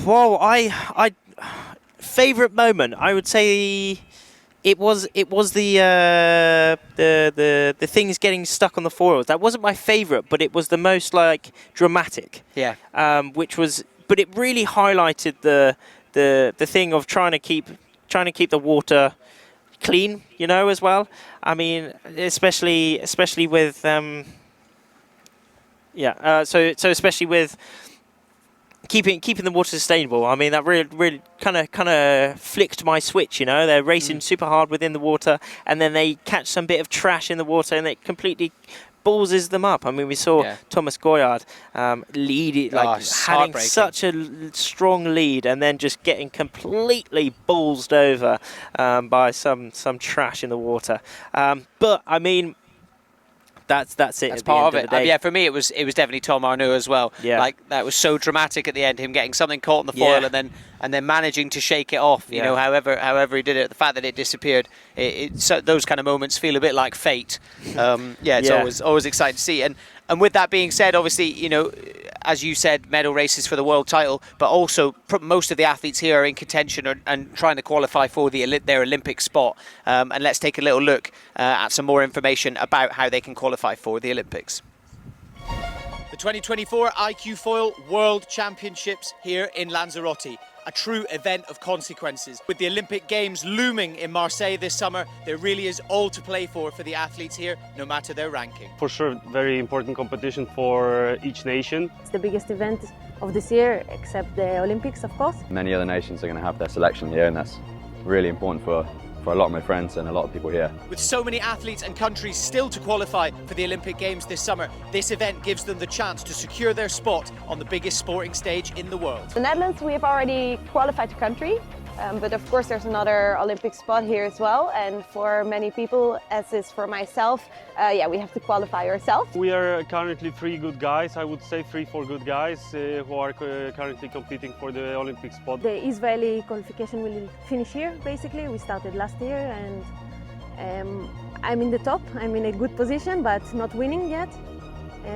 Well, I favorite moment, I would say it was the things getting stuck on the foils. That wasn't my favorite, but it was the most like dramatic. Yeah. But it really highlighted the thing of trying to keep the water clean, you know, as well. I mean, especially with so especially with keeping the water sustainable. I mean, that really kind of flicked my switch, you know. They're racing super hard within the water, and then they catch some bit of trash in the water, and it completely ballses them up. I mean, we saw Thomas Goyard lead, like having such a strong lead, and then just getting completely ballsed over by some trash in the water. But I mean, that's it. That's part of it. Yeah, for me it was definitely Tom Arnaud as well. Yeah. Like that was so dramatic at the end, him getting something caught in the foil and then managing to shake it off. You know, however he did it. The fact that it disappeared, so those kind of moments feel a bit like fate. It's always exciting to see. And with that being said, obviously, you know, as you said, medal races for the world title, but also most of the athletes here are in contention and trying to qualify for their Olympic spot. And let's take a little look at some more information about how they can qualify for the Olympics. The 2024 iQFOiL World Championships here in Lanzarote. A true event of consequences. With the Olympic Games looming in Marseille this summer, there really is all to play for the athletes here, no matter their ranking. For sure, very important competition for each nation. It's the biggest event of this year, except the Olympics, of course. Many other nations are going to have their selection here, and that's really important for a lot of my friends and a lot of people here. With so many athletes and countries still to qualify for the Olympic Games this summer, this event gives them the chance to secure their spot on the biggest sporting stage in the world. The Netherlands, we have already qualified a country, but of course there's another Olympic spot here as well, and for many people, as is for myself, we have to qualify ourselves. We are currently 3 good guys, I would say 3-4 good guys who are currently competing for the Olympic spot. The Israeli qualification will finish here, basically. We started last year, and I'm in the top. I'm in a good position, but not winning yet.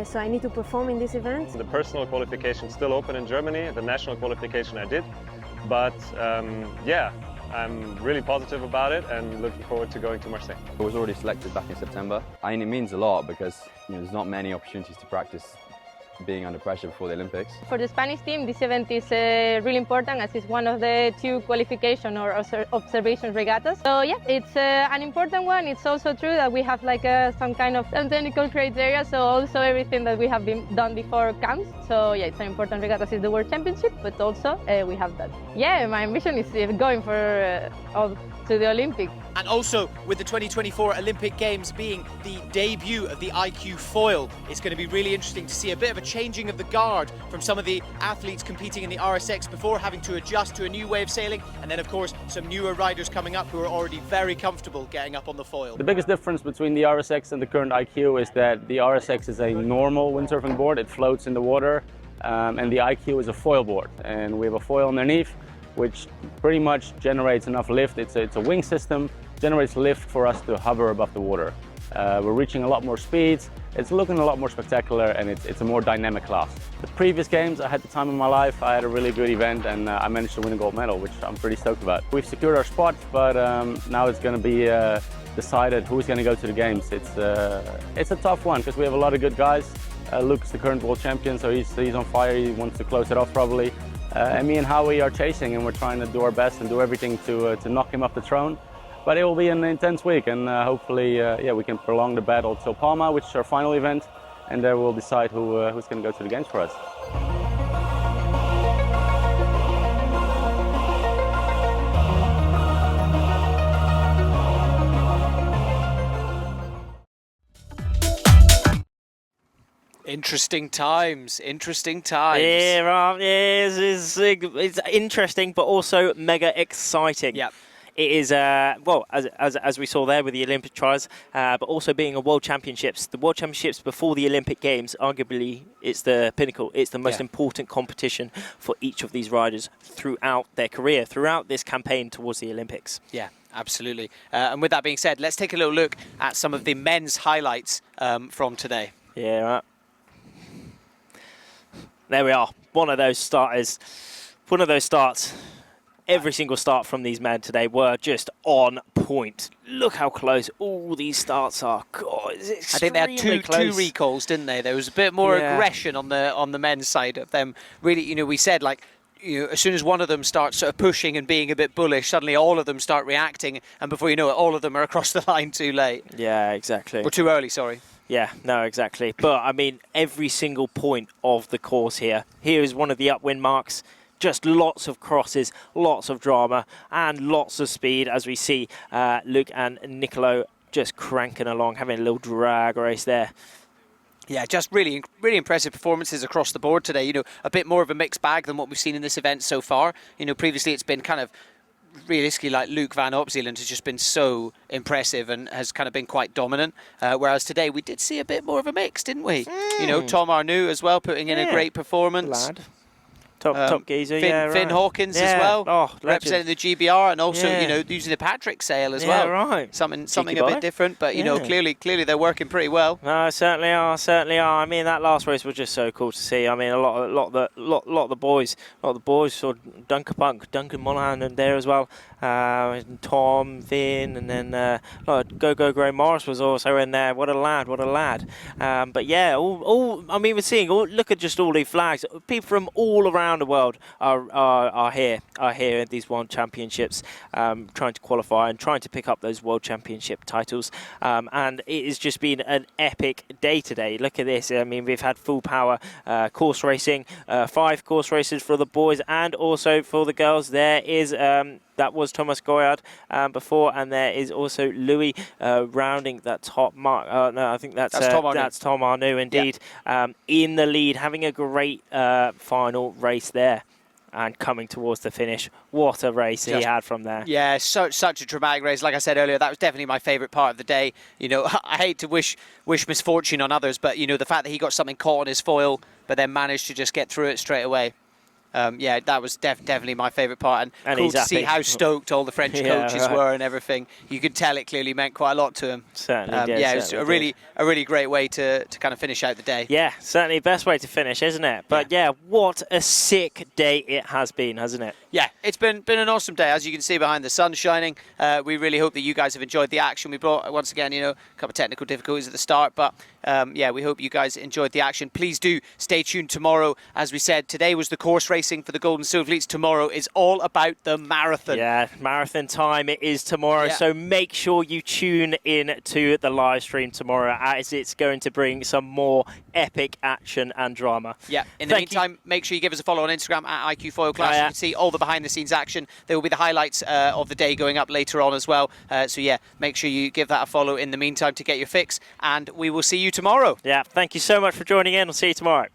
So I need to perform in this event. The personal qualification is still open in Germany. The national qualification I did. But I'm really positive about it and looking forward to going to Marseille. I was already selected back in September. I mean, it means a lot because there's not many opportunities to practice being under pressure before the Olympics. For the Spanish team, this event is really important as it's one of the 2 qualification or observation regattas. So yeah, it's an important one. It's also true that we have like some kind of technical criteria, so also everything that we have done before counts. So yeah, it's an important regatta. It's the World Championship, but also we have that. Yeah, my ambition is going for to the Olympics. And also, with the 2024 Olympic Games being the debut of the iQFOiL, it's going to be really interesting to see a bit of a changing of the guard from some of the athletes competing in the RSX before, having to adjust to a new way of sailing, and then of course some newer riders coming up who are already very comfortable getting up on the foil. The biggest difference between the RSX and the current IQ is that the RSX is a normal windsurfing board. It floats in the water, and the IQ is a foil board, and we have a foil underneath which pretty much generates enough lift. It's a wing system, generates lift for us to hover above the water. We're reaching a lot more speeds, it's looking a lot more spectacular, and it's a more dynamic class. The previous games, I had the time of my life. I had a really good event, and I managed to win a gold medal, which I'm pretty stoked about. We've secured our spot, but now it's going to be decided who's going to go to the games. It's a tough one because we have a lot of good guys. Luke's the current world champion, so he's on fire. He wants to close it off probably. And me and Howie are chasing, and we're trying to do our best and do everything to knock him off the throne. But it will be an intense week, and hopefully, we can prolong the battle till Palma, which is our final event, and there we'll decide who's going to go to the games for us. Interesting times, interesting times. Yeah, it's interesting, but also mega exciting. Yeah. It is, well, as we saw there with the Olympic trials, but also being a World Championships. The World Championships before the Olympic Games, arguably, it's the pinnacle. It's the most important competition for each of these riders throughout their career, throughout this campaign towards the Olympics. Yeah, absolutely. And with that being said, let's take a little look at some of the men's highlights from today. Yeah, right. There we are. One of those starters. One of those starts. Every single start from these men today were just on point. Look how close all these starts are. God, it's I think they had two recalls, didn't they? There was a bit more aggression on the men's side of them. Really, we said as soon as one of them starts sort of pushing and being a bit bullish, suddenly all of them start reacting, and before you know it, all of them are across the line too late. Yeah, exactly. Or too early, sorry. Yeah, no, exactly. But, I mean, every single point of the course here. Here is one of the upwind marks. Just lots of crosses, lots of drama, and lots of speed, as we see Luke and Nicolo just cranking along, having a little drag race there. Yeah, just really impressive performances across the board today. A bit more of a mixed bag than what we've seen in this event so far. Previously it's been kind of realistically like Luke van Opzeeland has just been so impressive and has kind of been quite dominant, whereas today we did see a bit more of a mix, didn't we? Tom Arnoux as well putting in a great performance. Lad. Top geezer, Finn Hawkins as well, representing legend. the GBR, and also using the Patrick sail as well. Right. Something a bit different, but clearly they're working pretty well. No, certainly are. I mean, that last race was just so cool to see. I mean, a lot of the boys saw Duncan Monaghan in there as well. Tom, Finn, and then Go Gray Morris was also in there. What a lad! But yeah, I mean, we're seeing. Look at just all these flags. People from all around the world are here at these World Championships, trying to qualify and trying to pick up those World Championship titles. And it has just been an epic day today. Look at this. I mean, we've had full power course racing, 5 course races for the boys and also for the girls. There is. That was Thomas Goyard before, and there is also Louis rounding that top mark. No, I think that's Tom Arnoux. That's Tom Arnoux, indeed, in the lead, having a great final race there. And coming towards the finish, what a race he had from there. Yeah, such a dramatic race. Like I said earlier, that was definitely my favourite part of the day. I hate to wish misfortune on others, but the fact that he got something caught on his foil, but then managed to just get through it straight away. That was definitely my favourite part, and cool to see how stoked all the French coaches were and everything. You could tell it clearly meant quite a lot to him. Certainly did. Yeah, it was a really great way to kind of finish out the day. Yeah, certainly best way to finish, isn't it? But yeah, what a sick day it has been, hasn't it? Yeah, it's been an awesome day. As you can see behind the sun shining, we really hope that you guys have enjoyed the action. We brought, once again, a couple of technical difficulties at the start, but we hope you guys enjoyed the action. Please do stay tuned tomorrow. As we said, today was the course racing for the gold and silver fleets. Tomorrow is all about the marathon. Yeah, marathon time it is tomorrow. Yeah. So make sure you tune in to the live stream tomorrow, as it's going to bring some more epic action and drama. Yeah, in the meantime, make sure you give us a follow on Instagram at iQFOiL Class. You can see all the behind the scenes action. There will be the highlights of the day going up later on as well. So yeah, make sure you give that a follow in the meantime to get your fix, and we will see you tomorrow. Yeah, thank you so much for joining in. I'll see you tomorrow.